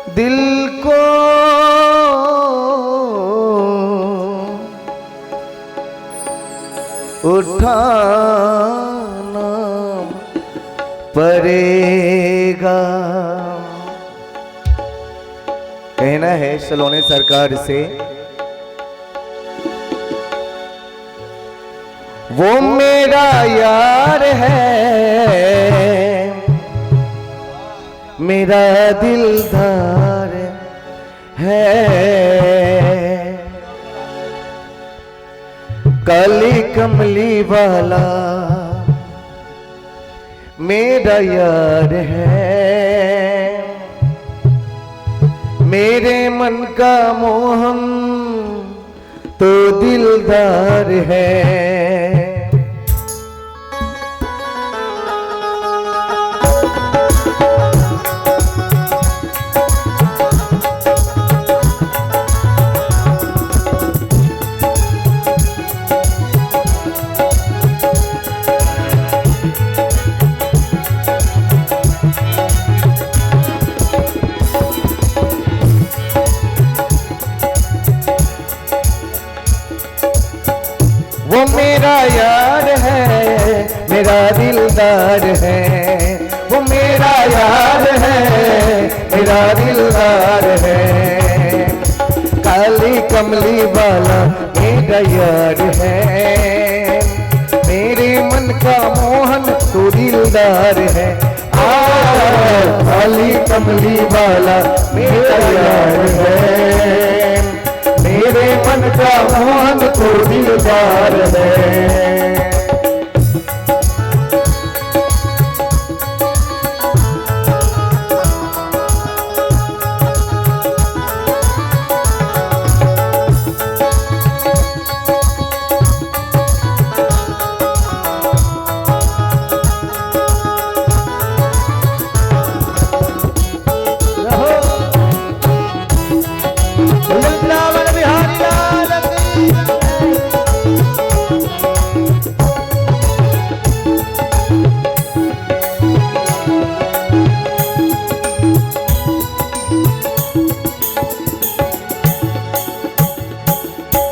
दिल को उठाना पड़ेगा। कहना है सलोने सरकार से, वो मेरा यार है, मेरा दिलदार है, काली कमली वाला मेरा यार है, मेरे मन का मोहन तो दिलदार है। वो मेरा यार है, मेरा दिलदार है, वो मेरा यार है, मेरा दिलदार है, काली कमली वाला मेरा यार है, मेरे मन का मोहन तो दिलदार है। काली कमली वाला मेरा यार है, मेरे मन का मोहन तो दिलदार है।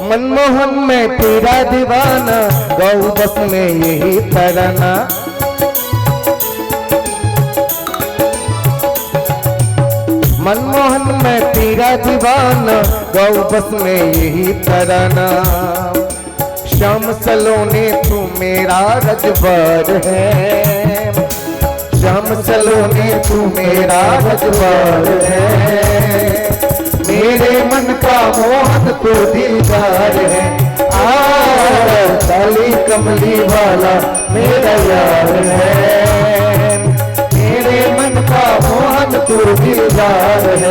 मनमोहन में तेरा दीवाना, गौ बस में यही तराना, मनमोहन में तेरा दीवाना, गौ बस में यही तराना, श्याम सलोने तू मेरा रजवार है, श्याम सलोने तू मेरा रजवार है, मेरे मन का मोहन तो दिलदार है। काली कमली वाला मेरा यार है, मेरे मन का मोहन तो दिलदार है।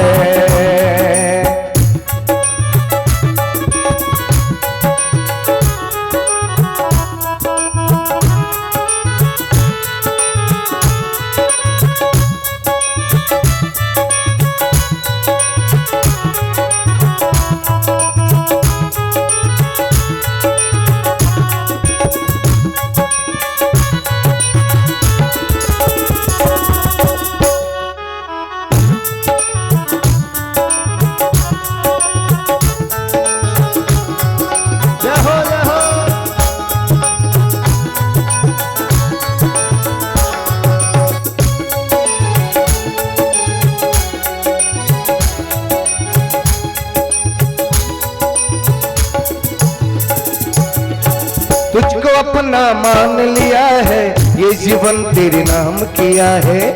तुझको अपना मान लिया है, ये जीवन तेरे नाम किया है।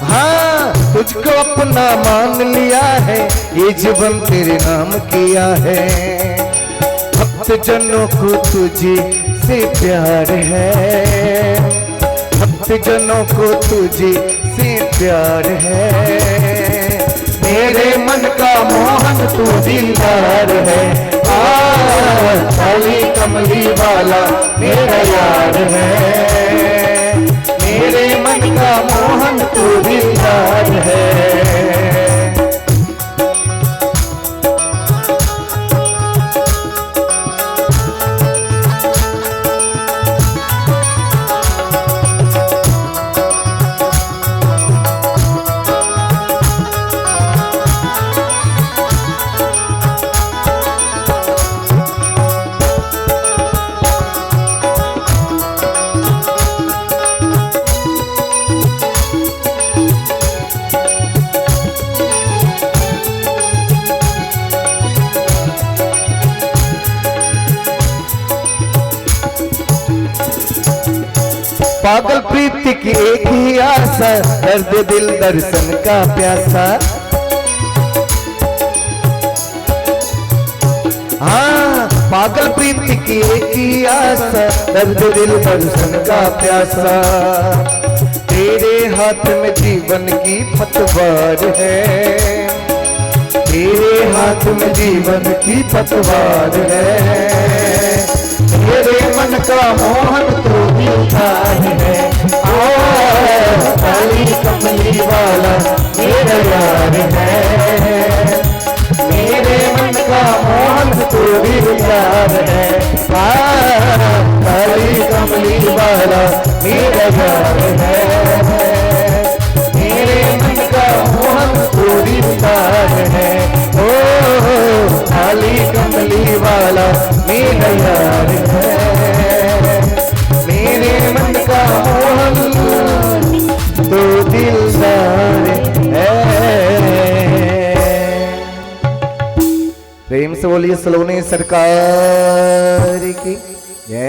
हाँ, तुझको अपना मान लिया है, ये जीवन तेरे नाम किया है। भक्त जनों को तुझे से प्यार है, भक्त जनों को तुझे से प्यार है, मेरे मन का मोहन तू दिलदार है। काली कमली वाला मेरा यार है, मेरे मन का मोहन तू दिलदार है। पागल प्रीति की एक ही आशा, दर्द दिल दर्शन का प्यासा। हाँ, पागल प्रीति की एक ही आशा, दर्द दिल दर्शन का प्यासा। तेरे हाथ में जीवन की पतवार है, तेरे हाथ में जीवन की पतवार है। मेरे मन का मोहन तो भी उतार है, काली कमली वाला मेरा यार है। मेरे मन का मोहन तो भी उतार है, काली कमली वाला मेरा यार है। मेरे मन का मोहन तो भी उतार है, ओ काली कमली वाला मेरा यार है। मेरे मन का मोहन तो दिलदार है। प्रेम से बोलिए सलोनी सरकार की जय।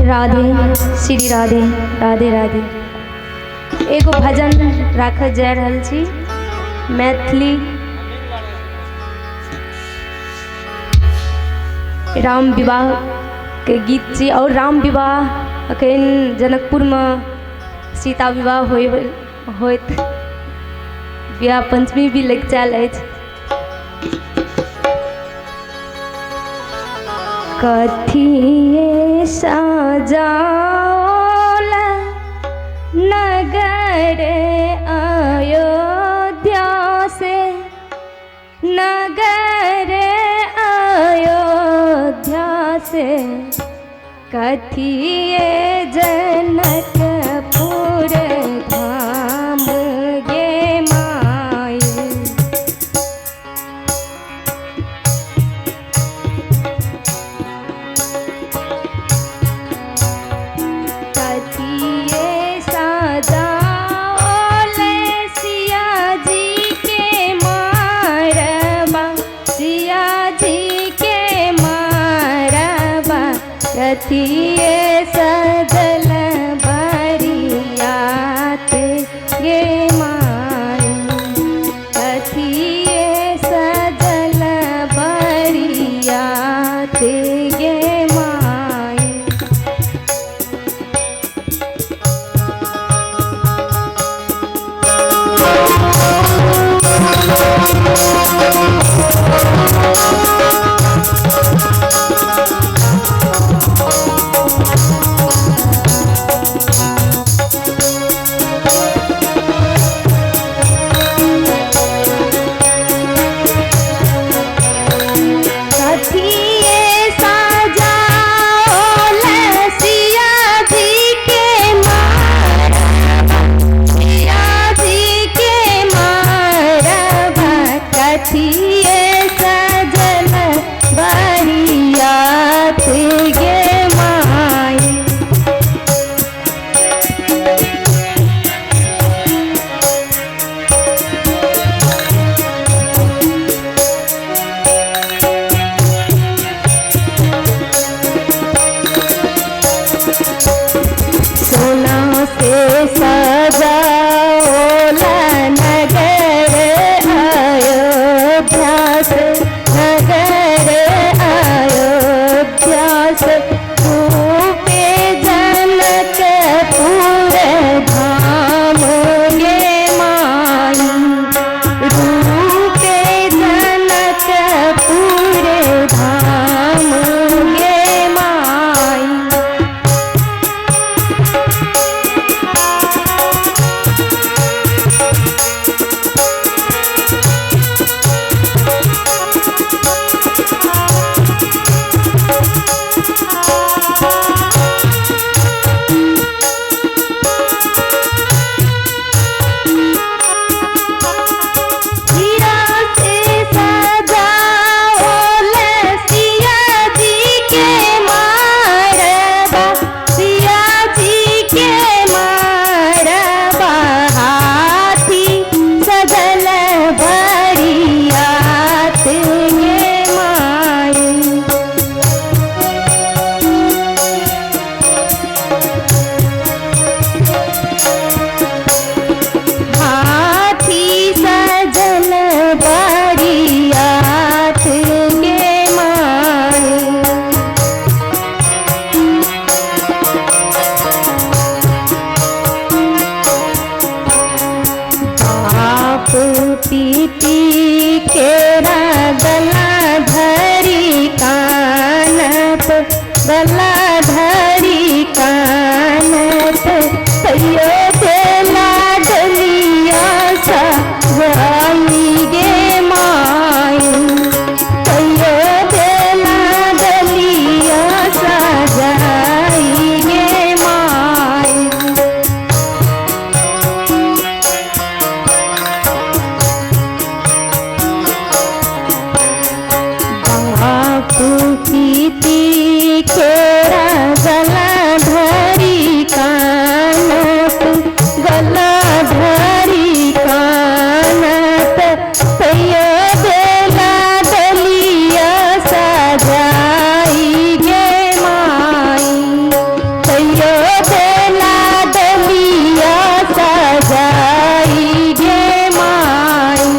राधे श्री राधे राधे राधे। एगो भजन राखल जा रहल छी मैथिली राम विवाह के गीत छी। और राम विवाह अखन जनकपुर में सीता विवाह होइत विवाह पंचमी भी लग चल अछि। कथिए सजाओल नगर अयोध्या से, नगर अयोध्या से, कथिए जनकपुर धाम गे माई। कथिए सजल बरियात गे माई, कथिए सजल बरियात गे माई। गला धरी कानत कहियो देला डलिया सा जाई गे माई कहियो देला डलिया सा जाई गे माई पीती केरा गला धरी कानत गला धरी कानत कहियो देला डलिया सजाई गे माई कहियो देला डलिया सजाई गे माई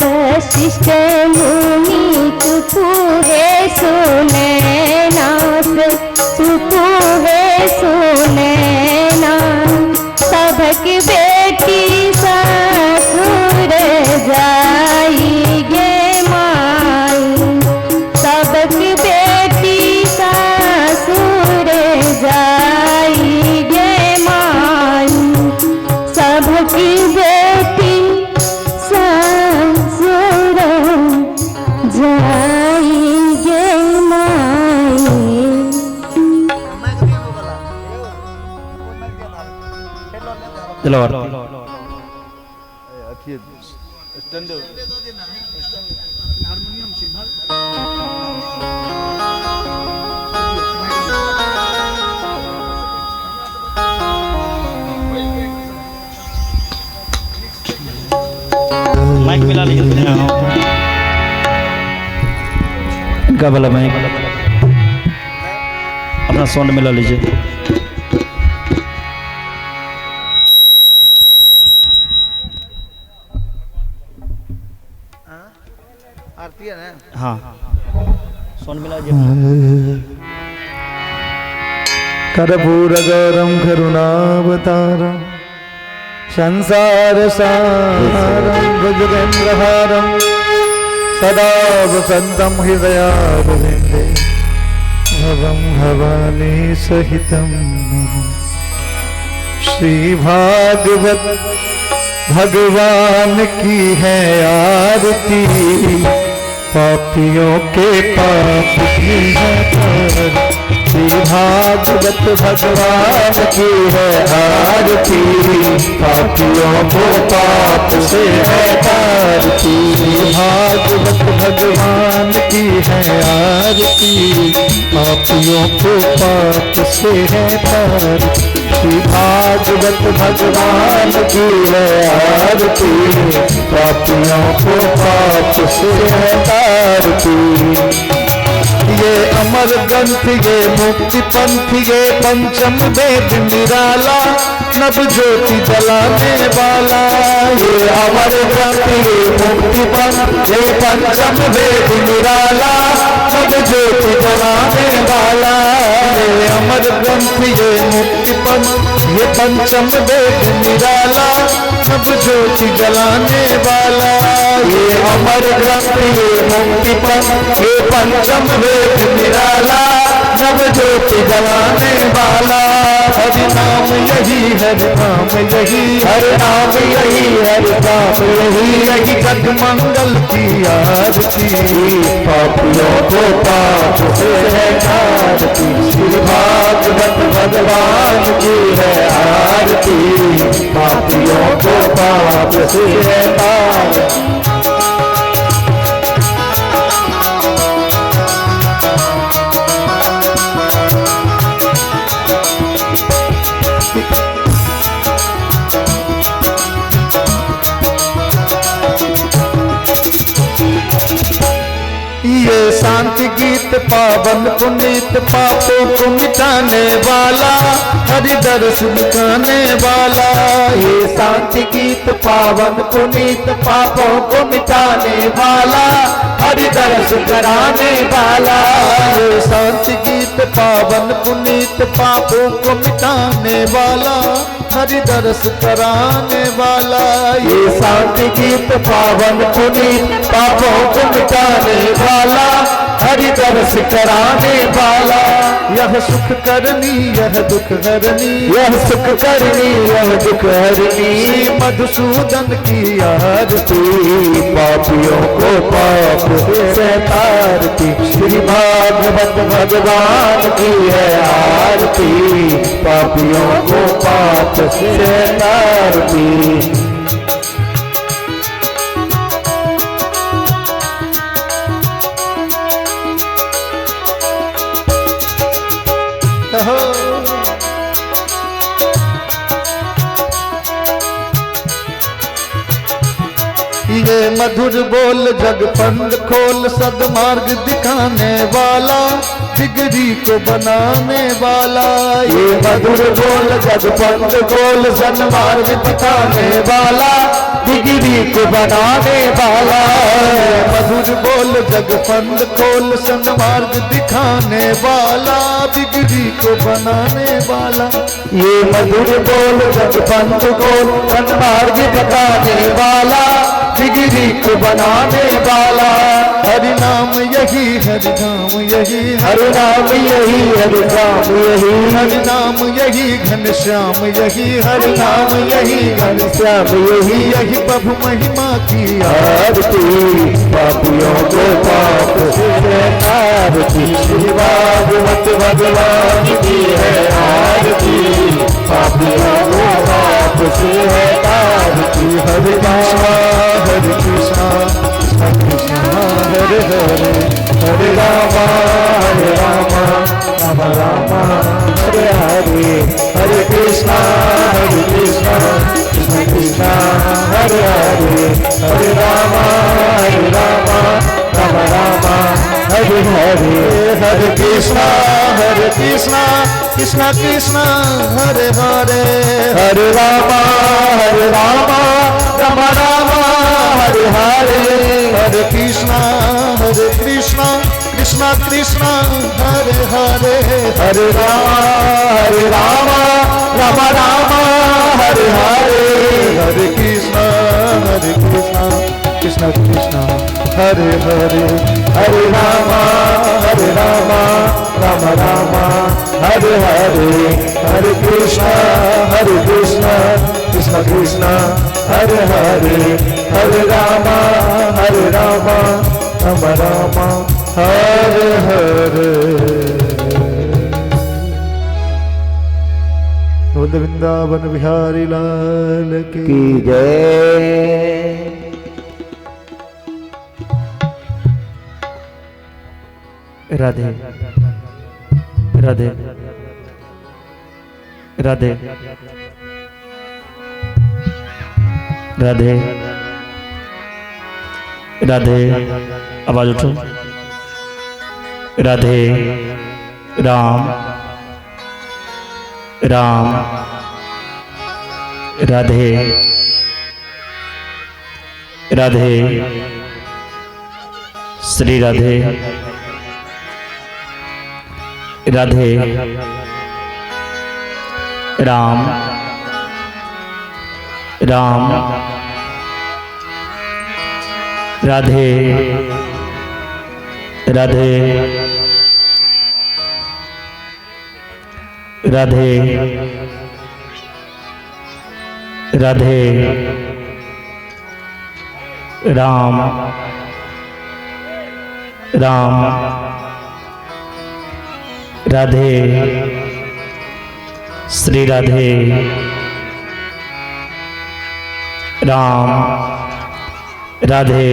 वशिष्ठ मुनि चुपू है सुने नाथ चुपू है सुने नाथ सबक बेटी ससुर जाई गे माई सबक बेटी ससुर जाई गे माई सबक बेटी ससुर जाई गे माई माइक मिला लीजिए इनका वाला माइक अपना साउंड मिला लीजिए आरती है ना हाँ साउंड मिला लीजिए कर्पूरगौरं करुणावतारं संसार सारं भुजगेन्द्रहारं सदा वसन्तं हृदयारविन्दे भवं भवानी सहितं श्री भागवत भगवान की है आरती पापियों के पाप की है आरती श्री भागवत भगवान की है आरती पापियों को पाप से है तारती भागवत भगवान की है आरती पापियों को पाप से है तारती श्री भागवत भगवान की है आरती पापियों को पाप से है तारती ये अमर ग्रंथ ये मुक्ति पंथ ये पंचम वेद निराला नभ ज्योति जलाने वाला ये अमर ग्रंथ ये मुक्ति पंथ ये पंचम वेद निराला नभ ज्योति जलाने वाला ये अमर ग्रंथ ये मुक्ति पंथ ये पंचम वेद निराला नभ ज्योति जलाने वाला ये अमर ग्रंथ ये मुक्ति पंथ ये पंचम वेद निराला नव ज्योति जलाने वाला हरि नाम यही हरि नाम यही हरि नाम यही हरि नाम यही यही जग मंगल की आरती पापियों को पाप से है आरती श्री भागवत भगवान की है आरती पापियों को पाप से है आरती ये शांति गीत पावन पुनीत पापों को मिटाने वाला हरि दर्श दिखाने वाला। ये शांति गीत पावन पुनीत पापों को मिटाने वाला, हरि दर्श कराने वाला। ये शांति गीत पावन पुनीत पापों को मिटाने वाला, हरि दर्श कराने वाला। ये शांति गीत पावन पुनीत पापों को मिटाने वाला, हरि दर्श कराने वाला। यह सुख करनी यह दुख हरनी, यह सुख करनी यह दुख हरनी। श्री मधुसूदन की आरती, पापियों को पाप से तारती। श्री भागवत भगवान की है आरती, पापियों को पाप से तारती। ये मधुर बोल जगपंद खोल सदमार्ग दिखाने वाला, बिगड़ी को बनाने वाला। ये मधुर बोल जगपंद खोल सदमार्ग दिखाने वाला, बिगड़ी को बनाने वाला। मधुर बोल जगपंद खोल सदमार्ग दिखाने वाला, बिगड़ी को बनाने वाला। ये मधुर बोल जगपंद खोल सदमार्ग दिखाने वाला, बिगड़ी को बनाने वाला। हरि नाम यही हरि नाम यही, हरि नाम यही हरि नाम यही, हरि नाम यही घनश्याम यही, हरि नाम यही घनश्याम यही। यही प्रभु महिमा की आरती, पापियों को पाप से तारती। श्री भागवत भगवान की है आरती, पापियों को पाप से तारती। हरे कृष्णा हरे कृष्णा कृष्ण हरे हरे, हरे रामा राम राम हरे हरे। हरे कृष्णा कृष्ण कृष्ण हरे हरे, हरे रामा राम राम हरे हरे। हरे कृष्णा कृष्ण कृष्ण हरे हरे, हरे रामा राम राम हरे हरे। हरे कृष्णा कृष्ण कृष्ण हरे हरे, हरे राम राम हरे हरे। हरे कृष्णा कृष्ण कृष्ण हरे हरे, हरे राम राम हरे हरे। हरे कृष्णा कृष्ण कृष्ण हरे हरे, हरे राम राम हरे हरे। बोल वृंदावन बिहारी लाल की जय। राधे राधे राधे राधे राधे, आवाज उठो। राधे राम राम राधे राधे, श्री राधे राधे राम राम राधे राधे राधे राधे राम राम राधे, श्री राधे राम राधे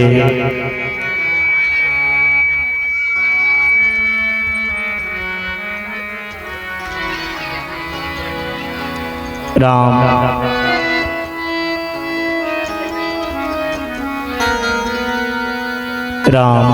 राम राम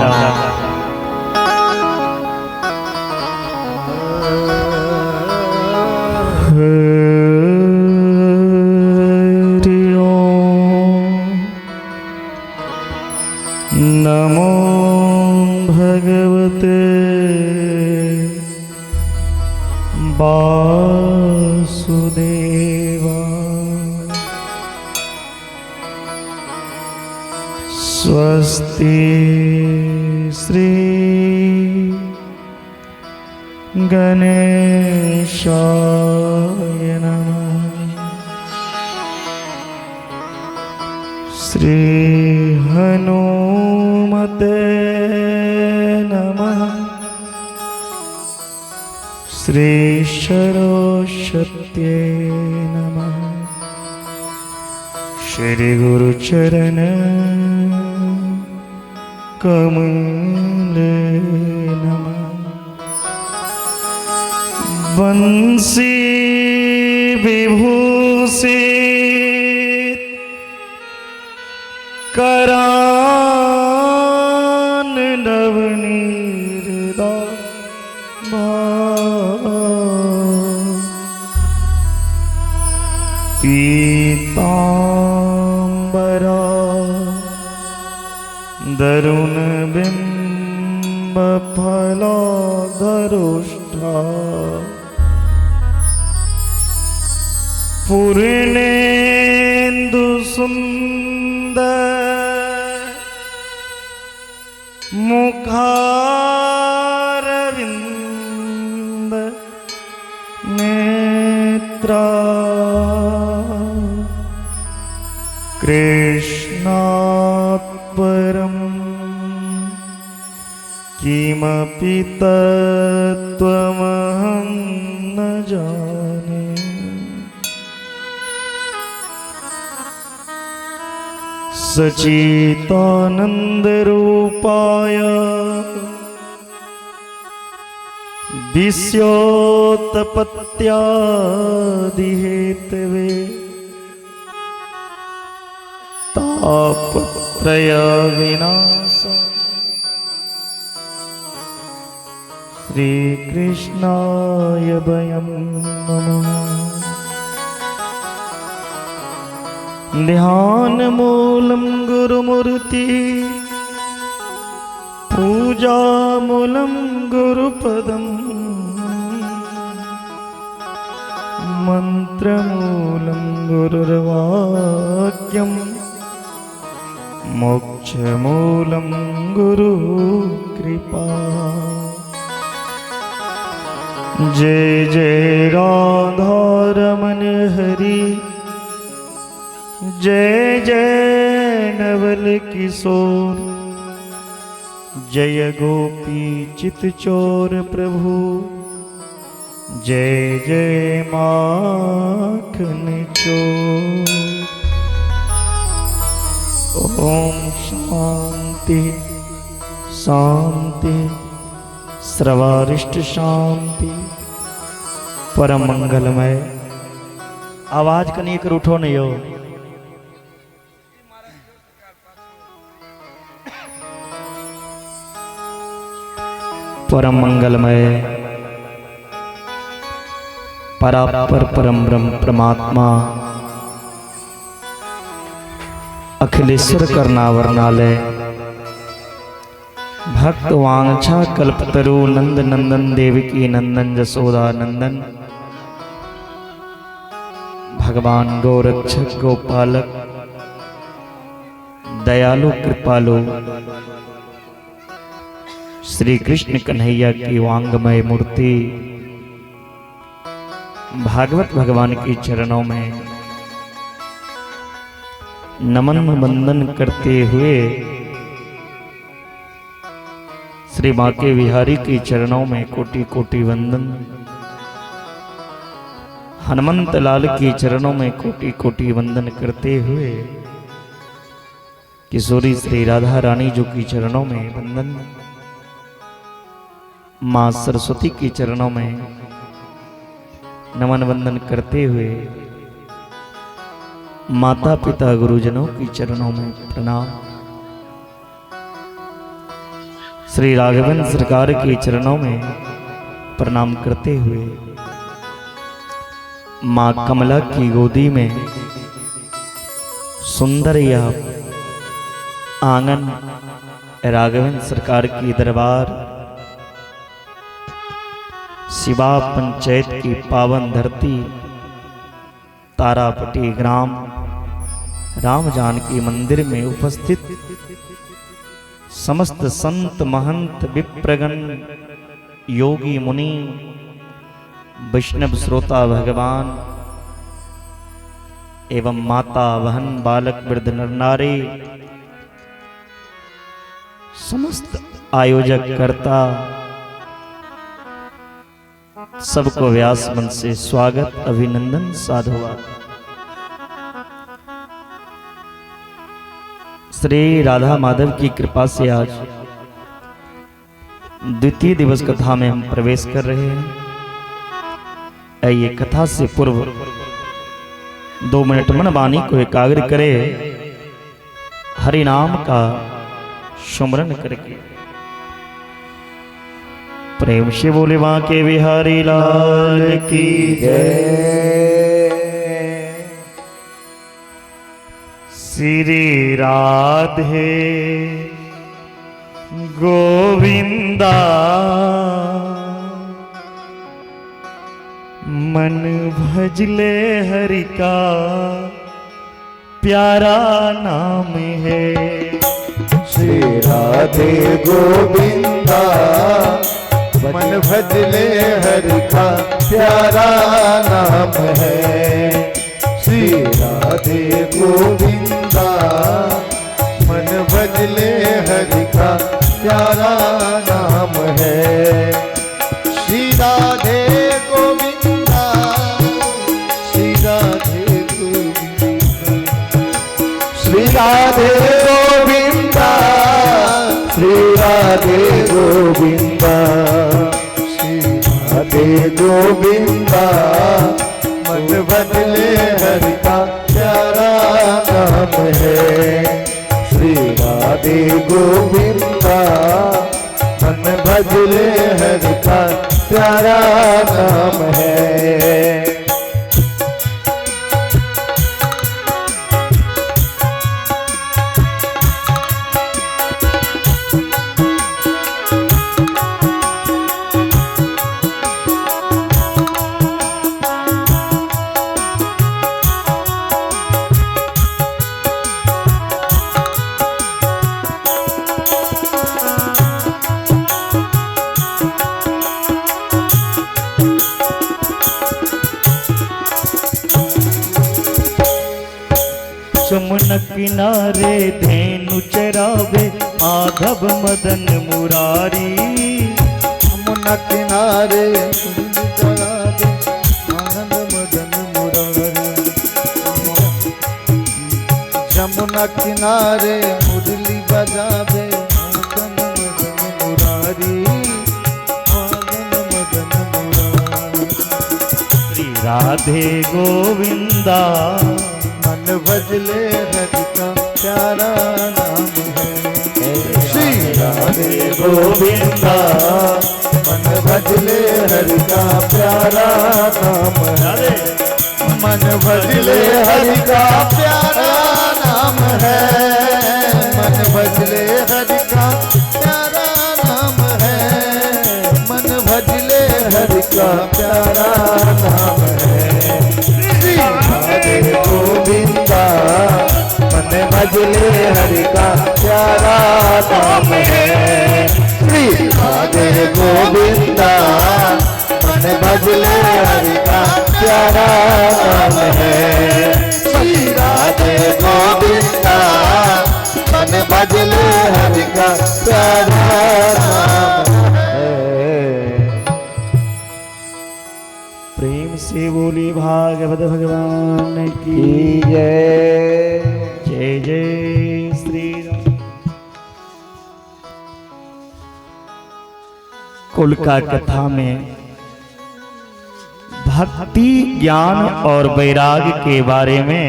वासुदेवा स्वस्ति श्री गणेशाय नमः। श्री हनुमते नमः। श्री सरस्वत्यै नमः। श्री गुरुचरण कमले नमः। बंसी विभूषित करान नवनीरदा पीतांबरा दरुण बिंब फलाधरुष्टा पूर्णेन्दु सुंदर मुखारविंद नेत्रा कृष्णात् परं किमपि तत्त्वमहं न जाने। सच्चिदानन्दरूपाय विश्वोत्पत्त्यादिहेतवे तापत्रयविनाशाय श्रीकृष्णाय वयं नमः। ध्यानमूलं गुरुमूर्ति पूजामूलं गुरुपदं मन्त्रमूलं गुरुर्वाक्यं मोक्षमूलं गुरुकृपा। जय जय राधारमण हरि जय जय नवल किशोर जय गोपी चित चोर प्रभु जय जय माखन चोर। ओम शांति शांति सर्वारिष्ट शांति परम मंगलमय। आवाज कनिए कर उठो नहीं हो। परम मंगलमय परापर परम ब्रह्म परमात्मा अखिलेश्वर करनावरनालय भक्त वांछा कल्पतरु नंद नंदन देवकी नंदन जसोदा नंदन भगवान गौरक्षक गोपालक दयालु कृपालु श्री कृष्ण कन्हैया की वांगमय मूर्ति भागवत भगवान के चरणों में नमन वंदन करते हुए श्री माँ के विहारी के चरणों में कोटि कोटि वंदन। हनुमंत लाल के चरणों में कोटि कोटि वंदन करते हुए किशोरी श्री राधा रानी जो की चरणों में वंदन। माँ सरस्वती के चरणों में नमन वंदन करते हुए माता पिता गुरुजनों की चरणों में प्रणाम। श्री राघवेंद्र सरकार के चरणों में प्रणाम करते हुए माँ कमला की गोदी में सुंदर यह आंगन राघवेंद्र सरकार की दरबार शिवा पंचायत की पावन धरती तारापटी ग्राम राम जानकी मंदिर में उपस्थित समस्त संत महंत विप्रगण योगी मुनि वैष्णव श्रोता भगवान एवं माता बहन बालक वृद्ध नर नारी समस्त आयोजक करता सबको व्यास मन से स्वागत अभिनंदन साधुवाद। श्री राधा माधव की कृपा से आज द्वितीय दिवस कथा में हम प्रवेश कर रहे हैं। आइए कथा से पूर्व 2 मिनट मन वाणी को एकाग्र करे, हरि नाम का सुमरन करके प्रेम से बोले वहां के बिहारी लाल की जय। श्री राधे गोविंदा मन भजले हरि का प्यारा नाम है। श्री राधे गोविंदा मन भजले हरि का प्यारा नाम है। श्री राधे गोविंदा मन भजले हरि का प्यारा नाम है। श्री राधे गोविंदा, श्री राधे गोविंदा, श्री राधे गोविंदा, श्री राधे गोविंदा, श्री राधे गोविंदा मन बदले हरि का प्यारा नाम है। श्री राधे गोविंदा मन बदले हरि का प्यारा नाम है। यमुना किनारे धेनु चरावे माधव मदन मुरारी। यमुना किनारे चरावे माधव मदन मुरारी। यमुना किनारे मुरली बजावे मदन मदन मुरारी, मदन मदन मुरारी। श्री राधे गोविंदा मन भजले हरि का प्यारा नाम है। श्री राधे गोविंदा मन भजले हरि का प्यारा नाम है। मन भजले हरि का प्यारा नाम है। मन भजले हरि का प्यारा नाम है। मन भजले हरि का प्यारा नाम है। श्री राधे गोविंदा मन भजले हरि का प्यारा नाम है। श्री राधे गोविंदा मन भजले हरि का प्यारा नाम है। श्री राधे गोविंदा मन भजले हरि का प्यारा नाम है। प्रेम से बोली भागवत भगवान की जय। जय जय श्री राम। कुल का कथा में भक्ति ज्ञान और वैराग्य के बारे में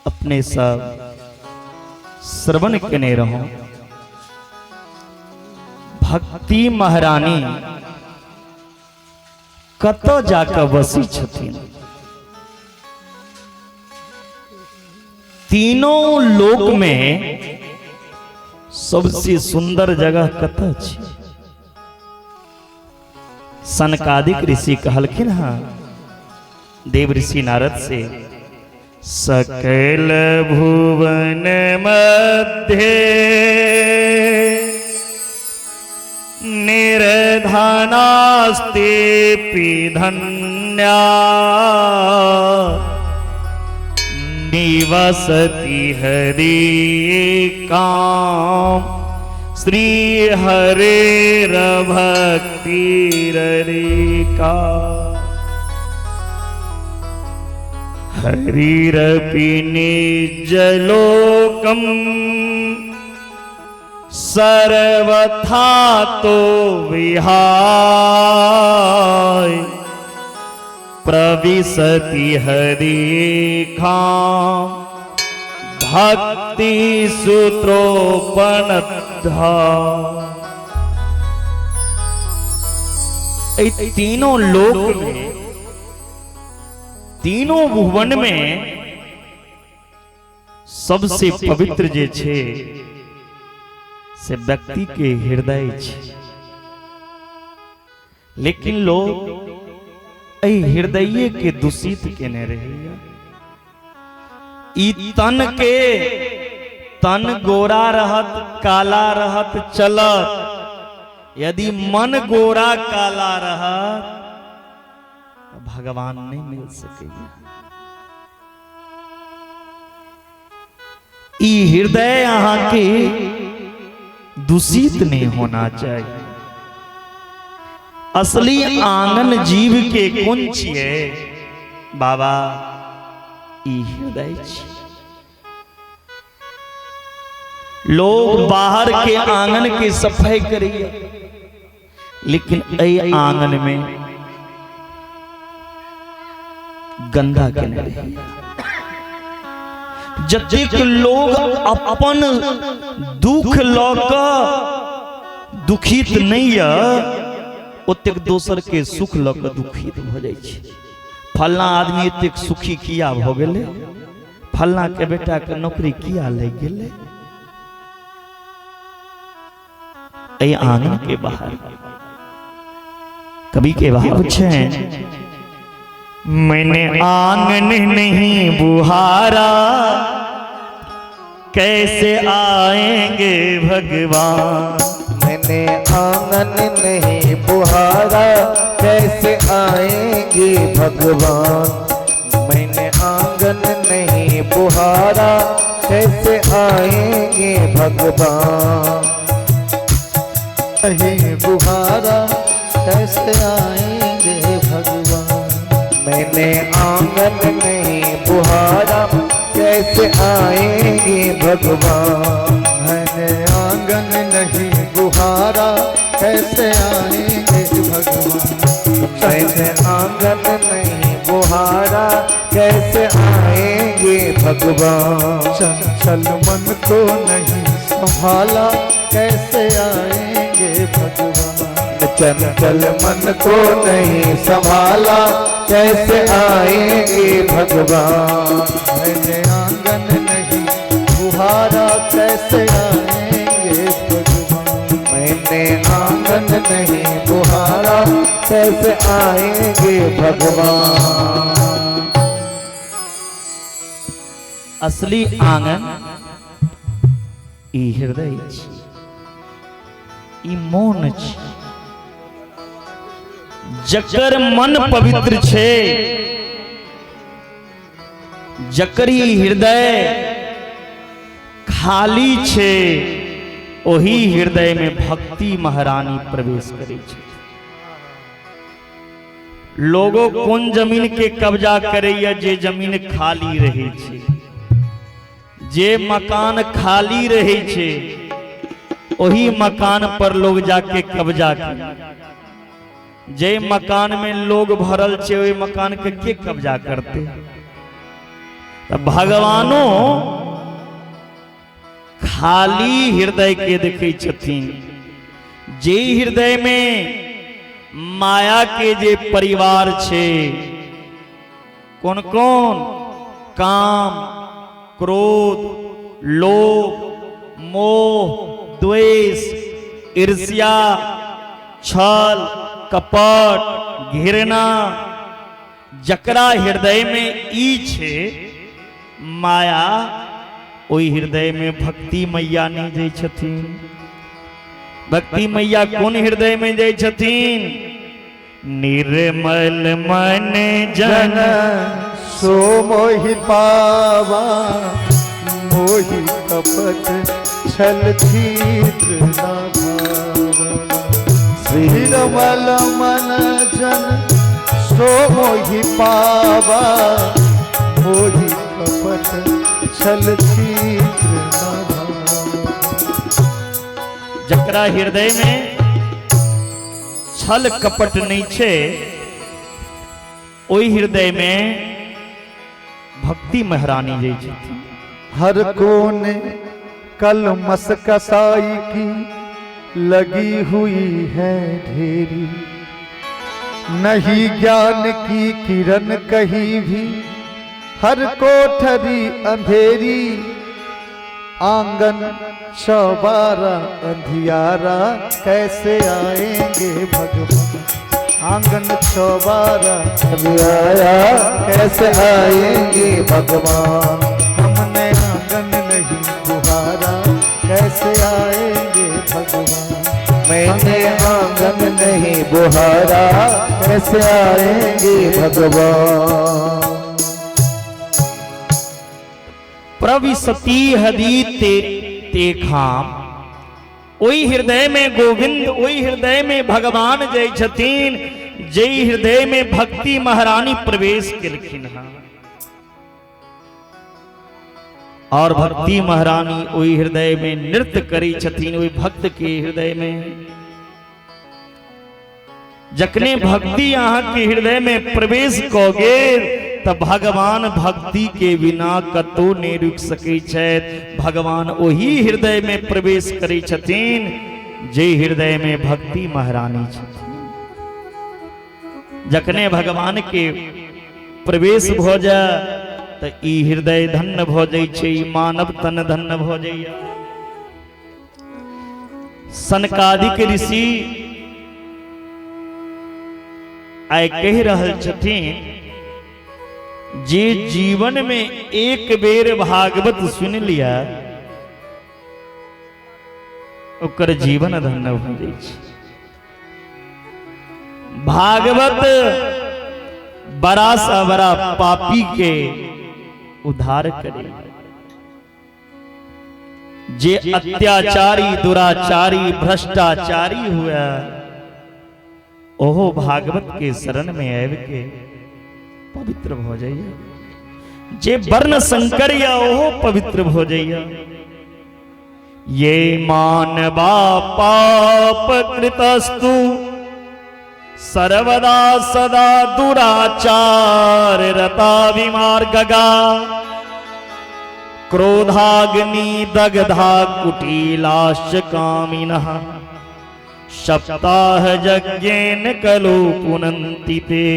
अपने सब श्रवण कने रहो। भक्ति महारानी कतो जाकर बसी छथिन। तीनों लोक में सबसे सुंदर जगह कतऽ छै? सनकादिक ऋषि कहलखिन हाँ देव ऋषि नारद से, सकल भुवन मध्य निर्धनास्ते धन्या निवसति हरि काम श्री हरेर भक्तिररिका हरिरपि निजलोकम् सर्वथा तो विहाय प्रविशति हरिखां भक्ति सूत्रोपनद्धा। तीनों लोक में, तीनों भुवन में सबसे पवित्र जे छे से व्यक्ति के हृदय छे। लेकिन लोग हृदय के दूषित केने रहिया। ई तन के तन गोरा रहत काला रहत चलत, यदि मन गोरा काला रहत तो भगवान नहीं मिल सकेगा। ई हृदय यहाँ के दूषित नहीं होना चाहिए। असली आंगन जीव के कौन छिए बाबा? ई हृदय छिए। लोग बाहर के आंगन के सफाई करिए, लेकिन ऐ आंगन में गंदा केने रहिए। जतेक लोग अपन दुख लऽ कऽ दुखित नहीं है, ओतेक दोसर के सुख लऽ कऽ दुखित भ जाय छै। फलना आदमी एतेक सुखी किया भ गेलै, फलना के बेटा के नौकरी किया लग गेलै। ऐ आंगन के बाहर कवि के भाव छै, मैंने आंगन नहीं बुहारा कैसे आएंगे भगवान। मैंने आंगन नहीं बुहारा कैसे आएंगे भगवान। मैंने आंगन नहीं बुहारा कैसे आएंगे भगवान। नहीं बुहारा कैसे आएंगे भगवान। मैंने आंगन नहीं बुहारा कैसे आएंगे भगवान। मैंने आंगन नहीं बुहारा कैसे आएंगे भगवान। मैंने आंगन नहीं बुहारा कैसे आएंगे भगवान। चंचल मन को नहीं संभाला कैसे आएंगे भगवान। चंचल मन को नहीं संभाला कैसे आएंगे भगवान। मैंने आंगन नहीं बुहारा कैसे आएंगे भगवान। मैंने आंगन नहीं बुहारा कैसे आएंगे भगवान। असली आंगन ई हृदय छी, ई मौन छी। जकर मन पवित्र छे, जकरी हृदय खाली छे, ओही हृदय में भक्ति महारानी प्रवेश करे छे। लोगों कौन जमीन के कब्जा करैया? जे जमीन खाली रहे छे, जे मकान खाली रहे छे, ओही मकान पर लोग जाके कब्जा करे। जे मकान में लोग भरल छे, ओही मकान के कब्जा करते? भगवानो खाली हृदय के देखे छथिन। जे हृदय में माया के जे परिवार छे, कौन कौन? काम, क्रोध, लोभ, मोह, द्वेष, ईर्ष्या, छल, कपट घृणा जकरा हृदय में ई छे माया ओई हृदय में भक्ति मैया नहीं जाइ छथिन। भक्ति मैया कौन हृदय में जाइ छथिन? निर्मल मन जन सो मोहि पावा, मोहि कपट छल छीत्र ना भावा। निर्मल मन जन सो मोहि पावा, मोहि कपट छल छीत्र ना भावा। जकरा हृदय में छल कपट नहीं छे ओई हृदय में भक्ति महारानी जाइ छथिन। हर कोने कलमस कसाई की लगी हुई है ढेरी, नहीं ज्ञान की किरण कहीं भी, हर कोठरी अंधेरी। आंगन चौबारा अंधियारा, कैसे आएंगे भगवान? आंगन चौबारा अंधियारा, कैसे आएंगे भगवान? हमने आंगन नहीं बुहारा, कैसे आएंगे भगवान? मैंने आंगन नहीं बुहारा, कैसे आएंगे भगवान? प्रविशति हदि ते खाम, ओई हृदय में गोविंद, ओई हृदय में भगवान जय छतीन, जय हृदय में भक्ति महारानी प्रवेश केलखिन हन। और भक्ति महारानी ओई हृदय में नृत्य करी छतीन, ओई भक्त के हृदय में। जखने भक्ति यहाँ के हृदय में प्रवेश कओगे तब भगवान भक्ति के बिना कतो नहीं रुक सकै छथि। भगवान ओही हृदय में प्रवेश करै छथिन जे हृदय में भक्ति महारानी छथिन। जखने भगवान के प्रवेश भ जाय त ई हृदय धन्य भ जाइ छै, ई मानव तन धन्य भ जाइया। सनकादिक ऋषि आइ कहि रहल छथिन जे जीवन में एक बेर भागवत सुन लिया ओकर जीवन धन्य भ जाइ छै। भागवत बड़ा सा बड़ा पापी के उद्धार करे। जे अत्याचारी दुराचारी भ्रष्टाचारी हुआ ओहो भागवत के शरण में आब के पवित्र हो जाइए। जे वर्ण संकर या ओहो पवित्र हो जाइए। ये मानवा पाप कृतस्तु सर्वदा सदा दुराचार रता विमार्गगा, क्रोधाग्नि दग्धा कुटिलाश्च कामिनः, सप्ताह यज्ञेन कलो पुनन्ति ते।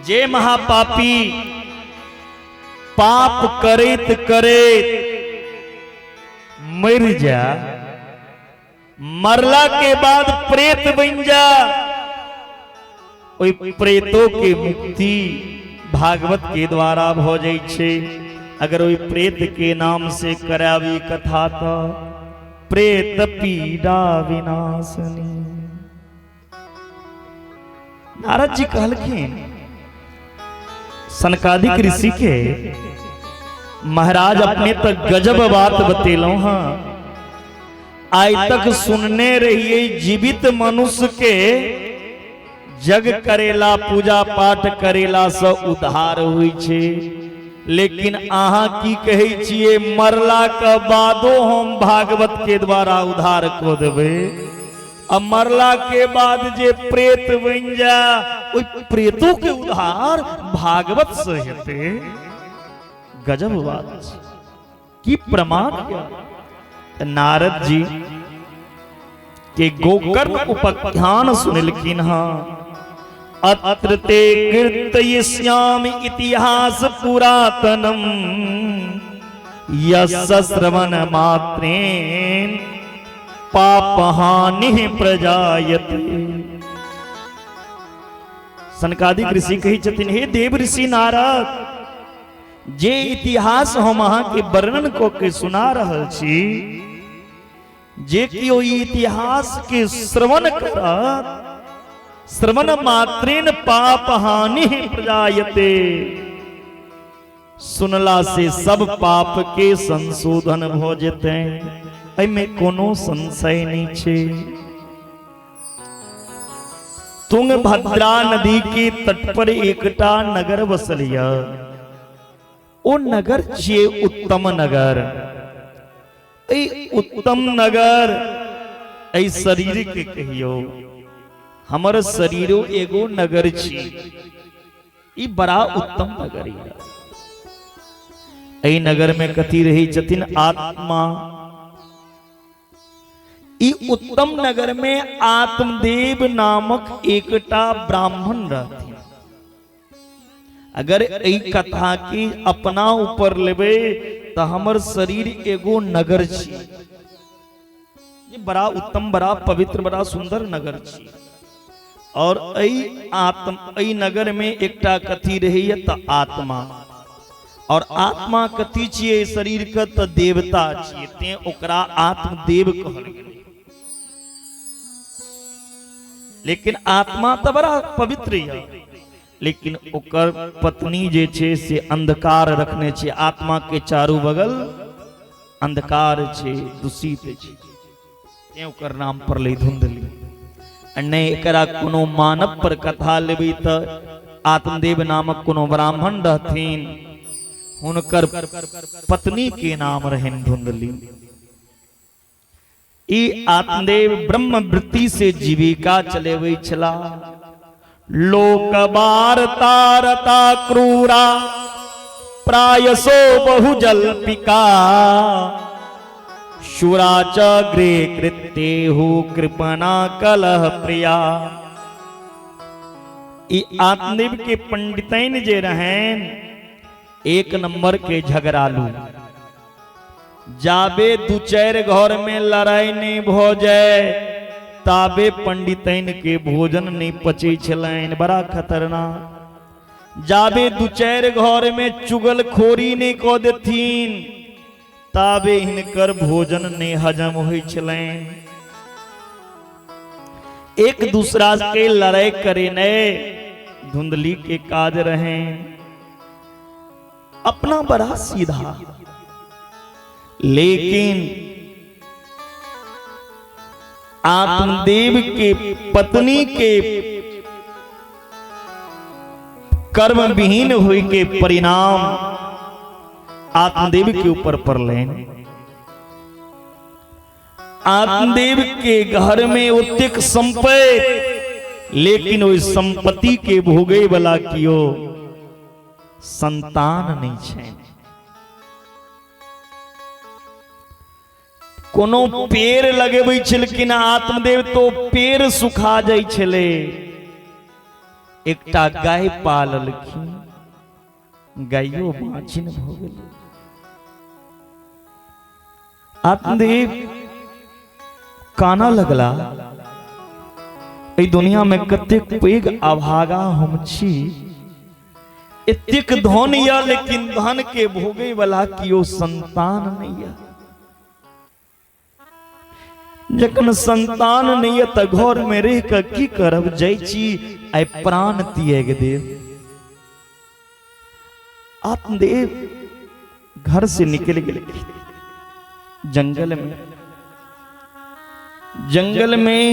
जे महापापी पाप करैत करैत मर जा, मरला के बाद प्रेत बन जा, ओई प्रेतों के मुक्ति भागवत के द्वारा भ जाइ छै। अगर ओई प्रेत के नाम से करावी कथा तो प्रेत पीड़ा विनाशनी। नारद जी कहलखिन सनकादिक ऋषि के महाराज अपने तक गजब बात बतेलो हाँ। आज तक सुनने रहिए जीवित मनुष्य के जग करेला पूजा पाठ करेला से उद्धार हुई छे, लेकिन अहाँ की कहे छिए मरला के बादो हम भागवत के द्वारा उद्धार को देवे। अब मरला के बाद जे प्रेत बन जा ओई प्रेतों के उद्धार भागवत से हेते। गजब बात की प्रमाण क्या? नारद जी के गोकर्ण उपाख्यान सुनलखिन हाँ। अत्र ते कीर्तयिष्यामि इतिहास पुरातनम यस्य श्रवण मात्रेण पाप हानि प्रजायते। सनकादिक ऋषि कही छथिन, हे देव ऋषि नारद, जे इतिहास हम अहाँ के वर्णन को के सुना रहल छी, जे कियो इतिहास के श्रवण करत, श्रवण मात्रेन पाप हानि प्रजायते। सुनला से सब पाप के संशोधन भ जेते, एमे कोनो संशय नहीं छे। तुंगभद्रा नदी के तट पर एकटा नगर बसल य। ओ नगर छिए उत्तम नगर। उत्तम नगर ऐ शरीर के कहियो, हमर शरीरो एगो नगर छी, ई बड़ा उत्तम नगर है। ऐ नगर में कथी रही छथिन? आत्मा। ई उत्तम नगर में आत्मदेव नामक एकटा ब्राह्मण रहथिन। अगर ई कथा की अपना ऊपर लेबे तो हमर शरीर एगो नगर छी, ये बड़ा उत्तम, बड़ा पवित्र, बड़ा सुंदर नगर छी। और ऐ नगर में एकटा कथी रही है? तो आत्मा। और आत्मा कथी छिए? शरीर के तो देवता छिए, ते ओकरा आत्मदेव कहल गेल। लेकिन आत्मा तो बड़ा पवित्र है, लेकिन ओकर पत्नी जे छे से अंधकार रखने छे। आत्मा के चारों बगल अंधकार छे, दूषित छे, ते ओकर नाम पर ले धुंधली। ने एकरा कोनो मानव पर कथा लेबी तो आत्मदेव नामक कोनो ब्राह्मण रहथिन, हुनकर पत्नी के नाम रहन धुंधली। ई आत्मदेव ब्रह्म वृत्ति से जीविका चलेवे छला। लोक वार्ता रता क्रूरा, प्रायसो बहुजल्पिका, शुरा च ग्रे कृत्येहु कृपणा कलह प्रिया। ई आत्मदेव के पंडितैन जे रहें एक नंबर के झगड़ालू। जाबे दू चार घर में लड़ाई नहीं भ जाए ताबे पंडितैन के भोजन नहीं पचे छलैन, बड़ा खतरनाक। जाबे दू चार घर में चुगलखोरी नहीं क देथिन ताबे हिनकर भोजन नहीं हजम होई छलैन। एक दूसरा के लड़ाई करे ने धुंधली के काज रहे। अपना बड़ा सीधा, लेकिन आत्मदेव के पत्नी के कर्म विहीन हुई के परिणाम आत्मदेव के ऊपर पड़लेन। आत्मदेव के घर में उत्यक संपत्ति, लेकिन उस संपत्ति के भोगे वाला कियो संतान नहीं छे। कोनो पेड़ लगेबै छलखिन आत्मदेव तो पेड़ सुखा जाय छले। एकटा गाय पाललखिन, गायो बाँझिन भ गेल। आत्मदेव काना लगला, एहि दुनिया में कतेक पैघ अभागा हम छी। एतेक धन या लेकिन धन के भोगे वाला कियो संतान नहीं है। जखन संतान नहीं है तो घर में रह कर की करब? जाइ छी आइ प्राण त्याग देव। आत्मदेव घर से निकल गए जंगल में। जंगल में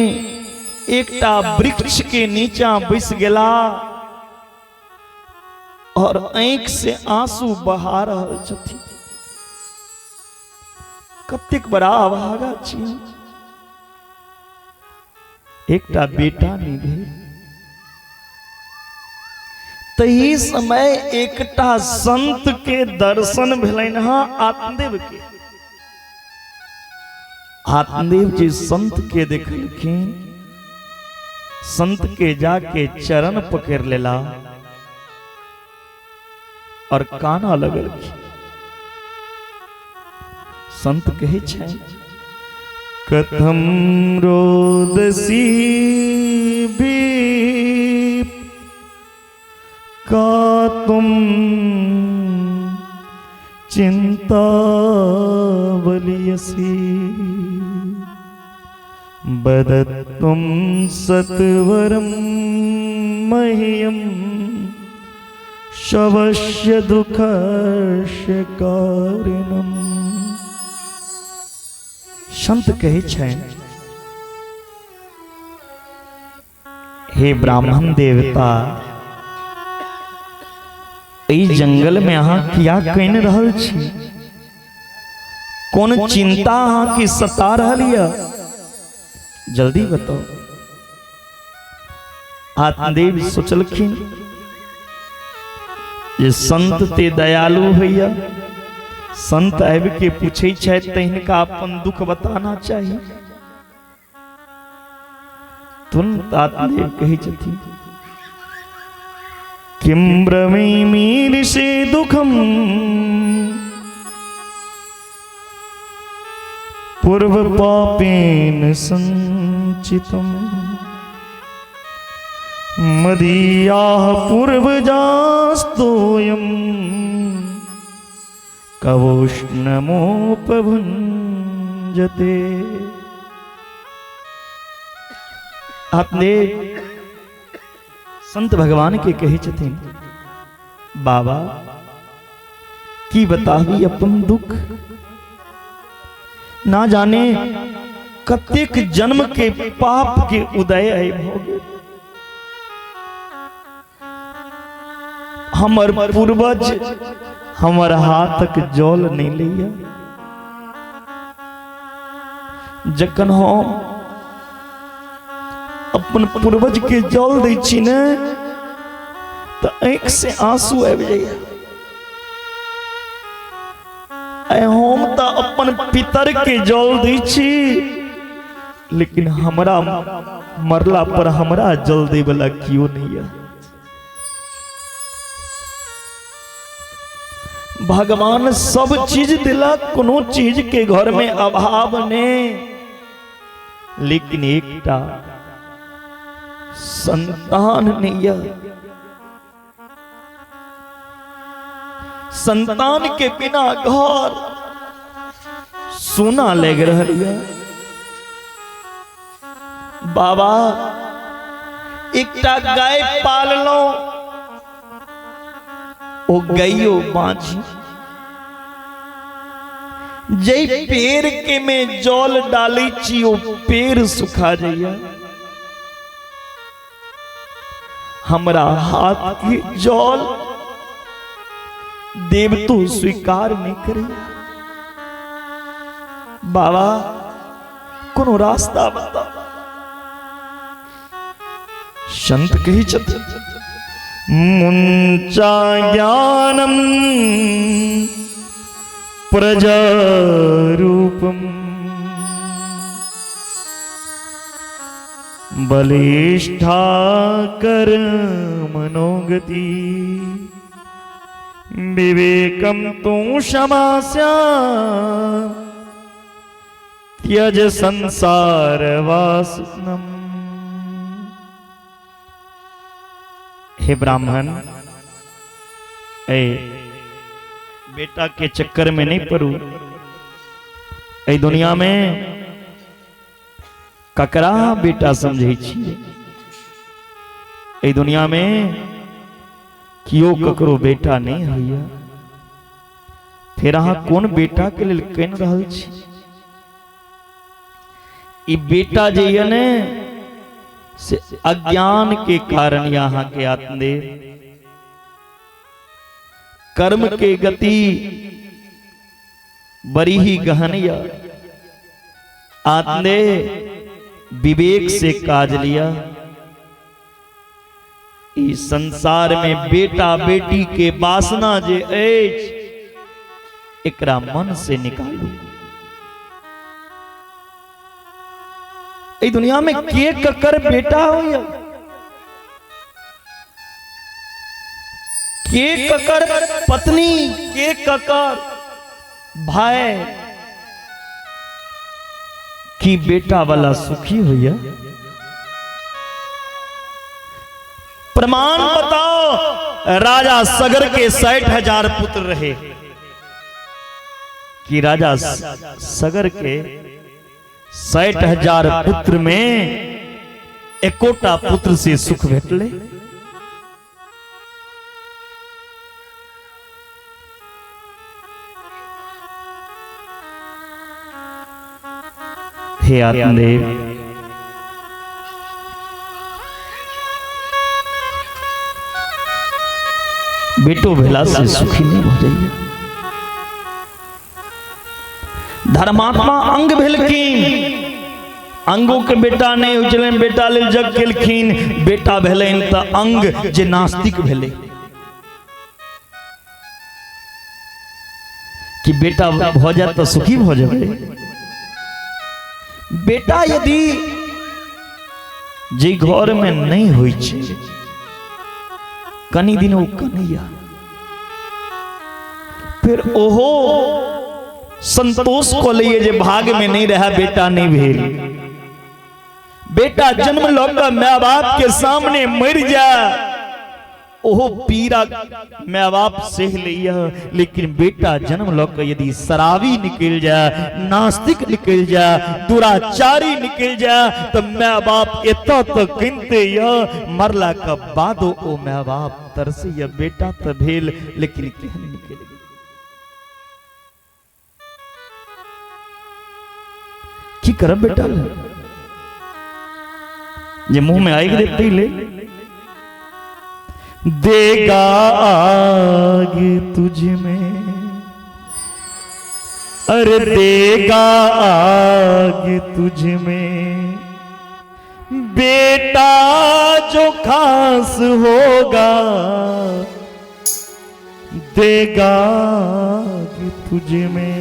एकटा वृक्ष के नीचा बैस गेला और आंख से आंसू बहा रहल छथिन। कतेक बड़ा अभागा छी। एकटा बेटा नहीं भेल। तही समय एकटा संत के दर्शन भेलनि हाँ आत्मदेव के। आत्मदेव जी संत के देखलखिन, संत के जाके चरण पकड़ लेला और काना लगल। संत कहे छे कथम रोदसी भी का तुम चिंता बलियसी बदत्तुम सत्वरम मह्यम शवस्य दुःखस्य कारणम। संत कहे छे, हे ब्राह्मण देवता, ई जंगल में अहाँ क्या कह रहल छी? कौन चिंता अहाँ की सता रहल या? जल्दी बताओ। आत्मदेव सोचलखिन जे संत ते दयालु भैया, संत आबि के पूछे छे त इनका अपन दुख बताना चाहिए। तुरंत आत्मदेव कहे छथिन, किम ब्रवीमि ऋषि दुखम पूर्व पापेन संचितम मदीयाः पूर्वजास्तोयम कवोष्णमोपभुञ्जते। आपने संत भगवान के कही छथिन, बाबा की बतावी अपन दुख, ना जाने कतेक जन्म के पाप के उदय है भोगे। हमर पूर्वज हमर हाथक जल नहीं लिया, जखन हम अपन पूर्वज के जल दै छी ने तो आंख से आंसू आबि जाइए। हम तो अपन पितर के जल दै छी, लेकिन हमरा मरला पर हमरा जल दे वाला क्यों नहीं है? भगवान सब चीज दिला, कोनो चीज के घर में अभाव ने, लेकिन एकटा संतान नहीं है। संतान के बिना घर सोना लग रही है। बाबा एकटा गाय पाल लो, ओ गईयो बाँझी, जय पेड़ के में जल डाली छी ओ पेड़ सुखा जाइया। हमरा हाथ के जल देव तो स्वीकार नहीं करे। बाबा कोनो रास्ता बता। संत कही छथिन, मुंचा ज्ञानम प्रजारूपम बलिष्ठा कर्मणोगति विवेकम तु क्षमास्या त्यज संसार वासनम। हे ब्राह्मण, ए बेटा के चक्कर में नहीं पड़ू। ए दुनिया में ककरा बेटा समझे छिए? ए दुनिया में कियो ककरो बेटा नहीं होइया। फिर अहाँ कौन बेटा के लिए कह रहल छी? ई बेटा जे है ने से अज्ञान के कारण यहाँ के आत्मदेव कर्म के गति बड़ी ही गहनिया। आत्मदेव विवेक से काज लिया। इस संसार में बेटा बेटी के वासना जे एज एकरा मन से निकालू। इस दुनिया में के ककर बेटा हो या के ककर पत्नी, के ककर भाई, कि बेटा वाला सुखी होइया। प्रमाण बताओ, राजा सगर के 60,000 पुत्र रहे कि राजा सगर के 60,000 पुत्र में एकोटा पुत्र से सुख भेटले। हे आत्मदेव, बेटो भेला से सुखी नहीं हो जाइए। धर्मात्मा अंग भेलखिन, अंगों के बेटा नहीं उजलन, बेटा लेल जग केलखिन। बेटा भेलन त अंग जे नास्तिक भेले कि बेटा भ जाए तो सुखी भ जाए। बेटा यदि जे घर में नहीं होई छे, कनी दिन ओ कन्हैया, फिर ओहो संतोष को लिए जे भाग में नहीं रहा, बेटा नहीं भेल। बेटा जन्म लौका माँ बाप के सामने मर जा, ओहो पीरा माँ बाप सह लिया। लेकिन बेटा जन्म लौका यदि शराबी निकल जा, नास्तिक निकल जा, दुराचारी निकल जा, तो माँ बाप एता तो गिनते या मरला का बाद ओ माँ बाप तरसे या बेटा तो भेल, लेकिन केहन निकल की करब बेटा जे मुंह में आएगी देते ही ले। देगा आग तुझ में, अरे देगा आग तुझ में, बेटा जो खास होगा, देगा आग तुझ में।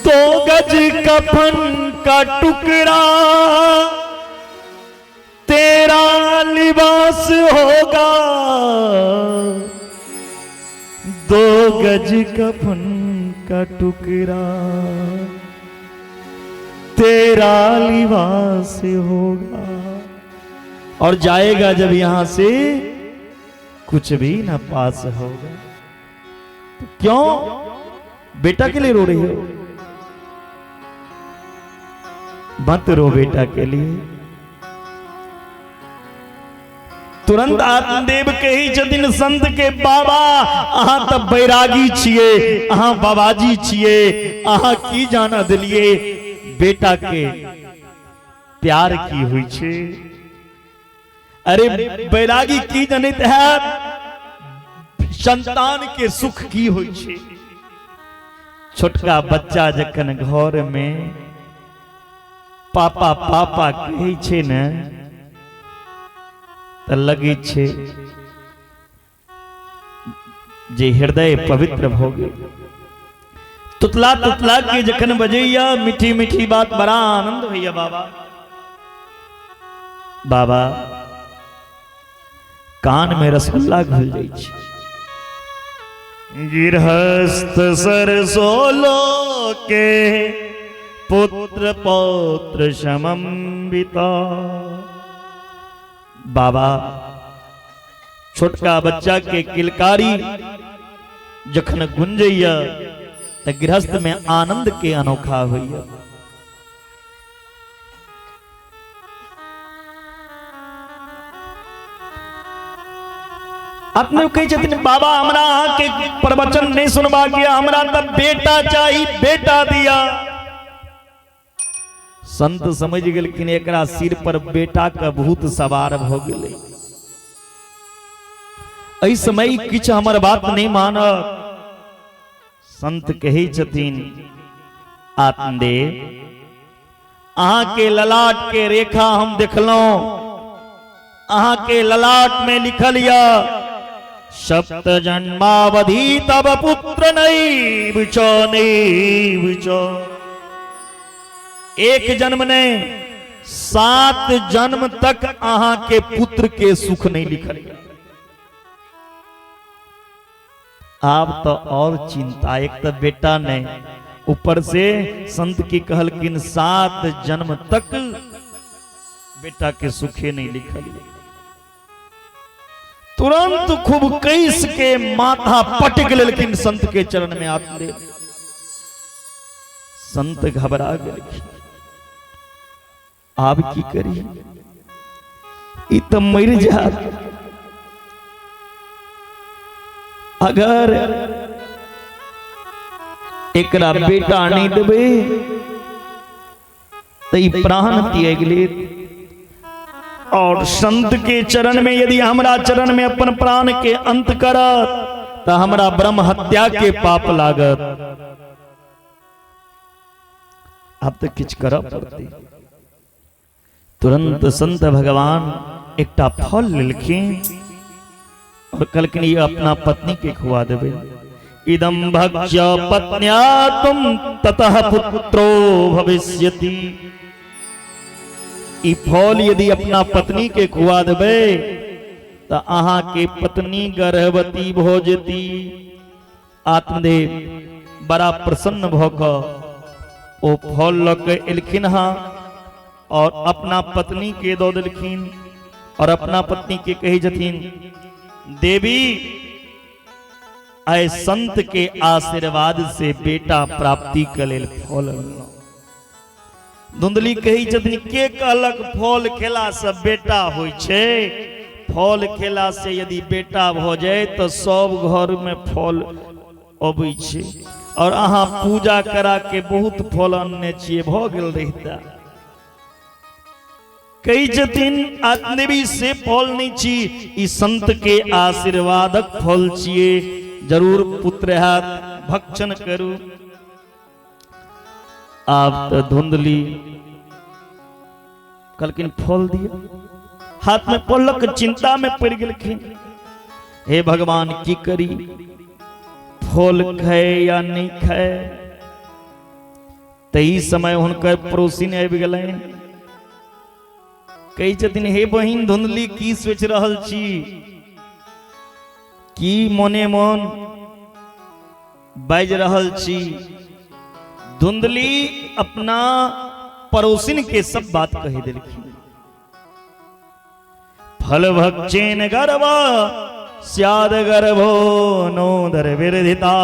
2 गज कफन का टुकड़ा तेरा लिबास होगा, 2 गज कफन का टुकड़ा तेरा लिबास होगा। और जाएगा जब यहां से कुछ भी ना पास होगा। तो क्यों बेटा के लिए रो रही हो? मत रो बेटा के लिए। तुरंत आत्मदेव कही छथिन संत के बाबा, अहाँ तो बैरागी छिए, अहाँ बाबाजी छिए, अहाँ की जाना दिलिए बेटा के प्यार की हुई छे। अरे बैरागी की जनित है संतान के सुख की हुई छे। छोटका बच्चा जखन घर में पापा पापा कहे छे ने, तो लगे छे जे हृदय पवित्र भ गेल। तुतला तुतला के जखन बजैया मीठी मीठी बात, बड़ा आनंद भैया बाबा। बाबा कान में रसगुल्ला घुल जाई छे। गिरहस्थ सरसोलो के पुत्र पौत्र समंबिता। बाबा छोटका बच्चा के किलकारी जखन गुंजैया तो गृहस्थ में आनंद के अनोखा होइया। अपने कही छथिन बाबा हमरा के प्रवचन नहीं सुनबा गया, हमरा तब बेटा चाहिए, बेटा दिया। संत समझ गेलखिन एकरा सिर पर बेटा का भूत सवार भ गेलै। एहि समय किछ हमर बात नहीं मानब। संत कही छथिन आत्मदेव अहाँ के ललाट के रेखा हम देखलौं, अहाँ के ललाट में लिखल या सप्त जन्मावधि तब पुत्र नहीं बिचो, नहीं बिचो। एक जन्म ने 7 जन्म तक अहाँ के पुत्र के सुख नहीं लिखल। आप तो और चिंता, एक तो बेटा नहीं, ऊपर से संत की कहलकिन 7 जन्म तक बेटा के सुखे नहीं लिखल। तुरंत खूब कैस के माथा पटक लेकिन संत के चरण में आत्मदेव। संत घबरा गए, आप की करी, ई तो मर जात। अगर एकरा बेटा नहीं देबे तो ई प्राण त्याग ले। और संत के चरण में यदि हमरा चरण में अपन प्राण के अंत करत तो हमरा ब्रह्म हत्या के पाप लागत। अब तो किछ करब पड़ती। तुरंत संत भगवान एकटा फल लेलखिन और कहलखिन ये अपना पत्नी के खुआ देबे। इदम भक्ष्य पत्न्या तुम ततः पुत्रो भविष्यति। ई फल यदि अपना पत्नी के खुआ देबे तो अहाँ के पत्नी गर्भवती भ जेती। आत्मदेव बड़ा प्रसन्न भ क ओ फल ल के एलखिन हाँ और अपना पत्नी के दो देलखिन और अपना पत्नी के कही जथिन, देवी आय संत के आशीर्वाद से बेटा प्राप्ति के लेल फल। धुंधली कही जथिन, के कहलक फल खेला से बेटा होय छे? फल खेला से यदि बेटा भ जाए तो सब घर में फल अबै छे और अहाँ पूजा करा के बहुत फल अन्ने छिए, भ गेल रहता। कई जतिन आत्मदेवी से फल नहीं छी, ई संत के आशीर्वादक फल छिए। जरूर पुत्र हाथ भक्षण करू। आप तो धुंधली कलकिन फल दिया, हाथ में पड़लक, चिंता में पड़ गेलखिन। हे भगवान की करी, फल खाए या नहीं खाए? तई समय हुनकर पड़ोसी आबि गेलनि। कही छथिन, हे बहिन धुंधली की सोच रहल छी? की मोने मन बाज रहल छी? धुंधली अपना पड़ोसिन के सब बात कही देलखिन। फल भक्षेन गर्भ स्याद गर्भो नोदर विरधिता।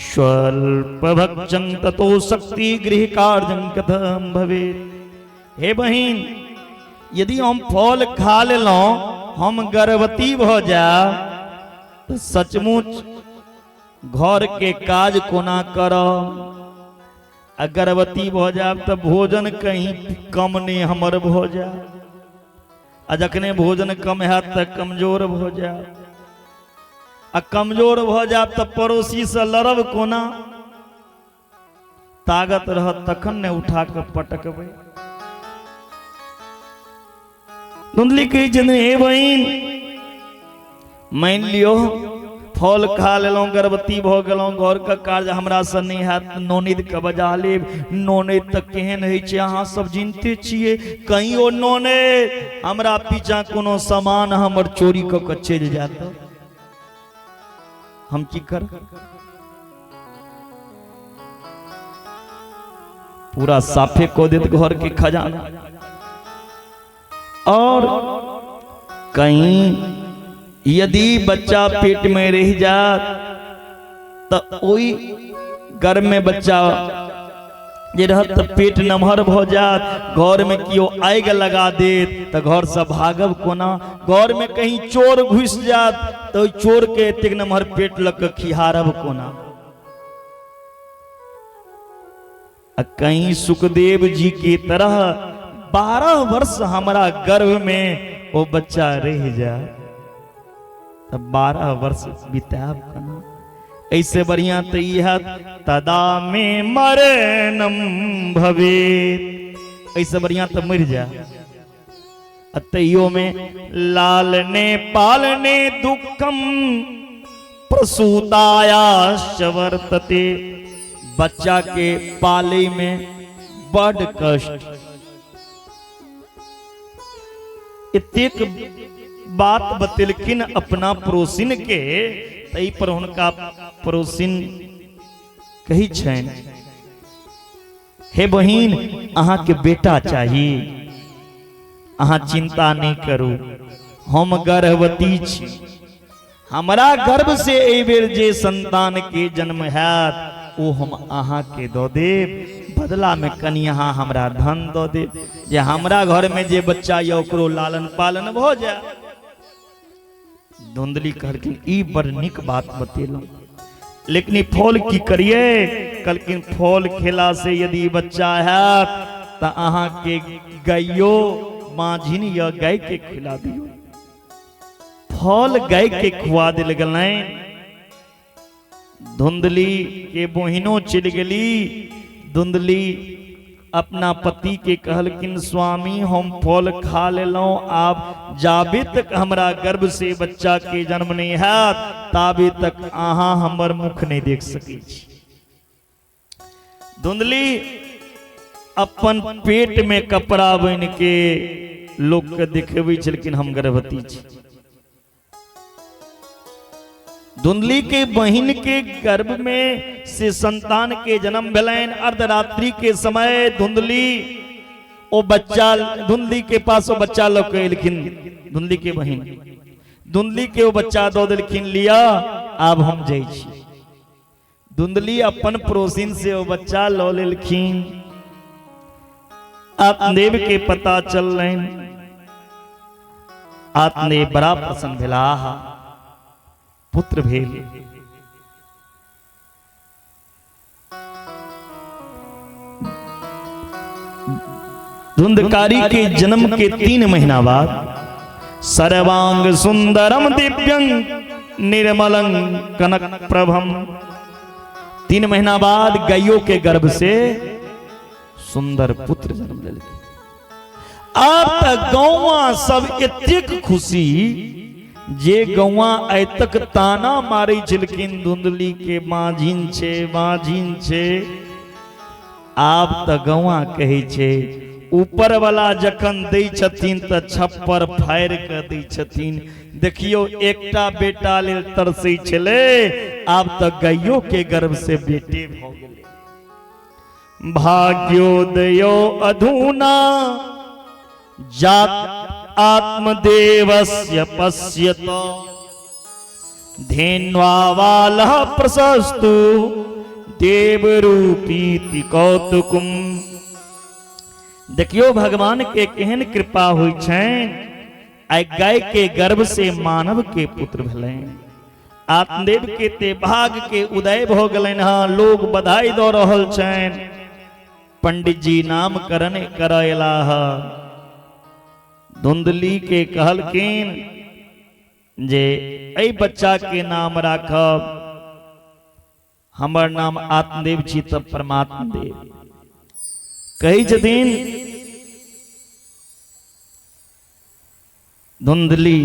स्वल्प भक्षं ततो शक्ति गृह कार्यं कथम भवेत्। हे बहिन, यदि हम फल खा लेलौं, हम गर्भवती भ जाए तो सचमुच घर के काज कोना करब? आ गर्भवती भ जाए तो भोजन कहीं कम नहीं हमर भ जाए। आ जखने भोजन कम है तो कमजोर भ जाए। आ कमजोर भ जाए तो पड़ोसी से लड़ब कोना? ताकत रहत तखन ने उठा के पटकबै। धुंधली कही जन, हे बहिन मान लियो फल खा लेलौं, गर्भवती भ गेलौं, घर का कार्य हमरा से नहीं हैत, नोनिद के बजा लेब। नोनिद तक केहन होइ छै अहाँ सब जानते छिए। कहीं ओ नोनिद हमरा पीछा कोनो सामान हमर चोरी क के चलि जात, हम की कर? पूरा साफे को देत घर के खजाना। और कहीं यदि बच्चा पेट में रह जात तो ओई घर में बच्चा जे रहत तो पेट नमहर भ जात। घर में कियो आग लगा देत तो घर से भागब कोना? घर में कहीं चोर घुस जात तो चोर के एतेक नमहर पेट लग के खिहारब कोना? कहीं सुखदेव जी की तरह 12 वर्ष हमारा गर्भ में वो बच्चा रह जाए तो 12 वर्ष बिताब कना? ऐसे बढ़िया तो यह तदा में मरणम भवेत्। ऐसे बढ़िया तो मर जाए। अतयो में लालने पालने दुखम प्रसूतायाश्च वर्तते। बच्चा के पाले में बड़ कष्ट। इतेक बात बतेलखिन अपना पड़ोसिन के, तई पर उनका पड़ोसिन कही छन हे बहिन अहाँ के बेटा चाहिए, अहाँ चिंता नहीं करू, हम गर्भवती छी, हमारा गर्भ से एहि बेर जे संतान के जन्म हैत ओ हम अहाँ के दो देब, बदला में कनी अहाँ हमरा धन दो देब, जे हमरा घर में जे बच्चा या ओकरो लालन पालन भ जाए। धुंधली कहलखिन ई बड़ निक बात बतेलहुँ, लेकिन ई फल की करिए? कहलखिन फल खेला से यदि बच्चा है तो अहाँ के गायो माझिन या गाय के खिला दियो। फल गाय के खुआ दिल गलैन। धुंधली के बहिनो चल गली। धुंधली अपना पति के कहलखिन स्वामी हम फल खा लेलौं, आप जाबे तक हमरा गर्भ से बच्चा के जन्म नहीं हैत ताबे तक अहाँ हमर मुख नहीं देख सकै छी। धुंधली अपन पेट में कपड़ा बन के लोग के दिखबै छलखिन हम गर्भवती छी। धुंधली के बहिन के गर्भ में से संतान के जन्म भेलैन। अर्धरात्रि के समय धुंधली ओ बच्चा धुंधली के पास वो बच्चा लोग एलखिन। धुंधली के बहिन धुंधली के वो बच्चा दो दिलखिन लिया आब हम जाइ छी। धुंधली अपन पड़ोसिन से वो बच्चा लो लेलखिन। आत्मदेव के पता चललैन। आत्मदेव बड़ा प्रसन्न भेला, पुत्र भेल। धुंधकारी के जन्म के 3 महीना बाद सर्वांग सुंदरम दिव्यं निर्मलं कनक प्रभम। 3 महीना बाद गायों के गर्भ से सुंदर पुत्र जन्म लेलकै। अब तक गौवा सब एतेक खुशी जे गौवा आइ तक ताना मारे छलखिन धुंधली के माझिन छे माझिन छे। आब त गौवा कहे छे ऊपर वाला जखन दै छथिन त छप्पर फाड़ के दै छथिन। देखियो एकटा बेटा लेल तरसै छले, आब त गायो के गर्भ से बेटे भ गेलै। भाग्योदयो अधुना जात आत्मदेवस्य पश्यत धेन्वावालः प्रशस्तु देवरूपीति कौतुकम। देखियो भगवान के केहन कृपा होइ छनि। आइ गाय के गर्भ से मानव के पुत्र भेलैन। आत्मदेव के ते भाग के उदय भ गेलैन। हाँ लोग बधाई दऽ रहल छनि। पंडित जी नामकरण करैलाह। धुंधली के कहलखिन जे एहि बच्चा के नाम राखब, हमर नाम आत्मदेव छी त परमात्मा देव। कही छथिन धुंधली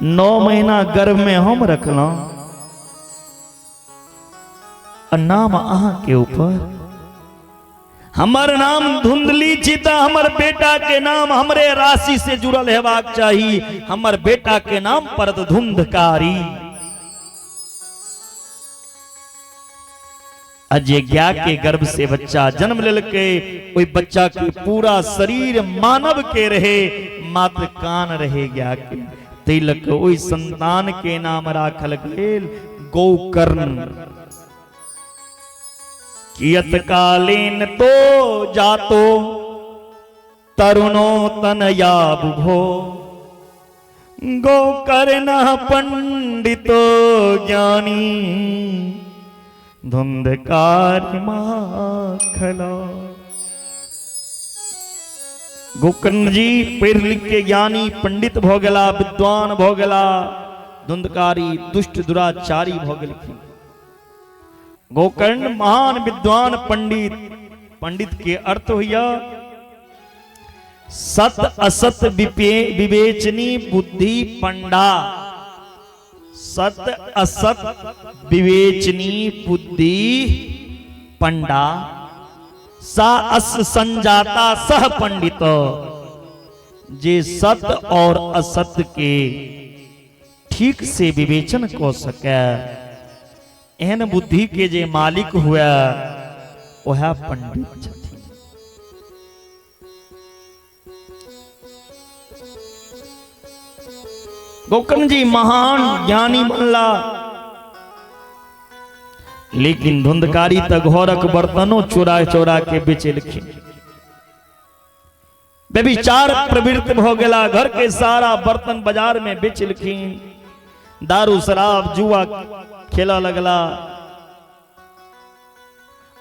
9 महीना गर्भ में हम रखलौं, नाम अहाँ के ऊपर। हमर नाम धुंधली छी त हमर बेटा के नाम हमरे राशि से जुड़ल हेबाक चाही। हमर बेटा के नाम पड़त धुंधकारी। अजय के गर्भ से बच्चा जन्म लेलकै। ओई बच्चा के पूरा शरीर मानव के रहे, मात्र कान रहे गया के। तिलक ओई संतान के नाम राखल गेल गोकर्ण। कियत कालीन तो जातो तरुणो तनया बुभो गोकर्ण पंडितो ज्ञानी धुंधकारी माखला। गोकर्ण जी पढ़ लिख के ज्ञानी पंडित भ गेला, विद्वान भ गेला। धुंधकारी दुष्ट दुराचारी भ गेलखिन। गोकर्ण महान विद्वान पंडित। पंडित के अर्थ हुआ सत असत विवेचनी बुद्धि पंडा। सत असत विवेचनी बुद्धि पंडा। सा अस संजाता सह पंडित। जे सत और असत के ठीक से विवेचन को सके एहन बुद्धि के जे मालिक हुआ वह पंडित छथिन। गोकर्ण जी महान ज्ञानी बनला, लेकिन धुंधकारी तक घरक बर्तनों चोरा चोरा के बेचलखिन। व्यभिचार प्रवृत्त हो गया, घर के सारा बर्तन बाजार में बेचलखिन। दारू शराब जुआ खेला लगला।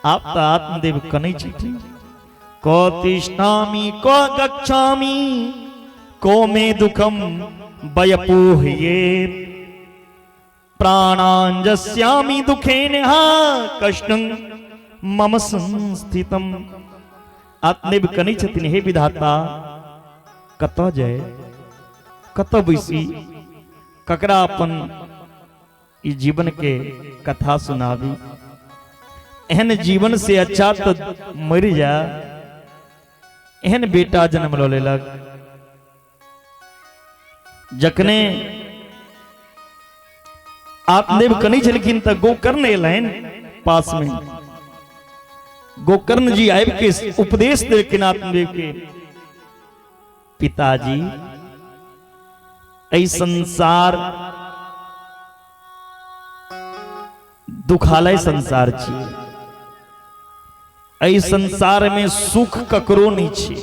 आप तो आत्मदेव कनै छथिन। को तिष्ठामि को गच्छामि को मे दुखम वयपूह्ये प्राणांजस्यामि दुखेन कष्टं मम संस्थितम। आत्मदेव कनै छथिन, हे विधाता कत जाए, कत बैसी, ककरा अपन ई जीवन के कथा सुनाबी। एहन जीवन से अच्छा तो मर जा। एहन बेटा जन्म लो लेलक। जखने आत्मदेव कनै छलखिन त गोकर्ण एलैन पास में। गोकर्ण जी आबि के उपदेश देलखिन आत्मदेव के, पिताजी ऐ संसार दुखालय संसार छी। ऐ संसार में सुख ककरो नहीं छी।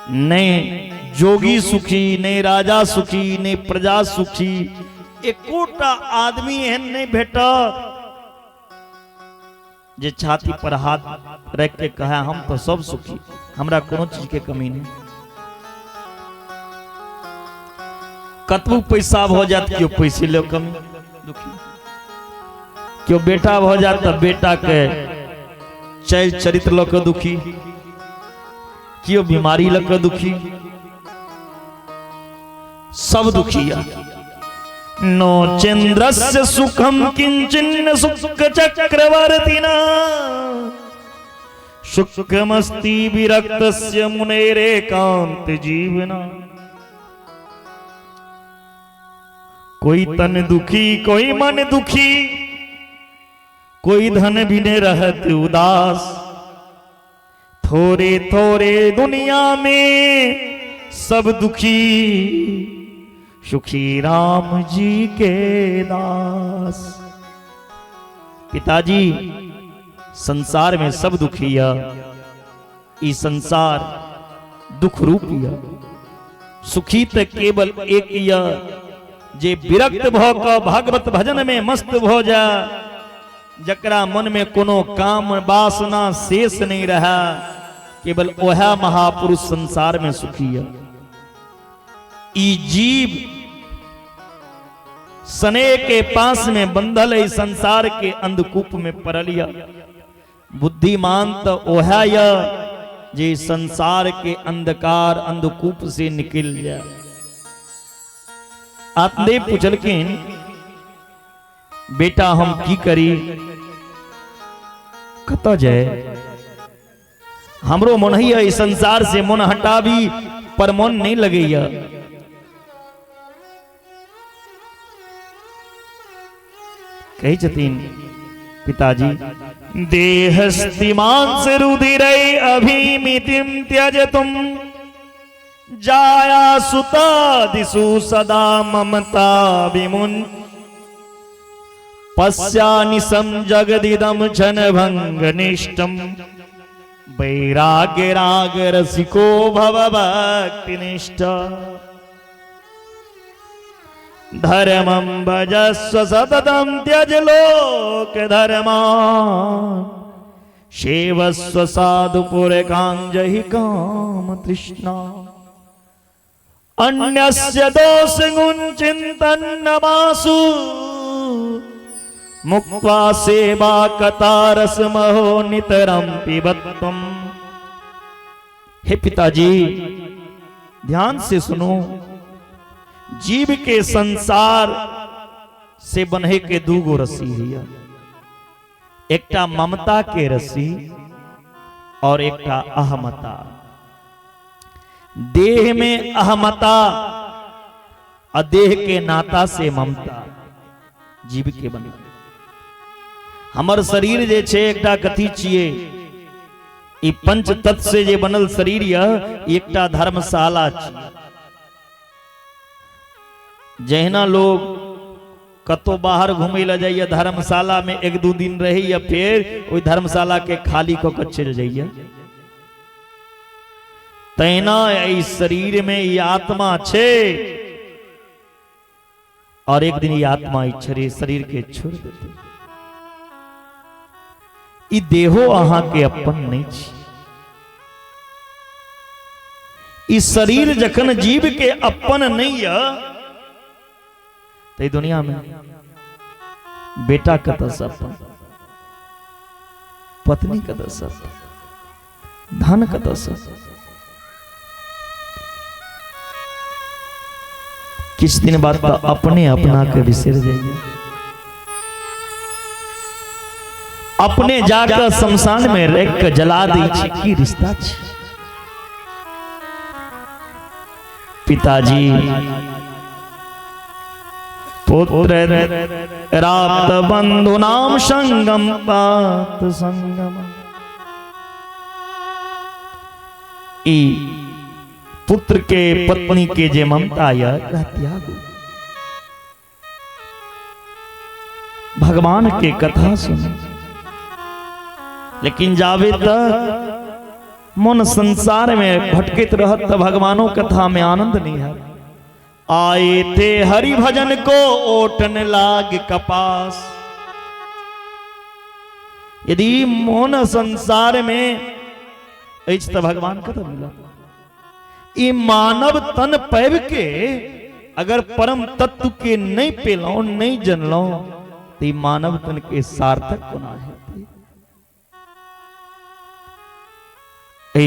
नहीं जोगी सुखी, नहीं राजा सुखी, नहीं प्रजा सुखी। एकोटा आदमी एहन नहीं भेटा जे छाती पर हाथ रख के कहा हम तो सब सुखी, हमरा कोनो चीज के कमी नहीं। कतबू पैसा हो जात क्यों पैसे ले कमी दुखी, क्यों बेटा हो जात तो बेटा के चरित्र लोग दुखी, क्यों बीमारी लग दुखी, सब दुखी है। नो चंद्रस्य सुखम किंचिन्न सुख चक्रवर्तिना सुखमस्ति विरक्तस्य मुनेरेकांत जीवना। कोई तन दुखी कोई मन दुखी, कोई धन भी न रहत उदास। थोड़े थोड़े दुनिया में सब दुखी, सुखी राम जी के दास। पिताजी संसार में सब दुखी है। ई संसार दुख रूपी है। सुखी तो केवल एक या जे विरक्त भक भागवत भजन में मस्त हो जा, जकरा मन में कोनो काम वासना शेष नहीं रहा, केवल वह महापुरुष संसार में सुखी है। ई जीव सने के पास में बंधल है, संसार के अंधकूप में पड़लिया। बुद्धिमान तो वह जे संसार के अंधकार अंधकूप से निकल जाए। आत्मदेव पूछलखिन, बेटा हम की करी, कत जाए। हमरो मन ही है संसार से मन हटावी, पर मन नहीं लगेया। कही छतीन पिताजी, देहस्तिमांस रुधिरै अभिमितिम त्यज तुम, जाया सुता दिशु सदा ममता विमुन। पश्यानिशं जगदिदं क्षणभंग निष्ठं, वैराग्य राग रसिको भव भक्ति निष्ठा। धर्मं भजस्व सततं त्यज लोक धर्मान्, सेवस्व साधु पुरकान् जहि काम तृष्णा। अन्यस्य दोष गुण चिंतन नमासु, मुक्त्वा सेवा कतारस महो नितरम पिबत्वम। हे पिताजी ध्यान से सुनो, जीव के संसार से बन्हे के दूगो रस्सी है। एकटा ममता के रस्सी और एकटा अहमता। देह में अहमता और देह के नाता से ममता। जीव के बने। हमर शरीर जे छे एकटा कथी छिए, ई पंच तत्व से जे बनल शरीर यह एकटा धर्मशाला छिए। जहिना लोग कतो बाहर घूमे ला जाइए धर्मशाला में एक दू दिन रही या फिर ओई धर्मशाला के खाली क के चल जाइए, तैना इस शरीर में ये आत्मा छे और एक दिन ये आत्मा इस शरीर के छोड़ देते। ई देहो अहां के अपन नहीं छी। ई शरीर जखन जीव के अपन नहीं है तो दुनिया में बेटा कत से अपन, पत्नी कत से, धन कत से, किस दिन बाद तो अपने अपना के बिसर जाइए। अपने जाकर शमशान में रख के जला दी की रिश्ता छी। पिताजी पुत्र रात बंधु नाम संगम पात संगम। ई पुत्र के पत्नी के जे ममता या त्याग, भगवान के कथा सुने, लेकिन जावे तक मन संसार में भटकित रहत तो भगवानों कथा में आनंद नहीं है। आए थे हरि भजन को ओटन लाग कपास। यदि मोन संसार में तो भगवान कथा मिला। ई मानव तन पैब के अगर परम तत्व के नहीं पेलो नहीं जनलो तो ई मानव तन के सार्थक होना है।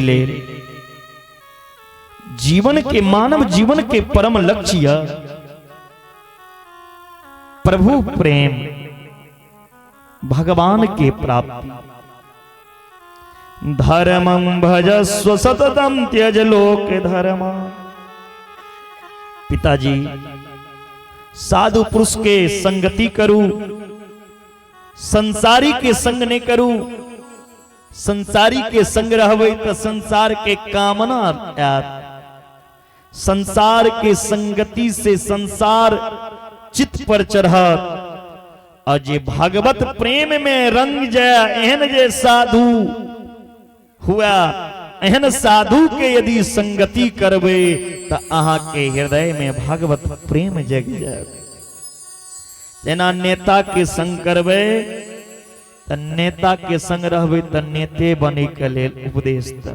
ले जीवन के मानव जीवन के परम लक्ष्य प्रभु प्रेम, भगवान के प्राप्ति। धर्मं भजस्व सततम त्यज लोक धर्म। पिताजी साधु पुरुष के संगति करूं, संसारी के संग ने करूं। संसारी के संग रहबै तो संसार के कामना आत। संसार के संगति से संसार चित्त पर चढ़त और जे भागवत प्रेम में रंग जाए एहन जे साधु हुआ, एहन साधु के यदि संगति करबे तो अहा के हृदय में भागवत प्रेम जग जाए। जेना नेता के संग करबे तो नेता के संग रहबे तो नेते बने के लेल उपदेश दे,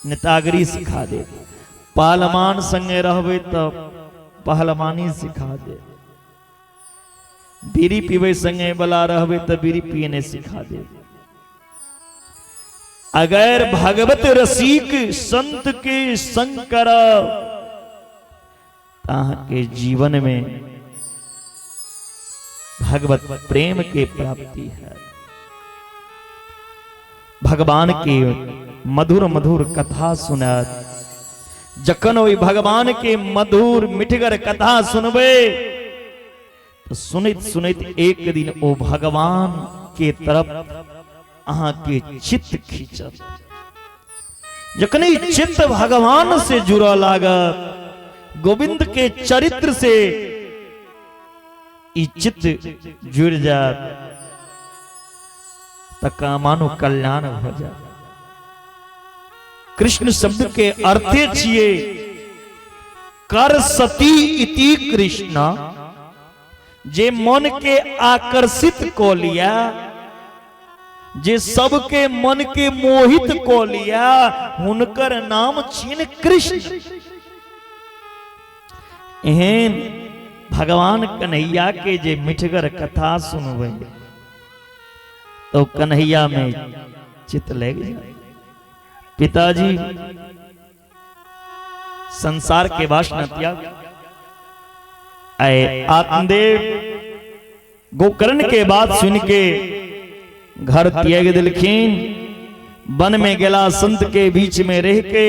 नेतागिरी सिखा दे। पहलवान संगे रहबे तो पहलवानी सिखा दे। बीड़ी पीवे संगे वाला रहबे तो बीड़ी पीने सिखा दे। अगर भगवत रसिक संत के संग कर के जीवन में भगवत प्रेम के प्राप्ति है। भगवान के मधुर मधुर कथा सुनत, जखन ओई भगवान के मधुर मिठगर कथा सुनबे तो सुनित सुनित एक दिन ओ भगवान के तरफ अहा के चित्त खींचत। जखन चित्त भगवान से जुड़ा लागत, गोविंद के चरित्र से ई चित्त जुड़ जात तक मानो कल्याण हो जात। कृष्ण शब्द के अर्थ छिए कर सती इति कृष्ण। जे मन के आकर्षित को लिया, जे सबके मन के मोहित को लिया, हुनकर नाम छिन कृष्ण। एहन भगवान कन्हैया के जे मिठगर कथा सुनबे तो कन्हैया में चित्त लग जाए। पिताजी संसार के वासना त्याग आए। आत्मदेव गोकर्ण के बात सुन के घर त्याग दिलखीन, वन में गेला संत के बीच में रह के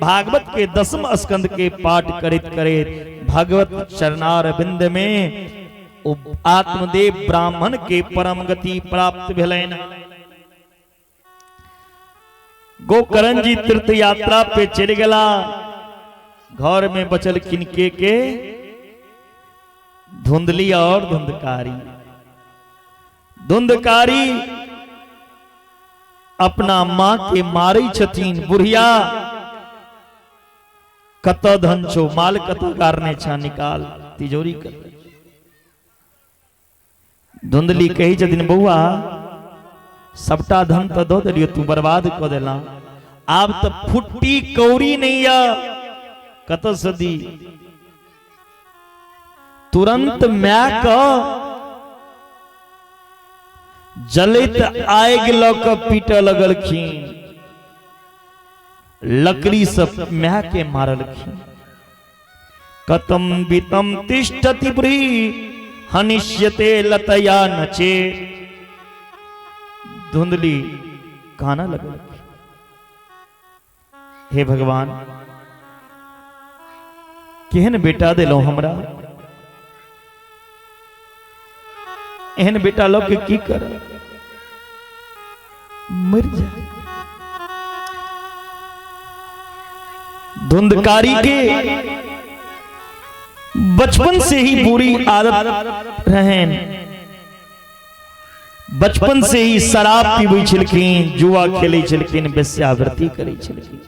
भागवत के 10वें स्कंद के पाठ करित करित भगवत चरणार बिंद में ओ आत्मदेव ब्राह्मण के परम गति प्राप्त भेलैन। गोकर्ण जी तीर्थ यात्रा पे चल गला, घर में बचल किनके के धुंधली और धुंधकारी। धुंधकारी अपना मां के मारी छतीन, बुढ़िया कत धन छो, माल कत कारने छा, निकाल तिजोरी कर। धुंधली कही छथिन बउआ सबटा धन तो दो दिलियो, तू बर्बाद कर देला, आब तो फुट्टी कौड़ी नहीं आ, कत सदी तुरंत मैं का जलित आग लौक पीट लगलखिन, लकड़ी सब म्या के मारलखिन। कतम बीतम तिष्ठति बुरी हनिष्यते लतया नचे। धुंधली गाना लगल, हे भगवान केहन बेटा दिलो हमरा, एहन बेटा लोग के की कर, मर जा। धुंधकारी के बचपन से ही बुरी आदत रहेन, बचपन से ही शराब पीबै छलखिन, जुआ खेलै छलखिन, वेश्यावृत्ति करै छलखिन,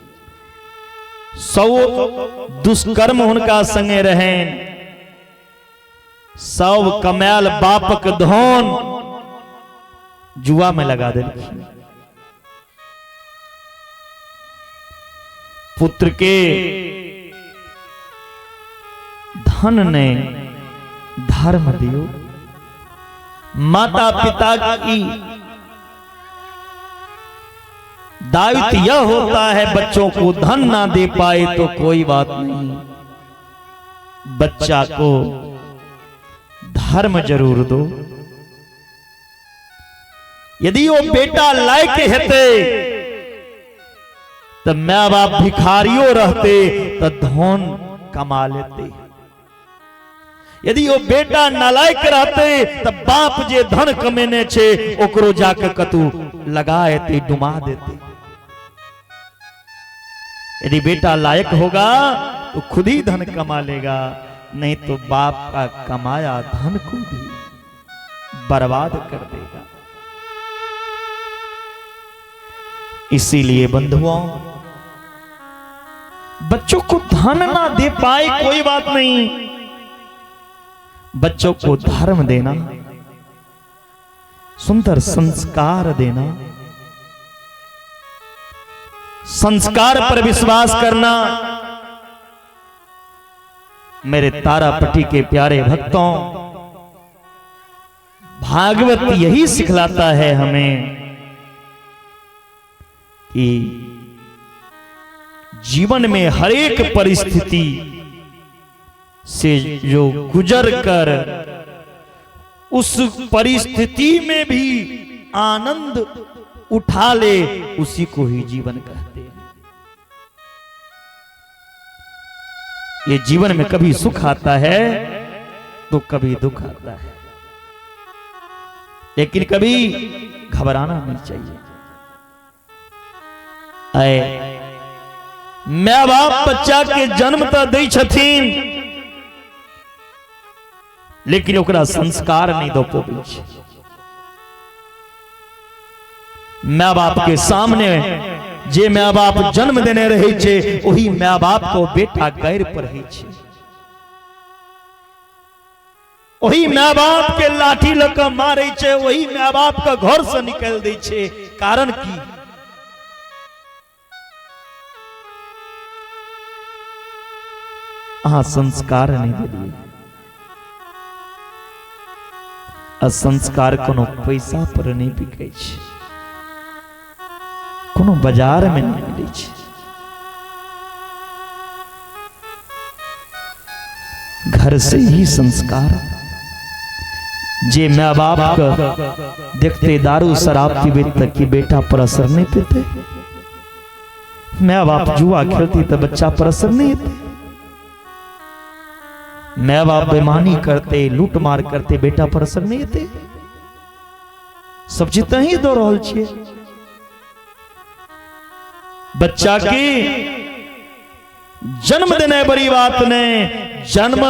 सौ दुष्कर्म हुनका संगे रहेन। सब कमाल बापक धन जुआ में लगा देलखिन। पुत्र के धन ने धर्म दियो, माता पिता की दायित्व यह होता है बच्चों को धन ना दे पाए तो कोई बात नहीं, बच्चा को धर्म जरूर दो। यदि वो बेटा लायक हेते तो माँ बाप भिखारियों रहते तो धन कमा लेते। यदि वो बेटा नालायक रहते तो बाप जे धन कमेने छे ओकरो जाके कतू लगाए डुमा देते। यदि बेटा लायक होगा तो खुद ही धन कमा लेगा, नहीं तो बाप का कमाया धन को भी बर्बाद कर देगा। इसीलिए बंधुओं, बच्चों को धन ना दे पाए कोई बात नहीं, बच्चों को धर्म देना, सुंदर संस्कार देना, संस्कार पर विश्वास करना। मेरे तारापट्टी के प्यारे भक्तों, भागवत यही सिखलाता है हमें कि जीवन में हर एक परिस्थिति से जो गुजर कर उस परिस्थिति में भी आनंद उठा ले, उसी को ही जीवन कहते हैं। ये जीवन में कभी सुख आता है तो कभी दुख आता है, लेकिन कभी घबराना नहीं चाहिए। आए माँ बाप बच्चा के जन्म तो दै छथिन, लेकिन ओकरा संस्कार नहीं दो पाबै छै। माँ बाप के सामने जे माँ बाप जन्म देने रहे छे, वही माँ बाप को बेटा गैर पढ़े छे। वही माँ बाप के लाठी लगा मारे छे, वही माँ बाप का घर से निकल दे छे। कारण की अहाँ संस्कार नहीं दिलिए। असंस्कार कोनो पैसा पर नहीं बिकै छै, कोनो बाजार में नहीं मिलै छै। घर से ही संस्कार। जे माँ बाप का देखते दारू शराब पीबे तक की बेटा पर असर नहीं पेते, माँ बाप जुआ खेलती तो बच्चा पर असर नहीं होते। माँ बाप बेमानी करते, लूट मार करते, बेटा पर असर नहीं होते। सब चीज ही दो रहल छिए। बच्चा के जन्म देने बड़ी बात ने, जन्म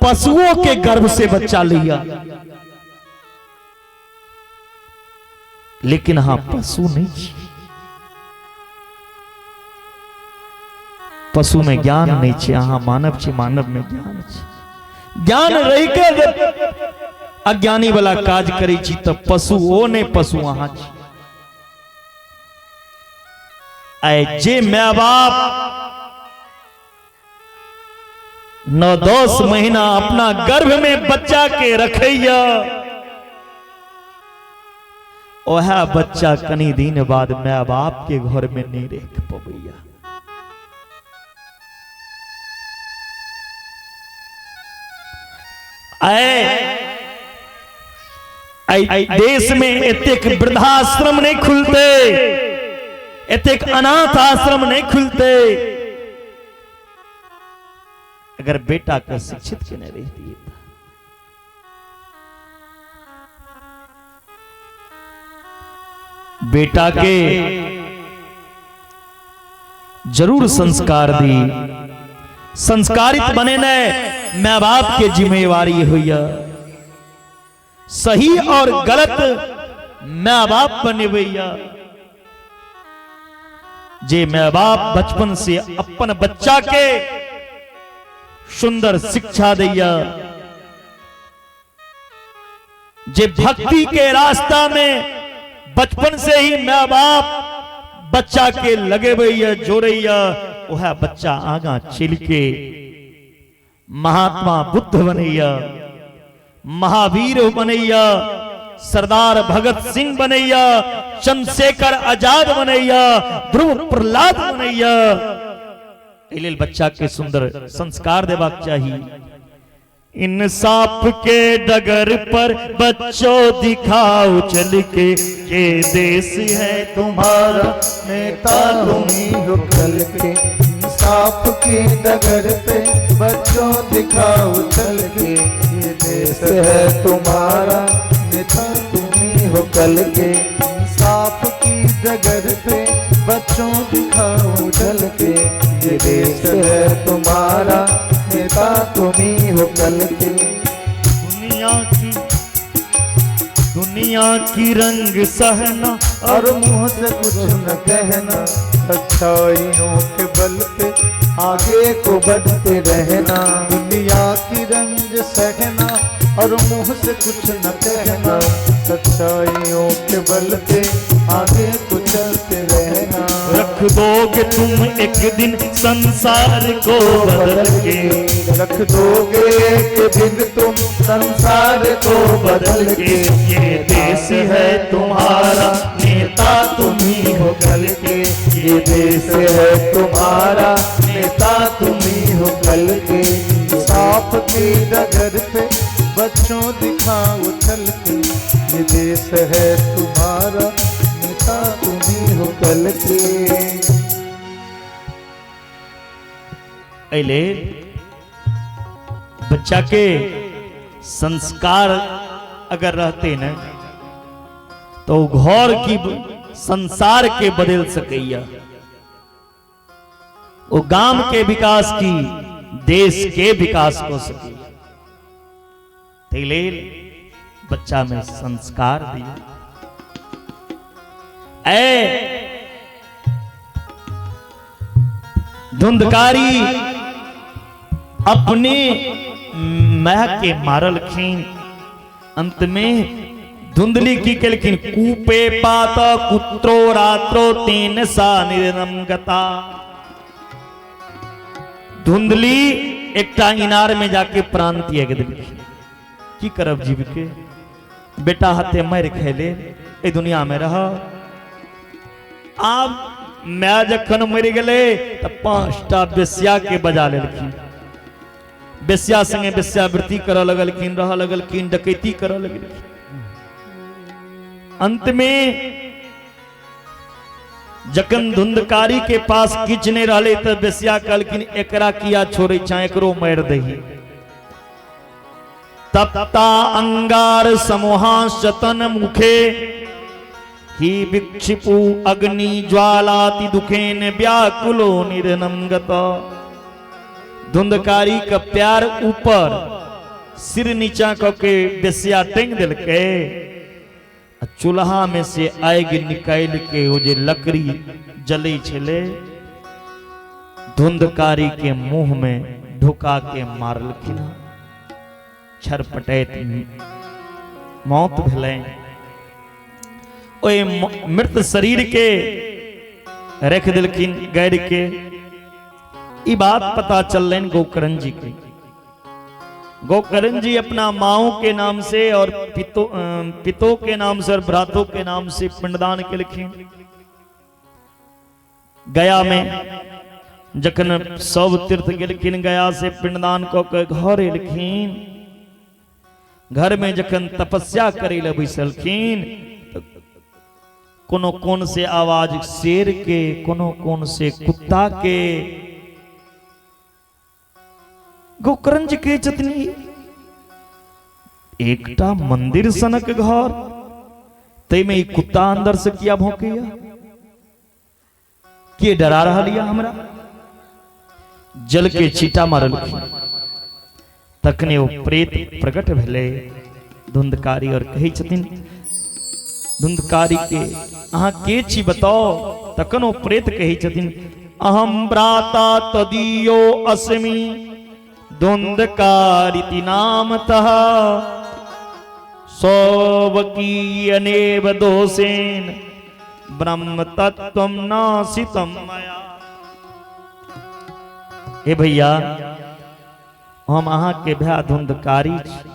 पशुओं के गर्भ से बच्चा लिया, लेकिन हाँ पशु नहीं छी। पशु में ज्ञान नहीं छे, हाँ मानव छे, मानव में ज्ञान छे। ज्ञान रही के अज्ञानी वाला काज करी छी तो पशु ओ ने पशु अहाँ छी। आए जे माँ बाप 9-10 महीना अपना गर्भ में बच्चा के रखैया, वह बच्चा कनी दिन बाद माँ बाप के घर में नहीं रह पबैया। देश में एतेक वृद्धाश्रम नहीं खुलते, एतेक अनाथ आश्रम नहीं खुलते, अगर बेटा का शिक्षित के नहीं रहती। बेटा के जरूर संस्कार दी, संस्कारित बने न माँ बाप के जिम्मेवारी हुई। सही और गलत माँ बाप बने भैया। जे माँ बाप बचपन से अपन बच्चा के सुंदर शिक्षा दैया, जे भक्ति के रास्ता में बचपन से ही माँ बाप बच्चा के लगे भैया जोड़ैया, वह बच्चा आगा चल के महात्मा बुद्ध बनैया, महावीर बनैया, सरदार भगत सिंह बनैया, चंद्रशेखर आजाद बनैया, ध्रुव प्रहलाद बनैया। इलेल बच्चा के सुंदर संस्कार देबाक चाहिए। इंसाफ के डगर पर बच्चों दिखाओ चल के, ये देश है तुम्हारा नेता तुम ही हो कल के। इंसाफ की डगर पे बच्चों दिखाओ चल के, ये देश है तुम्हारा नेता तुम ही हो कल के। इंसाफ की डगर पे बच्चों दिखाओ चल के, ये देश है तुम्हारा नेता तुम ही हो कल के। दुनिया की रंग सहना और मुंह से कुछ न कहना, सच्चाइयों के बल पे आगे को बढ़ते रहना। दुनिया की रंग सहना और मुंह से कुछ न कहना, सच्चाइयों के बल पे आगे को चलते रहना। रख दोगे तुम एक दिन संसार को बदल के, रख दोगे एक दिन तुम संसार को बदल के। ये देश है तुम्हारा नेता तुम ही हो कल के, ये देश है तुम्हारा नेता तुम ही हो कल के। सांप की डगर पे बच्चों दिखाओ चल के, ये देश है तुम्हारा नेता तुम ही हो कल के। अले बच्चा के संस्कार अगर रहते न तो घर की संसार के बदल सकैया, वो गांव के विकास की, देश के विकास हो सके। बच्चा में संस्कार दिया। धुंधकारी अपने मह के मारल खीन, अंत में धुंधली की कलखिन कूपे पात कुत्रो रात्रो तेन सा निरनम गता। धुंधली एकटा इनार में जाके प्राण त्याग देलखिन। की करब जीव के, बेटा हाथे मर खेले ए दुनिया में रह। आब मैं जखन मर गए तो 5टा बेस्या के बजा लेलखिन। बेस्या संगे बेस्यावृत्ति कर लगलखिन, रह लगलखिन, डकैती कर लगलखिन। अंत में जखन धुंधकारी के पास किछ नहीं रहले तो बेस्या कहलखिन एकरा किया छोड़े छा, एकरो मार दही। तप्ता अंगार समूहाश्चतन मुखे ही विक्षिपु अग्नि ज्वालाति दुखेन व्याकुलो निधनम गता। धुंधकारी का प्यार ऊपर सिर नीचा करके बेसिया टेंग दिल के चूल्हा में से आग निकाल के वो जे लकड़ी जले छले धुंधकारी के मुंह में ढुका के मारलखिन। छरपटैत मौत भेलै। ओए मृत शरीर के रख दिलखिन गैर के। ई बात पता चलन गोकर्ण जी के। गोकर्ण जी अपना माओ के नाम से और पितों के नाम से और भ्रातों के नाम से पिंडदान के लिखिन। गया में जखन सब तीर्थ गेलखिन गया से पिंडदान को के घर एलखिन। घर में जखन तपस्या करे ले बैसलखिन तो कोनो कोन से आवाज शेर के, कोनो कोन से कुत्ता के। गोकर्ण जी के जतनी एकटा मंदिर सनक घर तई में कुत्ता अंदर से किया भौंकैया के डरा रहा लिया हमरा। जल के छीटा मारलखिन। तखने वो प्रेत प्रकट भेले धुंधकारी और कही छथिन धुंधकारी के अहाँ के छी बताओ। तखन वो प्रेत कही छथिन अहम भ्राता तदीयो अस्मि धुंधकारिति नामतः सौवकीयनेव दोषेन ब्रह्म तत्वम नासितम मया। हे भैया हम अहाँ के भया धुंधकारी छी।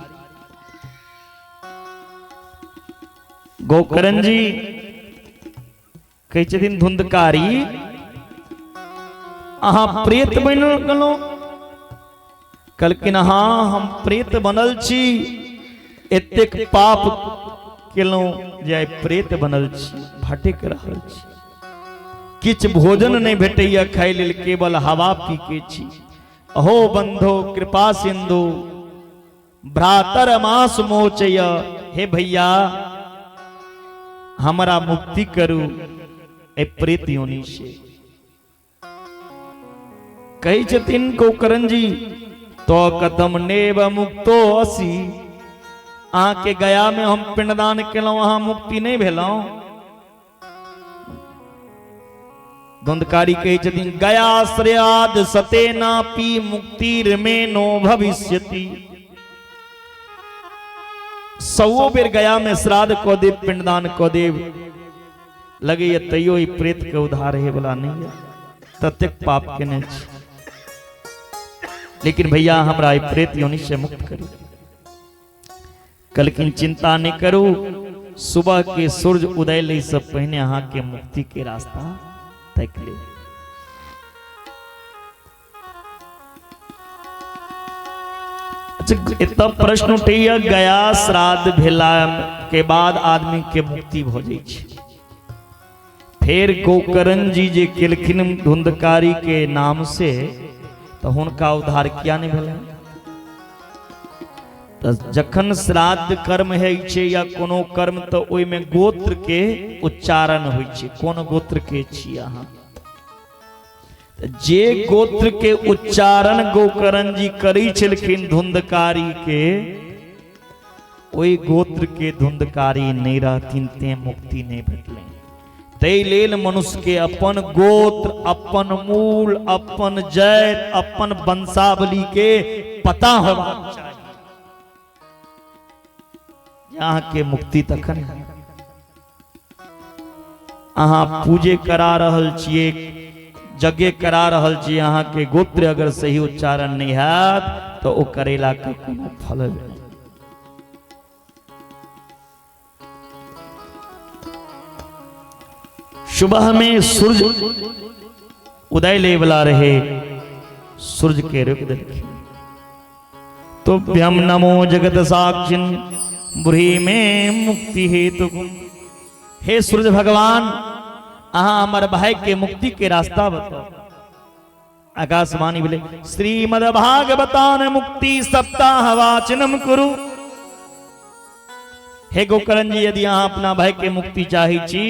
गोकर्ण जी कहै छथिन धुंधकारी अहाँ प्रेत बनल गेलौं। कहलखिन हाँ हम प्रेत बनल छी। एतेक पाप केलौं जे प्रेत बनल छी, भटक रहल छी। किछ भोजन नहीं भेटैया खाय लेल, केवल हवा पी के छी। अहो बंधो कृपा सिंधु भ्रातर मास मोचय। हे भैया हमारा मुक्ति करू ए प्रेत योनि से। कही छथिन गोकर्ण जी तो कदम नेव मुक्तो असी। आके गया में हम पिंडदान केलौं वहां मुक्ति नहीं भेलौं। धुंधकारी कही छथिन गया श्रेयाद सतेनापि मुक्तिर में नो भविष्यति। सौ बेर गया में श्राद्ध को देव पिंडदान को देव लगे ये तैयो ही प्रेत के उधार है बोला नहीं है तत्यक पाप के ने। लेकिन भैया हमरा ये प्रेत योनि से मुक्त करो। कलकिन चिंता नहीं करो, सुबह के सूर्य उदय ले सब पहने अहाँ के मुक्ति के रास्ता तय ले। इतना प्रश्न उठैया गया श्राद्ध भेला के बाद आदमी के मुक्ति भ जाय छै। फिर गोकर्ण जी जे केलखिन धुंधकारी के नाम से तो हुनका उद्धार किया नहीं भेल। तो जखन श्राद्ध कर्म है या कोनो कर्म तो ओय में गोत्र के उच्चारण होय छै। कोन गोत्र के छी अहाँ? जे गोत्र के उच्चारण गोकर्ण जी करी छलखिन धुंधकारी के, ओई गोत्र के धुंधकारी नहीं रहथिन ते मुक्ति नहीं भेटलै। तै लेल मनुष्य के अपन गोत्र, अपन मूल, अपन जाति, अपन वंशावली के पता होबाक चाही। यहाँ के मुक्ति तखन है। अहाँ पूजे करा रहल छियै, यज्ञ करा रहल छियै, अहाँ के गोत्र अगर सही उच्चारण नहीं हैत तो ओ करेला के कोनो फल नहीं। सुबह में सूर्य उदय ले वाला रहे, सूर्य के रुक देखे तो भ्यम नमो जगत साक्षिन बुढ़ी में मुक्ति हेतु। हे सूर्य भगवान अहाँ हमारे भाई के मुक्ति के रास्ता बताओ। आकाशवाणी बोले श्रीमद् भागवतान मुक्ति सप्ताह वाचनम कुरु। हे गोकर्ण जी, यदि यहाँ अपना भय के मुक्ति चाही छी,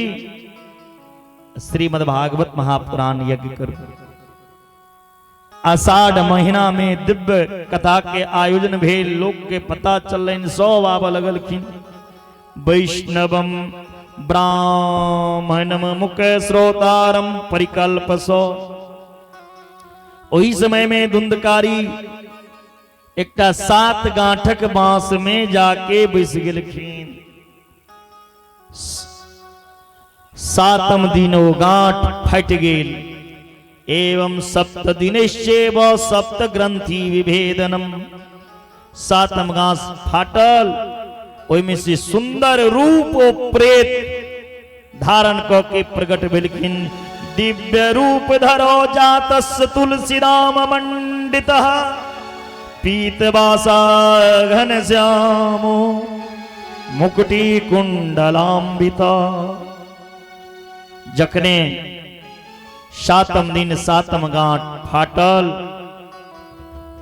श्रीमद् भागवत महापुराण यज्ञ करो। आषाढ़ महीना में दिव्य कथा के आयोजन भेल, लोक के पता चलन, सब आब लगलखिन। वैष्णवम ब्राह्मणम मुख श्रोतारम परिकल्प सो। ओही समय में धुंधकारी एकटा 7 गांठक बांस में जाके बैस गेलखिन। 7म दिन ओ गांठ फट गेल। एवं 7 दिनेश्चैव 7 ग्रंथि विभेदनम। 7म गांठ फाटल, ओहि में से सुंदर रूप ओ प्रेत धारण क के प्रकट भेलखिन। दिव्य रूप धरो जातस्य तुलसीराम मंडितः। पीतवासा घनश्यामो मुकुटी कुंडलांबिता। जखने 7म दिन 7म गांठ फाटल,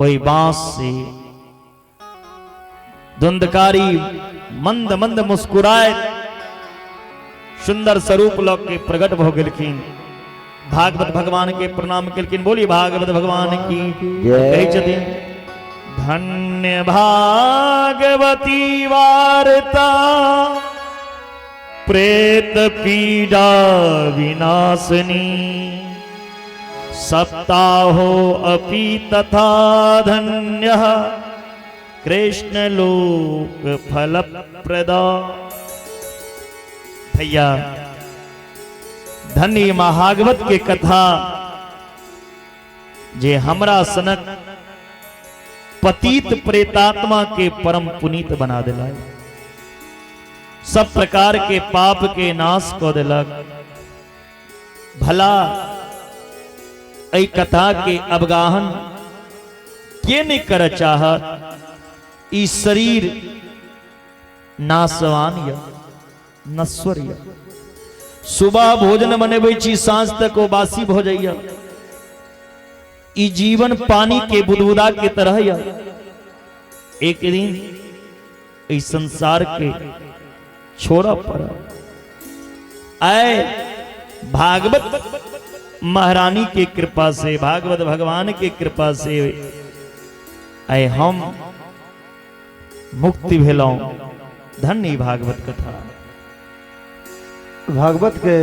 ओहि बांस से धुंधकारी मंद मंद मुस्कुराए सुंदर स्वरूप लग के प्रकट भ गेलखिन। भागवत भगवान के प्रणाम केलखिन। बोली भागवत भगवान की कहै छथिन, धन्य भागवती वार्ता प्रेत पीड़ा विनाशनी। सप्ताहो अपि तथा धन्यः कृष्ण लोक फल प्रदा। भैया, धन्य महाभागवत के कथा जे हमरा सनक पतित प्रेतात्मा के परम पुनीत बना दिला। सब प्रकार के पाप के नाश क दिलक। भला ऐ कथा के अवगाहन के नहीं कर चाहत। ई शरीर नाशवान या नश्वर या। सुबह भोजन बनेबै छी, सांझ तक ओ बासी भ जाइया। ई जीवन पानी के बुदबुदा के तरह या। एक दिन इस संसार के छोड़ा पड़ा। आए भागवत महारानी के कृपा से, भागवत भगवान के कृपा से आए हम मुक्ति भेलौं। धन्य भागवत कथा। भागवत के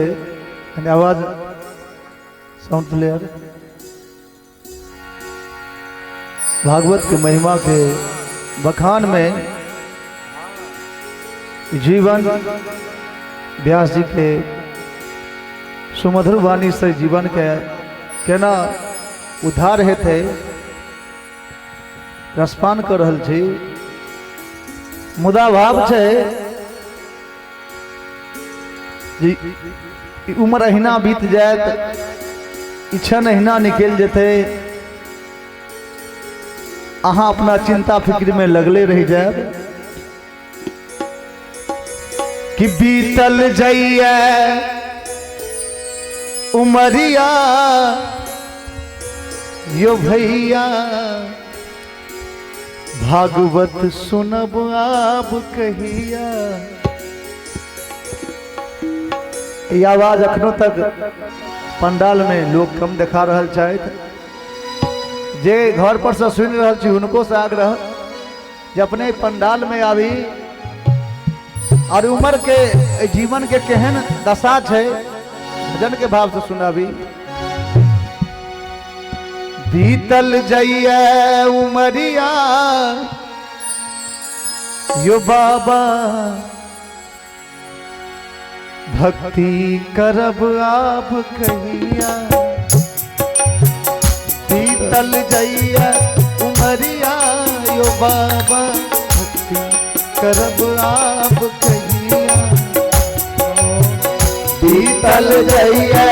आवाज साउंड प्लेयर। भागवत के महिमा के बखान में जीवन व्यास जी के सुमधुर वाणी से जीवन के केना उद्धार हेतै रसपान कर रहल छी। मुदा भाव छै उम्र अहिना बीत जायत, इच्छन अहिना निकल जेते, अहाँ अपना चिंता फिक्र में लगले रह जाए कि बीतल जाइए उमरिया यो भैया। भागवत सुनब आप कहिया। ये आवाज अखनो तक पंडाल में लोग कम देखा रहल छथि। जे घर पर से सुन रहल छी उनको से आग्रह जे अपने पंडाल में आवी और उम्र के जीवन के केहन दशा है भजन के भाव से सुनावी। बीतल जाइए उमरिया यो बाबा। भक्ति करब आप कहिया। बीतल जाइए उमरिया यो बाबा। भक्ति करब आप कहिया। बीतल जाइए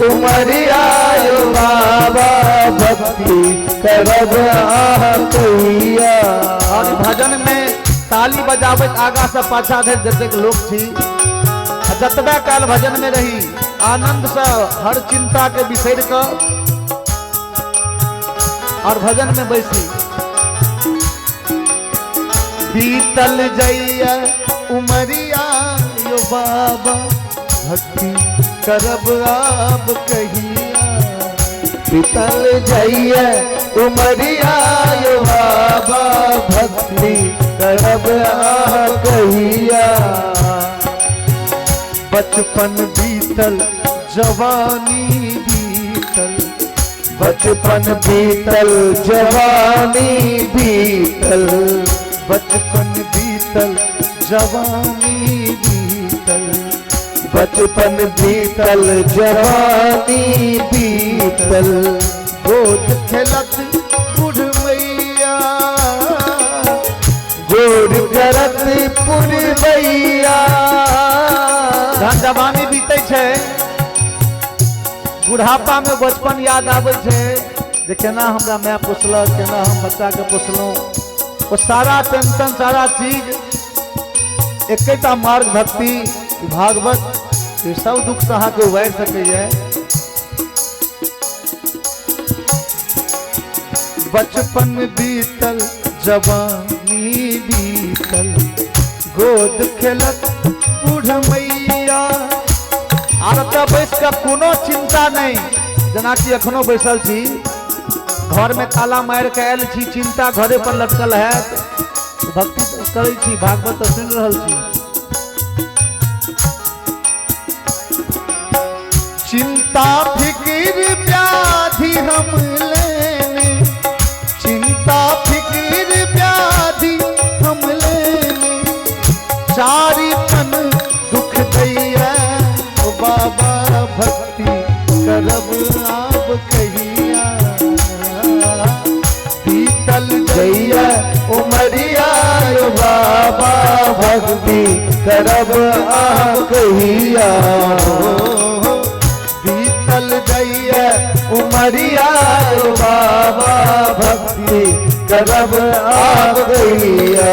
उमरिया यो बाबा। भक्ति करब आप कहिया। और भजन में ताली बजावत आगा से पाछा धरि जतेक लोग छी, जतबा काल भजन में रही आनंद से हर चिंता के बिसर कर और भजन में बैसी। बीतल जइया उमरिया यो बाबा भक्ति करब आप कहिया। बीतल जाइए उमरिया यो बाबा भक्ति करब आ कहिया। बचपन बीतल जवानी बीतल, बचपन बीतल जवानी बीतल, बचपन बीतल जवानी बीतल, बचपन बीतल जवानी बीतल। गोद खेलत बुढ़मैया, गोर करत पुरवैया। जहन जवानी बीते छै बुढ़ापा में बचपन याद आबै छै जे केना हमरा माय पोसलक, केना हम बच्चा के पोसलहुँ। वो सारा टेंशन सारा चीज एकेटा मार्ग भक्ति भागवत ये सब दुख से अहाँके उबारि सकैए। बचपन बीतल जवानी बीतल, गोद खेलत बुढ़मैया। आर एतऽ बैस कऽ कोनो चिंता नहीं, जेनाकि एखनो बैसल छी घर में ताला मारि के आयल छी, चिंता घरे पर लटकल है, भक्ति करै छी, भागवत तो सुनि रहल छी। चिंता फिक्र व्याधि हम लेने, चिंता फिक्र व्याधि हम लेने, चारी पन दुख दैया ओ बाबा भक्ति करब आप कहिया। बीतल जइया उमरिया यो बाबा भक्ति करब आ कहिया। बीतल जइया उमरिया यो बाबा भक्ति करब आ कहिया।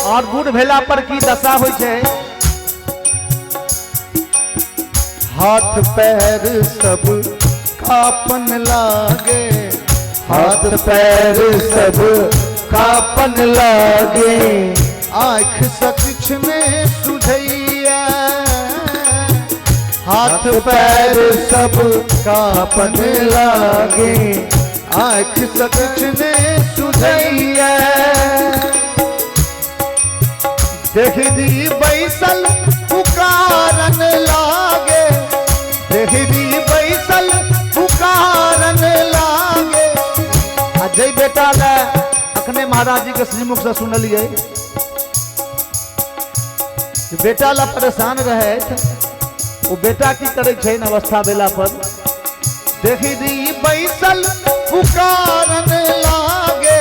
और बूढ़ भेला पर की दशा होइ छै, हाथ पैर सब कापन लागे, हाथ पैर सब कापन लागे, आँख सच में सुझैया। हाथ पैर सब कापन लागे, आँख सच में सुझैया। देख दी बैसल पुकारन लागे, देख दी बैसल पुकारन लागे। आ जय बेटा ले अखने महाराज जी के श्रीमुख से सुनलिए, बेटा ला परेशान रहे, वो बेटा की करे छै अवस्था भेला पर। देख दी बैसल पुकारन लागे,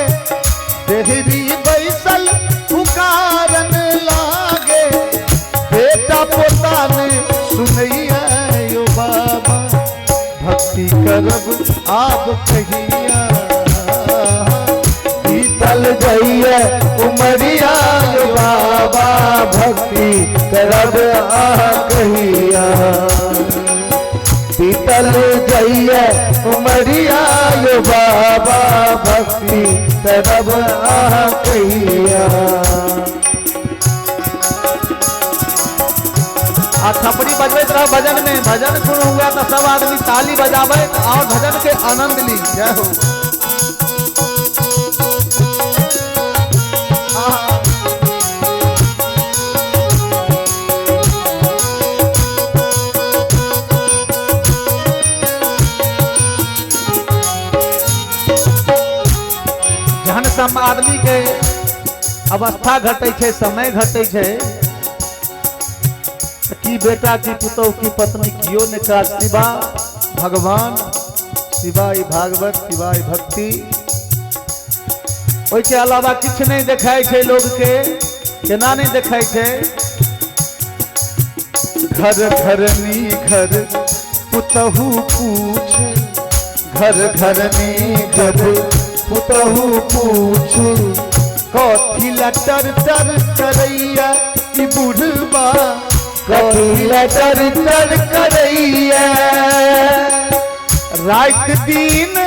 देख दी बैसल पुकारन लागे। बेटा पोता ने सुनैया यो बाबा भक्ति करब आप कहिया। बीतल जइया उमरिया यो बाबा भक्ति करब आ कहिया। बीतल जइया उमरिया यो बाबा भक्ति करब आ कहिया। आ थपड़ी बजबैत रह भजन में, भजन शुरू हुआ तो सब आदमी ताली बजावे और भजन के आनंद ली। जय हो। जहन सब आदमी के अवस्था घटे छै, समय घटे छै, की बेटा की पुतौ की पत्नी कियो ने काज शिवा भगवान शिवाय भागवत शिवाय भक्ति ओहि के अलावा किछ नहीं देखाय छे लोग के केना नहीं देखाय छे घर घरनी घर पुतहु पूछ घर घरनी घर पुतहु पूछ कथी लटर टर करैया ई बुढ़बा कथी लटर टर करैया रात दिन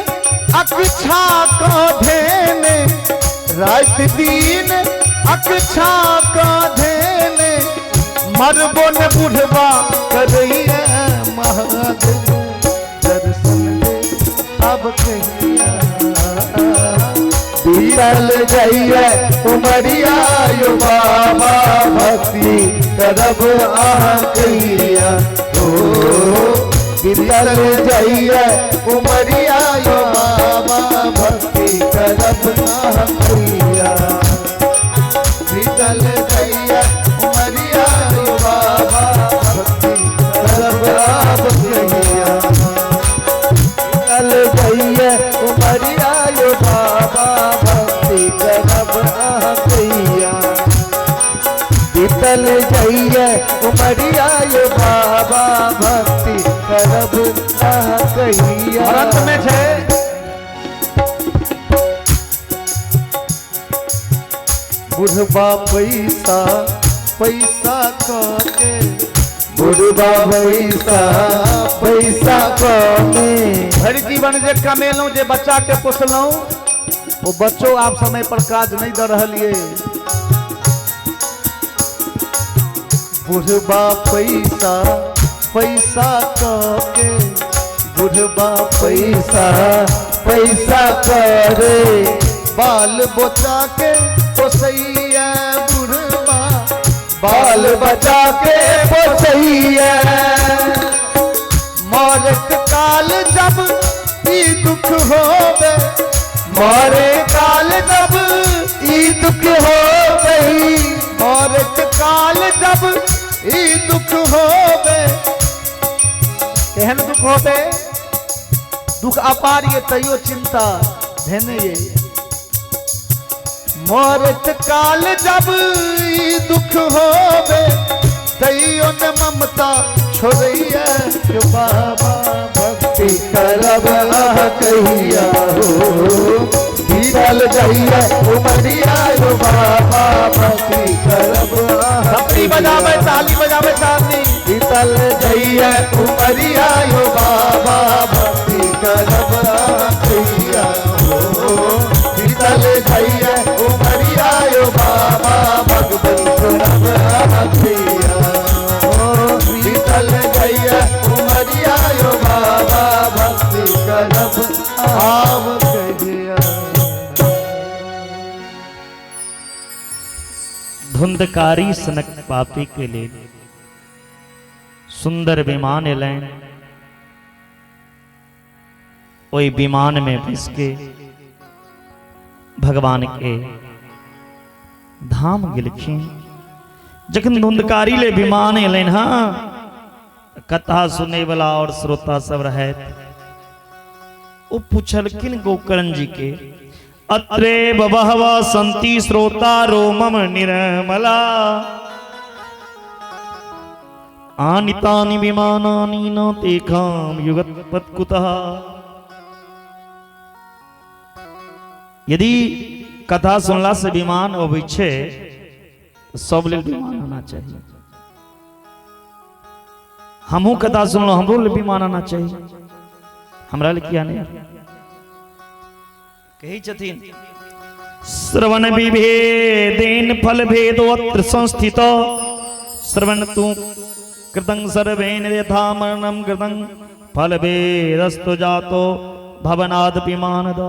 अकछा कांधे रात दिन अकछा कांधे मरबो न बुढ़बा करैया महादेव दर्शन दे अब कहिया बीतल जाइए उमरिया यो बाबा भक्ति करब आह कहिया ओ बीतल जाइए उमरिया यो बाबा भक्ति करब आह कहिया बीतल जाइए उमरिया यो बाबा भक्ति करब आह कहिया बीतल जाइए उमरिया यो बाबा बीतल जाइए उमरिया यो बाबा भक्ति करब आह कहिया अंत में छे बुढ़बा पैसा पैसा के बुढ़बा पैसा पैसा के भर जीवन जे कमेलूं जे बच्चा के पोसलूं वो बच्चों आप समय पर काज नहीं दे रही बुढ़बा पैसा पैसा के बुढ़बा पैसा पैसा करे बाल बच्चा के पोसैया बुढ़बा बाल बच्चा के पोसैया मौत काल जब ई दुख होवे मारे काल जब ई दुख हो गई मौत काल जब ई दुख हो गए एहन दुख हो गए दुख अपार ये तैयो चिंता धेने ये मौत काल जब ई दुख हो गए तैयो न ममता छोड़ैया जो बाबा भक्ति करब आह कहिया हो बीतल जाइए उमरिया यो बाबा भक्ति करब आह ताली बजावे ताली बजावे ताली बीतल जाइए उमरिया यो बाबा भक्ति करब आह कहिया हो बीतल जाइए उमरिया यो बाबा भगवती करब आह कहिया बीतल जाइए उमरिया यो बाबा भक्ति करब आव कहिया धुंधकारी सनक पापी के लिए सुंदर विमान एलैन ओई विमान में घुस के भगवान के धाम गिलखिन जखन धुंधकारी ले विमान एलैन हाँ कथा सुने वाला और श्रोता सब रहे वो पूछलखिन गोकर्ण जी के अत्रे बहवा संति श्रोता रोमम निर्मला आनितानि विमानानि न तेखाम युगत्पत् कुतः यदि कथा सुनला से विमान अबै छे तो सब लेल विमान होना चाहिए हमहू कथा सुनलो हमरो लेल विमान आना चाहिए हमरा लेल किया नहीं कही छथिन श्रवण विभेदेन फल भेदोत्र संस्थित श्रवण तू कृतं सर्वेन यथा मरणं कृतं फल भेदस्तु जातो भवनाद विमानद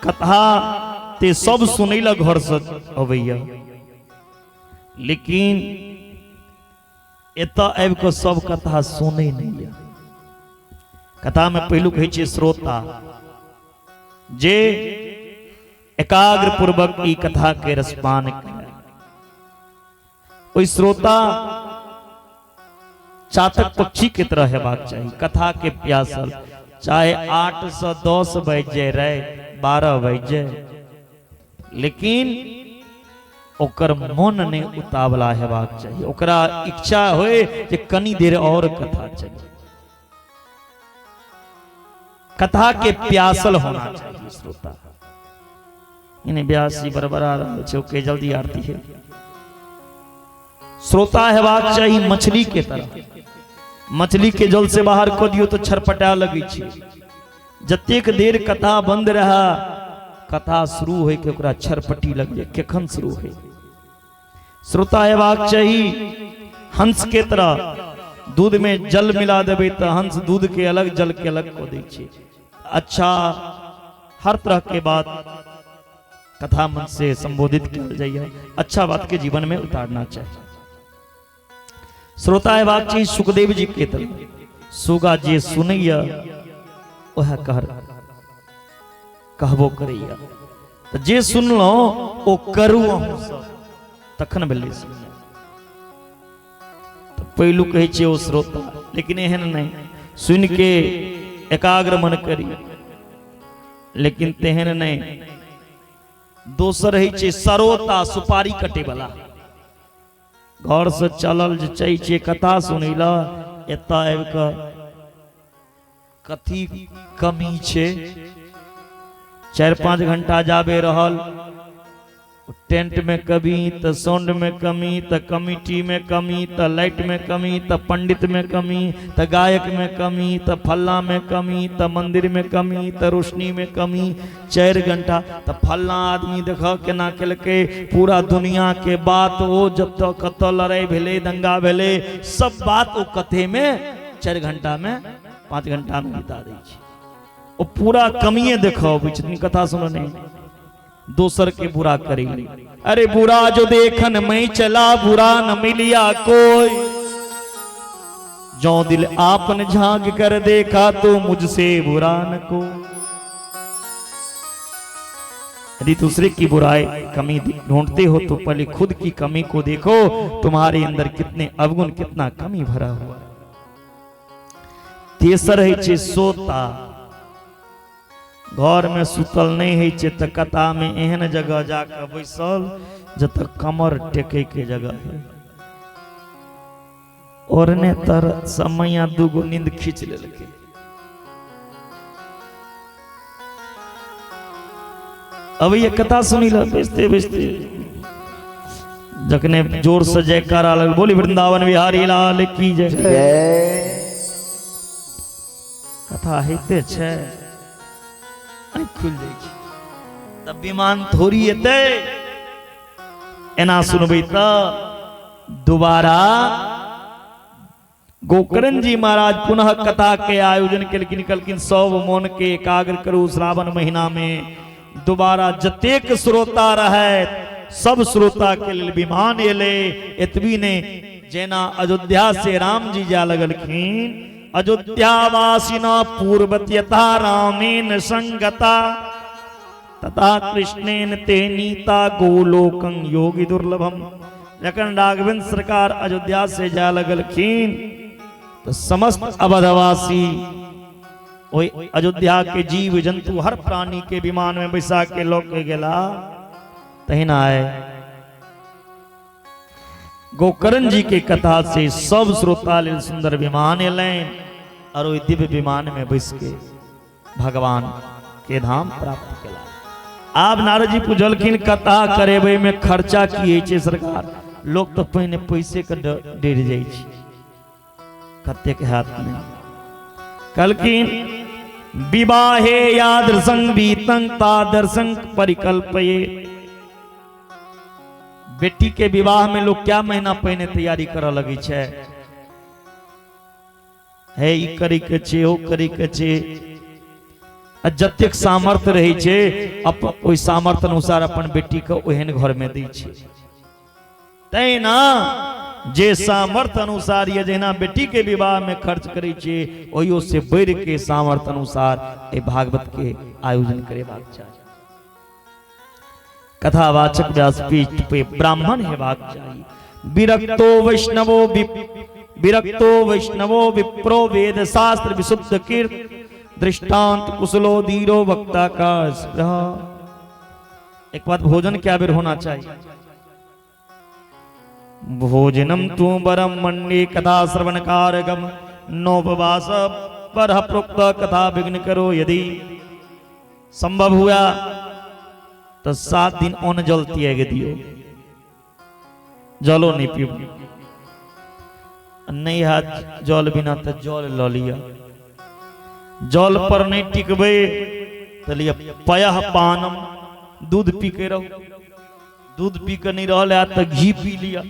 कथा ते सब सुनैला घर से अबैया लेकिन एतऽ आबि कऽ सब कथा सुनै नहीं कथा में पहलू कहे छे श्रोता जे एकाग्र पूर्वक ई कथा के रसपान करे ओई श्रोता चातक पक्षी की तरह हेबाक चाहिए, कथा के प्यासल, चाहे 810 बज जाए रहे 12 बज जाए, लेकिन ओकर मन ने उतावला हेबाक चाहिए, ओकरा इच्छा होए जे कनी देर और कथा चले, कथा के प्यासल होना चाहिए श्रोता। इन्हें ब्यास जी बरबरा रहा के जल्दी आरती है। श्रोता हेबाक चाहिए मछली के तरह, मछली के जल से बाहर को दियो तो छरपटा लगी छी, जतेक देर कथा बंद रहा कथा शुरू हो के ओकरा छरपटी लग जाए, केखन शुरू है। श्रोता हेबाक चाहिए हंस के तरह, दूध में जल मिला देवे तो हंस दूध के अलग जल के अलग को दे छे। अच्छा हर तरह के बात कथा मन से संबोधित किया जाइए, अच्छा बात के जीवन में उतारना चाहिए। श्रोता हेबाक चाहिए सुखदेव जी के तरह, सुगा जे सुनैया वह कहबो करैया, तो जे सुनलो ओ करू अहूँ सब तखन भेलै सुन। तो पहलू कहे छे ओ श्रोता, लेकिन एहन नहीं सुन के एकाग्र मन करी, लेकिन तेहन नहीं। दोसर है छे सरोता सुपारी कटे वाला, घर से चलल जे छे कथा सुनिला, एता आबि के कथी कमी छे, 4-5 घंटा जाबे रहल, टेंट में कमी, तो साउंड में कमी, तो कमिटी में कमी, तो लाइट में कमी, तो पंडित में कमी, तो गायक में कमी, तो फल्ला में कमी, तो मंदिर में कमी, तो रोशनी में कमी। 4 घंटा तो फल्ला आदमी देखो केना केलके, पूरा दुनिया के बात वो जब तक कत लड़ाई भेले दंगा भेले सब बात वो कथे में 4 घंटा में 5 घंटा में बिता दै छै। वो पूरा कमिए देखो कथा सुनो नहीं, दोसर के बुरा करी। अरे बुरा जो देखन मैं चला, बुरा न मिलिया कोई, जो दिल आपन झांक कर देखा तो मुझसे बुरा न को। यदि दूसरे की बुराई कमी ढूंढते हो तो पहले खुद की कमी को देखो, तुम्हारे अंदर कितने अवगुण कितना कमी भरा हुआ। तेसर है छे सोता, घर में सुतल नहीं है छे तो कथा में एहन जगह जाकर बैसल जत कमर टेके के जगह है, और ने तर समय 2 नींद खींच लेलके। अब ये कथा सुनी ला बेचते बेचते जखने जोर से जयकारा लग, बोली वृंदावन बिहारी लाल की जय। कथा हेते छे खुल जाए तब विमान थोड़ी एते, एना सुनबे तो दोबारा गोकर्ण जी महाराज पुनः कथा के आयोजन के लेकिन सब मन के एकाग्र करू। श्रावण महीना में दोबारा जतेक श्रोता रहे सब श्रोता के लिए विमान एले। एतबी ने जेना अयोध्या से राम जी जा लगलखिन, अयोध्यावासिना पूर्वत्यथा रामेन संगता, तथा कृष्णेन ते नीता गोलोकं योगी दुर्लभम। जखन राघवेंद्र सरकार अयोध्या से जा लगलखिन तो समस्त अवधवासी ओई अयोध्या के जीव जंतु हर प्राणी के विमान में बैसा के लोग गेला। तहिना आए गोकर्ण जी के कथा से सब श्रोता लेल सुंदर विमान एलैन, और ओई दिव्य विमान में बैस के भगवान के धाम प्राप्त केला। आब नारद जी पूछलखिन कथा करेबे में खर्चा की छे सरकार? लोग तो पहिने पैसे के डर जाय छै, कते के हाथ में। कहलखिन विवाहे यादृशं वीतं तादृशं परिकल्पये। बेटी के विवाह में लोग क्या महीना पहले तैयारी कर लगी छे, है ई करी के छे ओ करी के छे। जतेक सामर्थ्य रही छे ओई सामर्थ्य अनुसार अपन बेटी के ओहन घर में दै छे। तैना जे सामर्थ्य अनुसार ये जेना बेटी के विवाह में खर्च करे छे, ओहियो से बढ़ के सामर्थ्य अनुसार ए भागवत के आयोजन करेबाक चाही। कथावाचक व्यासपीठ पे ब्राह्मण हेबाक चाही, विरक्तो वैष्णवो विप्रो वेद शास्त्र विशुद्ध कीर्त दृष्टांत कुशलो धीरो वक्ता का स्पृह। एक बात, भोजन क्या बेर होना चाहिए? भोजनम तू बरम मंडे कथा श्रवण कारगम नोपवास पर प्रोक्त कथा विघ्न करो। यदि संभव हुआ तो 7 दिन अन्न जल त्याग दियो, जलो नहीं पियो। नहीं हाथ जल बिना तो जल ल लिया, जल पर नहीं टिकबे तो लिया पयः पानम, दूध पी के रहो। दूध पी के नहीं रहा तो घी पी लिया।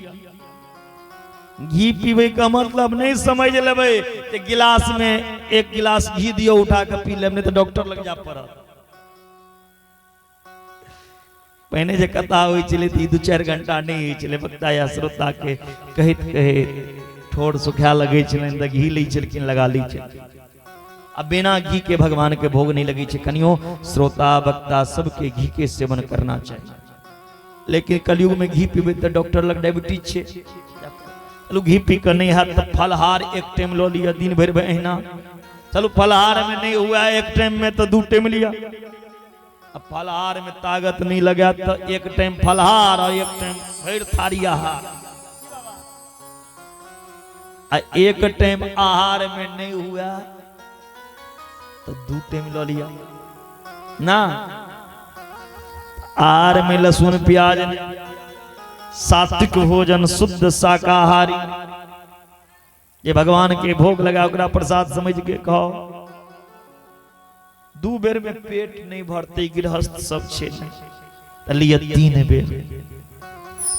घी पीवे का मतलब नहीं समझ लेबे कि गिलास में 1 गिलास घी दियो उठा के पी ले, नहीं तो डॉक्टर लग जा पड़ा। पहले जे कथा हुई चली थी 2-4 घंटा नहीं चले, वक्ता या श्रोता के कहत कहे ठोड़ सुखा लगे चलें तो घी ली छिलकिन लगा ली छे। अब बिना घी के भगवान के भोग नहीं लगी छे। कनियो श्रोता वक्ता सबके घी के सेवन करना चाहिए, लेकिन कलयुग में घी पीबे तो डॉक्टर लग डायबिटीज छे। चलो घी पी कर नहीं है तो फलहार 1 टाइम लो लिया, दिन भर बहना। चलो फलहार में नहीं हुआ 1 टाइम में तो 2 टाइम लिया। अब फलहार में ताकत नहीं लगा तो 1 टाइम फलहार और 1 टाइम भर थारी आहार। 1 टाइम आहार में नहीं हुआ तो 2 टाइम लो लिया ना। आहार में लहसुन प्याज, सात्विक भोजन, शुद्ध शाकाहारी, ये भगवान के भोग लगा ओकरा प्रसाद समझ के खाओ। 2 बेर में पेट नहीं भरते गृहस्थ सब छे लिए 3 बेर,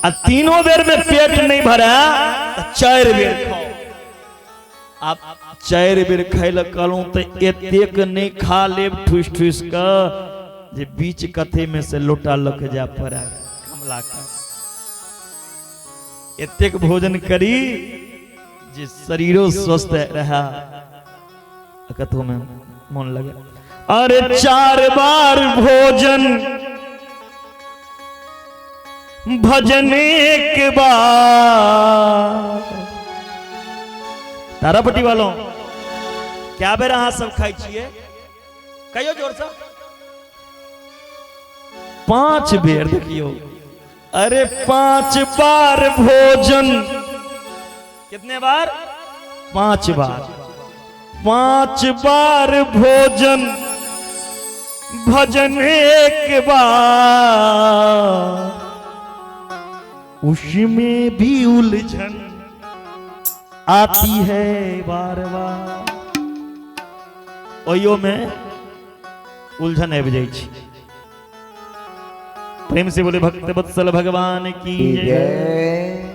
और 3 बेर में पेट नहीं भरा तो 4 बेर खाओ। आप 4 बेर खाइल कहूं तो एतेक नहीं खा लेब ठूस ठूस का जे बीच कथे में से लोटा लक जा पड़ा कमला का। एतेक भोजन करी जे शरीरो स्वस्थ रहा, कथों में मन लगे। अरे 4 बार भोजन भजन के बाद। तारापट्टी वालों क्या बेर अहाँ सब खाई छिए? कहियो जोर से 5 बेर देखियो। अरे 5 बार भोजन, कितने बार? 5 बार। 5 बार भोजन भजन एक बार, उसमें भी उलझन आती है बार बार। ओयो में उलझन आबि जाइ छै। प्रेम से बोले भक्त वत्सल भगवान की जय।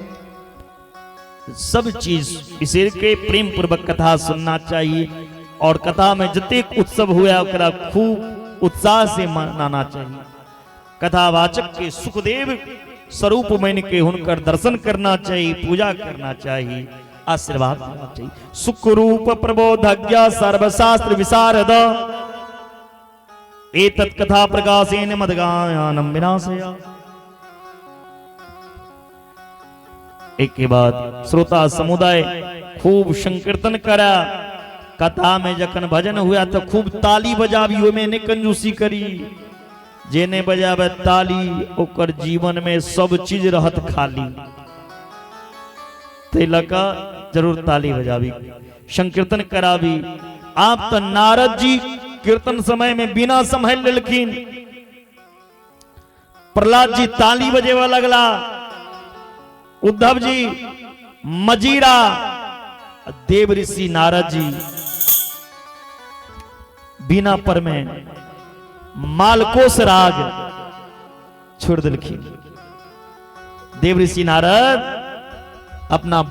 सब चीज इसे के प्रेम पूर्वक कथा सुनना चाहिए, और कथा में जतेक उत्सव हुआ ओकरा खूब उत्साह से मनाना चाहिए। कथावाचक के सुखदेव स्वरूप मान के हुनकर दर्शन करना चाहिए, पूजा करना चाहिए, आशीर्वाद देना चाहिए। सुखरूप प्रबोधज्ञ सर्वशास्त्र विशारद एतत् कथा प्रकाशेन मदगायानम विनाशया। एक के बाद श्रोता समुदाय खूब संकीर्तन करा। कथा में जखन भजन हुआ तो खूब ताली बजाबी, ओमे ने कंजूसी करी। जेने बजावे ताली ओकर जीवन में सब चीज रहत खाली, ते लका जरूर ताली बजाबी, संकीर्तन कराबी। आप तो नारद जी कीर्तन समय में बिना संभल लेलखिन, प्रहलाद जी ताली बजेवा लगला, उद्धव जी मजीरा, देव ऋषि नारद जी बिना पर में मालकोस राग छोड़ दिलखिन। देव ऋषि नारद अपना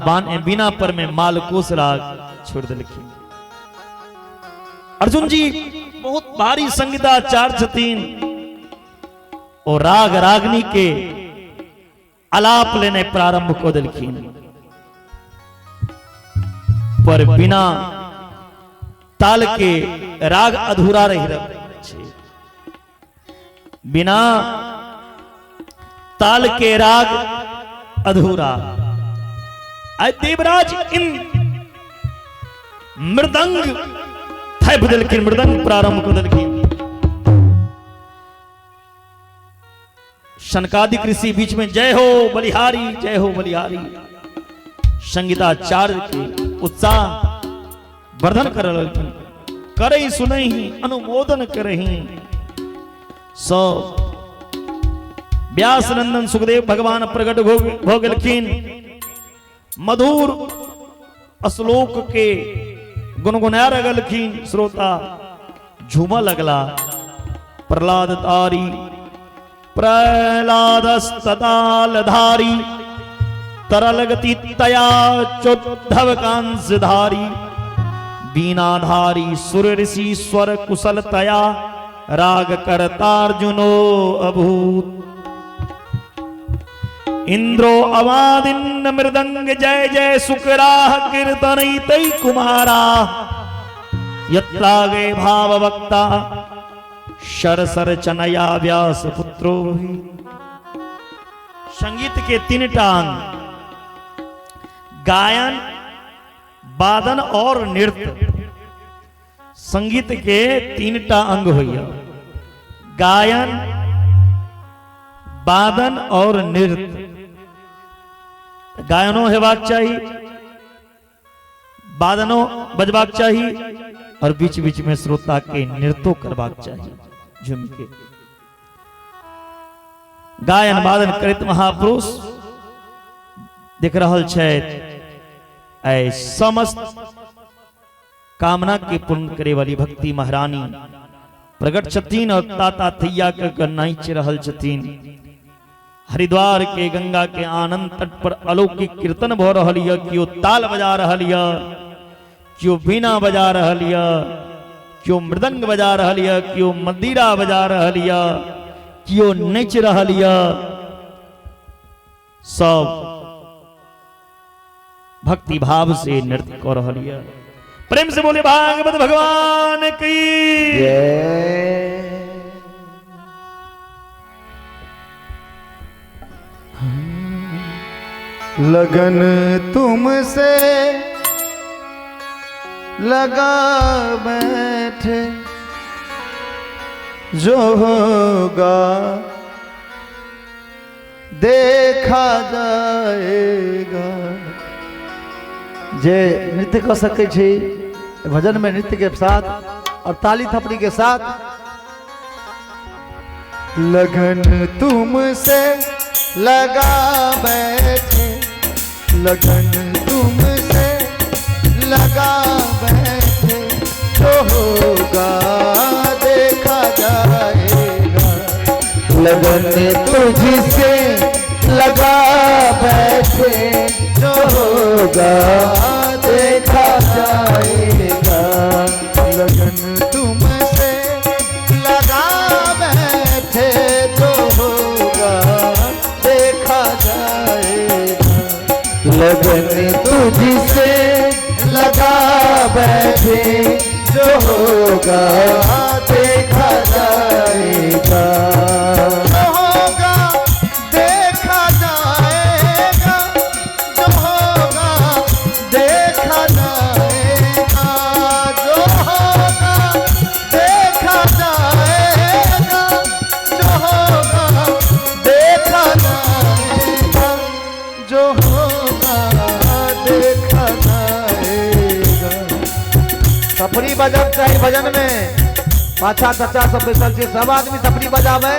बिना पर में मालकोस राग छोड़ दिलखिन। अर्जुन जी बहुत भारी संगीताचार्य छथिन, और राग रागनी के आलाप लेने प्रारंभ को दिलखिन, पर बिना ताल के राग अधूरा रही रहे। बिना ताल के राग अधूरा। आज देवराज इन मृदंग थे बदल की मृदंग प्रारंभ बदल की शनकादिक ऋषि बीच में जय हो बलिहारी संगीताचार्य के उत्साह वर्धन कर करई सुनहि अनुमोदन करहि सो व्यास नंदन सुखदेव भगवान प्रकट हो गेलखिन मधुर श्लोक के गुनगुना लगलखिन श्रोता झूमा लगला प्रहलाद तारी प्रहलादस्ततालधारी तरलगति तया चोद्धव कांसधारी बीनाधारी सुर ऋषि स्वर कुशलतया राग करतार्जुनो अभूत इंद्रो अवादिन्न मृदंग जय जय सुकराह कीर्तनैतै कुमारा यत्रागे भाव वक्ता शरसर चनया व्यास पुत्रो ही। संगीत के तीन टांग गायन वादन और नृत्य संगीत के तीन टा अंग होइया गायन वादन और नृत्य गायनो हेबाक चाहिए वादनो बजबाक चाहिए और बीच बीच में श्रोता के नृत्य करबाक चाहिए झुम के गायन वादन करत महापुरुष देख रहल छे ऐ समस्त कामना के पूर्ण करे वाली भक्ति महारानी प्रकट छतीन और ताता थैया के नाच रहल छतीन हरिद्वार के गंगा के आनंद तट पर अलौकिक कीर्तन भ रहल य कियो ताल बजा रहल य कियो बीना बजा रहल य कियो मृदंग बजा रहल य कियो मंदिरा बजा रहल य कियो नच रहल य सब भक्ति भाव से नृत्य कर रहल य प्रेम से बोले भागवत भगवान की लगन तुमसे लगा बैठे जो होगा देखा जाएगा। जे नृत्य कर सके छी भजन में नृत्य के साथ और ताली थपड़ी के साथ लगन तुमसे लगा बैठे लगन तुमसे लगा बैठे जो होगा देखा जाएगा। लगन तुझसे लगा बैठे जो होगा देखा जाएगा। लगन तुमसे लगा बैठे जो होगा देखा जाएगा। लगन तुझसे लगा बैठे जो होगा देखा जाएगा। जो होगा देखा जाएगा। जो होगा देखा जाएगा। जो होगा देखा जाएगा। जो होगा देखा जाएगा। जो होगा देखा जाएगा। सफरी बजब चाहिए भजन में पाछा चचा सब बैठल छे सब आदमी सफरी बजावे।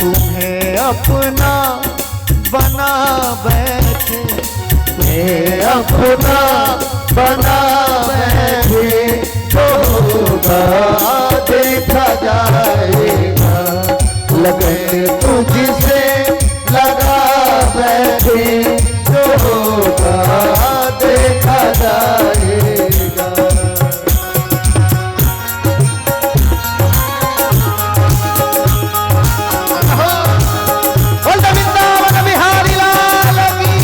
तुम्हें अपना बना बैठे तुम्हें अपना बना बैठे जो होगा देखा जाएगा। लगन तुझसे लगा बैठे जो होगा देखा जाएगा। बोल वृंदावन बिहारी लाल की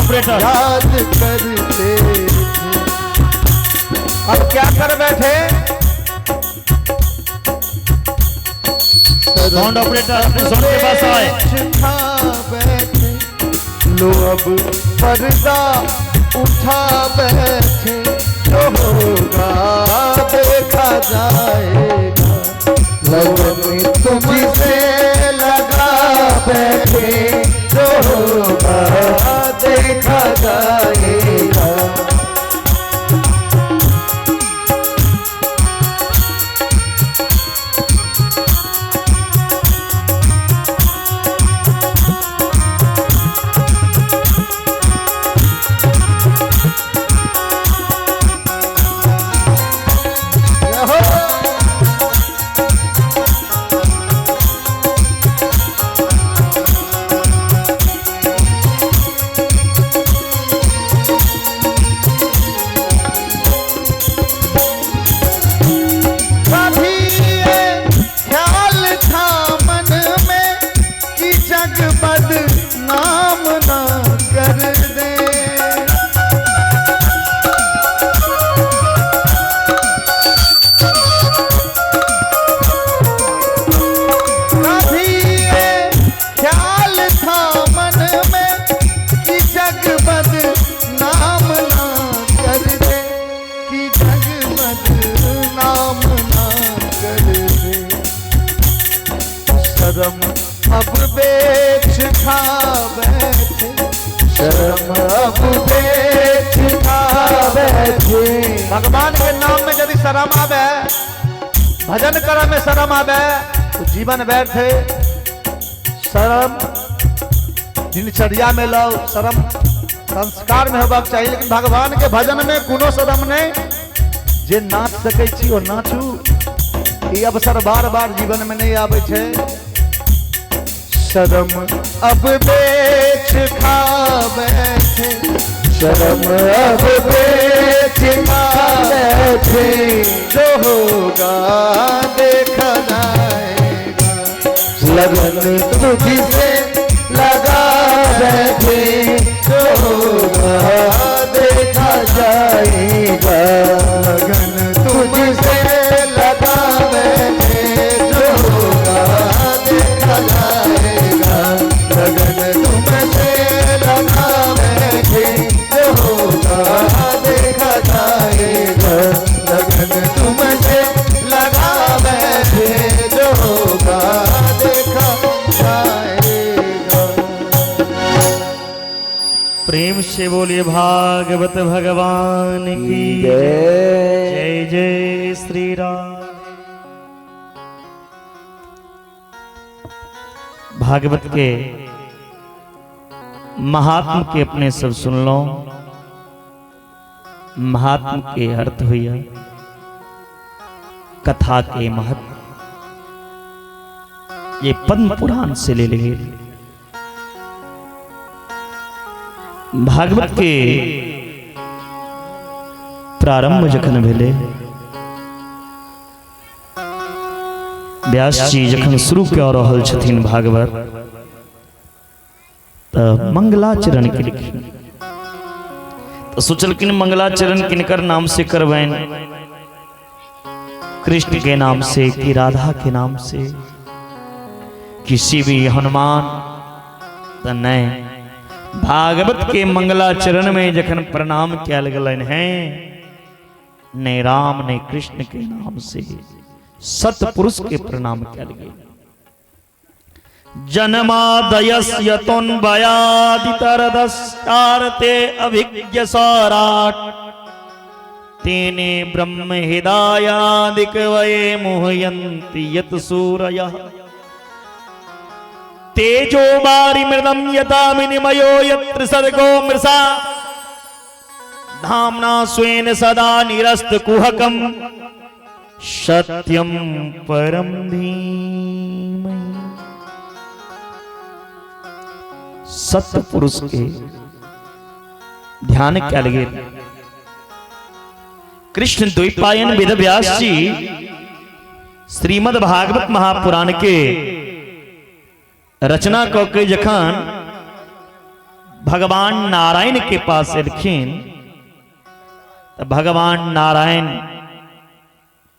ऑपरेटर। याद करते थे। अब क्या कर बैठे? साउंड ऑपरेटर अपने साउंड के पास आए। खा बैठे लो अब पर्दा उठा बैठे, जो होगा देखा जाएगा। लगन तुझसे लगा बैठे, जो होगा देखा जाएगा। कभी ये ख्याल था मन में कि जग बदनाम ना कर दे। कभी ये ख्याल था मन में कि जग बदनाम ना कर दे, कि जग बदनाम ना कर दे। शर्म अब बेच खा बैठे, शर्म अब बेच खा बैठे। भगवान के नाम में यदि शर्म आवे, भजन करे में शर्म आवे, तो जीवन व्यर्थ है। शर्म दिनचर्या में लो, शर्म संस्कार में होबाक चाहिए, लेकिन भगवान के भजन में कोनो शर्म नहीं। जे नाच सकै छी ओ नाचू, ई अवसर बार बार जीवन में नहीं आवे छे। शर्म अब बेच खा बैठे, शर्म अब बेच खा बैठे, जो होगा देखा जाएगा। लगन तुझसे लगा बैठे, जो होगा देखा जाएगा। लगन तुझसे लगा बैठे, जो होगा देखा जाएगा। लगन तुमसे लगा बैठे, जो होगा देखा जाएगा। लगन तुमसे लगा बैठे, जो होगा देखा जाएगा। प्रेम से बोलिए भागवत भगवान की जय जय श्री राम। भागवत के महात्म के अपने सब सुन लो। महात्म के अर्थ हुआ कथा के महत्व, ये पद्म पुराण से ले लिए। भागवत के प्रारंभ जखन भेले, व्यास जी जखन शुरू कऽ रहल छथिन भागवत, तऽ मंगलाचरण केलखिन। तो सोचलखिन मंगलाचरण किनकर नाम से करबैन, कृष्ण के नाम से कि राधा के नाम से, किसी भी हनुमान? तो नहीं, भागवत के मंगलाचरण में जखन प्रणाम कयल गेलन हैं, ने राम ने कृष्ण के नाम से सतपुरुष के प्रणाम कयल गेल। जन्मादयस्यतोन्वयादितरदस्तारते अभिज्ञ सौराट, तेने ब्रह्म हृदयादिकवये मोहयन्ति यत् सूरयः। तेजो वारिमृदं यथा विनिमयो यत्र सर्गो मृषा, धाम्ना स्वेन सदा निरस्तकुहकं सत्यं परं धीमहि। सत्पुरुष के ध्यान कयल गेल। कृष्ण द्वैपायन वेद व्यास जी श्रीमद् भागवत महापुराण के रचना कऽ के जखन भगवान नारायण के पास एलखिन तो भगवान नारायण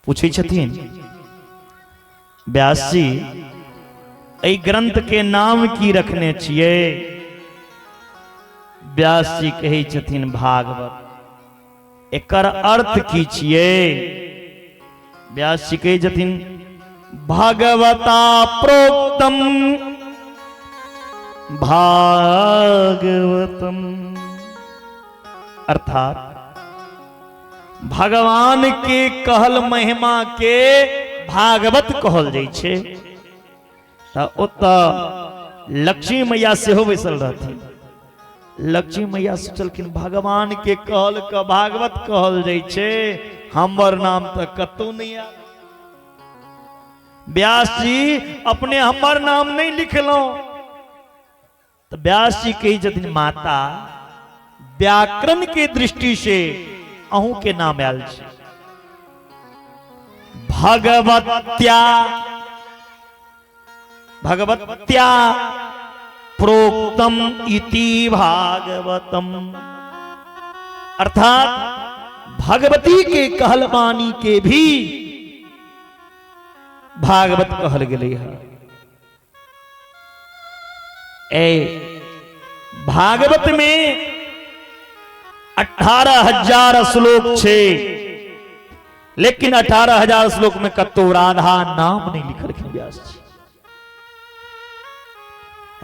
पूछे छथिन, व्यास जी एहि ग्रंथ के नाम की रखने छिए? व्यास जी कहे छथिन भागवत। एकर अर्थ की छिए? व्यास जी कहे छथिन भागवता प्रोक्तम भागवतम, अर्थात भगवान के कहल महिमा के भागवत कहल जाइ छै। ओतऽ लक्ष्मी मैया सेहो बैसल रहथिन। लक्ष्मी मैया सोचलखिन भगवान के कहल का भागवत कहल जाइ छै, हमर नाम तो कतौ नहीं आ। व्यास जी अपने हमर नाम नहीं लिखलौं। तो व्यास जी कही छथिन माता व्याकरण के दृष्टि से अहू के नाम आयल छै। भगवत्या भगवत्या प्रोक्तम इति भागवतम, अर्थात भगवती के कहल वाणी के भी भागवत कहल गेलै है। भागवत में 18,000 श्लोक छे, लेकिन 18,000 श्लोक में कतो राधा नाम नहीं लिखलखिन व्यास जी।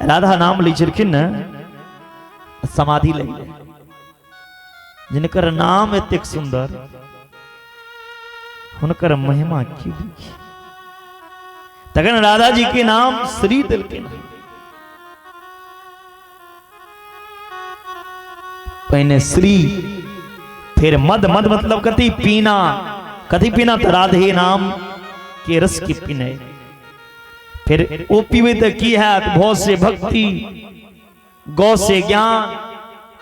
राधा नाम लिखलखिन न समाधि लगे, जिनकर नाम एतेक सुंदर, हुनकर महिमा की लिखी। तखन राधा जी के नाम श्री देलखिन। पहले श्री, फिर मद। मद मतलब कथी? पीना। कथी पीना? तो राधे नाम के रस की पीने। फिर वो पीवे तो की है? भौ से भक्ति, गौ से ज्ञान,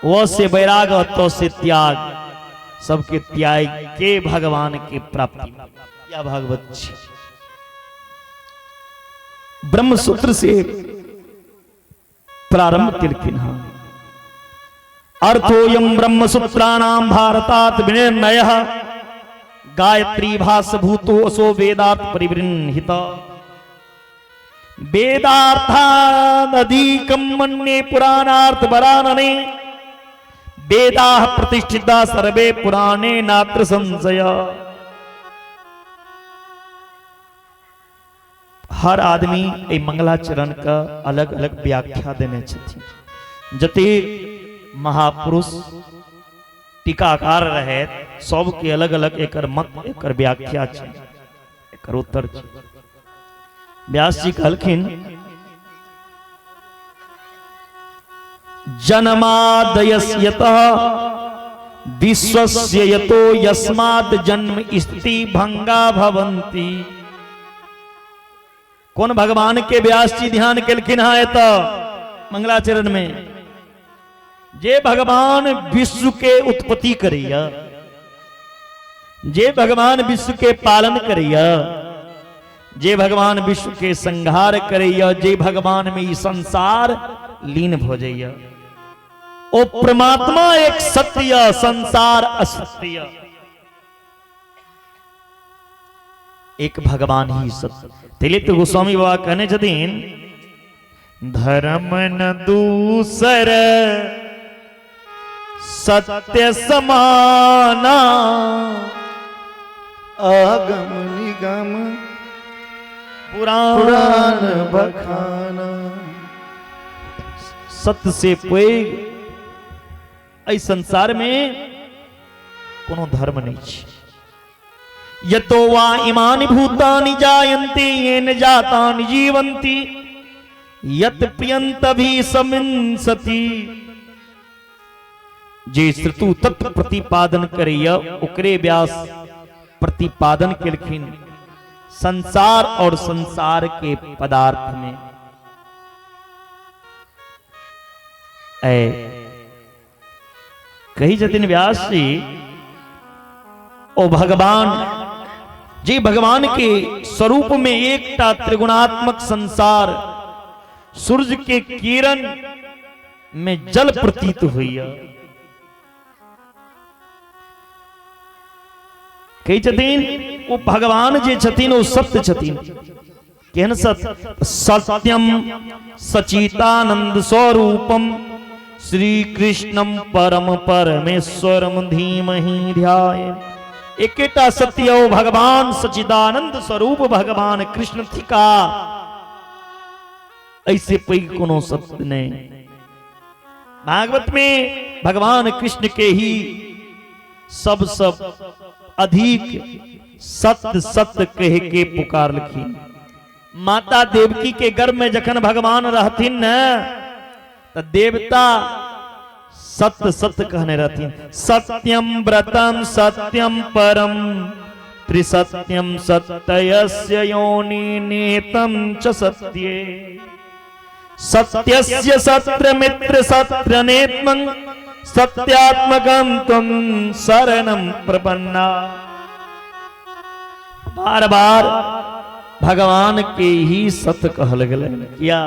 वो से वैराग, तो से त्याग। सबके त्याग के भगवान के प्राप्ति या भागवत जी। ब्रह्म सूत्र से प्रारंभ किलखिन। अर्थोयम ब्रह्म सूत्राणाम भारतात विनिर्णयः, गायत्री भासभूतो असो वेदार्थ परिवृण्हित। वेदार्थादीकं मन्ये पुराणार्थ वरानने, वेदाः प्रतिष्ठिता सर्वे पुराणे नात्र संशय। हर आदमी ए मंगलाचरण का अलग अलग व्याख्या देने छथिन। जते महापुरुष टीकाकार रहे, सबके अलग अलग एकर मत, एकर व्याख्या छै, एकर उत्तर छै। व्यास जी कहलखिन जन्मादयस्यतः विश्वस्य यतो यस्मात् जन्म स्थिति भंगा भवन्ति। कौन भगवान के व्यास जी ध्यान केलखिन है तो मंगलाचरण में? जे भगवान विश्व के उत्पत्ति करिया, जे भगवान विश्व के पालन करिया, जे भगवान विश्व के संहार करिया, जे भगवान में ई संसार लीन हो जाइया, ओ परमात्मा एक सत्य, संसार असत्य। एक भगवान ही सत्य। तिलित गोस्वामी बाबा कहने छथिन धर्म न दूसर सत्य समाना, आगम निगम पुराण बखाना। सत्य से कोई इस संसार में कोनो धर्म नहीं है। यतो वा इमानि भूतानि जायन्ते येन जातानि जीवन्ति यत् प्रियन्तभि समिंसति। जे श्रुतु तत्व प्रतिपादन करिय ओकरे व्यास प्रतिपादन केलखिन संसार और संसार के पदार्थ में। कही जतिन व्यास जी ओ भगवान जी भगवान के स्वरूप में एकटा त्रिगुणात्मक संसार, सूर्य के किरण में जल प्रतीत हुई। कही छथिन वो भगवान जे छथिन वो सत्य छथिन। केहन सत्य? सत्यम सचितानंद स्वरूपम श्री कृष्णम परम परमेश्वरम धीमहि ध्याय। एकेटा सत्य ओ भगवान सचिदानंद स्वरूप भगवान कृष्ण थिका, ऐसे पैघ कोनो सत्य नहीं। भागवत में भगवान कृष्ण के ही सब अधिक सत्य सत्य कह के पुकार लिखी। माता देवकी के गर्भ में जखन भगवान रहथिन न तो देवता सत्य सत्य कहने रहथिन। सत्यम व्रतम सत्यम परम त्रिसत्यम सत्यस्य योनि नेतम च सत्ये सत्यस्य सत्र मित्र सत्र नेत्मं सत्यात्मकं त्वं शरणं प्रपन्ना। बार बार भगवान के ही सत्य कहल गेलै किया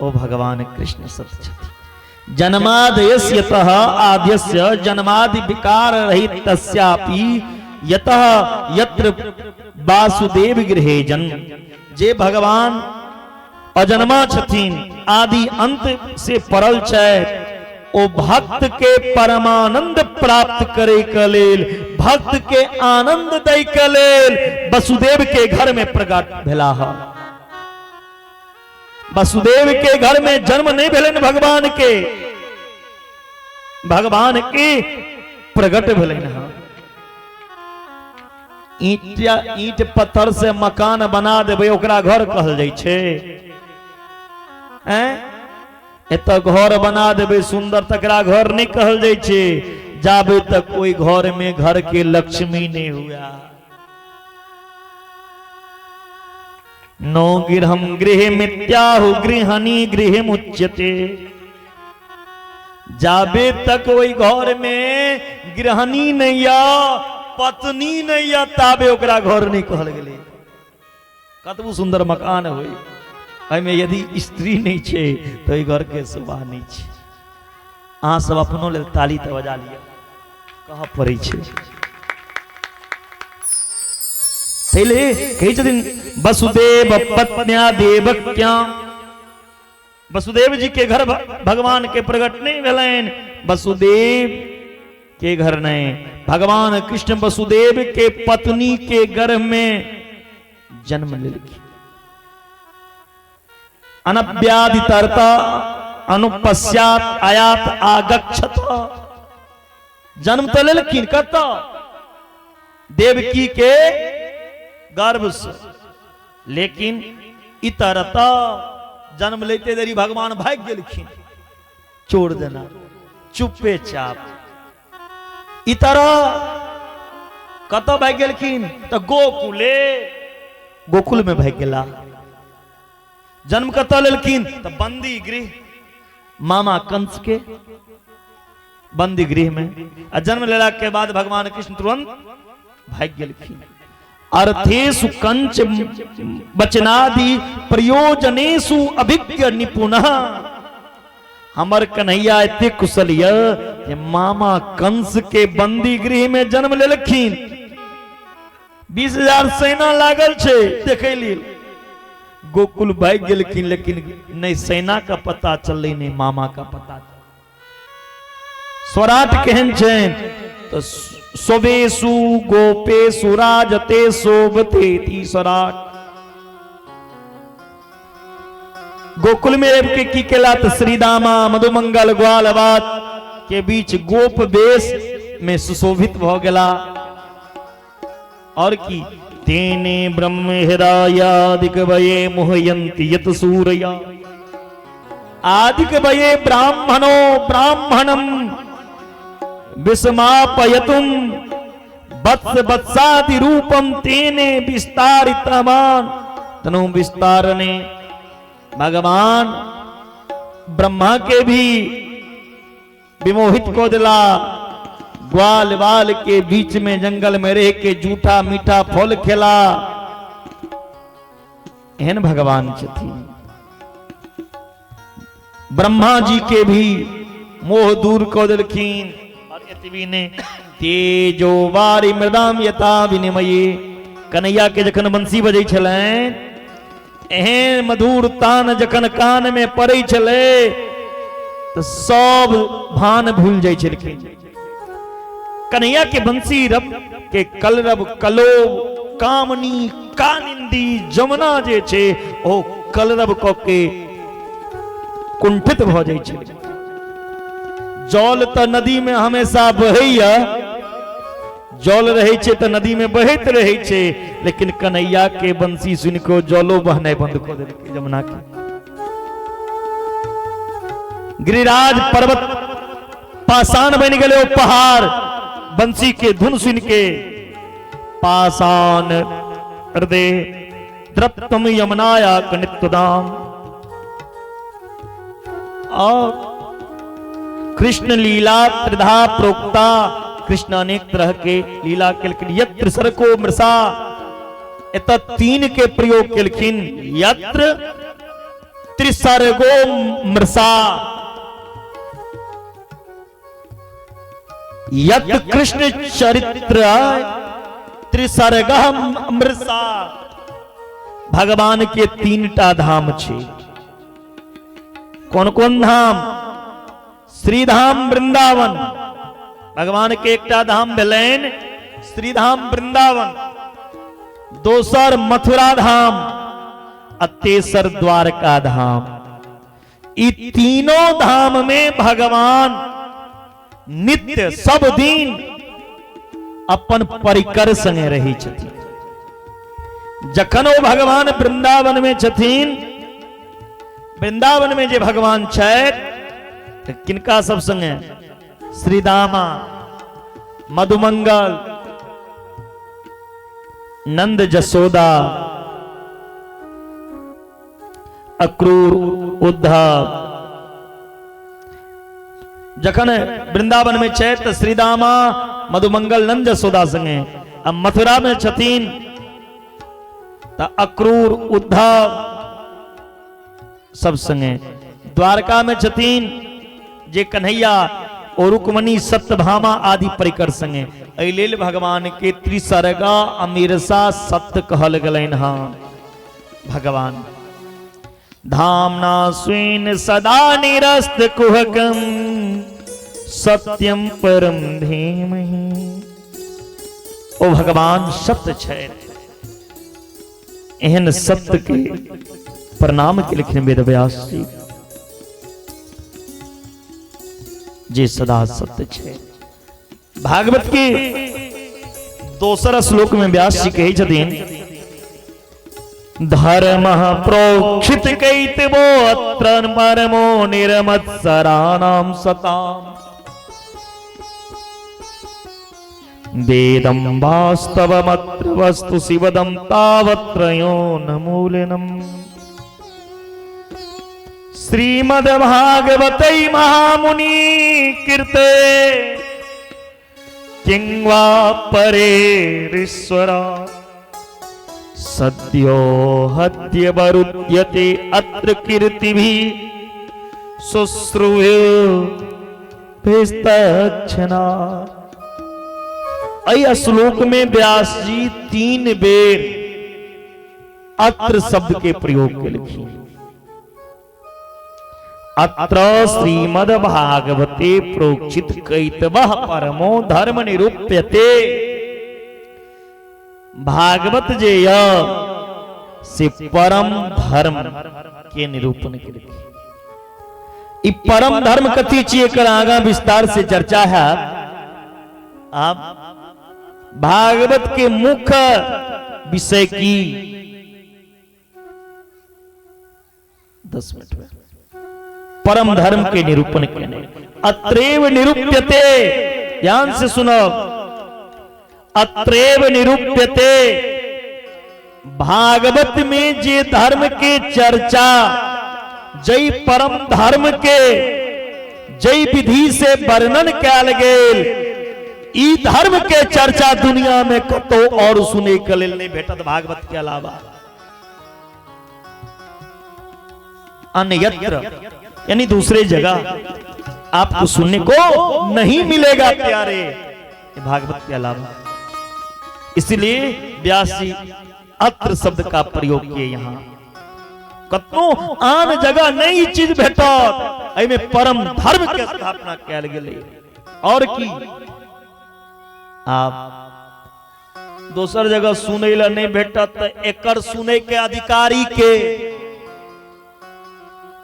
ओ भगवान कृष्ण सत्य छथि। जन्मादयस्य यतः आद्यस्य जन्मादि विकार रहित तस्यापि यतः यत्र वासुदेव गृहे जन्म। जे भगवान अजन्मा छथिन, आदि अंत से परल छै, ओ भक्त के परमानंद प्राप्त करे के लेल, भक्त के आनंद दे के लेल वसुदेव के घर में प्रकट भेला है। वसुदेव के घर में जन्म नहीं भेलन भगवान के, भगवान के प्रकट भेलन है। ईंट पत्थर से मकान बना देबे ओकरा घर कहल जाइ छै। एत घर बना देबे सुंदर तकरा घर नहीं कहल जाइ छै, जाबे तक कोई घर में घर के लक्ष्मी नहीं हुआ। नो गृहम गृह मित्याहु गृहणी गृह मुच्यते। जाबे तक वही घर में गृहणी नहीं या पत्नी नहीं या ताबे ओकरा घर नहीं कहल गेले। कतबो सुंदर मकान होई, में यदि स्त्री नहीं छे तो ई घर के शोभा नहीं छे। अहाँ सब अपनो लेल ताली तो बजा लिया, कह पड़े छे। पहले कही छथिन वसुदेव पत्न्या देवक्या। वसुदेव जी के घर भगवान के प्रकट नहीं भेलैन, वसुदेव के घर नहीं। भगवान कृष्ण वसुदेव के पत्नी के गर्भ में जन्म लेलखिन। अनव्याधितरता अनुपश्चात आयात आगच्छत। जन्म तो लेलखिन कत देवकी के गर्भ से, लेकिन इतरता जन्म लेते देरी भगवान भाग गेलखिन छोड़ देना चुपे चाप। इतर कत भाग गेलखिन तो गोकुले, गोकुल में भाग गेला। जन्म कत लेलखिन तो बंदी गृह, मामा कंस के बंदी गृह में। और जन्म लेला के बाद भगवान कृष्ण तुरंत भाग गेलखिन। अर्थेषु कंच वचनादि प्रयोजनेषु अभिज्ञ निपुणः। हमर कन्हैया एते कुशल ये मामा कंस के बंदी गृह में जन्म लेलखिन। 20,000 सेना लागल छे देखे लिए। गोकुल भाग गेलखिन, लेकिन नहीं सेना का पता चल, नहीं मामा का पता। स्वराट केहन छेन तो सोबेसु गोपेसु राजते शोभते स्वराट। गोकुल में रह के की केला तो श्रीदामा मधुमंगल ग्वालवाद के बीच गोप वेश में सुशोभित भ गेला। और की तेने ब्रह्म हृदयादिक वये मोहयन्ति यत सूरया। आदिक वये ब्राह्मणो ब्राह्मणम विस्मापयतुम वत्स वत्सादि रूपम तेने विस्तारितमान तनु विस्तारने। भगवान ब्रह्मा के भी विमोहित को दिला। ग्वाल बाल के बीच में जंगल में रह के जूठा मीठा फल खेला। एहन भगवान छथिन। ब्रह्मा जी के भी मोह दूर को दिलखीन और यतिवी ने तेजो वारी मृदाम यथा विनिमये कन्हैया के जखन बंसी बजै छलैन एहन मधुर तान जखन कान में पड़ै छलै तो सब भान भूल जाइ छलखिन। कन्हैया के बंसी रब के कलरब कलोब कामनी कानिंदी जमुना जे छे ओ कलरब क के कुंठित भ जाइ छे। जल तो नदी में हमेशा बहैया, जल रहे छे तो नदी में बहत रहे छे, लेकिन कन्हैया के बंसी सुन को जलो बहनाइ बंद कर देलकै जमुना के। गिरिराज पर्वत पाषाण बन गए, पहाड़ बंसी के धुन सुन के पाषाण हृदय द्रप्तम यमुनाया कनित्वदाम। और कृष्ण लीला त्रिधा प्रोक्ता, कृष्ण अनेक तरह के लीला केलखिन। यत्र सरको मृषा, एत तीन के प्रयोग केलखिन। यत्र त्रिसर्गो मृषा, यत्र कृष्ण चरित्र त्रिसर्ग मृषा। भगवान के तीनटा धाम छे। कौन कौन धाम? श्रीधाम वृंदावन, भगवान के एकटा धाम भेलैन श्रीधाम वृंदावन, दोसर मथुरा धाम आ तेसर द्वारका धाम। ई तीनों धाम में भगवान नित्य सब दिन अपन परिकर संगे रही छथिन। जखन ओ भगवान वृंदावन में छथिन, वृंदावन में जे भगवान छथि किनका सब संगे? श्रीदामा, मधुमंगल, नंद जसोदा, अक्रूर, उद्धव। जखन वृंदावन में छथि तो श्रीदामा, मधुमंगल, नंद जसोदा संगे। अब मथुरा में छथिन तो अक्रूर, उद्धव सब संगे। द्वारका में छथिन जे कन्हैया और रुक्मणी, सत्यभामा आदि परिकर संगे। एहि लेल भगवान के त्रिसर्गा अमीरसा सत्य कहल गलैन। हाँ भगवान धामना स्वेन सदा निरस्त कुहकम सत्यम परम धीमहि। ओ भगवान सत्य छै। एहन सत्य के प्रणाम के लिखने वेद व्यास जी जे सदा सत्य छे। भागवत के दोसर श्लोक में व्यास जी कहे छथिन, धर्म प्रोक्षित कैतवो अत्र परमो निर्मत्सराणाम सताम। वेदम वास्तवमत्र वस्तु शिवदम तावत्रयो न मूलनम। श्रीमद्भागवते महामुनि कीर्ते किं वा परेरीश्वरा। सद्यो हत्यवरुध्यते अत्र कीर्तिभिः शुश्रूये भेस्तक्षणा। अय श्लोक में व्यास जी 3 बेर अत्र शब्द के प्रयोग के लिखी। अत्र श्रीमद् भागवते प्रोक्षित कैतवः परमो धर्म निरूप्यते। भागवत जे से परम धर्म के निरूपण के लिए। परम धर्म कथी छिए एकर आगा विस्तार से चर्चा है। आप भागवत के मुख्य विषय की 10 मिनट में परम धर्म के निरूपण के लिए अत्रैव निरूप्यते। ध्यान से सुनो, अत्रैव निरूप्यते। भागवत में जे धर्म के चर्चा जय परम धर्म के जय विधि से वर्णन कैल गेल, ई धर्म के चर्चा दुनिया में कतो और सुने के लेल नहीं भेटत भागवत के अलावा। अन्यत्र यानी दूसरे जगह आपको सुनने को नहीं मिलेगा प्यारे ये भागवत के अलावा। इसलिए व्यास जी अत्र शब्द का प्रयोग किए यहाँ। कतनो आन जगह नई चीज भेटत एमे परम धर्म के स्थापना कैल गेलै। और की आप दोसर जगह सुनै ला नहीं भेटत त एकर सुनै के अधिकारी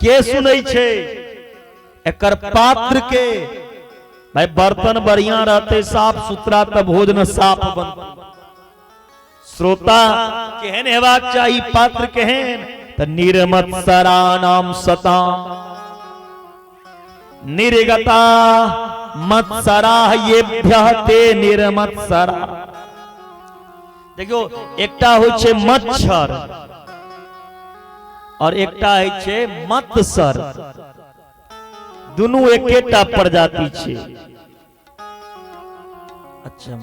के सुनै छे? एकर पात्र के। भाई बर्तन बढ़िया रहते साफ सुथरा तब भोजन साफ बनता। श्रोता केहन हेबाक चाहिए, पात्र केहन त निर्मत्सरा नाम सता निर्गता मत्सरा येभ्यः ते निर्मत्सरा। देखियो एकटा होइ छे मच्छर और एकटा होइ छे मत्सर। दुनू एकेटा प्रजाति छे। अच्छा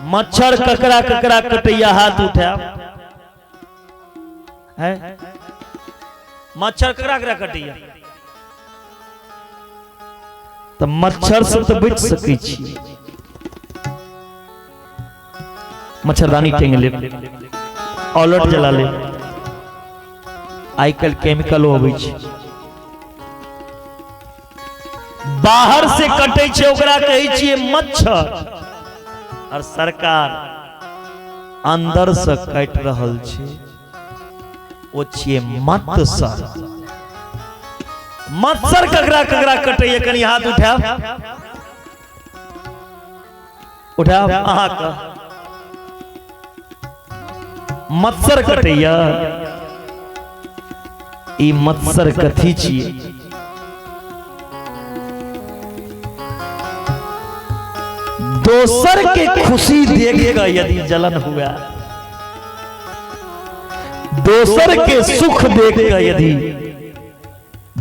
मच्छर ककरा ककरा कटैया हाथ उठा है? मच्छर ककरा ककरा कटैया? तो मच्छर से तो बच सकै छी। मच्छरदानी टेंग ले, ऑलट जला ले। आजकल केमिकल होबै छै, बाहर से कटे छे ओकरा कहै छियै मच्छर, और सरकार अंदर से काट रहल छे ओ छियै मत्सर। मत्सर ककरा ककरा कटैया? कनी हाथ उठाओ, उठाओ अहाँ का मत्सर कटैया। ई मत्सर कथी छियै? दोसर के खुशी देखेगा यदि जलन हुआ, दोसर के सुख देखेगा यदि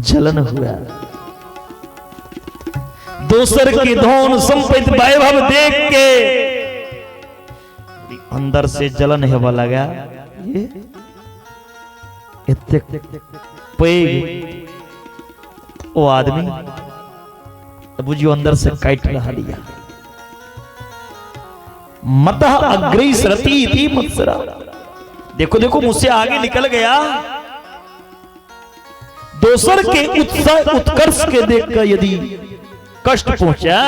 जलन हुआ, दोसर के धन संपत्ति वैभव देख के अंदर से जलन हेवा लगा। ये इतने पैग ओ आदमी बुझियो अंदर से काट रहा लिया। मतः अग्रे सरती थी मत्सरा। देखो देखो मुझसे आगे निकल गया। दोसर के उत्साह उत्कर्ष के देखकर यदि कष्ट पहुंचा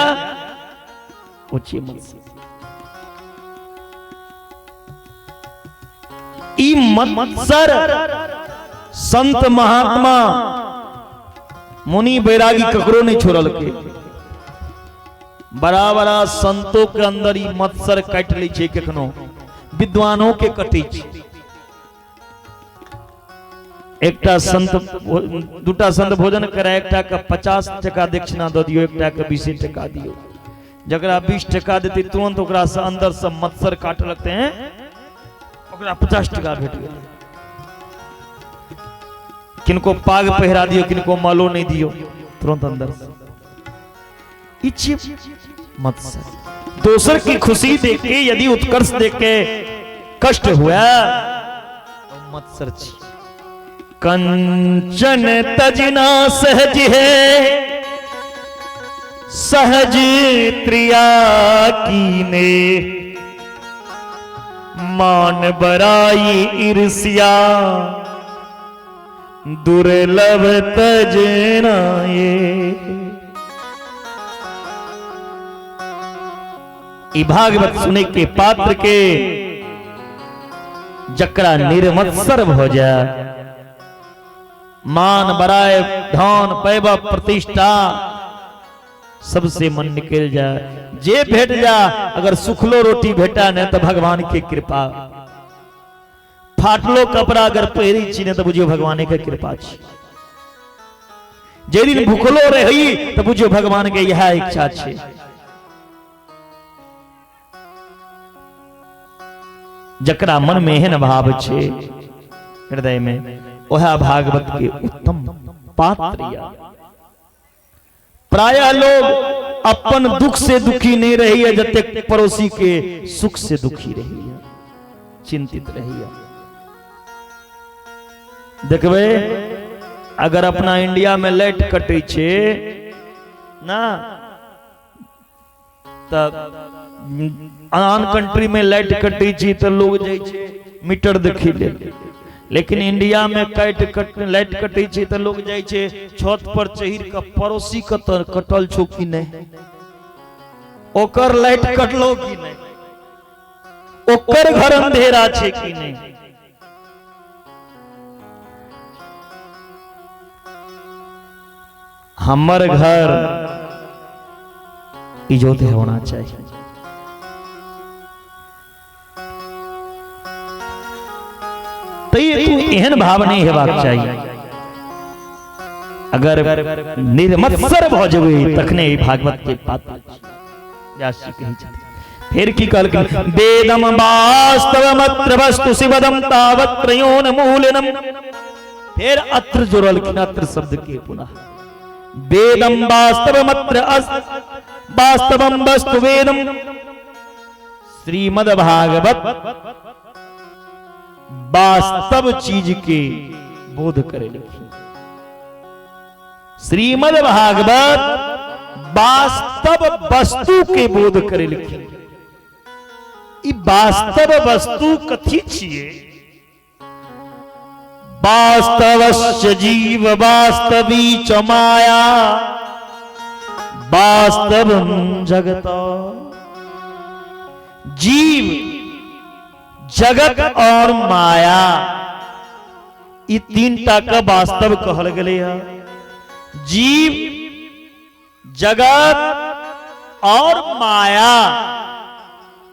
पूछिए मत्सर। ई मत्सर संत महात्मा मुनि बैरागी ककरो नहीं छोड़ल के। बड़ा बड़ा संतों के अंदर ही मत्सर काट लै छै, कखनो विद्वानों के कटै छै। एकटा संत दूटा संत भोजन करे, एकटा के 50 टका दक्षिणा दे दियो, एकटा के 20 टका दियो। जकरा 20 टका देते तुरंत ओकरा से अंदर से मत्सर काट लगते हैं, ओकरा 50 टका भेट गेल। किनको पाग पहिरा दियो, किनको मालो नहीं दियो, तुरंत अंदर से इच्छे मत्सर। दोसर की खुशी देख के यदि उत्कर्ष देख के कष्ट हुआ तो मत्सर छी। कंचन तजना सहज है सहज त्रिया कीने, मान बराई ईर्ष्या दुर्लभ तजना ये। भागवत सुने के पात्र के जकरा निर्मत्सर हो जा, मान बराय धन वैभव प्रतिष्ठा सबसे मन निकल जाए। जे भेट जा, अगर सुखलो रोटी भेटा न तो भगवान की कृपा, फाटलो कपड़ा अगर पहरी छी न तो बुझियो भगवान के कृपा छी। जे दिन भूखलो रही तो बुझियो भगवान के यह इच्छा छे। जकरा मन में एहन भाव छे हृदय में, वह भागवत के उत्तम पात्र या। प्रायः लोग अपन दुख से दुखी नहीं रही है, जब तक पड़ोसी के सुख से दुखी रही है, चिंतित रही है। देखबे अगर अपना इंडिया में लाइट कटे छे ना तब आन कंट्री में लाइट कटे छी तो लोग जाय छे मीटर देखी ले, लेकिन इंडिया में लाइट कटे छी तो लोग जाय छे छत पर चढ़ के पड़ोसी कटल छो कि नहीं, ओकर लाइट कटलो कि नहीं, ओकर घर अंधेरा छे कि नहीं। हमर घर इजोत होना चाहिए। तो ये तू एहन भाव नहीं हेबाक चाहिए। अगर निर्मत्सर भ जेबे तखने भागवत के बात व्यास जी कहि छथि। फिर की कहल वेदम वास्तवमत्र वस्तु शिवदम तावत त्रयोन मूलनम। फिर अत्र जोड़ल अत्र शब्द के पुनः वेदम वास्तवमत्र वास्तवम वस्तु वेदम। श्रीमद् भागवत वास्तव चीज के बोध करे लिखी। श्रीमद् भागवत वास्तव वस्तु के बोध करे लिखी। ई वास्तव वस्तु कथी छिए? वास्तवस्य जीव वास्तवी च माया वास्तवं जगत। जीव जगत और माया ये तीनटा का वास्तव कहल गले है। जीव जगत और माया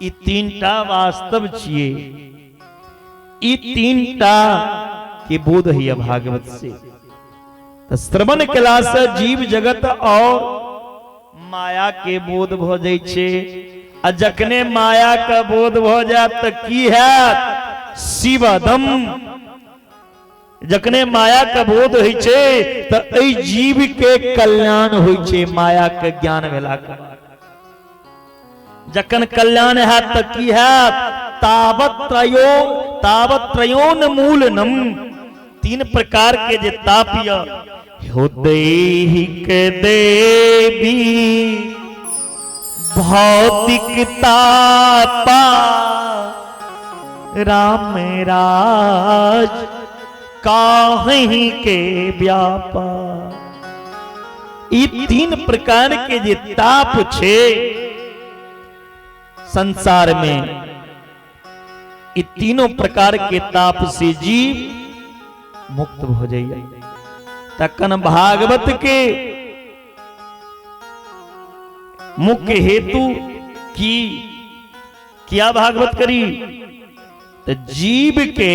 ये तीनटा वास्तव छिए। ये तीनटा के बोध है भागवत से। तो श्रवण कला से जीव जगत और माया के बोध भ जाय छे। आ जखने माया का बोध भ जात त की है शिवदम। जखने माया का बोध होइ छे त एई जीव के कल्याण होइ छे। माया के ज्ञान भेला के जखन कल्याण है त की है तावत त्रयोन मूलनम। तीन प्रकार के जे तापिय हृदयिक देवी भौतिक तापा राम राज काहि के व्यापा। ई तीन प्रकार के जे ताप छे संसार में, ये तीनों प्रकार के ताप से जीव मुक्त हो जाइए। तखन भागवत के मुख्य हेतु की क्या भागवत करी? तो जीव के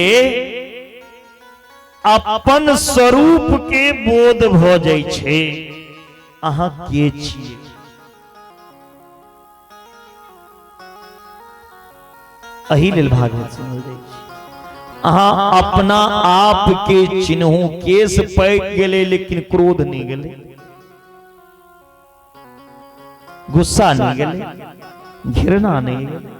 अपन स्वरूप के बोध भ जाय छे। अहाँ के छिए? अही लेल भागवत सुनल जाय छै। अहाँ अपना आप के चिन्हू। केस पैक गेले लेकिन क्रोध नहीं गेले, गुस्सा नहीं गेले, घृणा नहीं गेले।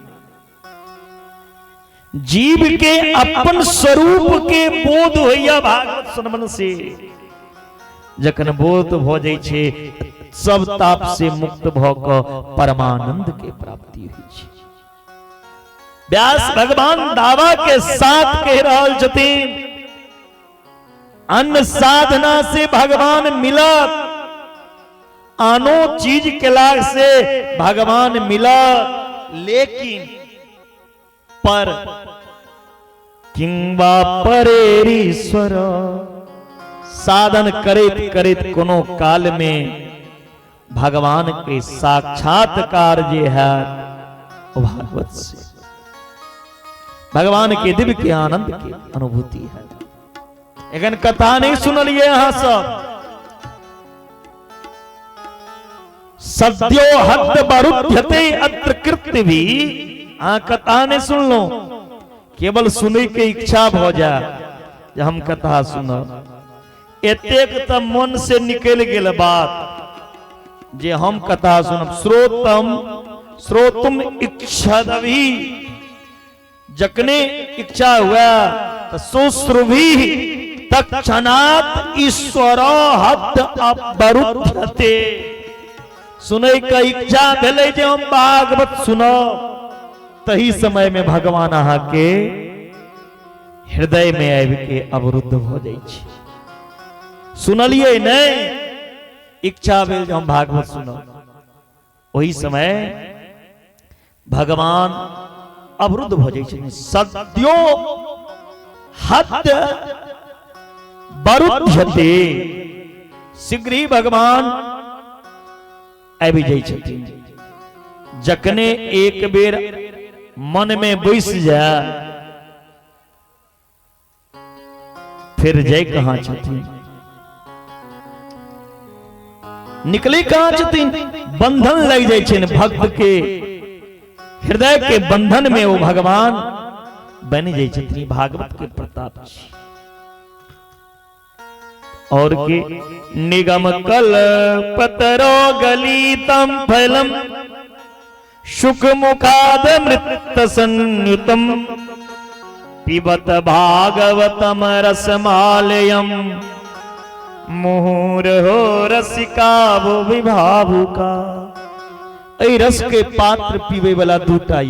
जीव के अपन स्वरूप के बोध होइया भागवत सुनमन से। जखन बोध भ जाय छे सब ताप से मुक्त भ क परमानंद के प्राप्ति होइ छे। व्यास भगवान दावा के साथ कह रहल छथिन अन्न साधना से भगवान मिलत, आनो चीज के लाग से भगवान मिलत। लेकिन पर किंवा परेरीश्वर साधन करेत करेत कोनो काल में भगवान के साक्षात्कार जे है वो भागवत से भगवान के दिव्य के आनंद की अनुभूति है। लेकिन कथा नहीं सुनलिए यहां सब सद्यो हत बरुध्यते अत्र कृत्य भी। कथा नहीं सुन लो, केवल सुने के इच्छा भ जा जब हम कथा सुनब। एतेक त मन से निकल गेल बात जे हम कथा सुनब। श्रोतुम इच्छादवी। जकने इच्छा हुआ तो सुश्रुभी तत्क्षणात ईश्वर हत अवरुद्धते। सुनै का इच्छा भेलै जे हम भागवत सुनो, तही समय में भगवान अहाँ के हृदय में आबि के अवरुद्ध हो जाइ छै। सुनलिए नहीं, इच्छा भेल जे हम भागवत सुनो, वही समय भगवान अवरुद्ध हो जाइ छै। सद्यो हत वरुध्यते, शीघ्र ही भगवान आबि जाइ छथिन। जखने एक बेर मन में बैस जाए, फिर जय कहाँ छथिन, निकले कहाँ छथिन, बंधन लग जाइ छै भक्त के हृदय के बंधन में वो भगवान बन जाइ छथिन। भागवत के प्रताप छी। और के निगम कल्पतरो गलितम फलम शुक मुखाद मृत संयुतम पिबत भागवतम रसमालयम मुहुर्हो रसिका वो विभावुका। ऐ रस के पात्र पीवे वाला दूटा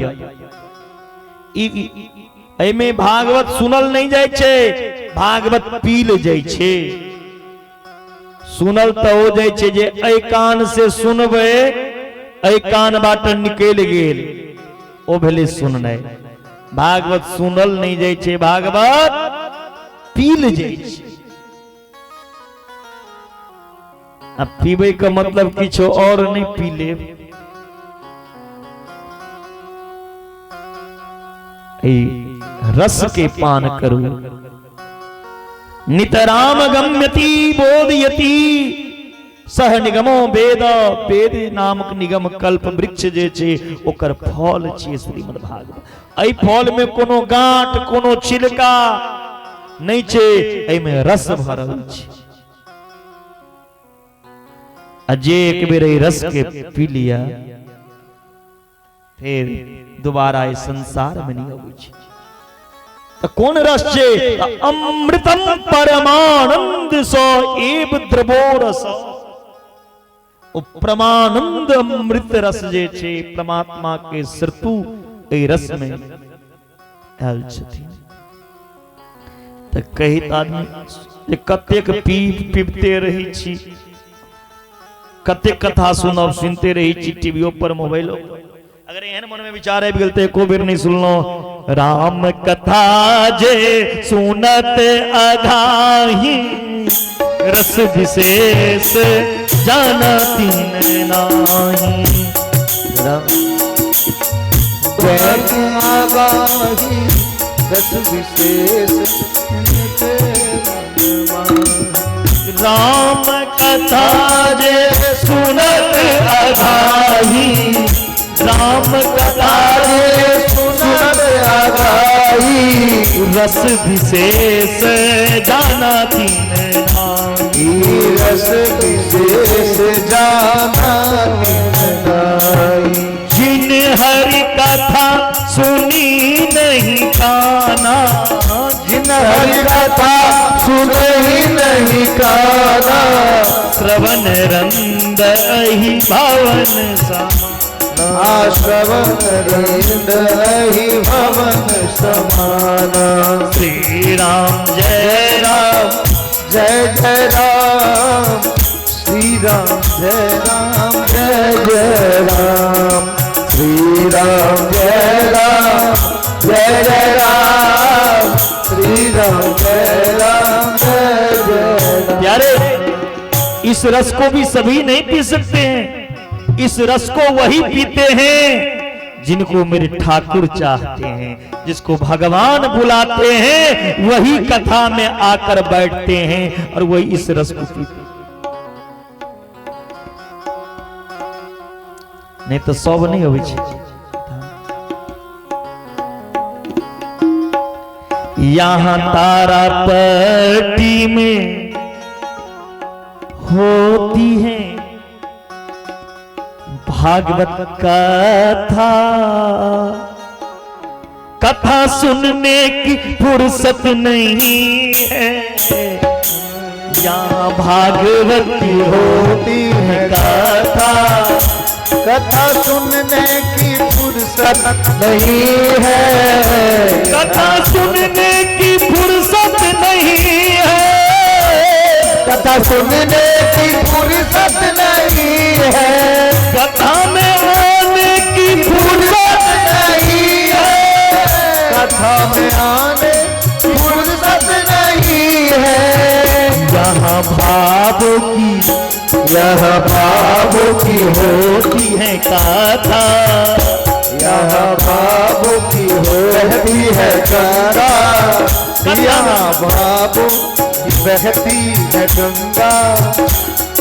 में भागवत सुनल नहीं जाय छे, भागवत पील जाय छे। सुनल तो हो जाय छे जे ऐ कान से सुनबे, ऐ कान बाट निकल गेल, ओ भेले सुननाय। भागवत सुनल नहीं जाय छे, भागवत पील जाय छे। अब पीबे का मतलब किछो और नहीं, पी ले। रस के पान करू। नितराम गम्यति बोधयति सह निगमो वेद। वेद नामक निगम कल्प वृक्ष जे छे ओकर फल छे श्रीमद् भागवत। एहि फल में कोनो गांठ कोनो छिलका नहीं छे, एहि में रस भरल छे। अजे एक बेर रस के पी लिया, फिर दोबारा इस संसार में नहीं आवे छे। तो कौन रस छे? अमृतम परमानंद सो एव द्रवो रस। ओ परमानंद अमृत रस जे छे परमात्मा के श्रुतु ए रस में आयल छथिन। तो कहित आदमी जे कतेक पीबते रही छी, कतेक कथा सुनब सुनते रही छी टीवी पर मोबाइल। अगर एहन मन में विचार आबि गेल त एको बेर नहीं सुनलो। राम कथा जे सुनत अघाही, रस विशेष जानती नाही। रस विशेष राम कथा जे सुनत अघाही, राम कथा जे सुनत अघाही, रस विशेष जानती नाही। रस विशेष जानती नाही। जिन हरि कथा सुनी नहीं काना, जिन हरि कथा सुनी नहीं काना, श्रवण रंद ही भवन समा। श्रवण रंद ही भवन समाना। श्री राम जय राम, जय जय राम, श्री राम जय राम, जय जय राम, श्री राम जय राम, जय जय राम, श्री राम जय राम, जय जय राम। प्यारे, इस रस को भी सभी नहीं पी सकते हैं। इस रस को वही पीते हैं जिनको मेरे ठाकुर चाहते हैं, जिसको भगवान बुलाते हैं, वही कथा में आकर बैठते हैं और वही इस रस को पीते हैं। नहीं तो सब नहीं होवे छे। यहाँ तारापट्टी में होती है भागवत कथा, कथा सुनने की फुर्सत नहीं है, यहाँ भागवती होती है कथा। कथा सुनने की फुर्सत नहीं है, कथा सुनने की फुर्सत नहीं है, कथा सुनने की फुर्सत नहीं है, कथा में आने की फुर्सत नहीं है, कथा में आने फुर्सत नहीं है। यहाँ भावों की, यह बाबू की होती है कथा, यह बाबू की होती है कथा, यहाँ बाबू बहती है गंगा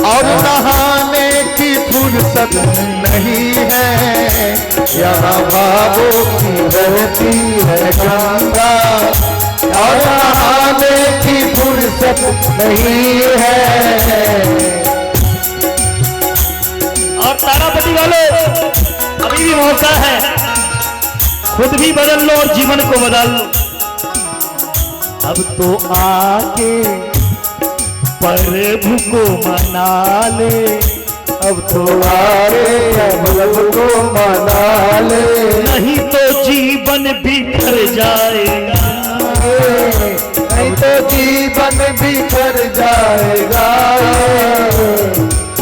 और नहाने की फुर्सत नहीं है, यहाँ बाबू की बहती है गंगा और नहाने की फुर्सत नहीं है। और तारापति वालों, अभी भी मौका है, खुद भी बदल लो और जीवन को बदल लो। अब तो आके प्रभु को मना ले, अब तो आरे प्रभु को मना ले, नहीं तो जीवन बिखर जाएगा, नहीं तो जीवन बिखर जाएगा।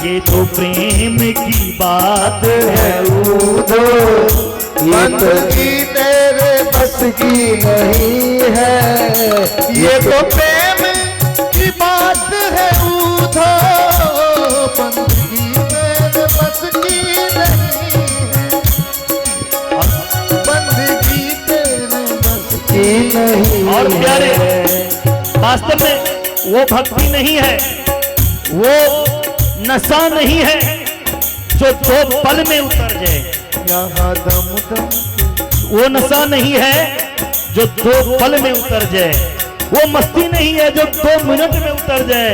ये तो प्रेम की बात है, उधो ये तो की तेरे बस की नहीं है, ये तो प्रेम की बात है उधो, बंदगी तेरे बस की नहीं है, बंदगी तेरे बस की नहीं है। और प्यारे, वास्तव में वो भक्ति नहीं है, वो नशा नहीं है जो दो पल में उतर जाए, यहाँ दम दम वो नशा नहीं है जो दो पल में उतर जाए, वो मस्ती नहीं है जो 2 मिनट में उतर जाए।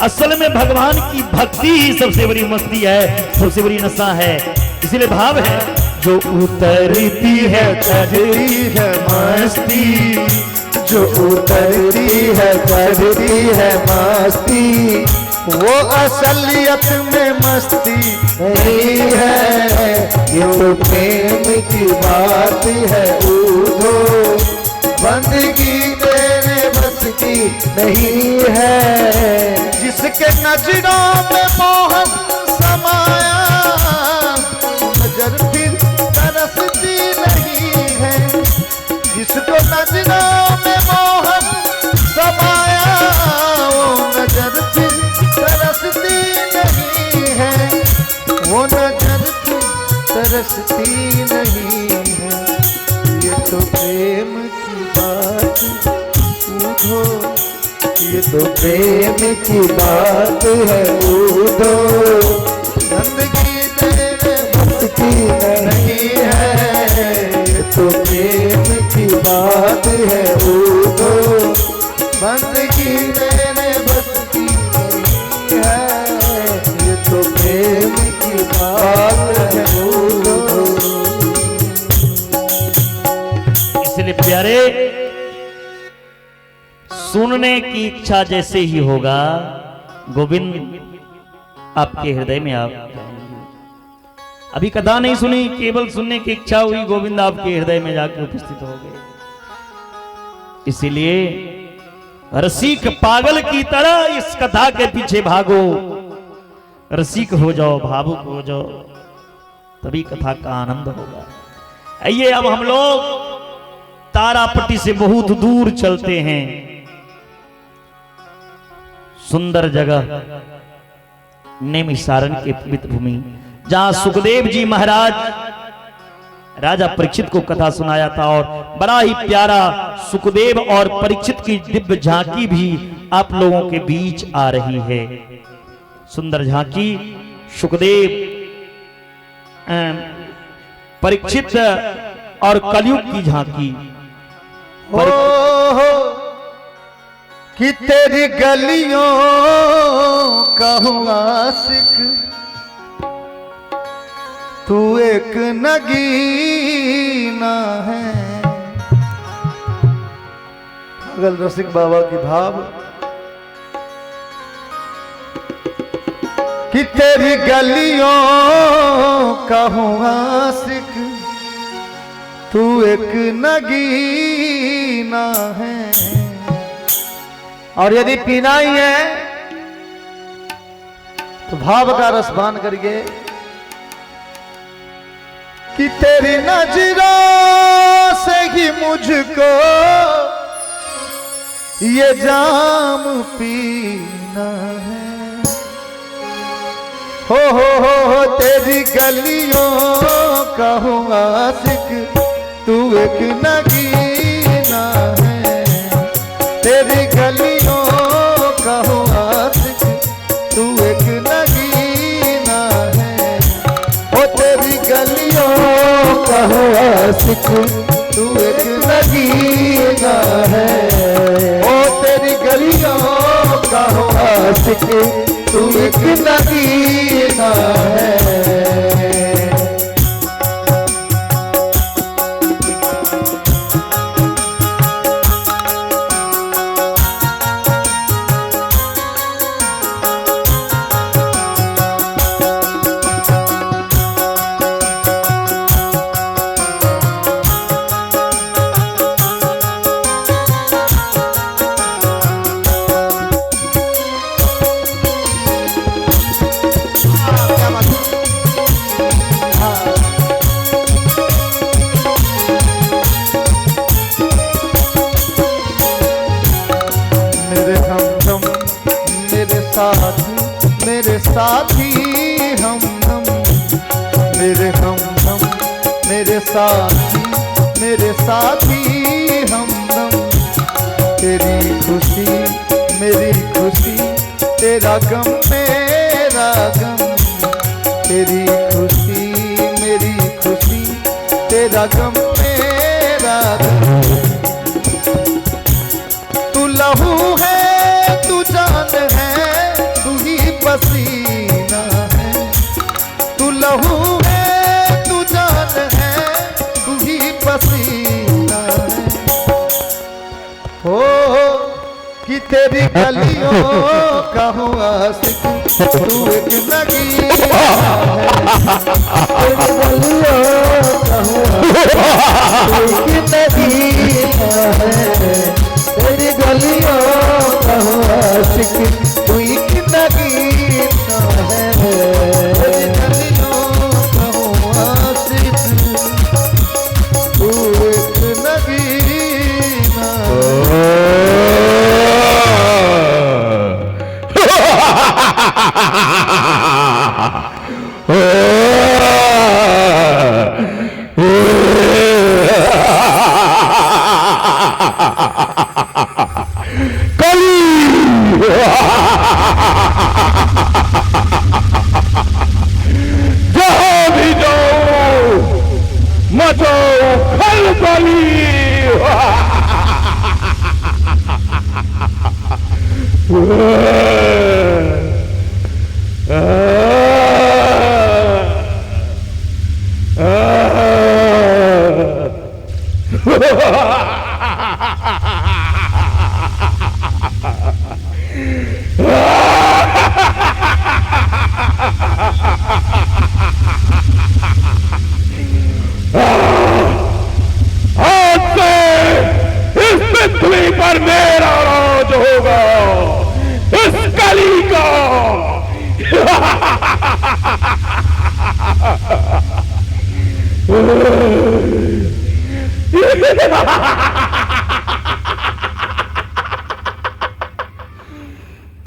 असल में भगवान की भक्ति ही सबसे बड़ी मस्ती है, सबसे बड़ी नशा है। इसलिए भाव है, जो उतरती है चढ़ती है मस्ती, जो उतरती है चढ़ती है मस्ती, वो असलियत में मस्ती नहीं है, ये तो प्रेम की बात है उधो, बंदगी तेरे बस की नहीं है। जिसके नजरों में मोहन समाया, नजर फिर तरसती नहीं है, जिसको नजरों में मोहन समाया, वो नजर फिर तरसती नहीं है, वो नजर फिर तरसती नहीं है। ये तो प्रेम की बात उधो, ये तो प्रेम की बात है उधो, जिंदगी तेरे बस की नहीं है, ये तो प्रेम की बात है उधो, बंदगी तेरे बस की नहीं है, ये तो प्रेम की बात है उधो। इसलिए प्यारे, सुनने की इच्छा जैसे ही होगा, गोविंद आपके हृदय में आप जाएंगे। अभी कथा नहीं सुनी, केवल सुनने की इच्छा हुई, गोविंद आपके हृदय में जाकर उपस्थित हो गए। इसीलिए रसिक पागल की तरह इस कथा के पीछे भागो, रसिक हो जाओ, भावुक हो जाओ, तभी कथा का आनंद होगा। आइए अब हम लोग तारापट्टी से बहुत दूर चलते हैं, सुंदर जगह नैमिषारण्य के पवित्र भूमि, जहां सुखदेव जी महाराज राजा परीक्षित को कथा सुनाया था, और बड़ा ही प्यारा सुखदेव और परीक्षित की दिव्य झांकी भी आप लोगों के बीच आ रही है। सुंदर झांकी सुखदेव, परीक्षित और कलयुग की झांकी। कि तेरी गलियों का हूँ आशिक, तू एक नगीना है, पागल रसिक बाबा की भाव कि तेरी गलियों का हूँ आशिक, तू एक नगीना है। और यदि पीना ही है तो भाव का रसपान करिए कि तेरी नजरों से ही मुझको ये जाम पीना है। हो तेरी गलियों का हूँ आशिक, तू एक नगीना है। तेरी गलियों का हूँ आशिक, तू एक नगीना है। ओ तेरी गलियों का हूँ आशिक, तू एक नगीना है। ओ तेरी गलियों का हूँ आशिक, तू एक नगीना है। मेरे साथी हमदम, मेरे हमदम, मेरे साथी हमदम। तेरी खुशी मेरी खुशी, तेरा गम मेरा गम। तेरी खुशी मेरी खुशी, तेरा गम मेरा गम। तू लहू है तू जान है, तू ही पसीना है। तू लहू है तू जान है, तू ही पसीना है। हो कि तेरी गलियों का हूँ आशिक, तू एक नगीना है। तेरी गलियों का हूँ आशिक, तू एक नगीना है। तेरी गलियों का हूँ आशिक, तू एक नगीना है। तेरी गलियों का हूँ आशिक, तू एक नगीना जहाँ भी जाओ मचाओ खलबली। पृथ्वी पर मेरा राज होगा, इस कली का।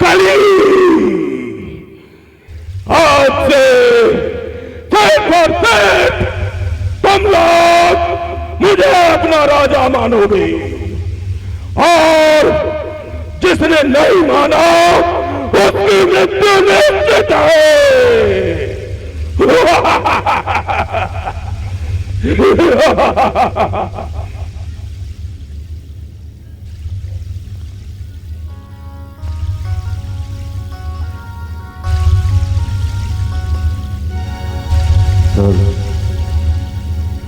कली आज से तुम लोग मुझे अपना राजा मानोगे, और जिसने नहीं माना उसकी मृत्यु निश्चित है।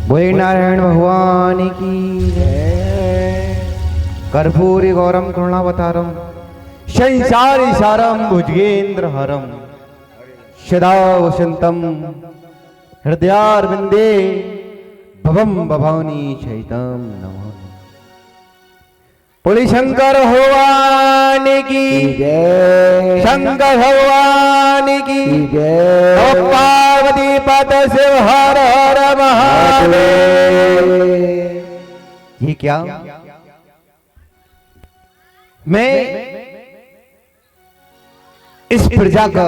बोले नारायण भगवान की जय। कर्पूरी गौरम करुणावतारम संसारी सारम भुजगेंद्र हरम सदा वसंतम हृदयारविंदे भवम भवानी चैतम नमः। बोले शंकर भगवान की जय, शंकर भगवान की जय। ओ पार्वती पद शिव हर हर महादेव। ये क्या मैं इस प्रजा का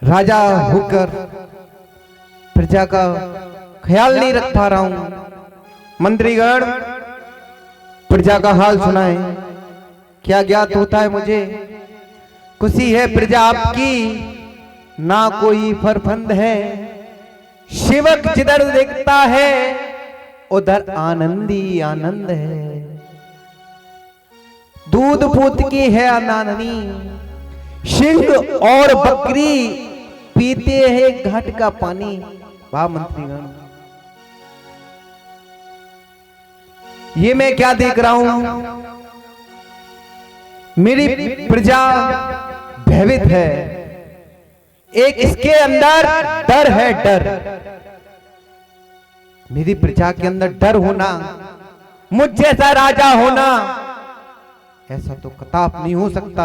राजा होकर प्रजा का ख्याल नहीं रख पा रहा हूं। मंत्रीगण प्रजा का हाल सुनाए, क्या ज्ञात होता है मुझे? खुशी है प्रजा आपकी, ना कोई फरफंद है। शिवक जिधर देखता है उधर आनंदी आनंद है। दूध पूत की है अनाननी, सिंह और बकरी पीते हैं घाट का पानी। वाह मंत्रीगण, ये मैं क्या देख रहा हूं? मेरी प्रजा भयभीत है। एक इसके अंदर डर है, डर। मेरी प्रजा के अंदर डर होना, मुझ जैसा राजा होना, ऐसा तो कताप नहीं हो सकता।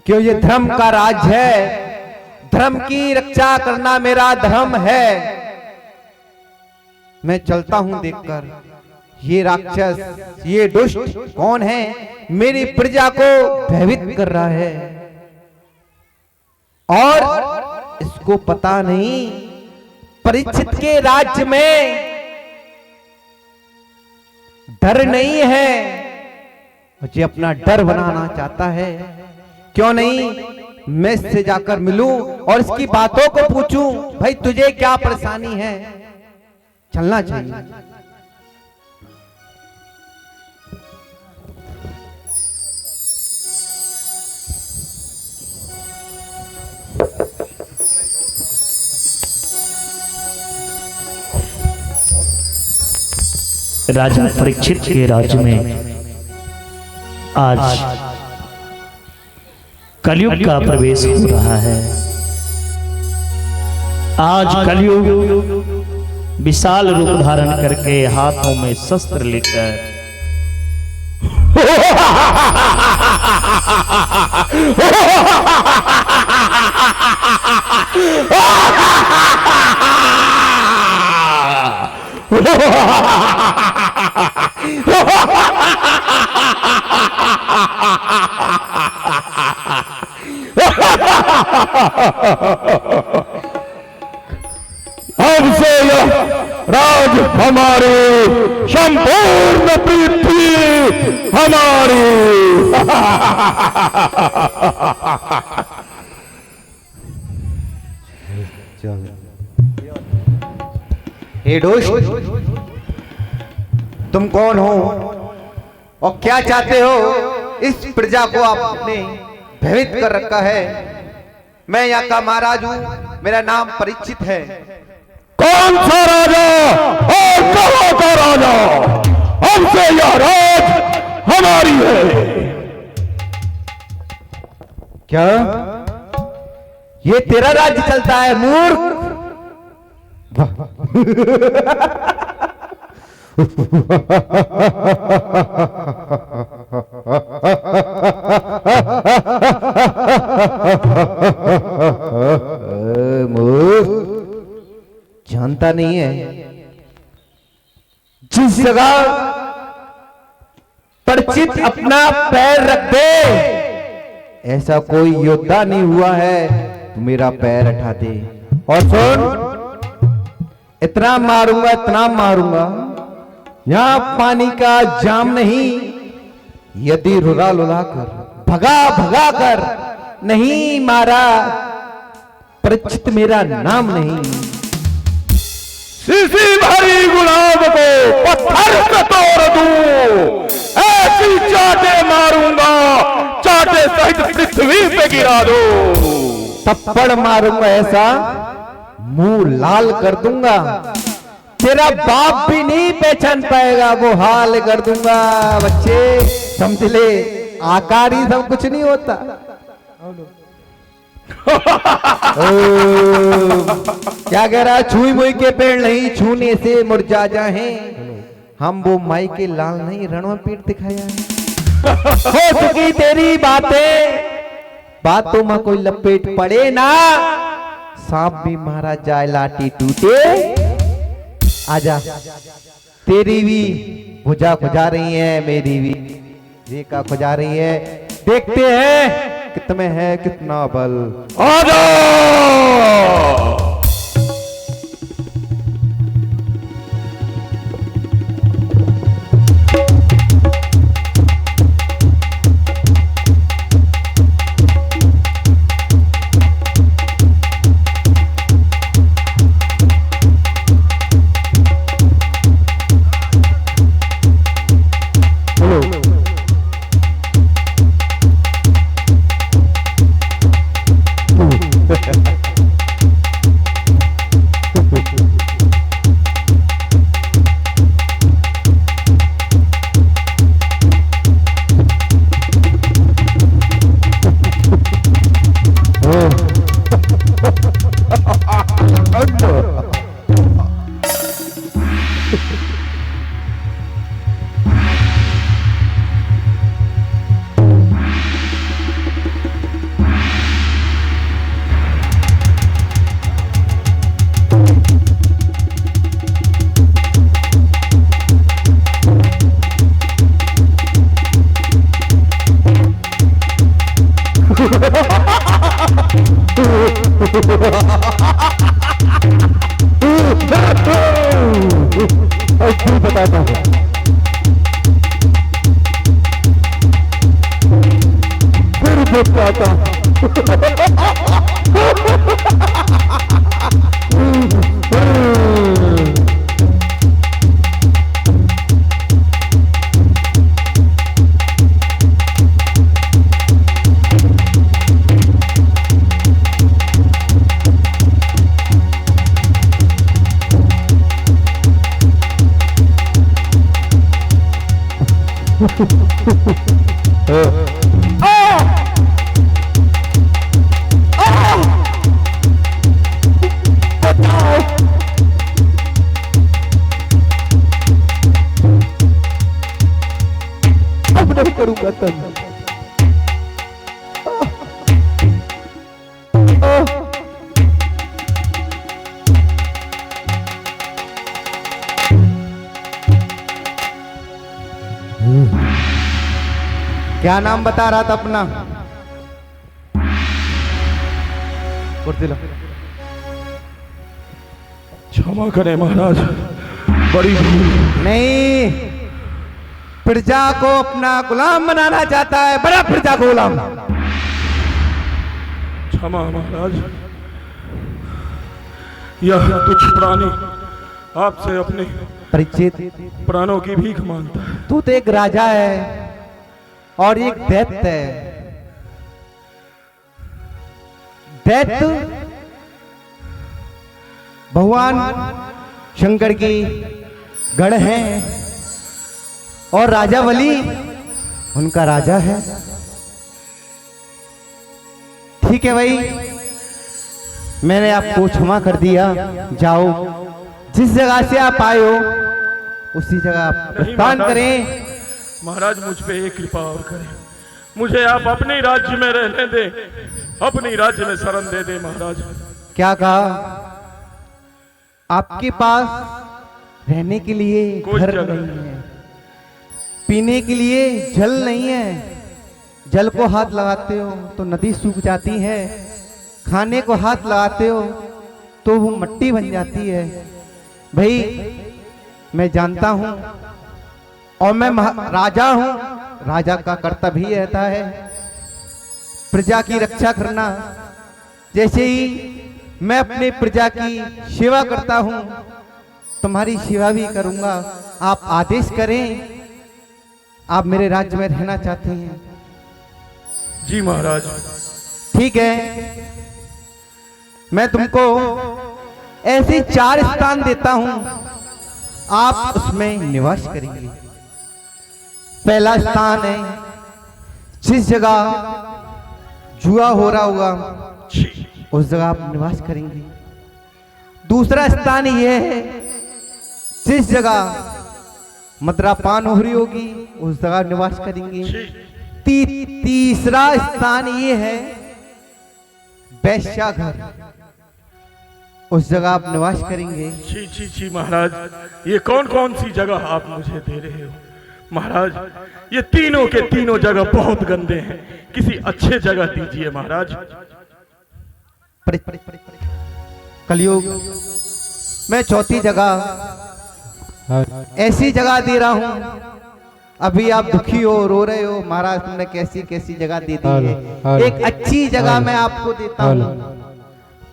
क्यों? ये धर्म का राज है, धर्म की रक्षा करना मेरा धर्म है। मैं चलता हूं देखकर, ये राक्षस, ये दुष्ट कौन है? मेरी प्रजा को भयभीत कर रहा है और इसको पता नहीं परीक्षित के राज्य में डर नहीं है। मुझे अपना डर बनाना चाहता है। क्यों नहीं मैं इससे जाकर मिलूं और इसकी बातों को पूछूं, भाई तुझे क्या परेशानी है? चलना चाहिए। राजा परीक्षित के राज्य में आज कलयुग का प्रवेश हो रहा है। आज कलयुग विशाल रूप धारण करके हाथों में शस्त्र लेकर हमसे यह राज हमारे, संपूर्ण पृथ्वी हमारी। हे दुष्ट, तुम कौन हो और क्या चाहते हो? इस प्रजा को आपने भयभीत कर रखा है। मैं यहाँ का महाराज हूँ, मेरा नाम परीक्षित है। कौन सा राजा और कहाँ का राजा? हमसे यह राज हमारी है। क्या ये तेरा राज्य चलता है मूर्ख? जानता नहीं है जिस जगह परिचित अपना पैर रख दे, ऐसा कोई योद्धा नहीं हुआ है तो मेरा पैर हटा दे। और सुन, इतना मारूंगा, इतना मारूंगा, यहां पानी का जाम नहीं। यदि रुला लुला कर, भगा भगा कर नहीं मारा, परिचित मेरा नाम नहीं। इसी भरी गुलाब को पत्थर से तोड़ दूं, ऐसी चाटे मारूंगा, चाटे सहित पृथ्वी पे गिरा दो। थप्पड़ मारूंगा ऐसा मुंह लाल कर दूंगा, तेरा बाप भी नहीं पहचान पाएगा, वो हाल कर दूंगा। बच्चे समझ ले, आकार ही सब कुछ नहीं होता। क्या कह रहा, छुई मुई के पेड़ नहीं छूने से मुरझा जाए, हम वो माई के लाल नहीं रणों पीठ दिखाया है। हो चुकी तेरी बातें, बातों में कोई लपेट पड़े ना, सांप भी मारा जाए लाठी टूटे। आजा, तेरी भी भुजा खुजा रही है, मेरी भी रेखा खुजा रही है, देखते हैं कितने है कितना बल। आजा बताता हूँ। फिर बताता अब नहीं करूंगा तब। क्या नाम बता रहा था अपना? क्षमा करें महाराज, बड़ी भूल। नहीं, प्रजा को अपना गुलाम बनाना चाहता है, बड़ा प्रजा को गुलाम। क्षमा महाराज, यह तुच्छ प्राणी आपसे अपने परिचित प्राणों की भीख मांगता है। तू तो एक राजा है और एक दैत्य है। दैत्य भगवान शंकर की गढ़ है और राजा बलि उनका राजा है। ठीक है भाई, मैंने आपको क्षमा कर दिया। जाओ, जिस जगह से आप आए हो उसी जगह आप प्रस्थान करें। महाराज, मुझ पे एक कृपा और करें, मुझे आप अपने राज्य में रहने दें, अपने राज्य में शरण दे दें महाराज। क्या कहा? आपके पास रहने के लिए कोई घर जगह नहीं है, पीने के लिए जल नहीं है। जल को हाथ लगाते हो तो नदी सूख जाती है, खाने को हाथ लगाते हो तो वो मिट्टी बन जाती है। भाई, मैं जानता हूं और मैं राजा हूं, राजा का कर्तव्य ही रहता है प्रजा की रक्षा करना। जैसे ही मैं अपने प्रजा की सेवा करता हूं, तुम्हारी सेवा भी करूंगा। आप आदेश करें, आप मेरे राज्य में रहना चाहते हैं? जी महाराज। ठीक है, मैं तुमको ऐसे 4 स्थान देता हूं आप उसमें निवास करेंगे। पहला स्थान है जिस जगह जुआ हो रहा होगा उस जगह आप निवास करेंगे। दूसरा स्थान यह है जिस जगह मद्रापान हो रही होगी उस जगह निवास करेंगे। तीसरा स्थान ये है वैश्याघर, उस जगह आप निवास करेंगे। छी छी छी महाराज, ये कौन कौन सी जगह आप मुझे दे रहे हो महाराज? ये तीनों के तीनों जगह बहुत गंदे हैं, किसी अच्छे जगह दीजिए महाराज। कलयुग मैं चौथी जगह ऐसी जगह दे रहा हूं। अभी आप दुखी हो, रो रहे हो, महाराज तुमने कैसी कैसी जगह दे दी है। एक अच्छी जगह मैं आपको देता हूं।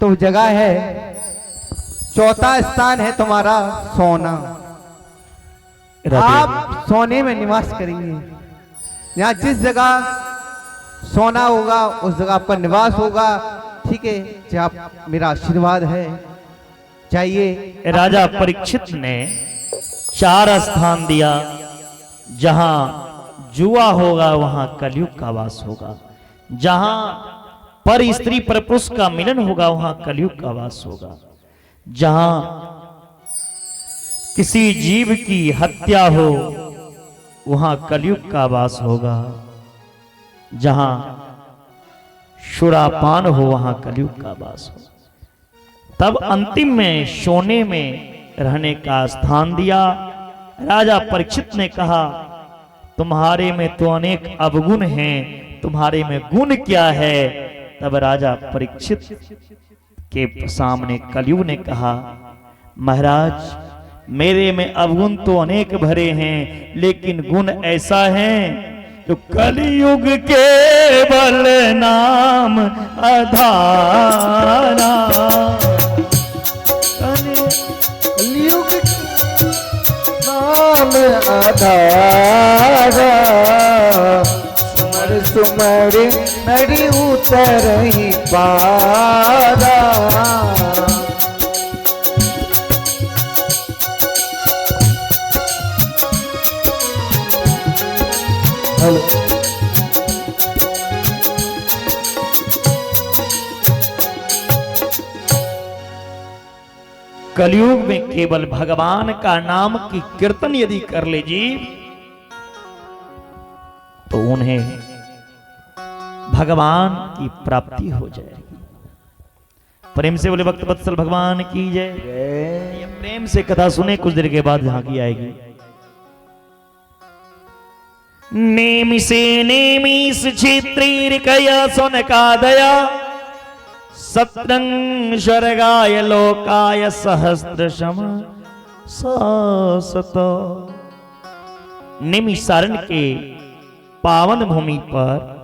तो जगह है, चौथा स्थान है तुम्हारा सोना। आप सोने में निवास करेंगे। यहाँ जिस जगह सोना होगा उस जगह आपका निवास होगा। ठीक है, जो आप मेरा आशीर्वाद है। चाहिए राजा परीक्षित ने 4 स्थान दिया। जहां जुआ होगा वहां कलयुग का वास होगा। जहां पर स्त्री पर पुरुष का मिलन होगा वहां कलयुग का वास होगा। जहां किसी जीव की हत्या हो वहां कलयुग का वास होगा। जहां शुरापान हो वहां कलयुग का वास हो। तब अंतिम में सोने में रहने का स्थान दिया। राजा परीक्षित ने कहा तुम्हारे में तो अनेक अवगुण हैं, तुम्हारे में गुण क्या है? तब राजा परीक्षित के सामने कलयुग ने कहा महाराज मेरे में अवगुण तो अनेक भरे हैं, लेकिन गुण ऐसा है तो कलयुग केवल नाम आधारा। कलयुग नाम आधारा, सुमर सुमर नरी उतर ही पारा। कलयुग में केवल भगवान का नाम की कीर्तन यदि कर ले जी तो उन्हें भगवान की प्राप्ति हो जाएगी। प्रेम से बोले भक्त वत्सल भगवान की जय। ये प्रेम से कथा सुने, कुछ देर के बाद यहाँ की आएगी। नेमि से नेमिस क्षेत्रीर्कया सोनकादया सत्रंग स्वर्गाय लोकाय सहस्त्रशम सत। निमिषारण के पावन भूमि पर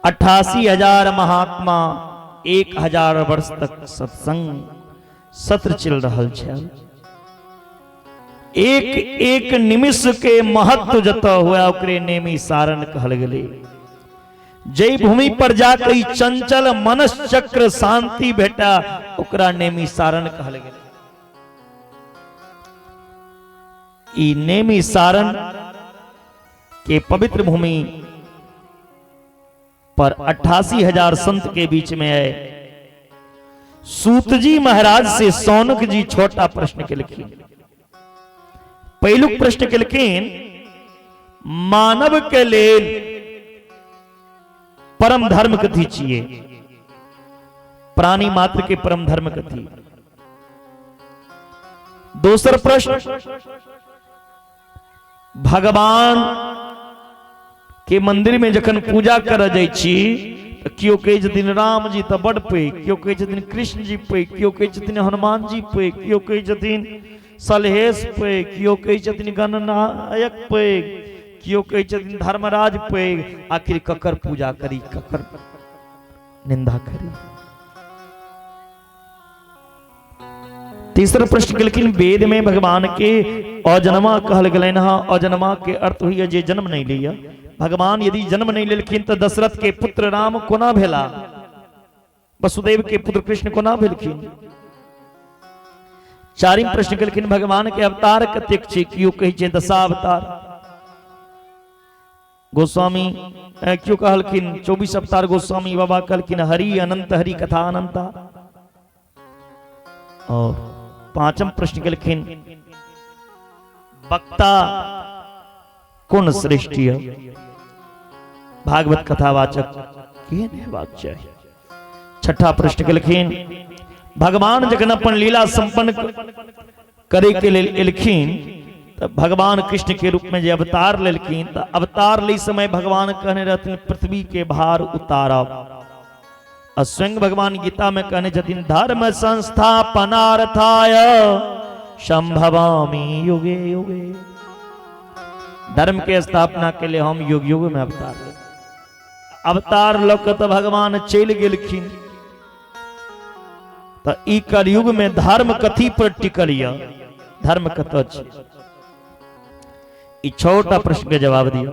88,000 महात्मा 1,000 वर्ष तक सत्संग सत्र चल रहा छल। एक एक निमिष के महत्व जता हुआ ओकरे नेमिषारण कहल गेले। जय भूमि पर जाकर चंचल मनस चक्र शांति भेटा ओकरा नेमिषारण कहल गेले। ई नेमिषारण के पवित्र भूमि पर 88,000 संत के बीच में है। सूत जी महाराज से सौनक जी छोटा प्रश्न के लिखिन। पहलुक प्रश्न के लिखिन मानव के लेल परम धर्म कथी चाहिए? प्राणी मात्र के परम धर्म कथी? दूसरा प्रश्न भगवान के मंदिर में जखन पूजा कर जाय छी तो क्यों कहे छथिन राम जी तो बड़ पे, क्यों कहे छथिन कृष्ण जी पे, क्यों कहे छथिन हनुमान जी पे, क्यों कहे छथिन सलहेश पे, क्यों कहे छथिन गणनायक पे, क्यों कहे छथिन धर्मराज पे। आखिर ककर पूजा करी, ककर निंदा करी? तीसरा प्रश्न के लेकिन वेद में भगवान के अजन्मा कहल गए। अजन्मा के अर्थ हुई जे जन्म नहीं लिया। भगवान यदि जन्म नहीं लेलखिन तो दशरथ के पुत्र राम कोना भेला, वसुदेव के पुत्र कृष्ण कोना भेलखिन? चारिम प्रश्न केलखिन भगवान के अवतार कतेक छै कियो कहै छै दशावतार। गोस्वामी क्यों कहलखिन 24 अवतार, गोस्वामी बाबा कहलखिन हरि अनंत हरि कथा अनंता। और पांचम प्रश्न केलखिन वक्ता कौन श्रेष्ठ है, भागवत कथावाचक केहन हेबाक चाही। छठा प्रश्न केलखिन भगवान जखन अपन लीला संपन्न करे के लेल एलखिन तो भगवान कृष्ण के रूप में जे अवतार लेलखिन तो अवतार ले समय भगवान कहने रहथिन पृथ्वी के भार उतारब। और स्वयं भगवान गीता में कहने छथिन धर्म संस्थापनार्थाय संभवामि युगे युगे। धर्म के स्थापना के लिए हम युग युग में अवतार ले। अवतार लक तो भगवान चल गेलखिन तो ई कलयुग में धर्म कथी पर टिकल या, धर्म कतऽ छै। ई छोटा प्रश्न के जवाब दिया।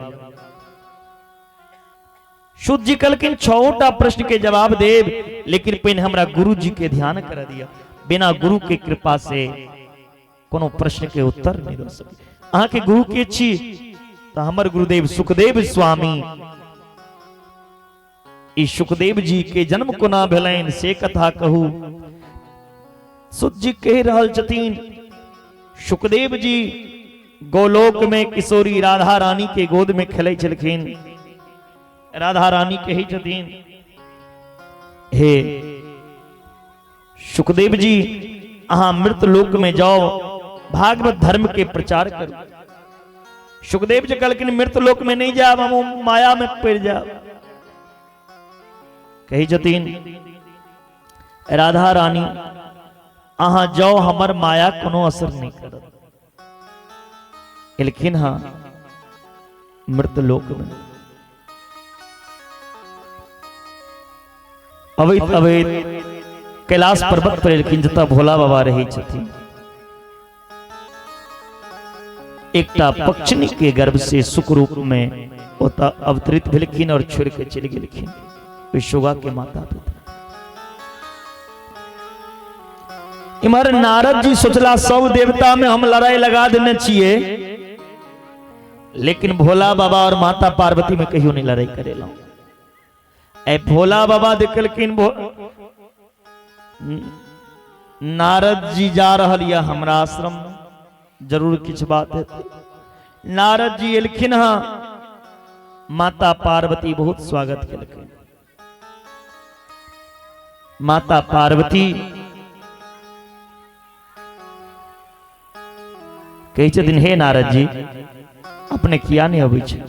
शुद्ध जी कहलखिन छोटा प्रश्न के जवाब देव, लेकिन पहिने हमरा गुरु जी के ध्यान कर दिया। बिना गुरु के कृपा से कोनो प्रश्न के उत्तर नहीं दे सके। अहाँ के गुरु के छी तो हमर गुरुदेव सुखदेव स्वामी। ई सुखदेव जी के जन्म कोना भेलैन से कथा कहू। शुद्ध जी कह रहल छथिन सुखदेव जी गोलोक में किशोरी राधा रानी के गोद में खेलै छलखिन। राधा रानी कही छथिन हे सुखदेव जी अहाँ मृत लोक में जाओ भागवत धर्म के प्रचार करो। सुखदेव जी कहलखिन मृत लोक में नहीं जाब, हम माया में पड़ जाब। कही छथिन राधा रानी अहाँ जाओ हमर माया कोनो असर नहीं करत। एलखिन हाँ मृत लोक में अवैत अवैत कैलाश पर्वत पर एलखिन जतऽ भोला बाबा रहै छथिन। एकटा पक्षिणी के गर्भ से सुख रूप में ओतऽ अवतरित भेलखिन और छोड़ के चलि गेलखिन। विश्वगा के माता पिता। इमहर नारद जी सोचला सब देवता में हम लड़ाई लगा देने छिए, लेकिन भोला बाबा और माता पार्वती में कहियो नहीं लड़ाई करेला। ए भोला बाबा देखलखिन नारद जी जा रहल या हमरा आश्रम में, जरूर किछ बात है। नारद जी एलखिन हाँ, माता पार्वती बहुत स्वागत केलखिन। माता पार्वती कही छथिन हे नारद जी अपने किया नहीं अबै छै।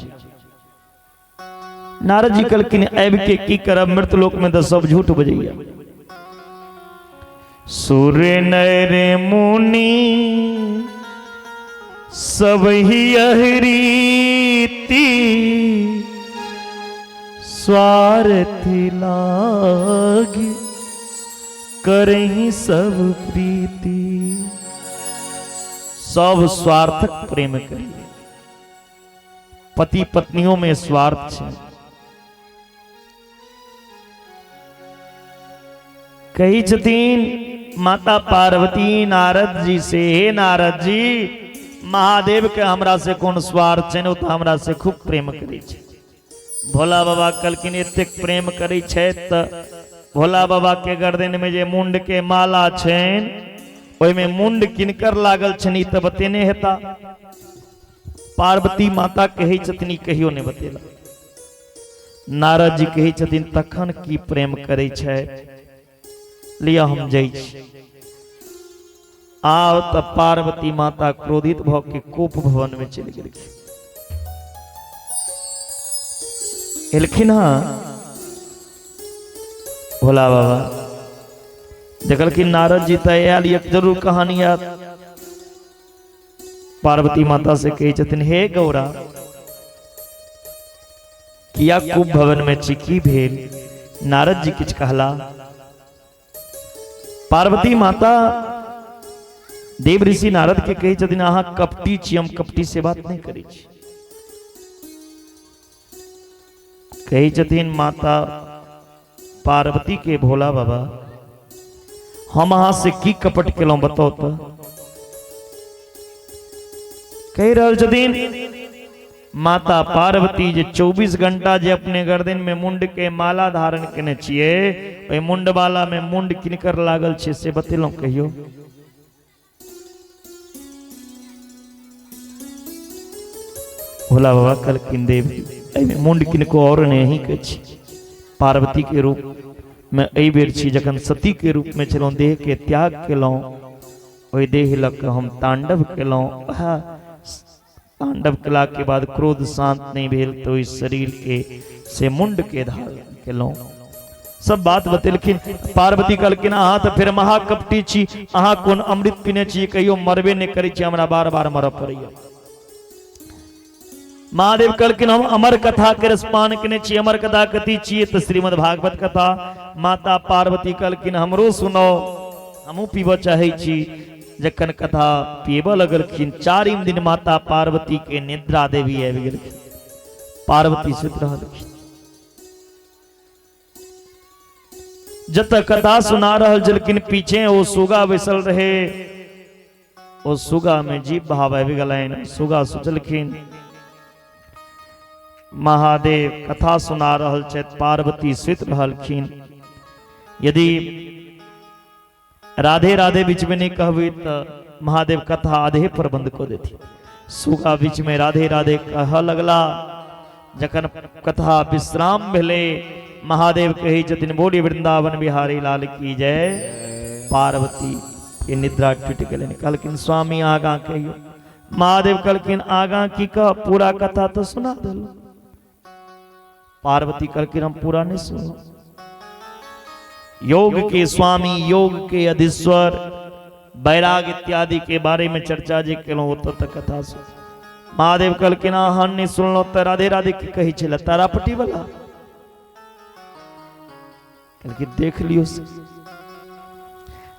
नारद जी कहलखिन आबि के की करब, मृत लोक में तो सब झूठ बजैया। सूर्य नर मुनि सब ही अहरीति स्वार्थी लागी करही सब प्रीति। सब स्वार्थक प्रेम करिए। पति पत्नियों में स्वार्थ है। कही छथिन माता पार्वती नारद जी से हे नारद जी महादेव के हमरा से कौन स्वार्थ है, तो हमरा से खूब प्रेम करे छै। भोला बाबा कहलखिन एतेक प्रेम करे छै त भोला बाबा के गर्दन में जे मुंड के माला छैन ओहि में मुंड किनकर लागल छनी त बतेने हेता। पार्वती माता कहे छथिन कहियो नहीं बतेला। नारद जी कहे छथिन तखन की प्रेम करे छै, लिया हम जाइ छी। आओ त पार्वती माता क्रोधित भ के कोप भवन में चली गेलखिन। एलखिन हाँ भोला बाबा देखलखिन नारद जी तो आयल, एक जरूर कहानी याद। पार्वती माता से कही छथिन हे गौरा किया कुप भवन में चिकी भेल। नारद जी किछ कहला। पार्वती माता देव ऋषि नारद के कही छथिन अहाँ कपटी छी, हम कपटी से बात नहीं करी छी। कही छथिन माता पार्वती के भोला बाबा हम अहाँ से की कपट केलौं बताओ तो। कह रहल छथिन माता पार्वती जे 24 घंटा जे अपने गर्दन में मुंड के माला धारण केने छिए, ओई मुंड वाला में मुंड किनकर लागल छे से बतेलौं कहियो। भोला बाबा कहलखिन देवी एहिमे मुंड किनको और नहीं के छी, पार्वती के रूप में एहि बेर छी जखन सती के रूप में छलौं, देह के त्याग केलौं, ओहि देह लग हम तांडव केलौं। तांडव कला के बाद क्रोध शांत नहीं भेल तो इस शरीर के से मुंड के धारण केलौं। सब बात बतेलखिन। पार्वती कहलखिन अहाँ तो फिर महाकपटी छी, अहाँ कोन अमृत पीने छी, कहियो मरबे नहीं करै छी, हमरा बार बार मरऽ पड़ैया। महादेव कहलखिन हम अमर कथा के रसपान केने छी, अमर कथा कथी छियै तो श्रीमद् भागवत कथा। माता पार्वती कहलखिन हमरो सुनाओ, हमहू पीबऽ चाहे छी। जखन कथा पीबऽ लगलखिन, 4 दिन माता पार्वती के निद्रा देवी आबि गेलखिन। पार्वती सुत रहलखिन, जत कथा सुना रहल छलखिन पीछे ओ सुगा बैसल रहे, ओ सुगा में जीव भाव आबि गेलनि। सुगा सोचलखिन महादेव कथा सुना रहल छथि, पार्वती सुत रहलखिन, यदि राधे राधे बीच में नहीं कहबी तो महादेव कथा आधे पर बंद को देती। सुगा बीच में राधे राधे कह लगला। जखन कथा विश्राम भेले, महादेव कही छथिन बोली वृंदावन बिहारी लाल की जय। पार्वती के निद्रा टूट गेलनि। कहलखिन स्वामी आगा कहियो। महादेव कहलखिन आगा की कह, पूरा कथा तो सुना देलो। पार्वती कहलखिन हम पूरा नहीं सुनो। योग के स्वामी, योग के अधीश्वर, बैराग इत्यादि के बारे में चर्चा जे केलो तो कथा सुन। महादेव कहलखिन अहाँ नहीं सुनलो तो राधे राधे की कही छल तारापट्टी वाला। कहलखिन देख लियो।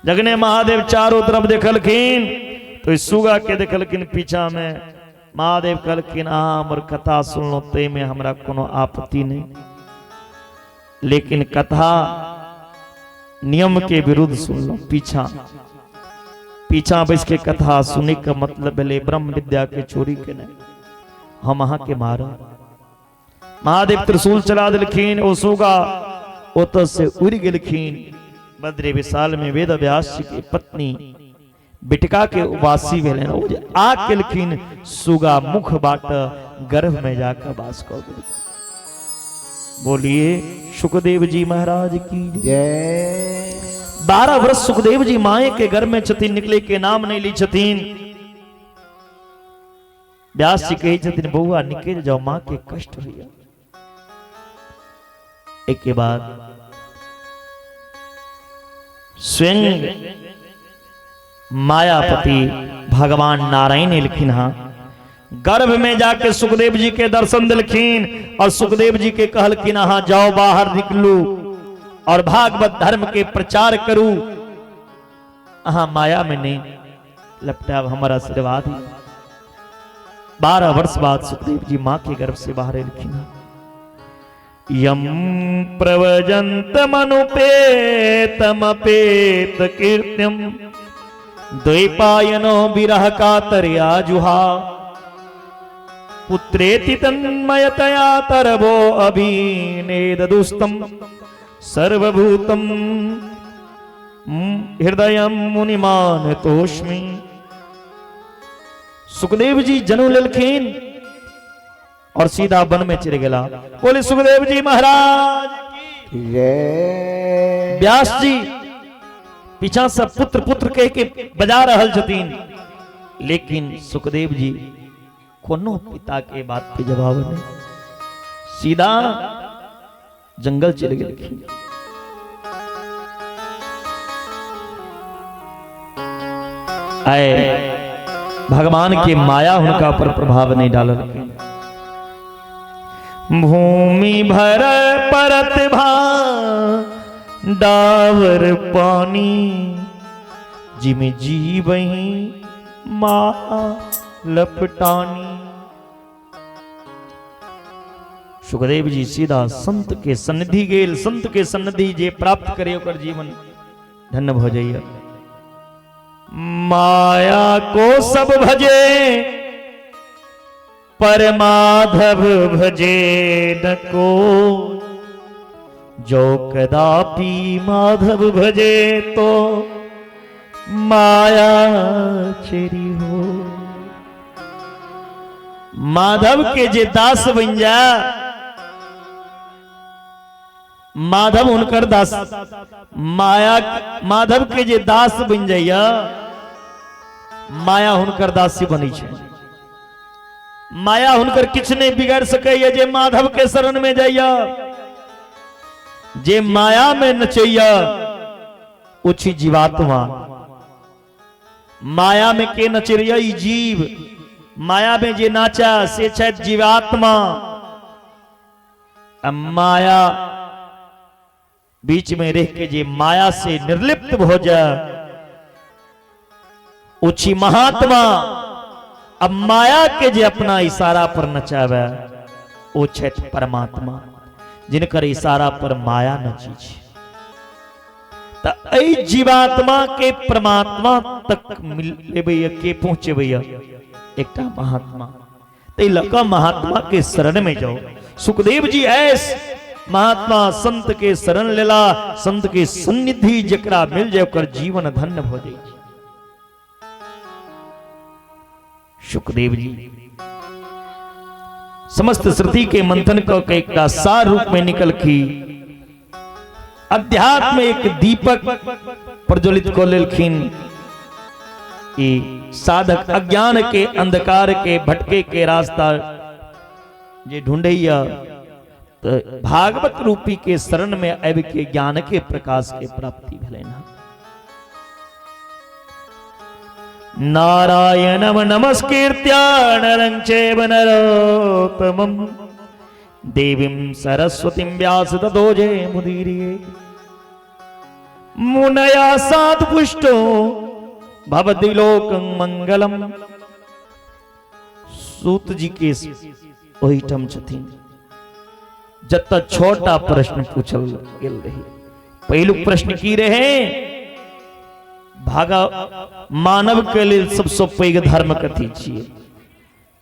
जगने महादेव चारों तरफ देखलखिन तो सुगा के देखलखिन पीछा में। महादेव कहलखिन अहाँ हमर कथा सुनलो ते में हमरा कोनो आपत्ति नहीं, लेकिन कथा नियम के विरुद्ध सुन लो। पीछा बैस के कथा सुने का मतलब भले ब्रह्म विद्या के चोरी के नहीं, हम अहाँ के मारा। महादेव त्रिशूल चला दिलखिन। ओ सुगा ओत से उड़ गेलखिन। बद्री विशाल में वेद व्यास जी की पत्नी बिटका के उवासी भेलन, आ केलखिन। सुगा मुख बाट गर्भ में जाकर वास कर गेलखिन। बोलिए सुखदेव जी महाराज की जय। 12 वर्ष सुखदेव जी माए के घर में छथिन, निकले के नाम नहीं ली छथिन। व्यास जी कही छथिन बउआ निकल जाओ, मां के कष्ट भैया। एक के बाद स्वयं मायापति भगवान नारायण लिखिन हा गर्भ में जाके सुखदेव जी के दर्शन दिलखिन और सुखदेव जी के कहलखिन अहाँ जाओ बाहर निकलू और भागवत धर्म के प्रचार करू, अहाँ माया में नहीं लपटाब, हमारा आशीर्वाद ही। 12 वर्ष बाद सुखदेव जी मां के गर्भ से बाहर लिखिन। यम प्रवजंत मनुपेतमपेत कीर्तिम द्वैपायनो विरह कातर्या जुहा पुत्रेति तन्मयतया तरवो अभिनेदुस्तम सर्वभूतम हृदयम मुनिमान तोष्मी। सुखदेव जी जनु लेलखिन और सीधा वन में चिर गेला। बोले सुखदेव जी महाराज की जय। व्यास जी पीछा से पुत्र पुत्र कह के बजा रहल छथिन, लेकिन सुखदेव जी कोनो पिता के बात पे जवाब नहीं, सीधा जंगल चले गेलखिन। आए भगवान के माया उनका पर प्रभाव नहीं डाललखिन। भूमि भर परत भा डावर पानी जिमें जीवही माँ लपटानी। सुखदेव जी सीधा संत के सन्निधि गेल। संत के सन्निधि जे प्राप्त करे ओकर जीवन धन्य भ जाइए। माया को सब भजे पर माधव भजे न को, जो कदापि माधव भजे तो माया चेरी हो। माधव के जे दास बन जा, माधव उनकर दास, माया माधव के जे दास बन जाइया, माया हुनकर दासी बनी छे। माया हुनकर किछ नहीं बिगाड़ सके जे माधव के शरण में जाइया। जे माया में नचैया उछि जीवात्मा। माया में के नचरिया जीव, माया में जे नाचा से छे जीवात्मा। अब माया बीच में रह के जे माया से निर्लिप्त हो जा उछि महात्मा। अब माया के जे अपना इशारा पर नचावे ओ छे परमात्मा, जिनकर इशारा पर माया नची छे। त ऐ जीवात्मा के परमात्मा तक मिलेबे के पहुंचेबे एकटा महात्मा। ते लका महात्मा के शरण में जाओ। सुखदेव जी ऐस महात्मा संत के शरण लेला, संत के सन्निधि जकरा मिल जाए ओकर जीवन धन्य हो जाए। सुखदेव जी समस्त श्रुति के मंथन को एक सार रूप में निकल की अध्यात्म एक दीपक प्रज्वलित को लेलखिन। साधक अज्ञान के अंधकार के भटके के रास्ता जे ढूंढैया तो भागवत रूपी के शरण में अब के ज्ञान के प्रकाश के प्राप्ति भेलै ना। नारायणम नमस्कृत्य नरं चैव नरोत्तमं देवीं सरस्वतीं व्यास ततो जयमुदीरये। मुनया साधुपुष्टो भवति लोकं मंगलम। सूत जी के ओहिठम छथिन जत छोटा प्रश्न पूछल गेल रही। पहलू प्रश्न की रहे भागा मानव के लिए सबसे पैघ धर्म कथी छिए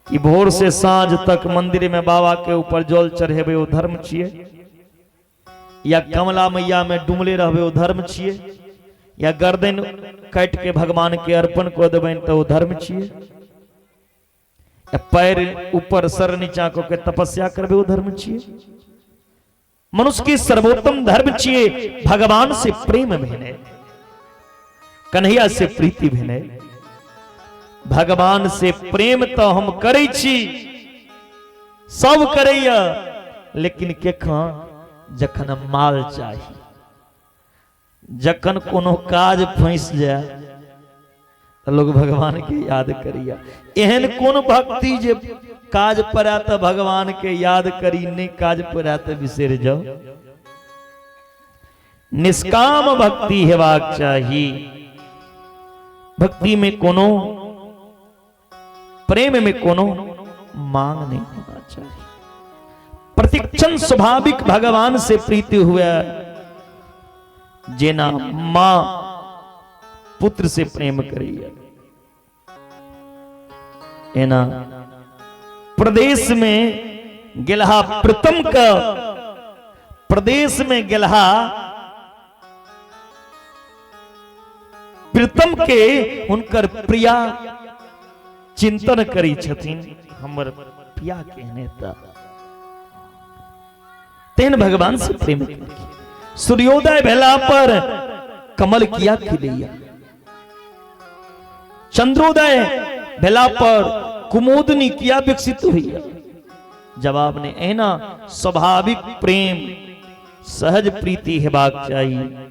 कि भोर से साँझ तक मंदिर में बाबा के ऊपर जल चढ़ेबे वो धर्म छिए, या कमला मैया में डुमले रहबे वो धर्म छिए, या गर्दन काट के भगवान के अर्पण कर देबे तो वो धर्म छिए, या पैर ऊपर सर नीचा को के तपस्या करबे वो धर्म छिए। मनुष्य की सर्वोत्तम धर्म छिए भगवान से प्रेम भेने, कन्हैया से प्रीति भेने। भगवान से प्रेम तो हम करे छी, सब करैया, लेकिन केखन जखन माल चाही, जखन कोनो काज फंस जाए तो लोग भगवान के याद करिया। एहन कोन भक्ति जे काज पड़ा तो भगवान के याद करी, नहीं काज पड़ा तो बिसर जाओ। निष्काम भक्ति हेबाक चाही। भक्ति में कोनो प्रेम में कोनो मांग नहीं होना चाहिए। प्रतिक्षण स्वाभाविक भगवान से प्रीति हुआ, जेना मां पुत्र से प्रेम करिए। एना प्रदेश में गेलहा प्रथम का प्रदेश में गेलहा प्रीतम के उनकर प्रिया चिंतन करी छथिन, हमर प्रिया के नेता तेन भगवान से प्रेम करी। सूर्योदय भेला पर कमल किया खिलैया, चंद्रोदय भेला पर कुमुदनी किया विकसित हुई। जवाब ने एना स्वाभाविक प्रेम सहज प्रीति हेबाक चाहिए।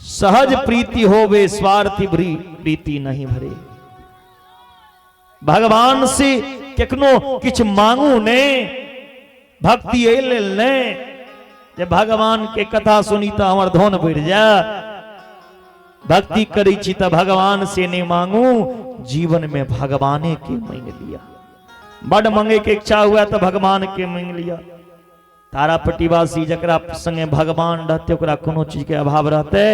सहज प्रीति होवे स्वार्थी प्रीति नहीं भरे। भगवान से केकनो किछ मांगू ने, भक्ति एले ने जे भगवान के कथा सुनी तो हमर धन बढ़ जा। भक्ति करी छी तो भगवान से नहीं मांगू, जीवन में भगवाने के मांग लिया। बड़ मांगे के इच्छा हुआ तो भगवान के मांग लिया। तारापट्टीवासी जकरा संगे भगवान रहते ओकरा कोनो चीज के अभाव रहते।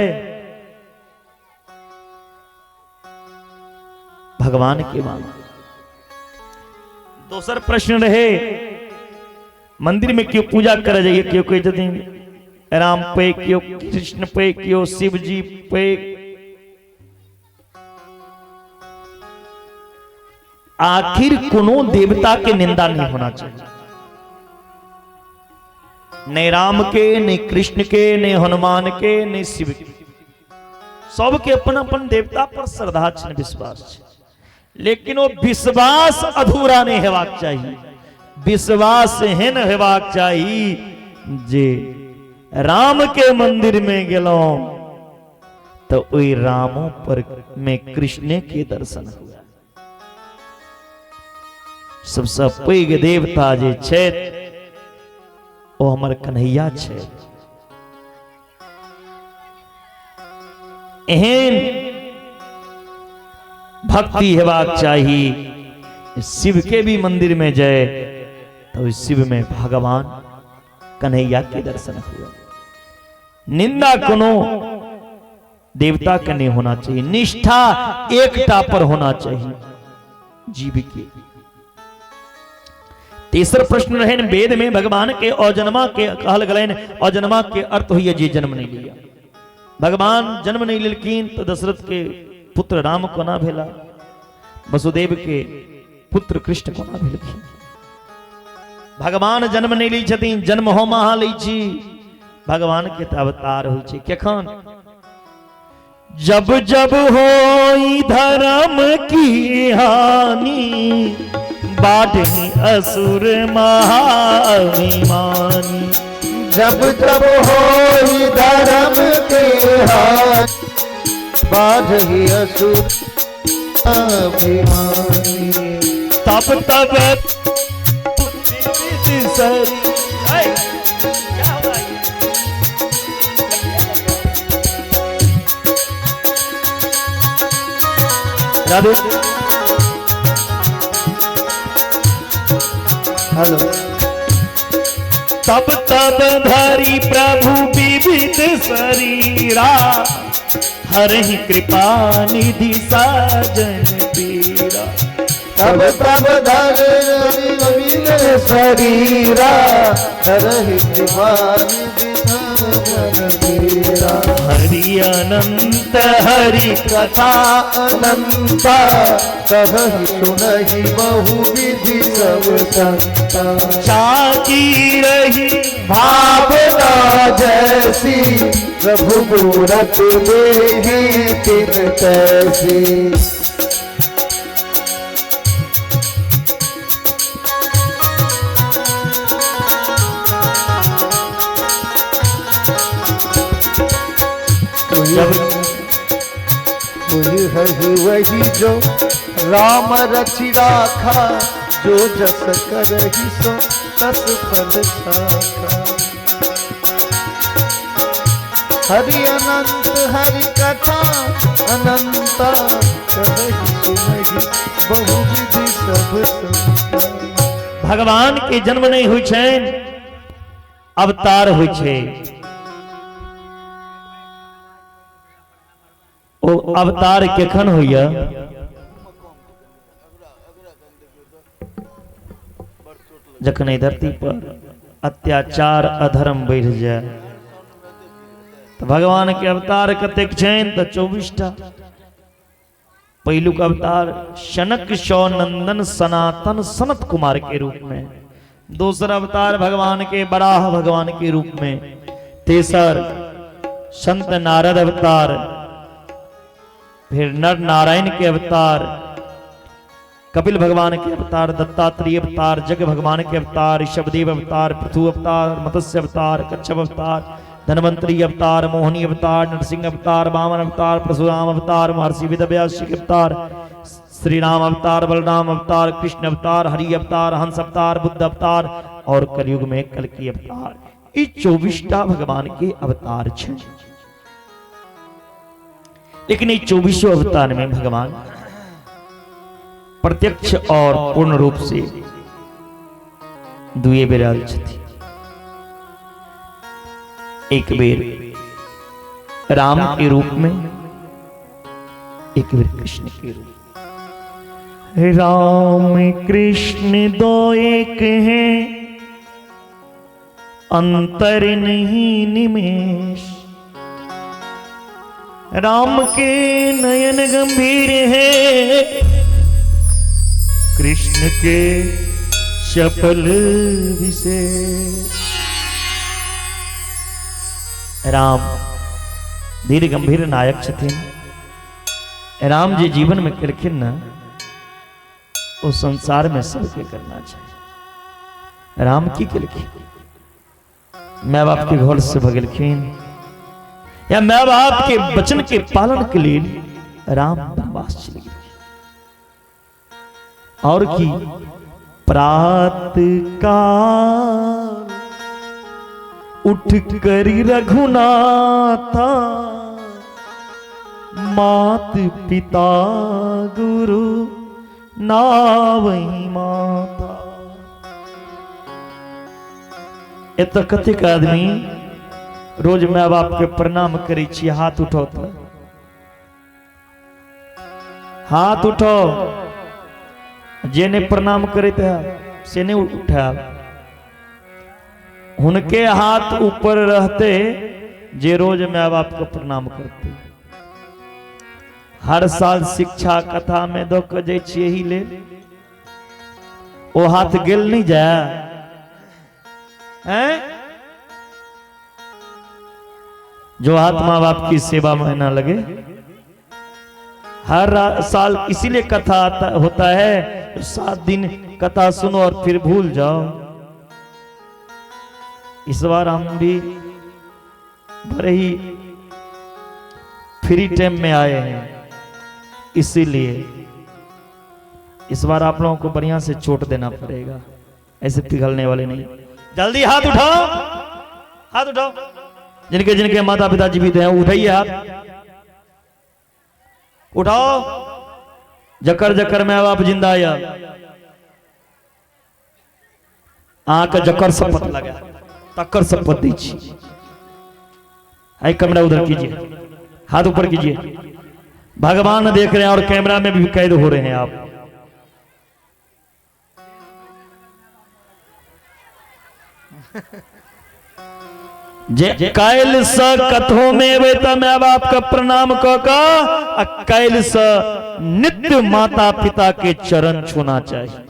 भगवान के मांग दोसर प्रश्न रहे मंदिर में क्यों पूजा कर जाइए, क्यों कहते राम पे, क्यों कृष्ण पे, क्यों शिव जी पे। आखिर कोनो देवता के निंदा नहीं होना चाहिए, न राम के, न कृष्ण के, न हनुमान के, न शिव के। सबके अपन अपन देवता पर श्रद्धा छे, विश्वास छे, लेकिन वो विश्वास अधूरा नहीं हेबाक चाहिए। विश्वास एहन हेबाक चाहिए जे राम के मंदिर में गेलो तो ओई रामो पर में कृष्ण के दर्शन हुआ। सबसे पैघ देवता जे छे ओ हमर कन्हैया छे। एहन भक्ति हेबाक चाहिए। शिव के भी मंदिर में जाए तो शिव में भगवान कन्हैया के दर्शन हुए। निंदा कोनो देवता का नहीं होना चाहिए, निष्ठा एकटा पर होना चाहिए जीव की। तीसरा प्रश्न रहे वेद में भगवान के अजन्मा के कहल गलन, अजन्मा के अर्थ हुई जी जन्म नहीं लिया। भगवान जन्म नहीं लेकिन तो दशरथ के पुत्र राम कोना भेला, वसुदेव के पुत्र कृष्ण कोना भेलखिन। भगवान जन्म नहीं ली छथिन, जन्म हो महा ली छी। भगवान के अवतार होइ छै केखन, जब जब होई धर्म की हानि, बाढ़ी असुर महाभिमानी। जब जब होई धर्म के हाथ, बाढ़ी असुर अभिमानी। तब तब सरी क्या हुआ ये? राधे हेलो। तब तब धरी प्रभु विविध शरीरा, हरहि कृपा निधि साजन पीरा। तब तब धरि शरीरा, धरहि दिवानी विधान वीरा। हरि अनंत हरि कथा अनंता, कहहि सुनहि बहु विधि सब संता। जागी रही भावना जैसी, प्रभु मूरत देहि तिन तैसी। वही जो राम रचि राखा, जो जस करहि सो तस फल साखा। हरि अनंत हरि कथा अनंता, कहहि सुनहि बहु विधि सब संता। भगवान के जन्म नहीं हुई छेन, अवतार हुई छे। ओ अवतार केखन होइया, जखन ई धरती पर अत्याचार अधर्म बढ़ जाए तो भगवान के अवतार कतेक छेन तो 24टा। पहिलुक अवतार शनक सौनंदन सनातन सनत कुमार के रूप में, दूसरा अवतार भगवान के बराह भगवान के रूप में, तेसर संत नारद अवतार, फिर नर नारायण के अवतार, कपिल भगवान के अवतार, दत्तात्रेय अवतार, जग भगवान के अवतार, ऋषभदेव अवतार, पृथु अवतार, मत्स्य अवतार, कच्छप अवतार, धनवंतरी अवतार, मोहनी अवतार, नरसिंह अवतार, वामन अवतार, परशुराम अवतार, महर्षि वेदव्यास के अवतार, श्री राम अवतार, बलराम अवतार, कृष्ण अवतार, हरि अवतार, हंस अवतार, बुद्ध अवतार और कलयुग में कल्कि अवतार। ये 24टा भगवान के अवतार छे। लेकिन ये 24 अवतार में भगवान प्रत्यक्ष और पूर्ण रूप से दुए बेर आयल छथि। एक बेर राम के रूप में, एक बेर कृष्ण के रूप में। राम कृष्ण दो एक हैं, अंतर नहीं निमेष। राम के नयन गंभीर हैं, कृष्ण के चपल विशेष। राम धीर गंभीर नायक छथिन। राम जी जीवन में करखिन ना वो संसार में सबके करना चाहिए। राम की करखिन, माँ बाप के घर से भगलखिन, या माँ बाप के वचन के पालन के लिए राम वनवास चले गए। और की प्रात काल उठ कर रघुनाथा, मात पिता गुरु नावई माता। एत कतेक आदमी रोज माँ बाप के प्रणाम करे छी, हाथ उठाओ तो हाथ उठाओ। जे ने प्रणाम करे से नहीं उठा, उनके हाथ ऊपर रहते जे रोज माँ बाप को प्रणाम करते। हर साल शिक्षा कथा में दो के जे ही ले वो हाथ गेल नहीं जाए हैं? जो हाथ माँ बाप की सेवा में ना लगे। हर साल इसीलिए कथा होता है, 7 दिन कथा सुनो और फिर भूल जाओ। इस बार हम भी बड़े ही फ्री टाइम में आए हैं, इसीलिए इस बार आप लोगों को बढ़िया से चोट देना पड़ेगा, ऐसे पिघलने वाले नहीं। जल्दी हाथ उठाओ, हाथ उठाओ। जिनके जिनके माता पिता जीवित हैं उठाइए हाथ, उठाओ। जकर जकर माँ बाप जिंदा या आंख जकर शपथ लगा तकर शपथ दीजिए। आई कैमरा उधर कीजिए, हाथ ऊपर कीजिए। भगवान देख रहे हैं और कैमरा में भी कैद हो रहे हैं आप। जे कैल स कथो में वे माँ बाप का प्रणाम का कैल स नित्य माता पिता के चरण छूना चाहिए।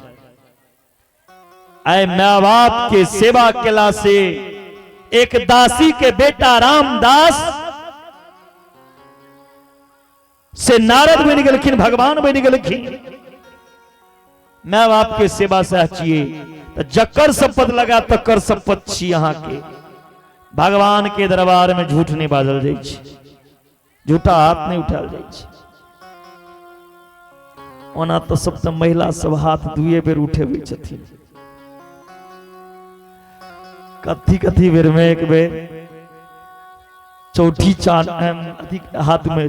ऐ माँ बाप के सेवा केला से एक दासी के बेटा रामदास से नारद बन गलखिन, भगवान बन गलखिन। माँ बाप के सेवा से चाहिए तो जकर शपथ लगा तकर शपथ छी। यहाँ के भगवान के दरबार में झूठ नहीं बाजल जाय छै, झूठा हाथ नहीं उठाल जाय छै। ओना तो सब तो महिला सब हाथ दुए बेर उठेबै छथिन। कथी कथी बेर में एक बेर चौठी चांद अधिक हाथ में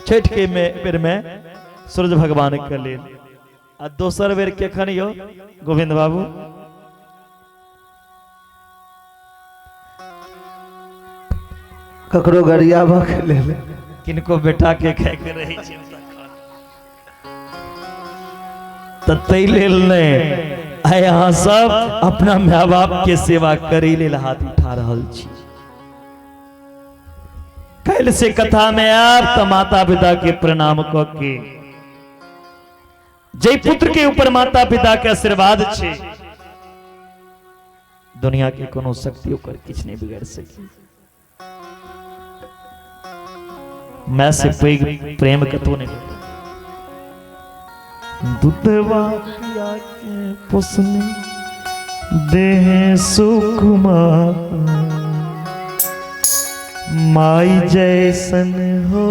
छठ के में बेर में सूरज भगवान के लेल, आ दोसर बेर के खन यो गोविंद बाबू ककरो गरियाबा के लेल, किनको बेटा के खाय के रही छै त तै लेल नहीं। आय अहाँ सब अपना माँ बाप के सेवा करे लेल हाथ उठा रहल छी। कैल से कथा में आप तो माता पिता के प्रणाम क के, जय पुत्र के ऊपर माता पिता के आशीर्वाद छे, दुनिया के कोनो शक्ति ओकर किछ नहीं बिगाड़ सकी। मैं से पैघ प्रेम कतो नहीं। दूधवा पिया के पोसने देह सुकुमार, माई जैसन हो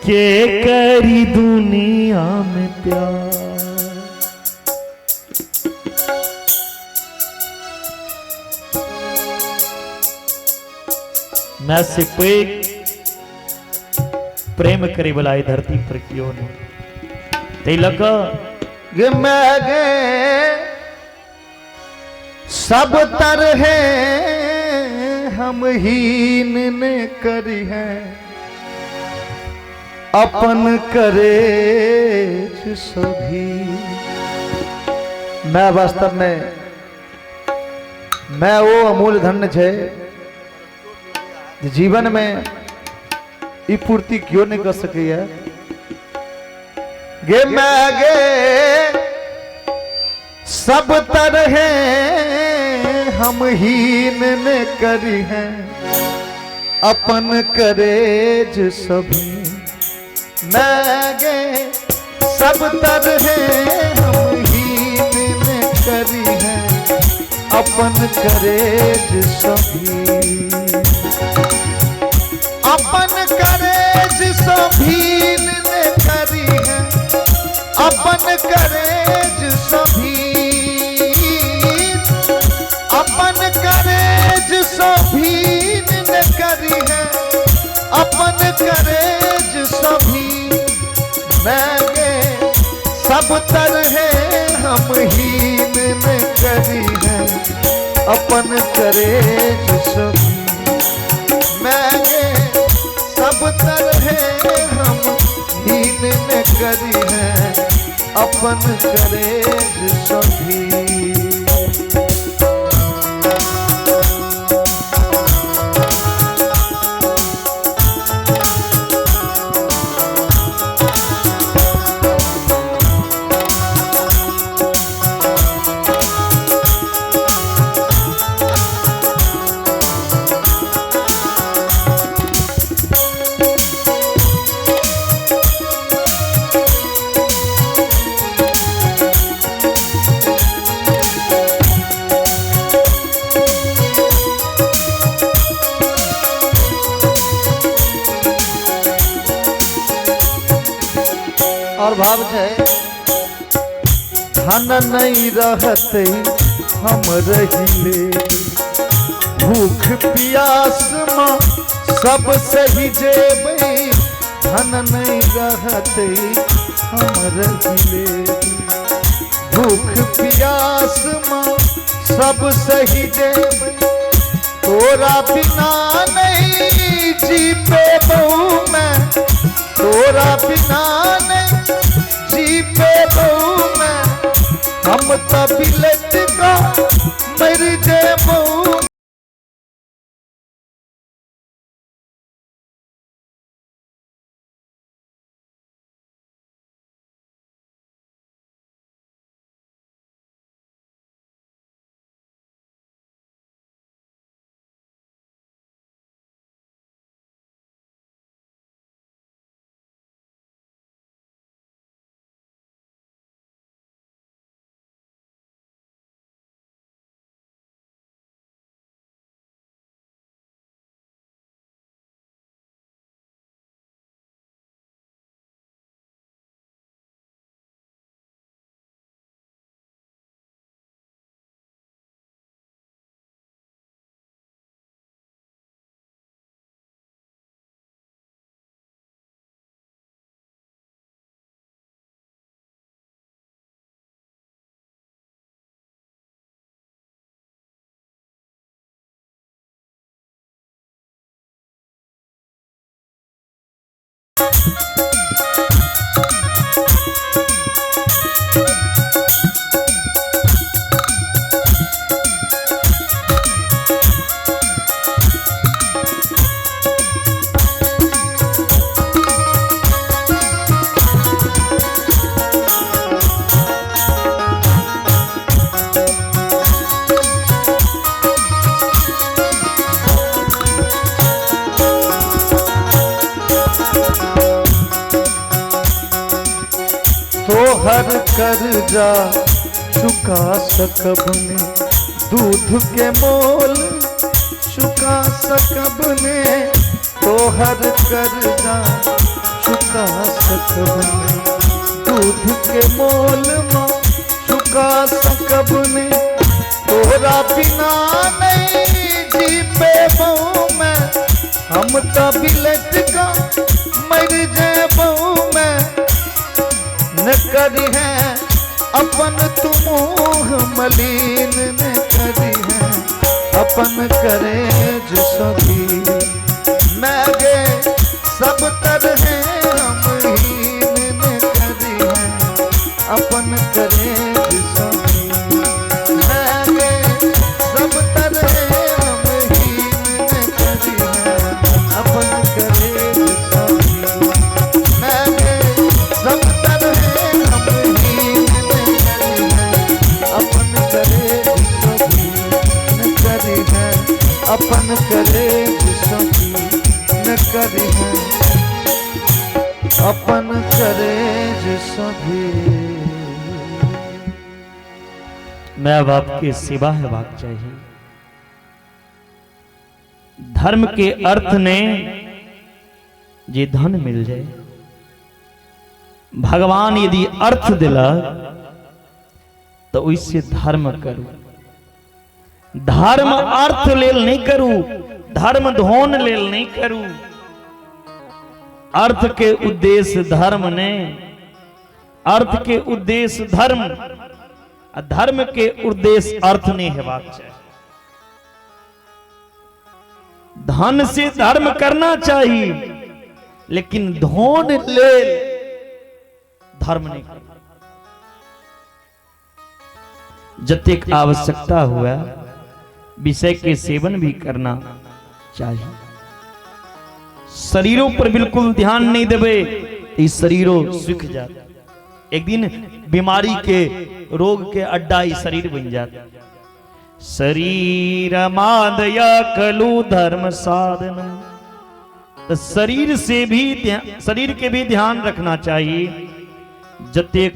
के करी दुनिया में प्यार। मैं से कोई प्रेम करे वाला धरती पर क्यों नहीं। ते लगा गे मैं गे सब तरह हम हीन ने करी है, अपन करे सभी। मैं वास्तव में मैं वो अमूल धन है जीवन में ई पूर्ति क्यों नहीं कर सकी है। गे मैं गे सब तरह हम हीन ने करी हैं, अपन करेज सभी। मैं गे सब तरह हम हीन ने करी हैं, अपन करेज सभी। अपन करेज सभी ने करी है, अपन करेज सभी। अपन करेज सभी ने करी है, अपन करेज सभी। मैं गे सब तरह हम हीन ने करी है, अपन करेज सभी। मैं गे सब तरह हम हीन ने करी है, अपन करेज सभी। और भाव है धन नहीं रहते हम रहिले, भूख प्यास माँ सब सही जेबे। धन नहीं रहते हम रहिले, भूख प्यास माँ सब सही जेबे। तोरा बिना नहीं जी पे बहू मैं, तोरा बिना नहीं जी पे बहू मैं। हम तभी लटका मर जेबू। तोहर कर्जा चुका सकब ने, दूध के मोल चुका सकब ने। तोहर कर्जा चुका सकब ने, दूध के मोल माँ चुका सकब ने। तोरा बिना नहीं जी पे बहू मैं, हम तभी लटका मर जेबू मैं। न करी है अपन तुम मलिन न करी है, अपन करेज सभी। मैं गे सब तरह हम अपन करे जो सभी। मैं अब आपके सिवा हेबाक चाहिए। धर्म के अर्थ ने जे धन मिल जाए, भगवान यदि अर्थ दिला तो उससे धर्म करूं। धर्म अर्थ लेल नहीं करूं, धर्म धोन लेल नहीं करूं। अर्थ के उद्देश्य धर्म ने, अर्थ के उद्देश्य धर्म, धर्म के उद्देश्य अर्थ नहीं हेबाक चाहिए। धन से धर्म करना चाहिए, लेकिन धोन ले धर्म नहीं करना। जतेक आवश्यकता हुआ विषय के सेवन भी करना चाहिए। शरीरों पर बिल्कुल ध्यान नहीं देवे, इस शरीरों सूख जाता। एक दिन बीमारी के रोग के अड्डा ही शरीर बन जाता। शरीर मादया कलु धर्म साधन। तो शरीर से भी शरीर के भी ध्यान रखना चाहिए। जतेक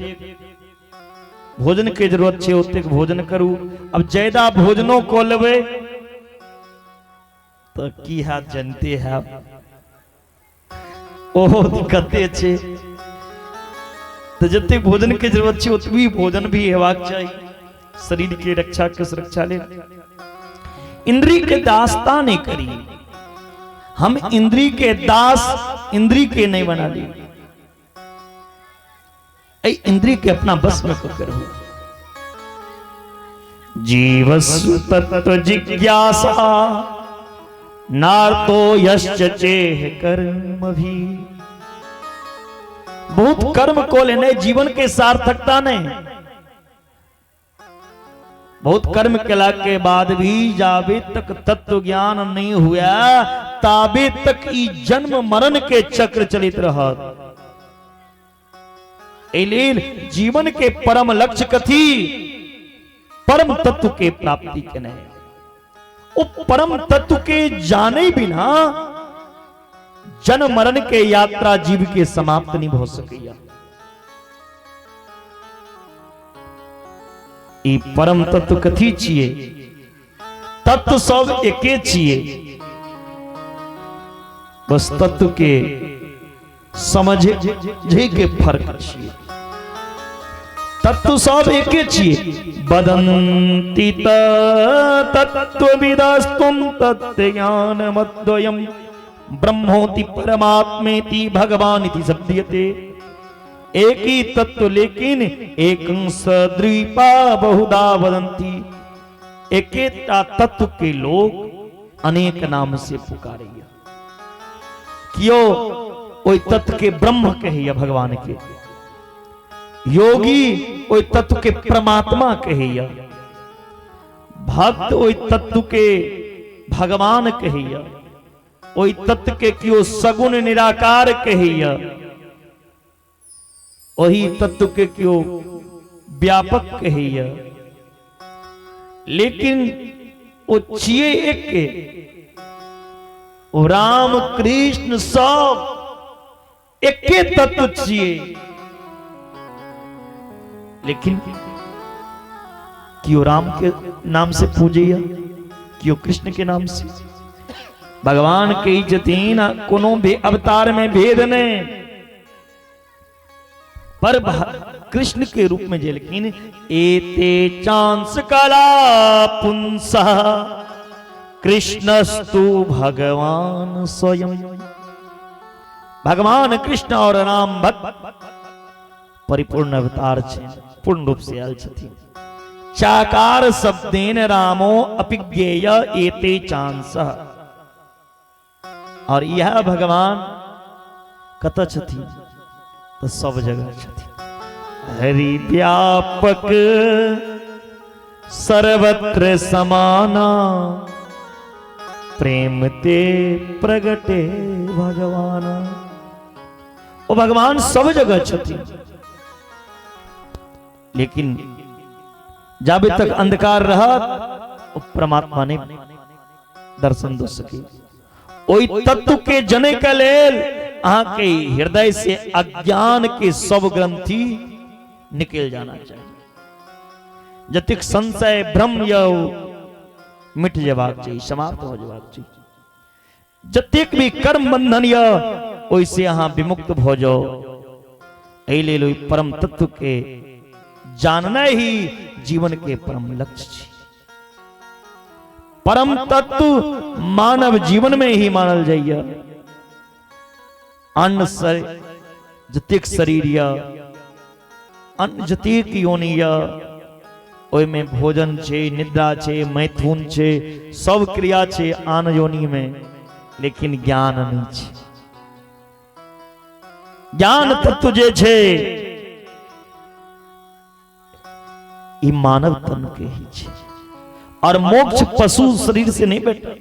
भोजन के जरूरत छे ओतेक भोजन करू। अब ज्यादा भोजनों को लेवे तो की हाथ जानते हैं ओहो दिक्कते छे। तो जते भोजन के जरूरत छे उतनी भोजन भी हेबाक चाहिए। शरीर के रक्षा के सुरक्षा ले इंद्री के दासता नहीं करी। हम इंद्री के दास इंद्री के नहीं बना ली। इंद्री के अपना बस में को करो। जीवस्व तत्व जिज्ञासा नार्तो यश्च चेह कर्म भी। बहुत कर्म को लेने जीवन के सार्थकता नहीं। बहुत कर्म केला के बाद भी जावे तक तत्व ज्ञान नहीं हुआ, ताबे तक ई जन्म मरण के चक्र चलित रहत। जीवन के परम लक्ष्य कथी? परम तत्व के प्राप्ति के नहीं। वो परम तत्व के जाने बिना जन्म मरण के यात्रा जीव के समाप्त नहीं हो सकेगा। ई परम तत्व कथी छिए? तत्व सब एके छिए, बस तत्व के समझे के फर्क छिए। तत्व सब एके छिए। बदन्ति तत्त्वविदस्तुं तत्ज्ञानमद्वयम् ब्रह्मोति परमात्मेति भगवानिति शब्दयते। एक ही तत्व लेकिन एकं सद्रीपा बहुधा वदन्ति। एकेटा तत्व के लोग अनेक नाम से पुकारेंगे। क्यों? ओई तत्व के ब्रह्म कहिया भगवान के, योगी ओई तत्व के परमात्मा कहिया, भक्त ओई तत्व के भगवान कहिया, ओई तत्व के क्यों सगुण निराकार कहिया, वही तत्व के क्यों व्यापक कहिया। लेकिन वो छिए एक के, राम कृष्ण सब एके तत्व छिए। लेकिन क्यों राम के नाम से पूजिया, क्यों कृष्ण के नाम से? भगवान के जतीन कोनो भी अवतार में भेद नहीं, पर कृष्ण के रूप में जे। लेकिन एते चांस कला पुंसा कृष्णस्तु भगवान स्वयं। भगवान कृष्ण और राम भक्त परिपूर्ण अवतार छे, पूर्ण रूप से आयल छथिन। चाकार शब्देन रामो अपिज्ञेय एते चांस। और यह भगवान कत छथिन? तो सब जगह छथिन। हरि व्यापक सर्वत्र समाना प्रेम ते प्रगटे भगवान। वो भगवान सब जगह छथिन। लेकिन जब तक अंधकार रहा वो परमात्मा ने दर्शन दो सके। ओई तत्व के जने का लेल आके हृदय से अज्ञान के सब ग्रंथि निकल जाना चाहिए। जतिक संशय भ्रम यौ मिट जबाक चाहिए, समाप्त हो जबाक चाहिए। जतिक भी कर्म बंधन या ओइसे अहाँ विमुक्त हो जाओ। एले लो परम तत्व के जानना ही जीवन के परम लक्ष्य है। परम तत्व मानव जीवन में ही मानल जाइए। अन्न जतिक शरीर या अन्न जतिक योनि या ओय में भोजन छे, निद्रा छे, मैथुन छे, सब क्रिया छे आन योनि में, लेकिन ज्ञान नहीं छे। ज्ञान तत्व जे छे ई मानव तन के ही छे। और मोक्ष पशु शरीर से नहीं बेटा,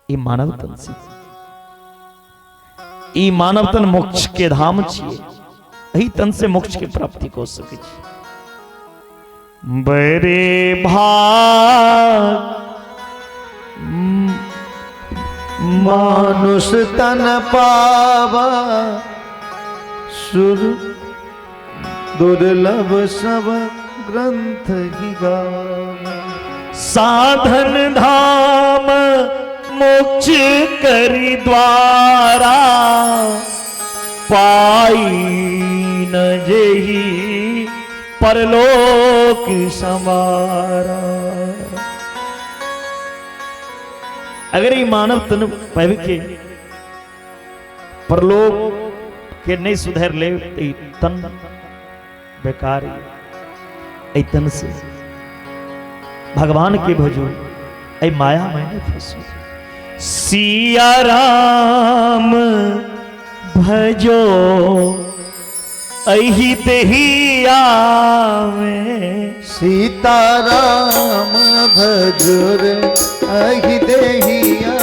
ये मानव तन से। ई मानव तन मोक्ष के धाम छिए। यही तन से मोक्ष के प्राप्ति को सके छे। बरे भाग मानुष तन पावा सुर दुर्लभ सब ग्रंथ ही गावे। साधन धाम मोक्ष करी द्वारा पाई न जेही परलोक समारा। अगर ये मानव तन पावे के परलोक के नहीं सुधर ले तो तन बेकार है। तन से भगवान के भजो, ऐ माया मैंने फंसो। सिया राम भजो अहि देहिया में। सीताराम भजुर अहि देहिया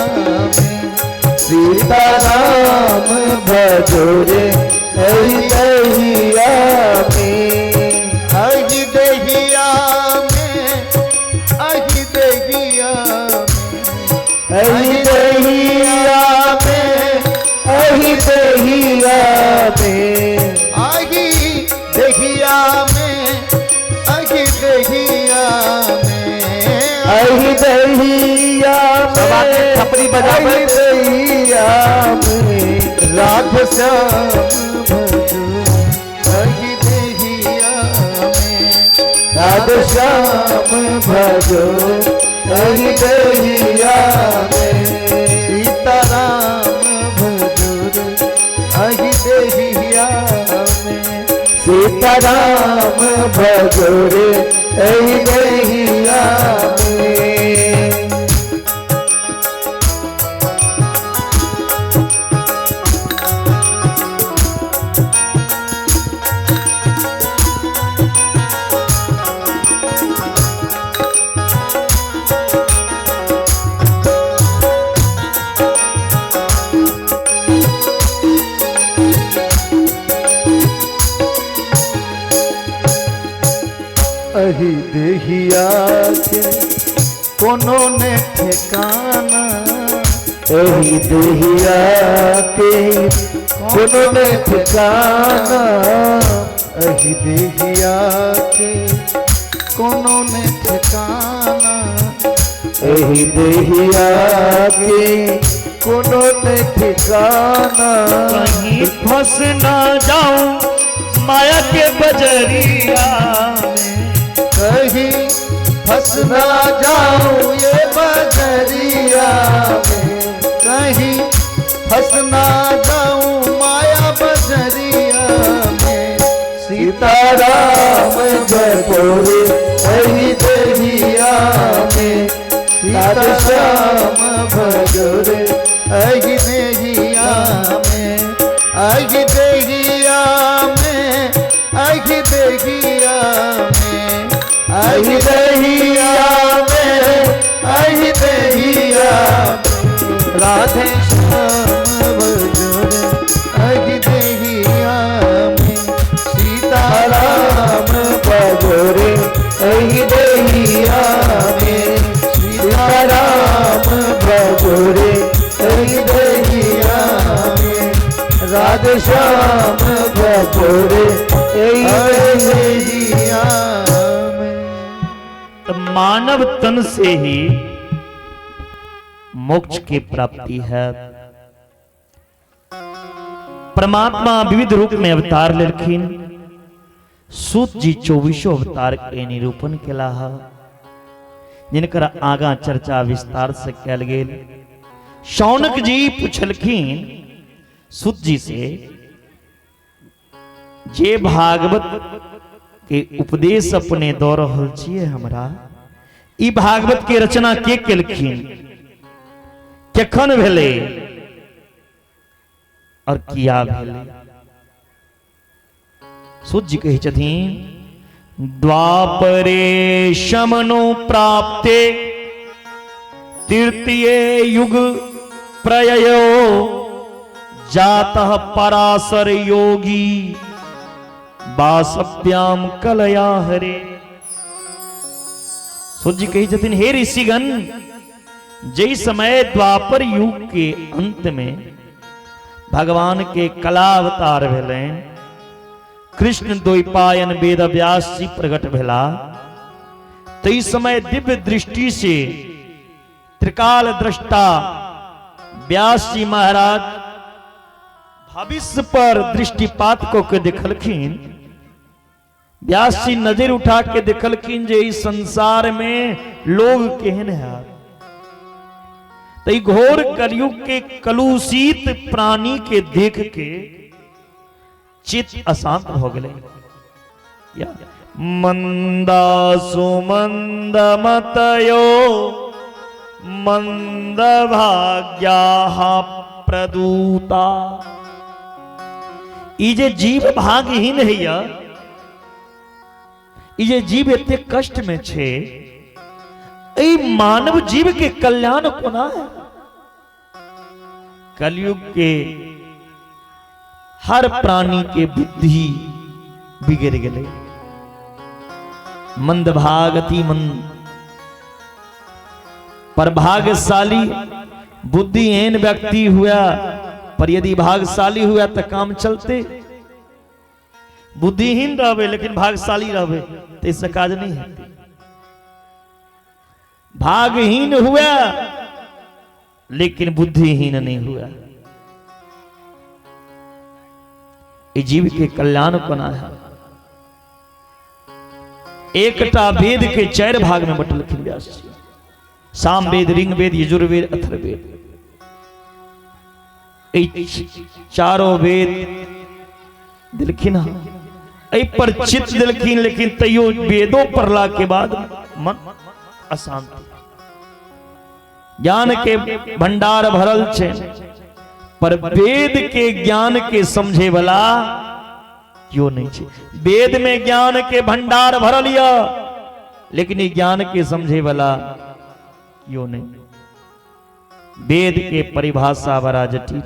में। सीताराम भजुर अहि देहिया में। अहि देहिया में, अहि देहिया में, अहि देहिया में, अहि देहिया में, अहि देहिया में, अहि देहिया में, अहि देहिया में, थपड़ी बजा अहि देहिया में। राधे श्याम भजो अहि देहिया में। राधे श्याम भजो अहि देहिया में। सीताराम भजो अहि देहिया में। सीताराम भजो अहि देहिया में। अहि देहिया के कोनो ने ठिकाना। अहि देहिया के कोनो ने ठिकाना। अहि देहिया के कोनो ने ठिकाना। अहि देहिया के कोनो ने ठिकाना। कहीं फंस ना जाऊं माया के बजरिया में। कहीं फंस ना जाऊं ये बजरिया में। कहीं फंस ना जाऊं माया बजरिया में। सीताराम जय बोले अहि देहिया में। सीताराम भजोरे अहि देहिया में। अहि देहिया में, अहि देहिया में, अहि देहिया में, अहि देहिया में। राधे श्याम भजोरे अहि देहिया में। सीताराम भजोरे अहि देहिया में। सीताराम भजोरे अहि देहिया में। श्याम बजोरे जिया में। तो मानव तन से ही मोक्ष की प्राप्ति है। परमात्मा विविध रूप में अवतार लेकिन सूत जी 24 अवतार के निरूपण केला है, जिनकर आगा चर्चा विस्तार से कल गेल। शौनक जी पूछलखिन सूत जी से, जे भागवत के उपदेश अपने दो रहल छिए हमरा, ई भागवत के रचना के केलखिन, केखन भेले और किया भेले। सूत जी कहे छथिन, द्वापरे शमनो प्राप्ते तृतीय युग प्रययो जातः पराशर योगी वासव्याम कलया हरे। सूत जी कही छथिन, हे ऋषिगण, जय समय द्वापर युग के अंत में भगवान के कला अवतार भेले, कृष्ण द्वैपायन वेद व्यास जी प्रकट भेला, तो इस समय दिव्य दृष्टि से त्रिकाल दृष्टा व्यास जी महाराज भविष्य पर दृष्टिपात को के देखलखिन। व्यास जी नजर उठा के देखलखिन जे इस संसार में लोग केहन है। तो घोर कलयुग के कलुषित प्राणी के देख के चित्त अशांत हो गए। मंदा सुमंद मतयो मंद भाग्या प्रदूता। ई जे जीव भाग्यहीन है, ई जे जीव इतने कष्ट में छे, ई मानव जीव के कल्याण कोना है। कलयुग के हर प्राणी के बुद्धि बिगड़ गए, मंद भागति मंद। पर भाग्यशाली बुद्धिहीन व्यक्ति हुआ, पर यदि भाग्यशाली हुआ तो काम चलते। बुद्धिहीन रहे लेकिन भाग्यशाली रहे तो इससे काज नहीं है। भाग्यहीन हुआ लेकिन बुद्धिहीन नहीं हुआ। ये जीव के कल्याण कोना है। एकटा वेद के 4 भाग में बटलखिन व्यास जी, साम वेद, ऋग वेद, यजुर्वेद, अथर्ववेद। चारों वेद दिलखिन, पर चित्त दिलखिन, लेकिन तैयो वेदों पढ़ला के बाद मन अशांत। ज्ञान के भंडार भरल छे, पर वेद के ज्ञान के समझे वाला क्यों नहीं छे। वेद में ज्ञान के भंडार भरल या, लेकिन ये ज्ञान के समझे वाला क्यों नहीं। वेद के परिभाषा बड़ा जटिल।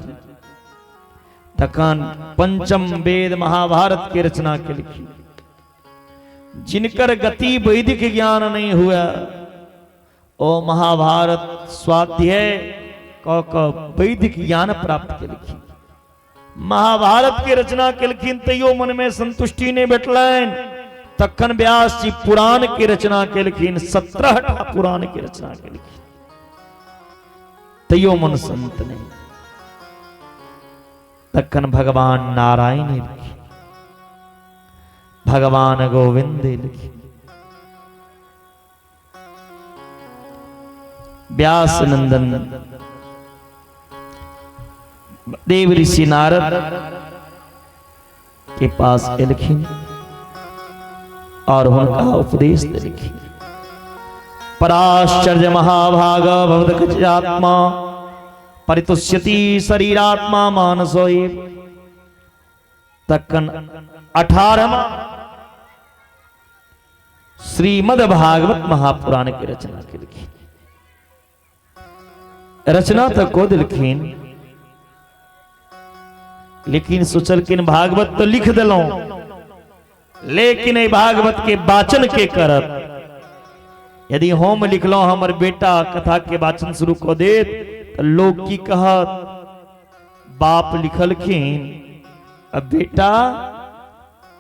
तखन पंचम वेद महाभारत के रचना के लिखी, जिनकर गति वैदिक ज्ञान नहीं हुआ, ओ महाभारत स्वाध्याय क वैदिक ज्ञान प्राप्त के लिखी। महाभारत के रचना के लिखी, तैयो मन में संतुष्टि नहीं बैठलन। तखन व्यास जी पुराण के रचना के लिखी, 17 पुराण के रचना के लिखी, तैयो मन संत नहीं। तखन भगवान नारायण लिखी, भगवान गोविंद लिखी। व्यास नंदन देव ऋषि नारद के पास लिखी और उनका उपदेश लिखी। पराश्चर्य महाभाग भवद आत्मा परितुष्यति शरीरात्मा मानसो। तखन 18वां श्रीमद् भागवत महापुराण की रचना की लिखी। रचना तक को दिलखिन, लेकिन सोचलखिन भागवत तो लिख दिलों, लेकिन ये भागवत के वाचन के करत। यदि हम लिखलो, हमर बेटा कथा के वाचन शुरू को दे, तो लोग की कहत, बाप लिखलखिन अब बेटा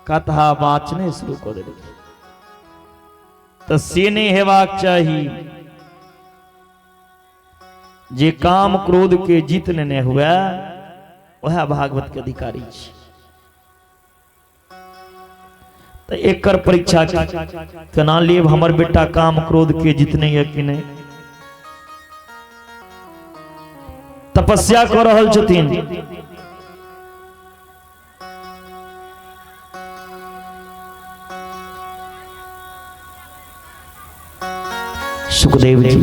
कथा वाचने शुरू कर दे तो से नहीं हेबाक चाहिए जे काम क्रोध के जीतने ने हुआ वह भागवत के अधिकारी छी। तो एक परीक्षा केना लेब हमर बेटा काम क्रोध के जीतने या कि नहीं। तपस्या कर रहल छथिन सुखदेव जी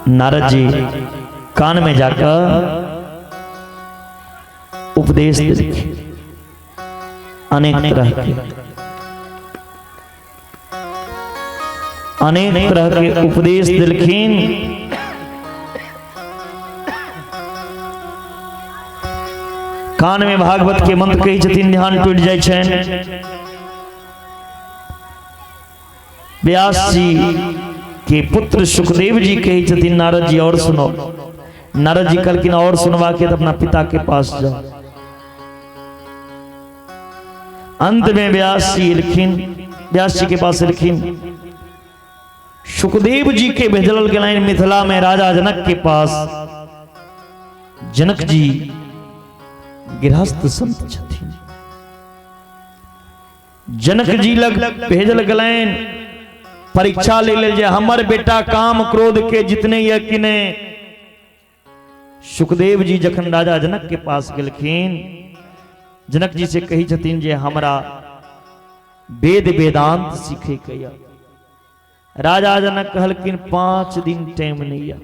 नारद जी कान में जाकर उपदेश देखे अनेक तरह के उपदेश दिलखिन। कान में भागवत के मंत्र कही छथिन ध्यान टूट जाय छन। व्यास जी के पुत्र सुखदेव जी कही छथिन नारद जी और सुनो। नारद जी कहलखिन और सुनवा के तो अपना पिता के पास जाओ। अंत में व्यास जी के पास लिखिन सुखदेव जी के भेजल गेलैन मिथिला में राजा जनक के पास। जनक जी गृहस्थ संत छथिन। जनक जी लग भेजल गेलैन परीक्षा ले ले जे हमर बेटा काम क्रोध के जितने या कि नहीं। सुखदेव जी जखन राजा जनक के पास गेलखिन जनक जी से कही छथिन जे हमरा वेद वेदांत सीखे के या। राजा जनक कहलखिन 5 दिन टाइम नहीं या।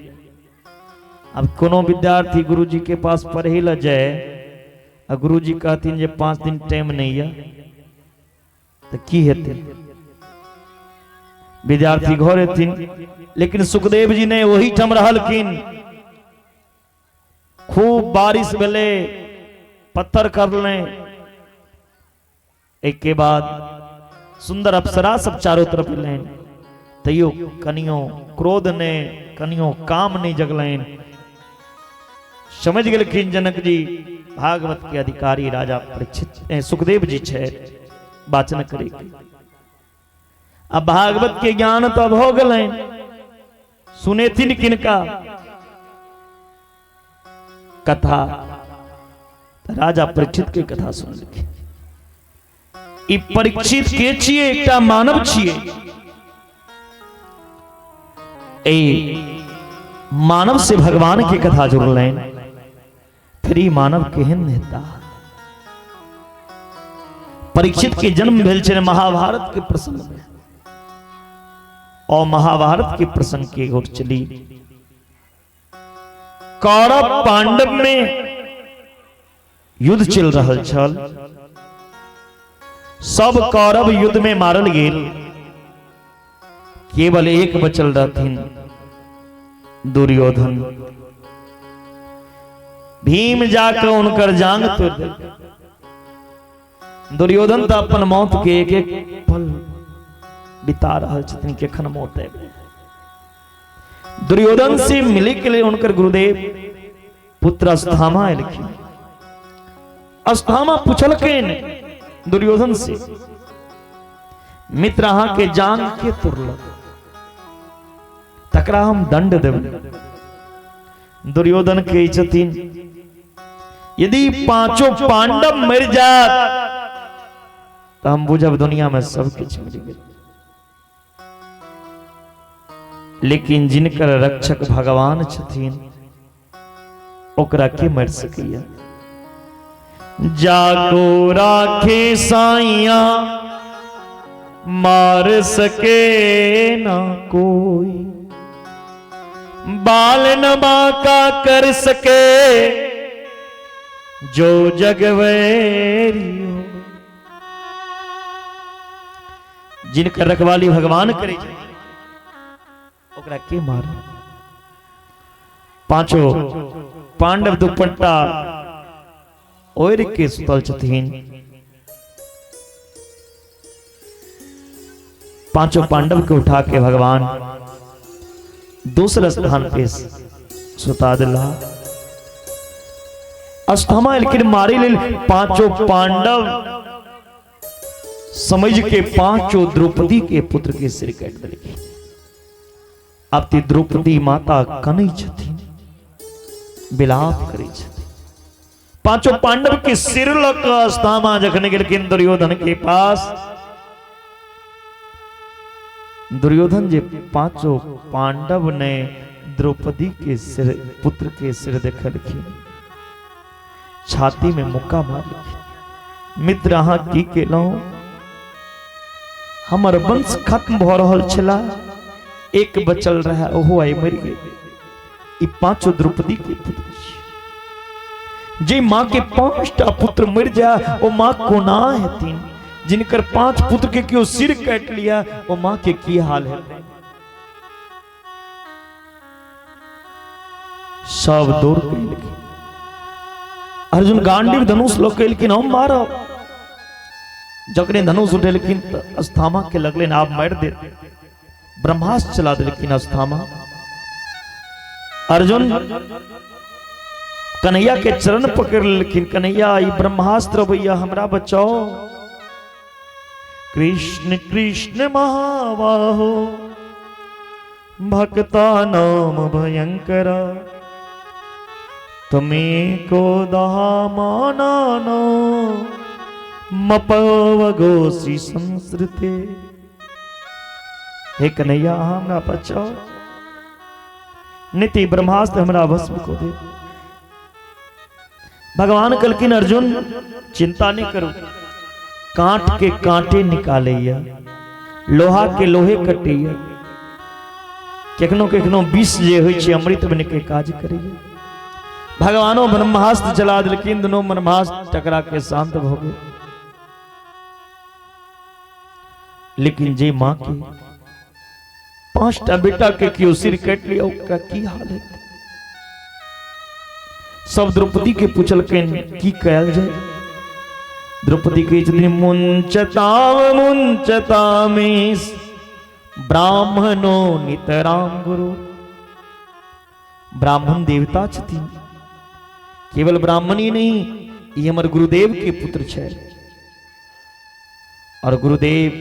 अब कोनो विद्यार्थी गुरु जी के पास पढ़े ला जाए और गुरु जी कहथिन जे 5 दिन टाइम नहीं या तो की हेते। विद्यार्थी घर एथिन लेकिन सुखदेव जी ने वही ठम रहलखिन। खूब बारिश भेले पत्थर करले एक के बाद सुंदर अप्सरा सब चारों तरफ लेन तैयो कनियो क्रोध ने कनियो काम नहीं जगलेन। समझ गेलखिन जनक जी भागवत के अधिकारी राजा परीक्षित सुखदेव जी छे वाचन करे। अब भागवत के ज्ञान तो अब हो गए सुनेथिन किनका कथा। राजा परीक्षित के कथा सुन लिखी। ई परीक्षित के छिए एकटा मानव छिए। ए मानव से भगवान की कथा जुड़लैन फिर ई मानव केहन नेता। परीक्षित के जन्म भेल छे महाभारत के प्रसंग में और महाभारत के प्रसंग की ओर चली। कौरव पांडव में युद्ध चल रहा छल। सब कौरव युद्ध में मारल गेल केवल एक बचल रहथिन दुर्योधन। भीम जाकर उनकर जांग तोड़ दिल। दुर्योधन तो अपन मौत के एक एक पल बिता रहा छथिन के खन मौत है। दुर्योधन से मिले के लिए उनकर गुरुदेव पुत्र अश्वत्थामा लिखिन। अश्वत्थामा पूछलखिन दुर्योधन से मित्र अहाँ के जांग के तुरलक तकरा हम दंड देब। दुर्योधन के छथिन यदि 5 पांडव मर जात तो हम बुझब दुनिया में सब कुछ मिल गए। लेकिन जिनकर रक्षक भगवान छथिन ओकरा के मर सकैया। जागो राखे साइया मार सके ना कोई। बाल न बाका कर सके जो जगवैरियो। जिनकर रखवाली भगवान करे ओकरा के मार। 5 पांडव दुपट्टा ओढ़ के सुतल छथिन। 5 पांडव के उठा के भगवान दूसरे स्थान पे सुता दिला। अस्थामा लेकिन मारे ले पांचों पांडव समझ के पांचों द्रौपदी के पुत्र के सिर काट दिलखिन। अब ती द्रौपदी माता कनै छथिन, विलाप करै छथिन। पांचों पांडव के सिर लग अस्थामा जखन गेलखिन दुर्योधन के पास, दुर्योधन जे पांचों पांडव ने द्रौपदी के सिर पुत्र के सिर देखलखिन, छाती में मुक्का मारलखिन। मित्र अहाँ की केलहुं, हमर वंश खत्म भ रहल छला, एक बचल रहा ओहो आइ मरि गेल। ई पांचों द्रौपदी के पुत्र छी। जे मां के पांचटा पुत्र मर जाए ओ मां कोना हेथिन, जिनकर 5 पुत्र के क्यों सिर काट लिया ओ मां के की हाल है। सब दौड़ के अर्जुन गांडीव धनुष लोग लेकिन हम मारो, जकने धनुष उठेलखिन तो अस्थामा के लगले आप मार दे, ब्रह्मास्त्र चला दिलखिन अस्थामा। अर्जुन कन्हैया के चरण पकड़ लेकिन, कन्हैया ई ब्रह्मास्त्र भैया हमरा बचाओ। कृष्ण कृष्ण महाबाहो भक्ता नाम भयंकरा, तुम्हें को दहा मानानो मपवगोसी संस्कृते। हे कन्हैया हमरा बचाओ, निति ब्रह्मास्त्र हमरा भस्म को दे। भगवान कलकिन अर्जुन चिंता नहीं करो, कांट के कांटे निकालैया, लोहा के लोहे कटैया, केखनो केखनो विष जे होइ छै अमृत बन के काज करैया। भगवानो ब्रह्मास्त्र चला दिलखिन, दोनों ब्रह्मास्त्र टकरा के शांत भ गए। लेकिन जे मां के 5टा बेटा के क्यों सिर काट लिया ओकरा की हाल है। सब द्रौपदी के पूछलखिन की कयल जाए। द्रौपदी के छथिन मुंचताम मुंचतामीस ब्राह्मणो नितराम गुरु। ब्राह्मण देवता छथिन, केवल ब्राह्मण ही नहीं, ये हमारे गुरुदेव के पुत्र छे, और गुरुदेव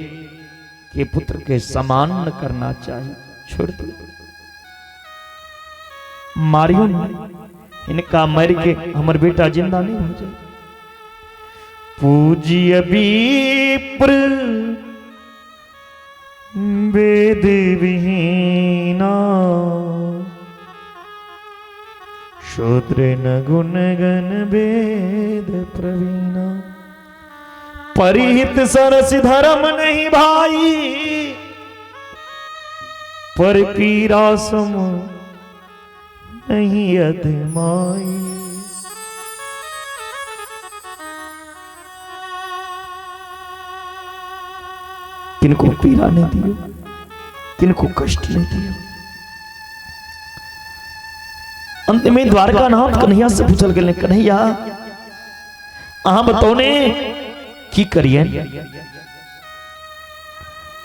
के पुत्र के समान न करना चाहिए। छोड़ दो, मारियो नहीं, इनका मर के हमारे बेटा जिंदा नहीं हो जाए। पूज्य विप्र वेद विहीना, शूद्र न गुण गण वेद प्रवीणा। परिहित सरस धर्म नहीं भाई, पर पीरा सम नहीं अधमाई। किनको पीड़ा नहीं दियो, किनको कष्ट नहीं दियो। अंत में द्वारका नाथ कन्हैया से पूछल गेल, कन्हैया अहाँ बताओ ने की करिए।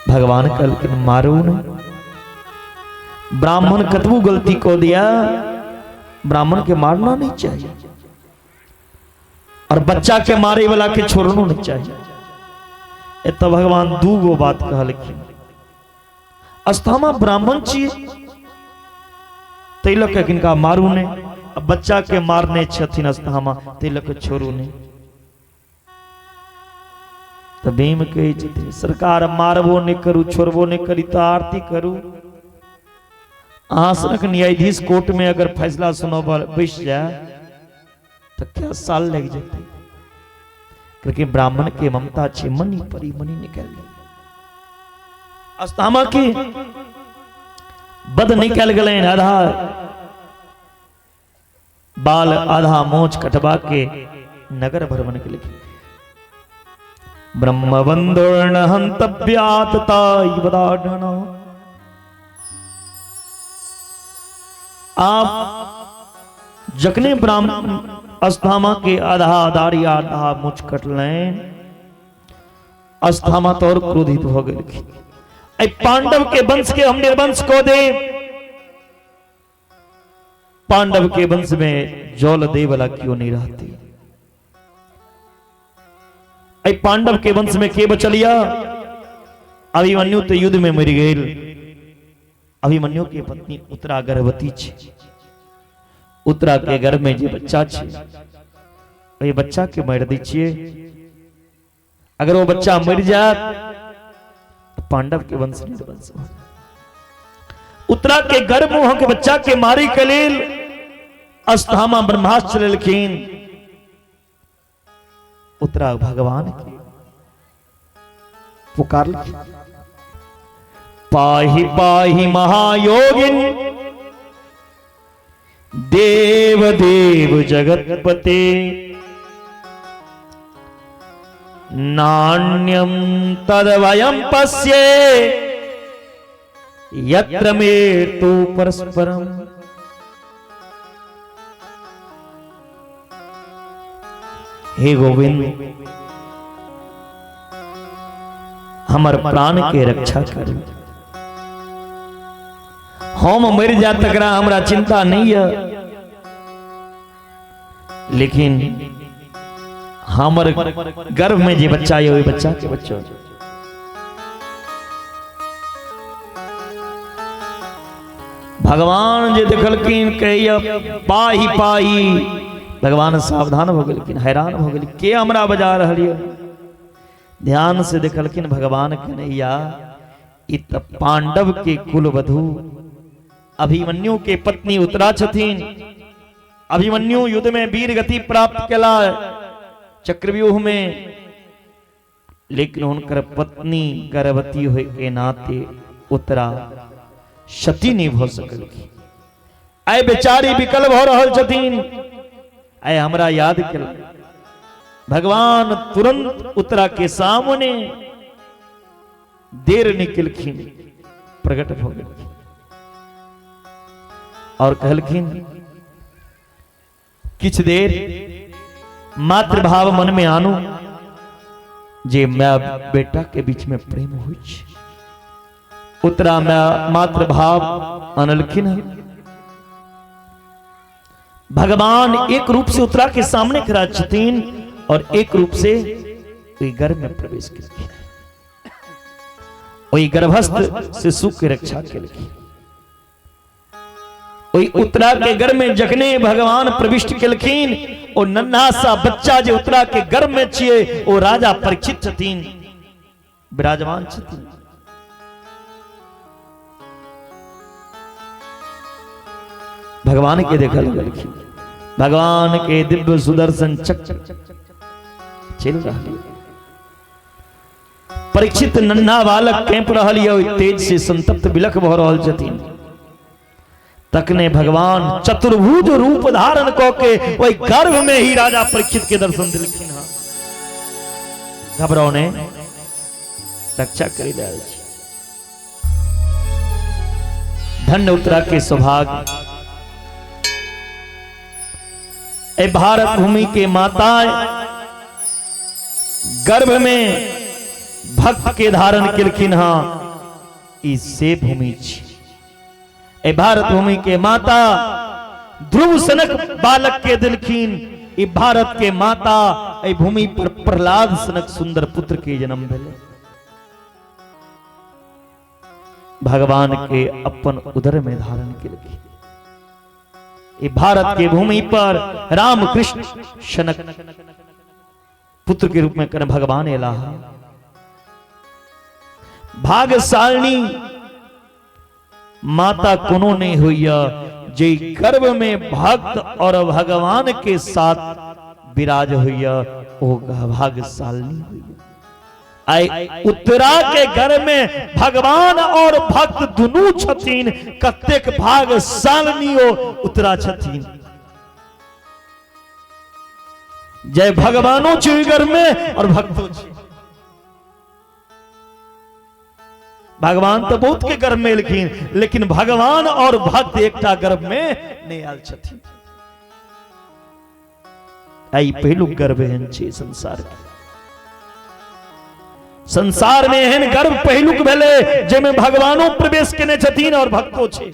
भगवान कहलखिन मारो न। ब्राह्मण कतबू गलती को दिया, ब्राह्मण के मारना नहीं चाहिए, और बच्चा के मारे वाला के छोड़ना नहीं चाहिए। एत भगवान 2 गो बात कहलखिन। अस्थामा ब्राह्मण छिए तैलक किनका मारू ने, अब बच्चा के मारने छथिन अस्थामा तैलक छोड़ू ने। तो भीम कहे छथिन सरकार मारबो नहीं करू, छोड़बो नहीं करी तो आरती करू। आसनक न्यायाधीश कोर्ट में अगर फैसला सुनो बैठ जाए तो क्या साल लग जाते, क्योंकि ब्राह्मण के ममता छे मनी परी मनी निकल गई। अस्थामा की बद निकल गए, आधा बाल आधा मोच कटवा के नगर भ्रमण के लिए। ब्रह्म बंधुर्न हंतव्यात ताई बदाढ़ना। आप जकने ब्राह्मण अस्थामा के आधा दाढ़ी आधा मुछ कटलें, अस्थामा तो और क्रोधित हो गए। पांडव के वंश के हम निर्वंश को दे। पांडव के वंश में जौल दे वाला क्यों नहीं रहती? ऐ पांडव के वंश में के बचलिया? अभिमन्यु तो युद्ध में मर गए। अभिमन्यु की पत्नी उत्तरा गर्भवती छे। उत्तरा के गर्भ में जे बच्चा छे, ये बच्चा के मार दी छिए। अगर वो बच्चा मर जाए तो पांडव के वंश निर्वंश हो। उत्तरा के गर्भ में के बच्चा के मारी के लेल अस्थामा ब्रह्मास्त्र लेलखिन। उत्तरा भगवान के पुकार लिखी, पाहि पाहि महायोगिन देव देव जगतपते नान्यम तदवयम पश्ये यत्र मेर्तु परस्परम। हे गोविंद, हमर प्राण के रक्षा करू। हम मर जा तकरा हमरा चिंता नहीं है, लेकिन हमर गर्भ में जे बच्चा है वही बच्चा के बच्चा। भगवान जे देखलखिन कहिया पाही पाही, भगवान सावधान हो गए, हैरान हो गए, के हमरा बजा रही है। ध्यान से देखलखिन भगवान कन्हैया इ त पांडव के कुलवधु अभिमन्यु के पत्नी उत्तरा छथिन। अभिमन्यु युद्ध में वीर गति प्राप्त केला चक्रव्यूह में, लेकिन उनकर पत्नी गर्भवती होए के नाते उत्तरा सती नहीं हो सकल। आय बेचारी विकल हो रहल छथिन। आय हमरा याद केला, भगवान तुरंत उत्तरा के सामने देर निकलखिन, प्रकट हो गए और कहलखिन किछ देर मातृभाव मन में आनु, जे मैं बेटा के बीच में प्रेम हुई। उत्तरा में मातृभाव अनलखिन है। भगवान एक रूप से उत्तरा के सामने खड़ा छथिन और एक रूप से वही गर्भ में प्रवेश करके वही गर्भस्थ से सुख की रक्षा के लिए वही उत्तरा के गर्भ में जखने भगवान प्रविष्ट केलखिन और नन्हा सा बच्चा जो उत्तरा के गर्भ में छिए वो राजा परीक्षित छथिन, विराजमान छथिन। भगवान के देखल लगलखिन, भगवान के दिव्य सुदर्शन चक्र चल रहा है। परीक्षित नन्हा बालक कैंप रहल है, तेज से संतप्त बिलख भ रहल छथिन। तकने भगवान चतुर्भुज रूप धारण करके वही गर्भ में ही राजा परीक्षित के दर्शन दिलखिन। घबराओ ने रक्षा करी दे। धन्य उत्तरा के सौभाग्य। ए भारत भूमि के माता गर्भ में भक्त के धारण केलखिन। इससे भूमि ए भारत भूमि के माता ध्रुव सनक बालक के दिलखिन। ए भारत के माता ए भूमि पर प्रहलाद सनक सुंदर पुत्र के जन्म भेले। भगवान के अपन उदर में धारण केलखिन। ए भारत के भूमि पर राम कृष्ण शनक पुत्र के रूप में कर भगवान एला। भाग्यशालिनी माता कोनो नहीं हुई जे गर्भ में भक्त और भगवान के साथ विराज हुई, वो भाग्यशालिनी हुई। आई उत्तरा के घर में भगवान और भक्त दुनू छथिन। कतेक भाग्यशालिनी उत्तरा छथिन। जय भगवानो छी घर में और भक्तो छी। भगवान तो बहुत के गर्भ में लिखिन, लेकिन भगवान और भक्त एकटा गर्भ में नहीं आल छथिन। आई पहलू गर्भ एहन छे संसार के। संसार में एहन गर्भ पहलुक भेले जेमे भगवानो प्रवेश केने छथिन और भक्तो छे।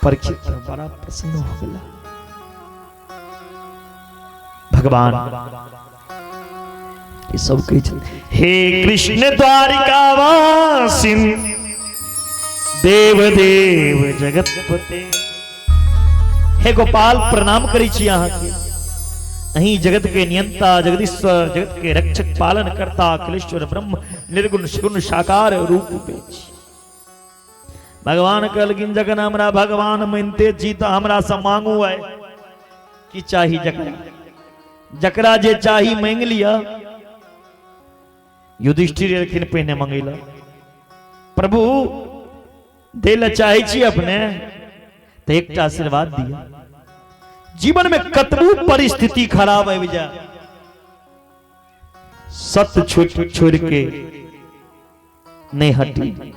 परीक्षित बड़ा प्रसन्न हो गया। भगवान ये सब कही, हे कृष्ण द्वारिकावासिन देव देव जगतपते, हे गोपाल प्रणाम करी छी अहाँ के, अहीं जगत के नियंता जगदीश्वर जगत के रक्षक पालन करता अखिलेश्वर ब्रह्म निर्गुण सगुण साकार रूप बेच। भगवान कहलखिन जखन हमरा भगवान मानते छी तो हमरा से मांगू है कि चाही जकरा जकरा जे चाही मांग लिया। युधिष्ठिर एलखिन पहिने मंगेला, प्रभु देला चाहे छी अपने तो एक आशीर्वाद दिया। जीवन में कतबू परिस्थिति खराब है विजय, सत्य छोड़ के नहीं हटी।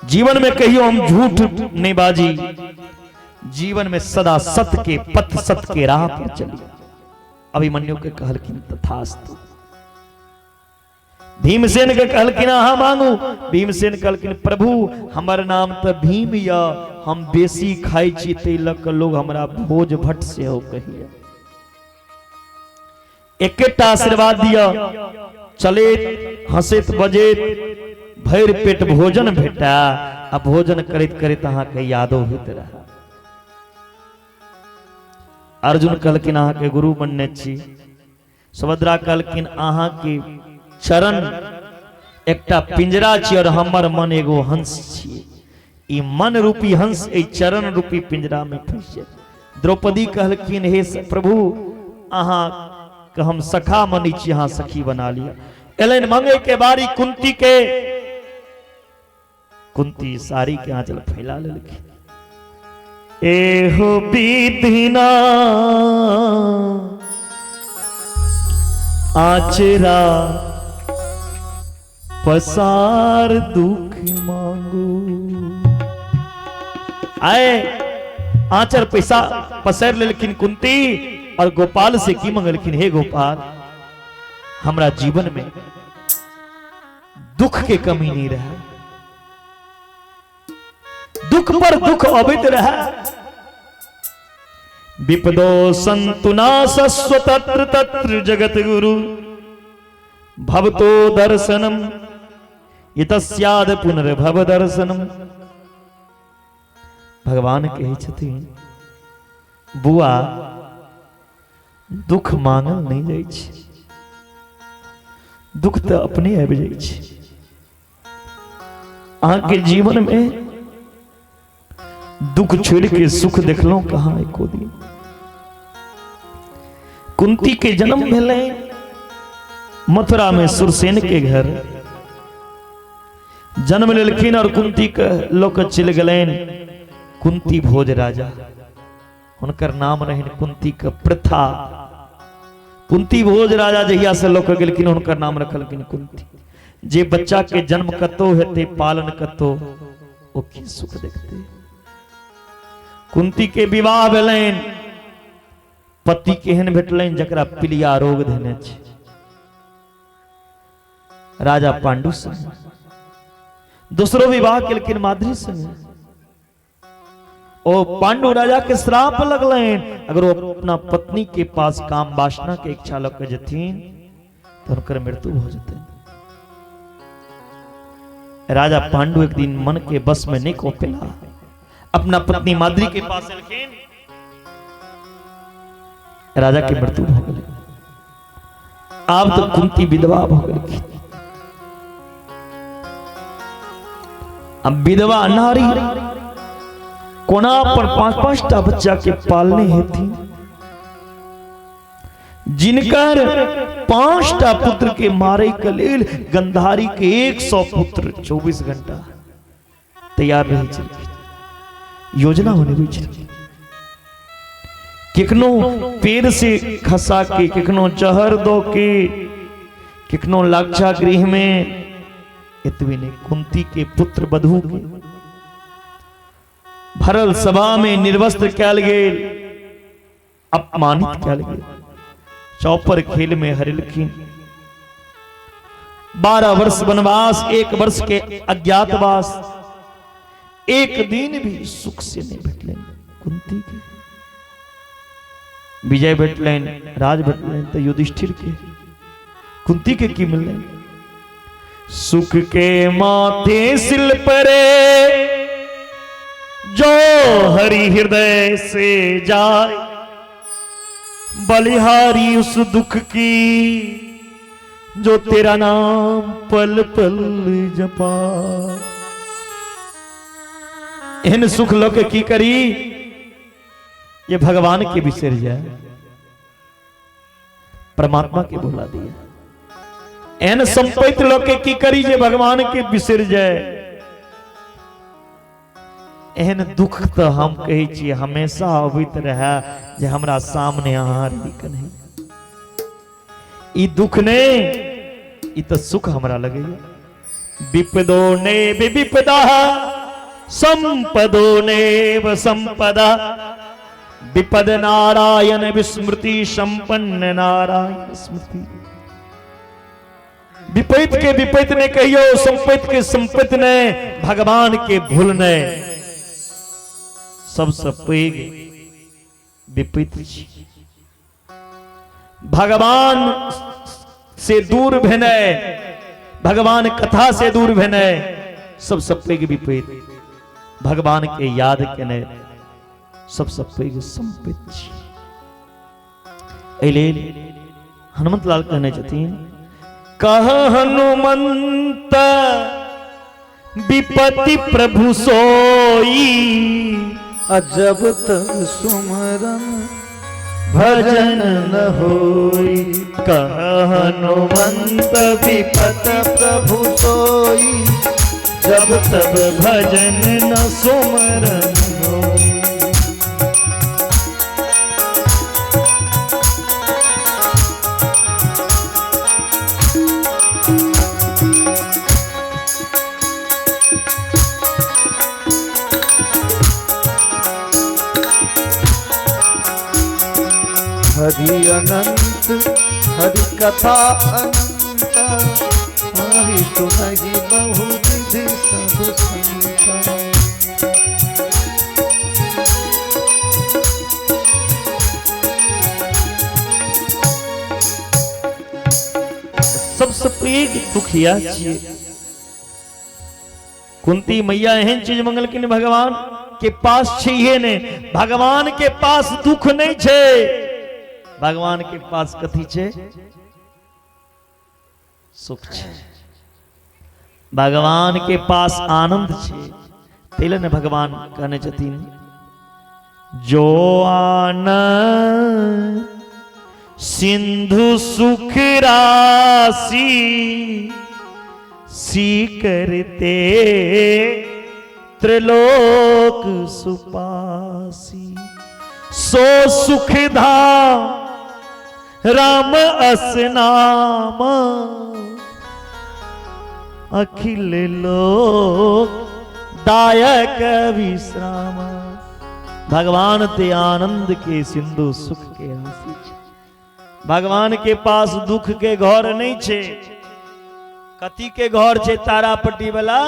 जीवन में कहियो हम झूठ नहीं बाजी, जीवन में सदा सत्य के पथ सत्य के राह पर चली। अभिमन्यु के कहलखिन तथास्तु। भीमसेन के कहलखिन हाँ मांगू। भीमसेन कहलखिन प्रभु हमर नाम तो भीम या, हम बेसी खाई छी तेलक लोग हमरा भोज भट्ट से हो कहिया। एकेटा आशीर्वाद दिया, चले हंसत बजेत भैर पेट भोजन भेटा, आ भोजन करत करत अहाँ के यादो होइत रहा। अर्जुन कहलखिन अहाँ के गुरु बनने छी। सुभद्रा कहलखिन अहाँ के चरण एकटा पिंजरा छी और हमर मन एगो हंस छी। ई मन रूपी हंस ए चरण रूपी पिंजरा में फंस जाए। द्रौपदी कहलखिन हे प्रभु अहाँ के हम सखा मनी छी, अहाँ सखी बना लिया। एलन मंगे के बारी कुंती के, कुंती साड़ी के आंचल फैला लेलखिन। एहो बीतना आचरा पसार दुख मांगू। आए आचर पैसा पसार लेकिन कुंती और गोपाल से की मंगलखिन, हे गोपाल हमरा जीवन में दुख के कमी नहीं रहा, दुख पर दुख अबित रहा। विपदो संतु नासस्व तत्र तत्र जगत गुरु, भवतो दर्शनम इतस्याद पुनर्भव दर्शनम। भगवान कहे छथिन बुआ दुख मांगल नहीं जाय छै, दुख तो अपने आबि जाय छै। अहाँ के जीवन में दुख छोड़ के सुख देखलो कहाँ एको दिन। कुंती के जन्म भेलै मथुरा में सुरसेन के घर, जन्म लेलखिन और कुंती के लोक चल गलेन कुंती भोज राजा। हुनकर नाम रहन कुंती के प्रथा। कुंती भोज राजा जहिया से लोक गेलखिन हुनकर नाम रखलखिन कुंती। जे बच्चा के जन्म कतो हेते पालन कतो ओ की सुख देखते। कुंती के विवाह भेलैन, पति केहन भेटलैन जकरा पीलिया रोग धेने छै, राजा पांडु संग। दूसरो विवाह केलखिन माद्री संग। ओ पांडु राजा के श्राप लगलैन, अगर वो अपना पत्नी के पास काम वासना के इच्छा लग के जथिन तो उनकर मृत्यु हो जते। राजा पांडु एक दिन मन के बस में नहीं को पेला, अपना पत्नी माद्री के पास एलखिन, राजा की मृत्यु हो गई। अब तो कुंती विधवा हो गई। अब विधवा नारी कोना पर 5-5टा बच्चा के पालने हेती, जिनकर 5टा पुत्र के मारे के लेल गंधारी के 100 पुत्र 24 घंटा तैयार रहे छलखिन। योजना होने हुई छलखिन, किकनो पेड़ से खसा के, किकनो जहर दो के, किकनो लाक्षा गृह में। इतने ने कुंती के पुत्र बधू के भरल सभा में निर्वस्त्र कैल गेल, अपमानित कैल गेल, चौपर खेल में हरिलखिन। 12 वर्ष वनवास, 1 वर्ष के अज्ञातवास, एक दिन भी सुख से नहीं भेटलें कुंती के। विजय भेटलें, राज भेटलें तो युधिष्ठिर के, कुंती के की मिलने। सुख के माथे सिल परे जो हरि हृदय से जाए, बलिहारी उस दुख की जो तेरा नाम पल पल जपा। इन सुख लोक की करी ये भगवान के बिसर जाए, परमात्मा के भुला दिया। एन संपत्त लोक की करी जे भगवान के बिसर जाए। एहन दुख तो हम कहे छी हमेशा अबैत रहे जे हमरा सामने अहाँ रही नहीं। ई दुख ने ई तो सुख हमरा लगे। विपदो ने विपदा संपदो ने संपदा, विपद नारायण विस्मृति संपन्न नारायण स्मृति। विपैत के विपैत ने कहियो, संपत्ति के संपत्ति ने, भगवान के भूलने सबसे पैघ विपैत छी। भगवान से दूर भेने, भगवान कथा से दूर भेने सबसे पैघ विपैत। भगवान के याद केने सबसे पैघ संपत्ति छी। एहि लेल हनुमत लाल कहने छथिन, कह हनुमंत विपत्ति प्रभु सोई, अजब तक सुमरन भजन न होई। कह हनुमंत विपत प्रभु सोई, जब तब भजन न सुमरन होई। हरि अनंत हरि कथा अनंत, हरि सुनहि बहु विधि सब संता। सबसे पैघ दुखिया छिए। कुंती मैया एहन चीज मंगल कि भगवान के पास चाहिए ने। भगवान के पास दुख नहीं छे, भगवान के पास कथी छे? सुख छे। भगवान के पास आनंद छे। तेले ने भगवान कहने छथिन, जो आनंद सिंधु सुख राशि, सी करते त्रिलोक सुपासी। सो सुख धाम राम अस नाम, अखिल लोक दायक विश्राम। भगवान ते आनंद के सिंधु, सुख के राशि छे। भगवान के पास दुख के घर नहीं छे। कथी के घर छे? तारापट्टी वाला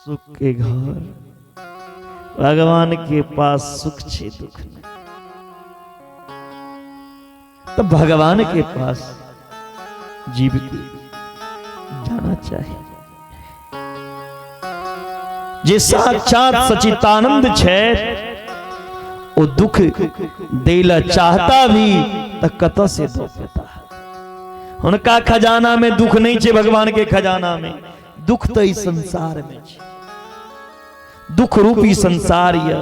सुख के घर। भगवान के पास सुख छे, दुख नहीं। तो भगवान के पास जीव के जाना चाहिए। जे साक्षात सचितानंद छे, वो दुख देला चाहता भी तो कत से दो पाता। उनका खजाना में दुख नहीं छे। भगवान के खजाना में दुख तो इस संसार में छे। दुख रूपी संसार ये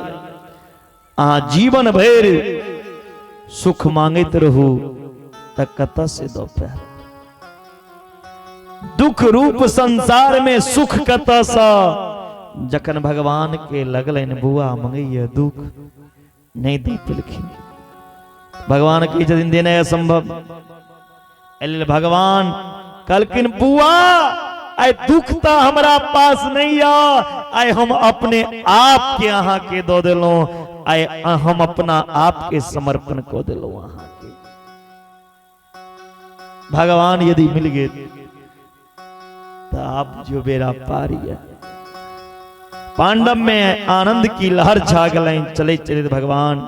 आ जीवन भर सुख मांगते रहू त कत से दो पैर। दुख रूप संसार में सुख कत सा। जखन भगवान के लगलन बुआ मंगैया दुख नहीं दे पिलखिन। भगवान की दिन देना असंभव। भगवान कलकिन बुआ आय दुख तो हमारा पास नहीं आय हम अपने आप के अहाँ के दो दिलो। आय हम अपना आप के समर्पण को दिलो अहाँ के। भगवान यदि मिल गए तो आप जो बेरा पारी है। पांडव में आनंद की लहर छा गई। चले चले भगवान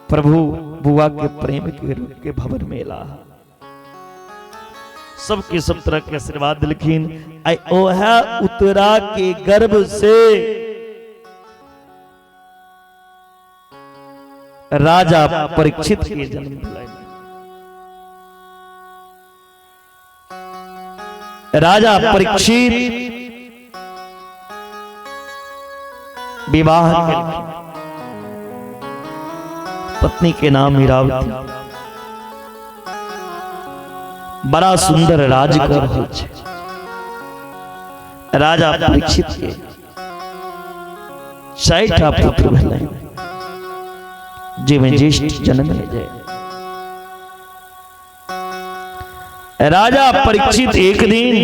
प्रभु बुआ के प्रेम के भवन में ला सबके सब तरह के आशीर्वाद दिलखिन। आई ओहा उतरा के गर्भ से राजा परीक्षित के जन्म दिलाए। राजा परीक्षित विवाह केलखिन। पत्नी के नाम मीरावती। बड़ा सुंदर राज कर रहल छै। राजा परीक्षित के 6टा पुत्र भेलै जिमे ज्येष्ठ जन्म है जाए। राजा परीक्षित एक दिन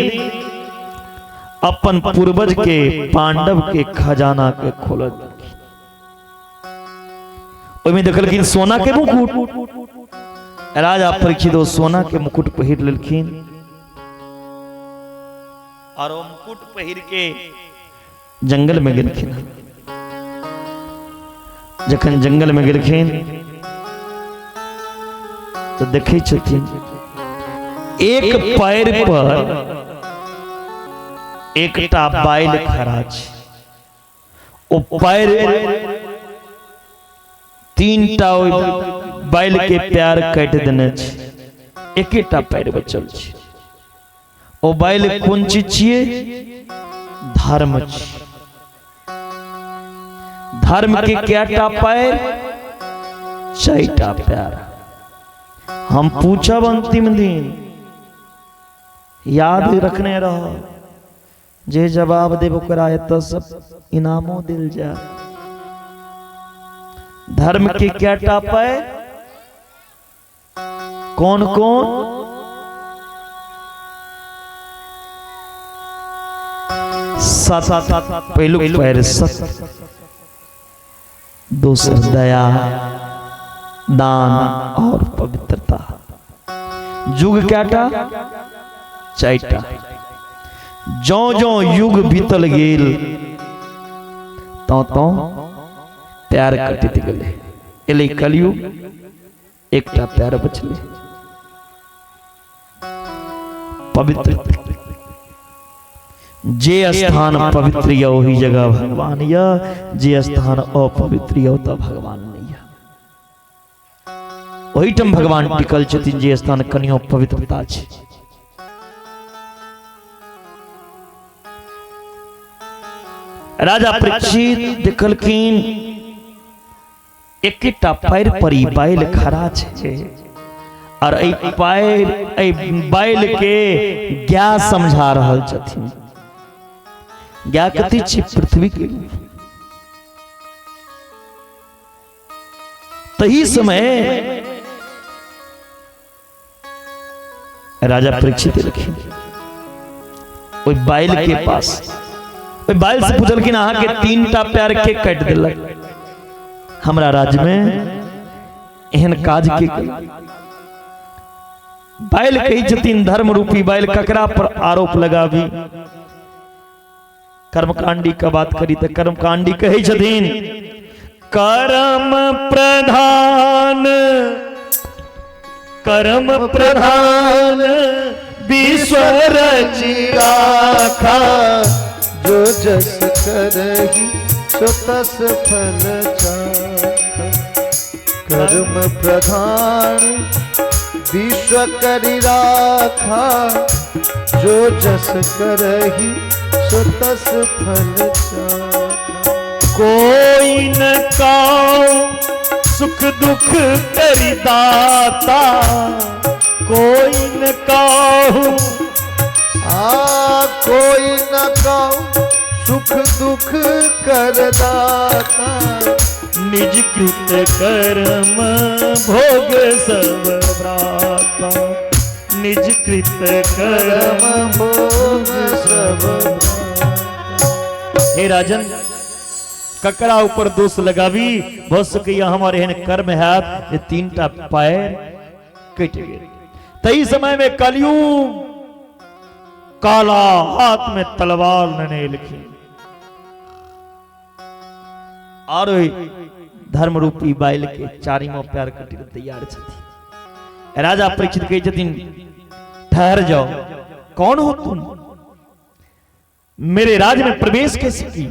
अपन पूर्वज के पांडव के खजाना के खोलत ओइमे देखलखिन सोना के मुकुट। राजा परीक्षित वो सोना के मुकुट पहिर लेलखिन और वो मुकुट पहिर के जंगल में गेलखिन। जखन जंगल में गेलखिन तो देखे छथिन एक पैर पर एकटा बैल खड़ा छै। ओ पैर 3टा बैल के पैर काट देने छै। एकेटा पैर बचल छै। ओ बैल कोन चीज छियै? धर्म छै। धर्म के कैटा पैर? 6टा पैर। हम पूछब अंतिम दिन याद रखने रहो जे जवाब देब ओकरा एतऽ सब इनामो दिल जा। धर्म के कैटा पैर? कौन कौन? सात। पहलू पैर सत, दूसरा दया, दान और पवित्रता। युग कैटा? 4टा। जो जो युग बीतल गेल तो पैर कटते गले। एले कलयुग एकटा पैर बचले। पवित्र जे स्थान पवित्र या वही जगह भगवान या, जे स्थान अपवित्र या तो भगवान नहीं है। वही टम भगवान टिकल छथिन जे स्थान कनियो पवित्रता छै। राजा परीक्षित देखलखिन एकटा पैर पर ही बैल खड़ा छै और बैल के ज्ञा समझा रहल छथिन। ज्ञा कथी छै? पृथ्वी के। तही समय राजा परीक्षित लिखिन ओइ बैल के पास। ओइ बैल से पूछलखिन अहाँ के 3टा पैर के काट देलक? हमरा राज्य में एहन काज के बैल कही छथिन धर्म रूपी बैल ककरा पर आरोप लगावी? कर्मकांडी का बात करी तो कर्मकांडी कही छथिन कर्म प्रधान विश्व रचि राखा, जो जस करही सो तस फल चाखा। कर्म प्रधान विश्व करि राखा, जो जस करही सो तस फल चाखा। कोई न काऊ सुख दुख करि दाता, कोई न काऊ कोई न काऊ सुख दुख कर दाता। निज कृत कर्म भोग सब भ्राता, निज कृत कर्म भोग सब। हे राजन ककरा ऊपर दोष लगावी? हो सके हमारे एहन कर्म है जे 3टा पैर कट गए। तई समय में कलयुग काला हाथ में तलवार नने लिखी और धर्म रूपी बैल के चारिमो पैर कटी तैयार छथि। राजा परीक्षित कहे छथिन ठहर जाओ, कौन हो तुम, मेरे राज में प्रवेश कैसे की?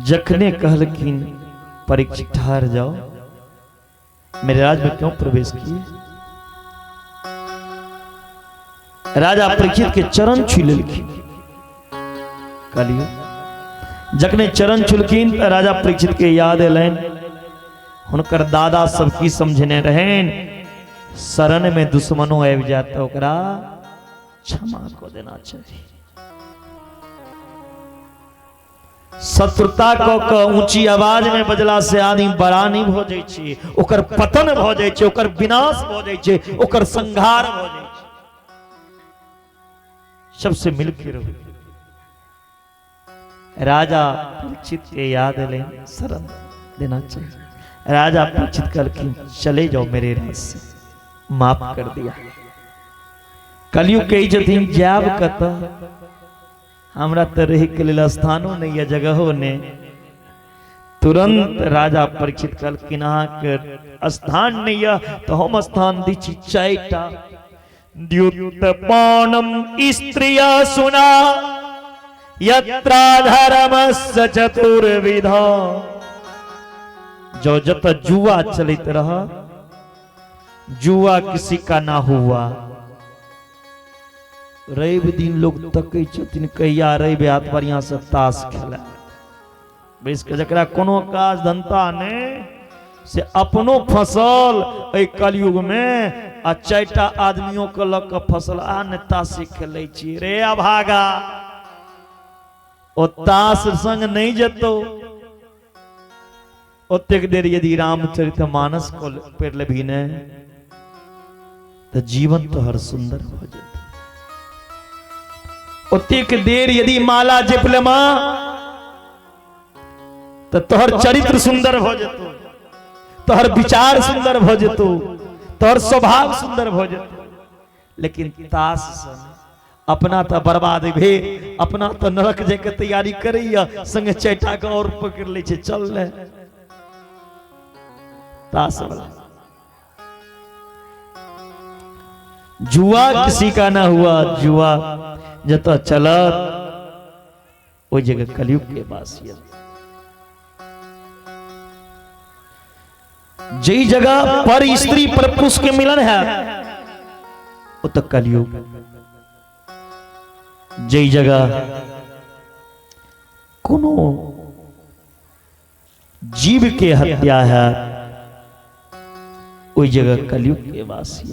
जखने कहलखिन परीक्षित ठहर जाओ, मेरे राज में क्यों प्रवेश किए? राजा परीक्षित के चरण छू लेलखिन। कहलियो जखने चरण छुलखिन तो राजा परीक्षित के याद एलैन हुनकर दादा सब की समझने रहेन, शरण में दुश्मनों आबि जात तो ओकरा क्षमा को देना चाहिए। शत्रुता को ऊंची आवाज में बजला से आदमी बड़ा नहीं हो जाय छै, ओकर पतन हो जाय छै, ओकर विनाश हो जाय छै, ओकर संहार हो जाय छै। सबसे मिलके रहो। राजा परीक्षित के याद ले शरण देना चाहिए। राजा परीक्षित कहलखिन चले जाओ, मेरे राज से माफ कर दिया। कलयुग कही जथिन जाब कत, हमरा तो रह के लिए स्थानो नहीं है, जगहो ने। तुरंत राजा परीक्षित कहलखिन अहाँके स्थान नहीं है तो हम स्थान दी छी चारिटा। द्युतपानम स्त्रिया सुना यत्रा धर्मस्य चतुर्विधा। जो जत जुआ चलित रहा, जुआ किसी का ना हुआ। रवि दिन लोग तकै छथिन कहिया रवि हाथ बढ़िया से ताश खेला, बेस के जकरा कोनो काज धंधा ने से अपनो फसल ए कलयुग में आ चारिटा आदमियों के लग फसल आ ने ताश खेलै छी रे अभागा। ओ ताश संग नहीं जतो, ओतेक देर यदि रामचरितमानस को पढ़ लेभी ने तो जीवन तो हर सुंदर हो जाता। ओतेक देर यदि माला जप लेमा तो तोहर चरित्र सुंदर हो जतो, तोहर विचार सुंदर हो जतो, तोहर स्वभाव सुंदर हो जतो। लेकिन ताश से अपना तो बर्बाद भे, अपना तो नरक जाके तैयारी करैया, संगे चैटा के और पकड़ ले छे चल ले ताश वाला। जुआ किसी का ना हुआ, जुआ जत चलत वो जगह कलयुग के वासी। जई जगह पर स्त्री पर पुरुष के मिलन है वो तो कलयुग। जई जगह कोनो जीव के हत्या है वो जगह कलयुग के वासी।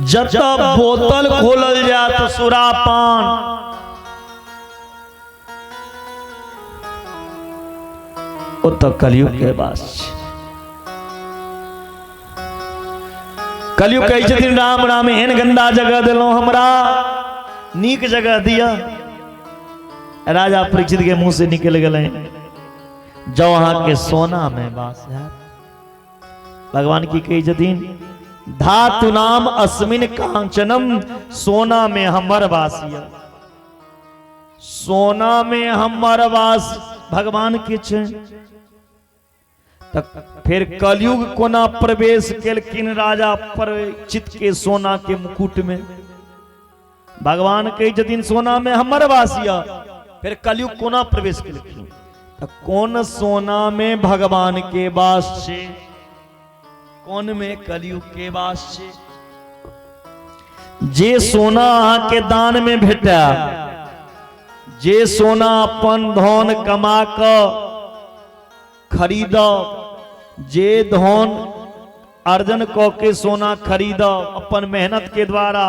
जब बोतल खोलल जात सुरापान, वो तो कलयुग के बास। कलयुग कहे छथिन राम राम एहन गंदा जगह दिलो हमरा, नीक जगह दिया। राजा परीक्षित के मुंह से निकल गए जो वहां के सोना में बास है। भगवान की कही छथिन धातु नाम अस्मिन कांचनम, सोना में हमर वासिया। सोना में हमर वास भगवान के छे। तक फिर कलयुग कोना प्रवेश केलकिन राजा परीक्षित के सोना के मुकुट में। भगवान कही जतिन सोना में हमर वासिया, फिर कलयुग कोना प्रवेश केलकिन। तक कौन सोना में भगवान के वास छे, कौन में कलयुग के वास छे। जे सोना अहाँ के दान में भेटा, जे सोना अपन धन कमा क खरीद, जे धन अर्जन क के सोना खरीद, अपन मेहनत के द्वारा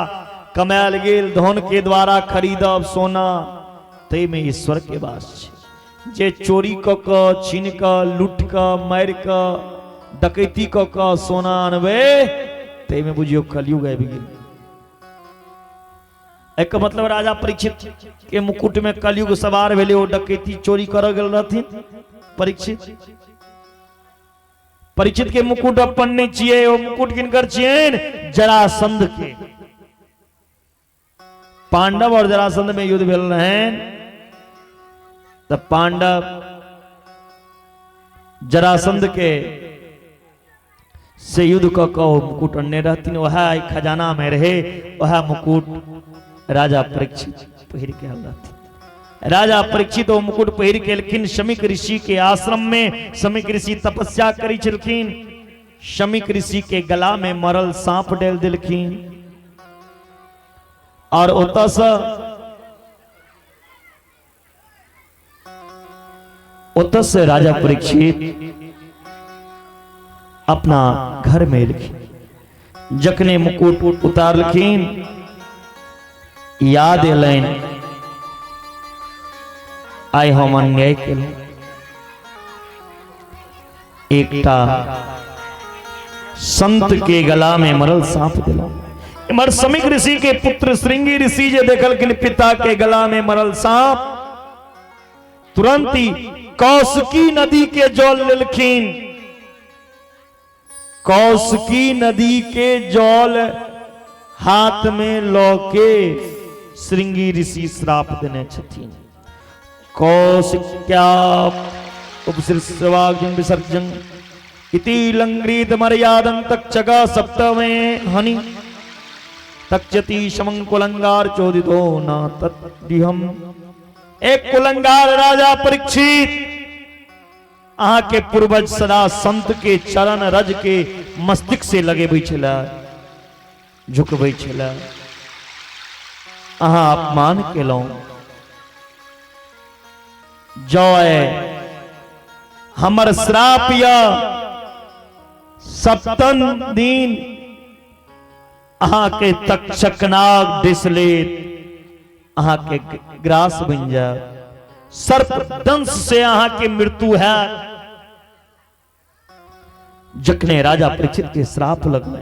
कमायल गेल धन के द्वारा खरीदब सोना, ते में ईश्वर के वास छे। जे चोरी क छीन क लूट क मार क डकैती क सोना अनबे, ते में बुझियो कलयुग आबि गेल। एक मतलब राजा परीक्षित के मुकुट में कलयुग सवार भेले, ओ डकैती चोरी कर गेल रहथिन परीक्षित। परीक्षित के मुकुट अपन नहीं छिए, ओ मुकुट किनकर छिए जरासंध के। पांडव और जरासंध में युद्ध भेल रहे, तब पांडव जरासंध के से युद्ध क मुकुट अन्य रहती, वह खजाना में रहे, वह मुकुट राजा परीक्षित पहिर के रहती। राजा परीक्षित वो मुकुट पहिर के लेकिन शमीक ऋषि के आश्रम में शमीक ऋषि तपस्या करी छलखिन। शमीक ऋषि के गला में मरल सांप डाल दिलखिन और ओतऽ से राजा परीक्षित अपना घर में एलखिन। जखने मुकुट उतारलखिन याद एलैन आइ हम अन्याय केलहुं, एकटा संत के गला में मरल सांप दिलहुं। इमहर शमीक ऋषि के पुत्र श्रृंगी ऋषि जे देखलखिन पिता के गला में मरल सांप, तुरंत ही कौशिकी नदी के जल लेलखिन। कौशिकी नदी के जल हाथ में लौके श्रृंगी ऋषि श्राप देने छथिन। कौशिक्या उपसृष्टवाग्जं विसर्जन इति लंग्रीत मर्यादं तक्षगा सप्तमे हनि तक्षति शमं कुलंगार चोदितो न तद्दिहम्। एक कुलंगार राजा परीक्षित अहाँ के पूर्वज सदा संत के चरण रज के मस्तिष्क से लगे छला, झुकबै छला, अहाँ अपमान केलहुं। जय हमर श्राप या सप्तम दिन अहाँ के तक्षकनाग डिसले अहाँ के ग्रास बन जाए, सर्प दंश से अहाँ के मृत्यु है। जखने राजा परीक्षित के श्राप लगने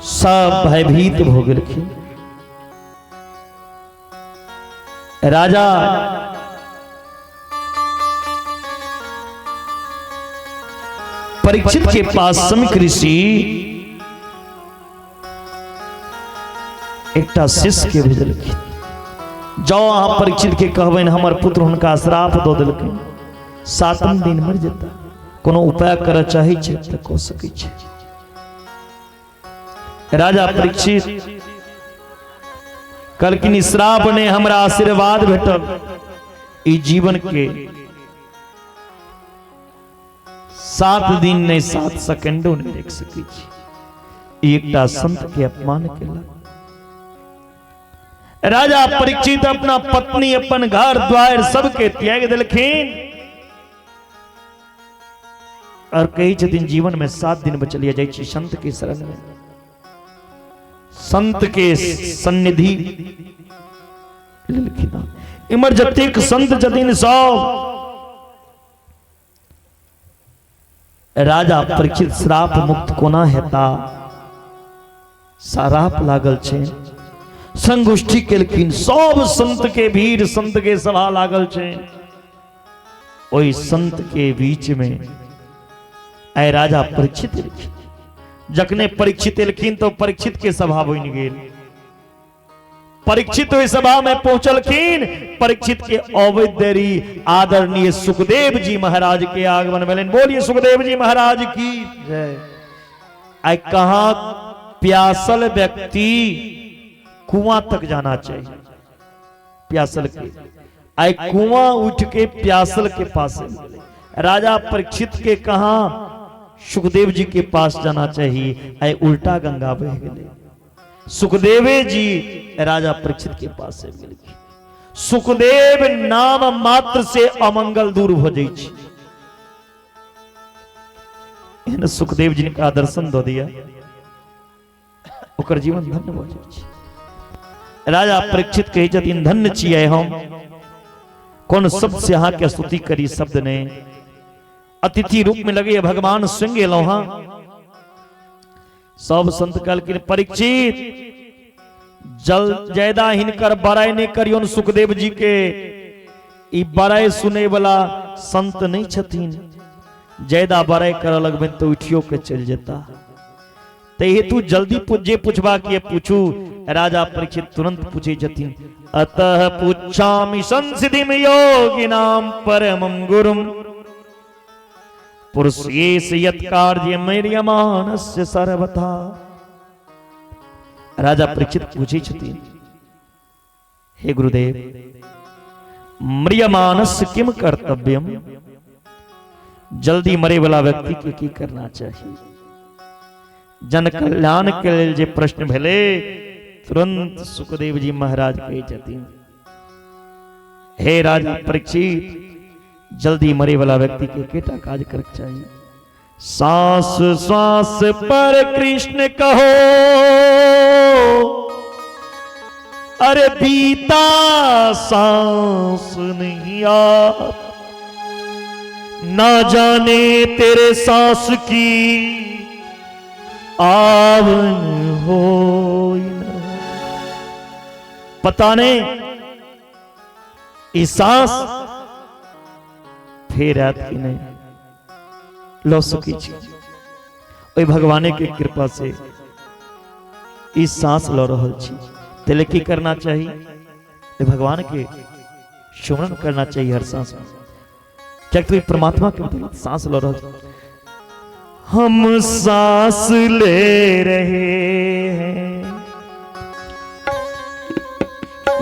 सब भयभीत हो गेलखिन। राजा परीक्षित के पास शमीक ऋषि एकटा शिष्य के भेजलखिन, जाओ अहाँ परीक्षित के कहबनि हमर पुत्र हुनका श्राप दो देलखिन, 7 दिन मर जेता, कोनो उपाय करऽ चाहै छै तऽ कऽ सकै छै। राजा परीक्षित कहलखिन श्राप ने हमरा आशीर्वाद भेटल, ई जीवन के 7 दिन नहीं 7 सेकंडो नहीं देख सकै छी। एकटा संत के अपमान केलक। राजा परीक्षित अपना पत्नी अपन घर द्वार सबके त्याग दिलखिन और कही छथिन जीवन में 7 दिन बचलिए जाइ छी संत के शरण में, संत के सन्निधि लेलखिन। इमर जतेक संत छथिन सब राजा परीक्षित श्राप मुक्त कोना हेता श्राप लागल छै। संगोष्ठी केलखिन, सब संत के भीड़, संत के सभा लागल छै। ओई संत के बीच में आय राजा परीक्षित एलखिन। जखने परीक्षित एलखिन तो परीक्षित के सभा बनि गेल। परीक्षित ओई सभा में पहुंचलखिन। परीक्षित के अवैध देरी आदरणीय सुखदेव जी महाराज के आगमन भेलनि। बोलिए सुखदेव जी महाराज की जय। आय कहां प्यासल व्यक्ति कुआं तक जाना चाहिए, प्यासल के आय कुआं उठ के प्यासल के पास राजा परीक्षित के कहा सुखदेव जी के पास जाना चाहिए, आय उल्टा गंगा बह गए। सुखदेवे जी राजा परीक्षित के पास से मिल गए। सुखदेव नाम मात्र से अमंगल दूर हो जाए। सुखदेव जी का दर्शन दो दिया, ओकर जीवन धन्य हो जाए। राजा परीक्षित कहे छथिन धन्य छियै हम, कौन शब्द से अहाँ के स्तुति करी शब्द ने। अतिथि रूप में लगे भगवान स्वयं एलौ। हाँ सब संत कहलखिन परीक्षित जल ज्यादा हिनकर बड़ाई नहीं करियौन सुखदेव जी के, ई बड़ाई सुने वाला संत नहीं छथिन। ज्यादा बड़ाई कर लगबे तो उठियो के चल जेता। ते हेतु जल्दी पूजे पूछबा के पूछू राजा परीक्षित तुरंत पूछे जतिन अतः पुच्छामि संसिधिम योगिनाम परमं गुरुम पुरुषेश यत् कार्य म्रियमाणस्य सर्वथा। राजा परीक्षित पूछे छथिन हे गुरुदेव म्रियमानस्य किम कर्तव्यम, जल्दी मरे वाला व्यक्ति के की करना चाहिए। जन कल्याण के लिए जे प्रश्न भेले तुरंत सुखदेव जी महाराज कहे छथिन हे राजा परीक्षित जल्दी मरे वाला व्यक्ति के केटा काज करक चाहिए। सांस श्वास पर कृष्ण कहो अरे बीता सांस नहीं आप, ना जाने तेरे सांस की आवन हो न, पता नहीं इस सांस फिर आत की नहीं लो सकी ओई भगवान के कृपा से इस सांस लो रहल छी तेले की करना चाहिए भगवान के सुमरन करना चाहिए हर सांस में। क्या तू परमात्मा के बदौलत सांस लो रहा। हम सांस ले रहे हैं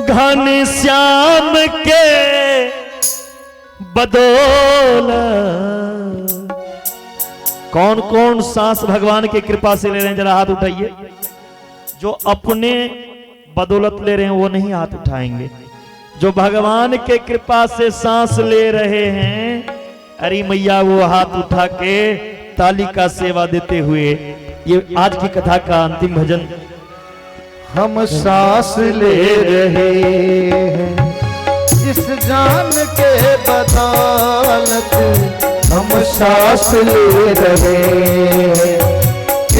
घन श्याम के बदौलत। कौन कौन सांस भगवान की कृपा से ले रहे हैं जरा हाथ उठाइए। जो अपने बदौलत ले रहे हैं वो नहीं हाथ उठाएंगे। जो भगवान के कृपा से सांस ले रहे हैं अरे मैया वो हाथ उठा के ताली का सेवा देते हुए ये आज की कथा का अंतिम भजन। हम सांस ले रहे हैं इस जान के बदौलत, हम सांस ले रहे हैं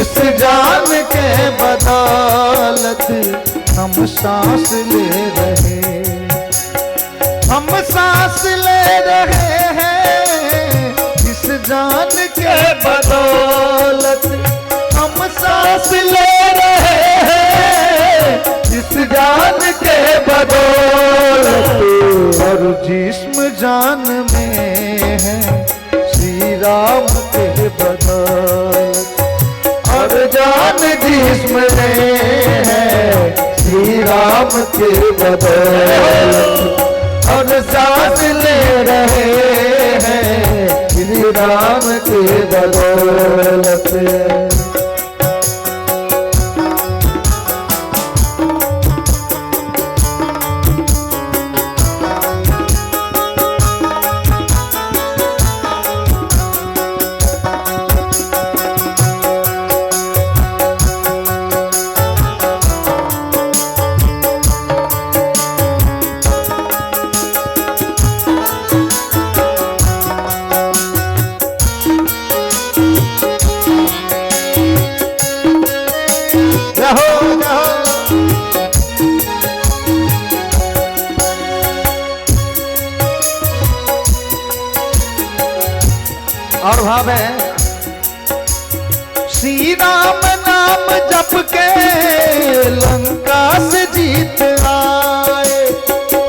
इस जान के बदौलत, हम सांस ले रहे, हम सांस ले रहे हैं इस जान के बदौलत, हम सांस ले रहे हैं इस जान के बदौलत। और जिस्म जान में है श्री राम के बदौलत, और जान जिस्म में है श्री राम के बदौलत, और सांस ले रहे हैं श्री राम के बदौलत। और भाव है श्री राम नाम जप के लंका से जीत आए,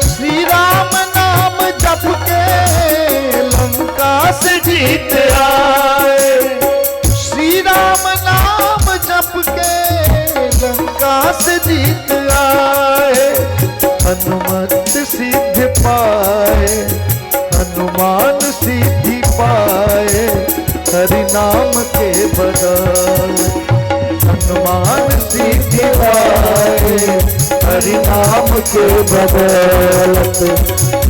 श्री राम नाम जप के लंका से जीत आए, श्री राम नाम जप के लंका से जीत आए। हनुमत सिद्ध पाए हनुमान सिद्धि पाए हरि नाम के बदौलत, हनुमान सिद्धि पाए हरि नाम के बदौलत।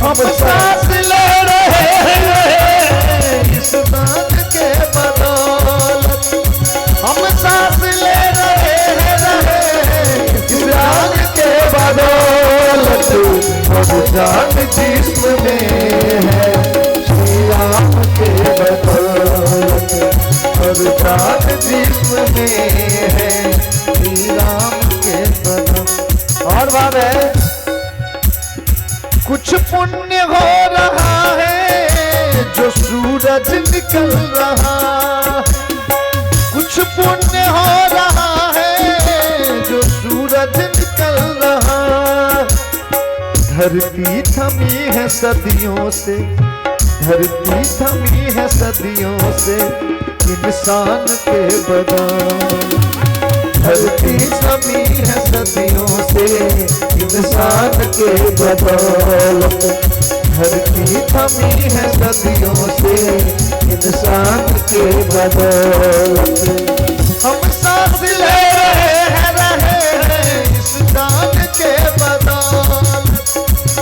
हम सांस ले रहे हैं इस नाम के बदौलत, हम सांस ले रहे हैं इस नाम के बदौलत, और जान जिस्म में है श्री राम के बदौलत, और जान जिस्म में है श्री राम के बदौलत। और बात है कुछ पुण्य हो रहा है जो सूरज निकल रहा है, कुछ पुण्य हो रहा धरती थमी है सदियों से, धरती थमी है सदियों से इंसान के बदौलत। धरती थमी है सदियों से इंसान के बदौलत। धरती थमी है सदियों से इंसान के बदौलत। हम सांस ले रहे हैं इस जान के बदौलत।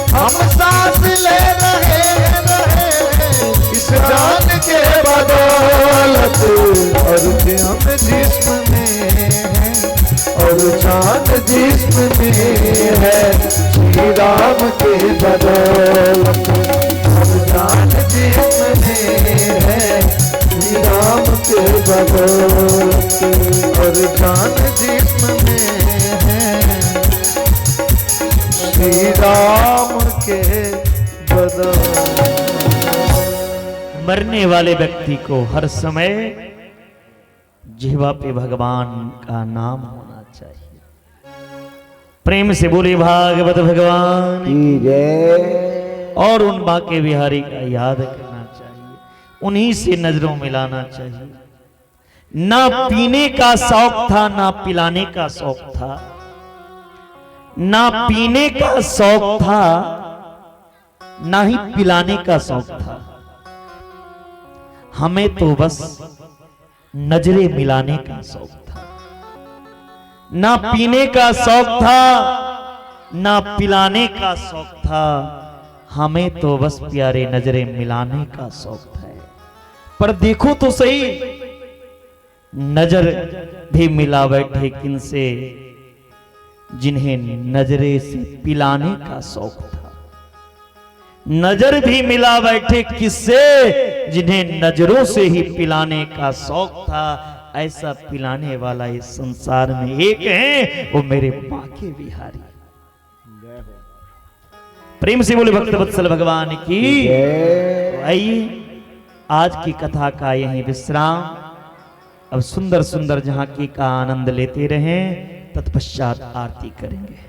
हम सांस ले रहे हैं इस जान के बदौलत। और हम जिस्म में हैं और जान जिस्म में है श्री राम के बदौलत। और जान जिस्म में है श्री राम के बदौलत। और जान जिस्म में है श्री राम के बदौलत। मरने वाले व्यक्ति को हर समय जिह्वा पे भगवान का नाम होना चाहिए। प्रेम से बोले भागवत भगवान की जय। और उन बाके बिहारी का याद करना चाहिए, उन्हीं से नजरों मिलाना चाहिए। ना पीने का शौक था, ना पिलाने का शौक था। ना पीने का शौक था, ना ही पिलाने का शौक था। हमें तो बस नजरें मिलाने का शौक था। ना पीने का शौक था, ना पिलाने का शौक था। हमें तो बस प्यारे नजरें मिलाने का शौक है। पर देखो तो सही, नजर भी मिला बैठे किनसे, जिन्हें नजरे से पिलाने का शौक था। नजर भी मिला बैठे किससे, जिन्हें नजरों से ही पिलाने का शौक था। ऐसा पिलाने वाला इस संसार में एक है, वो मेरे बाके बिहारी। प्रेम से बोले भक्त वत्सल भगवान की। आइए आज की कथा का यही विश्राम। अब सुंदर सुंदर झांकी का आनंद लेते रहें, तत्पश्चात आरती करेंगे।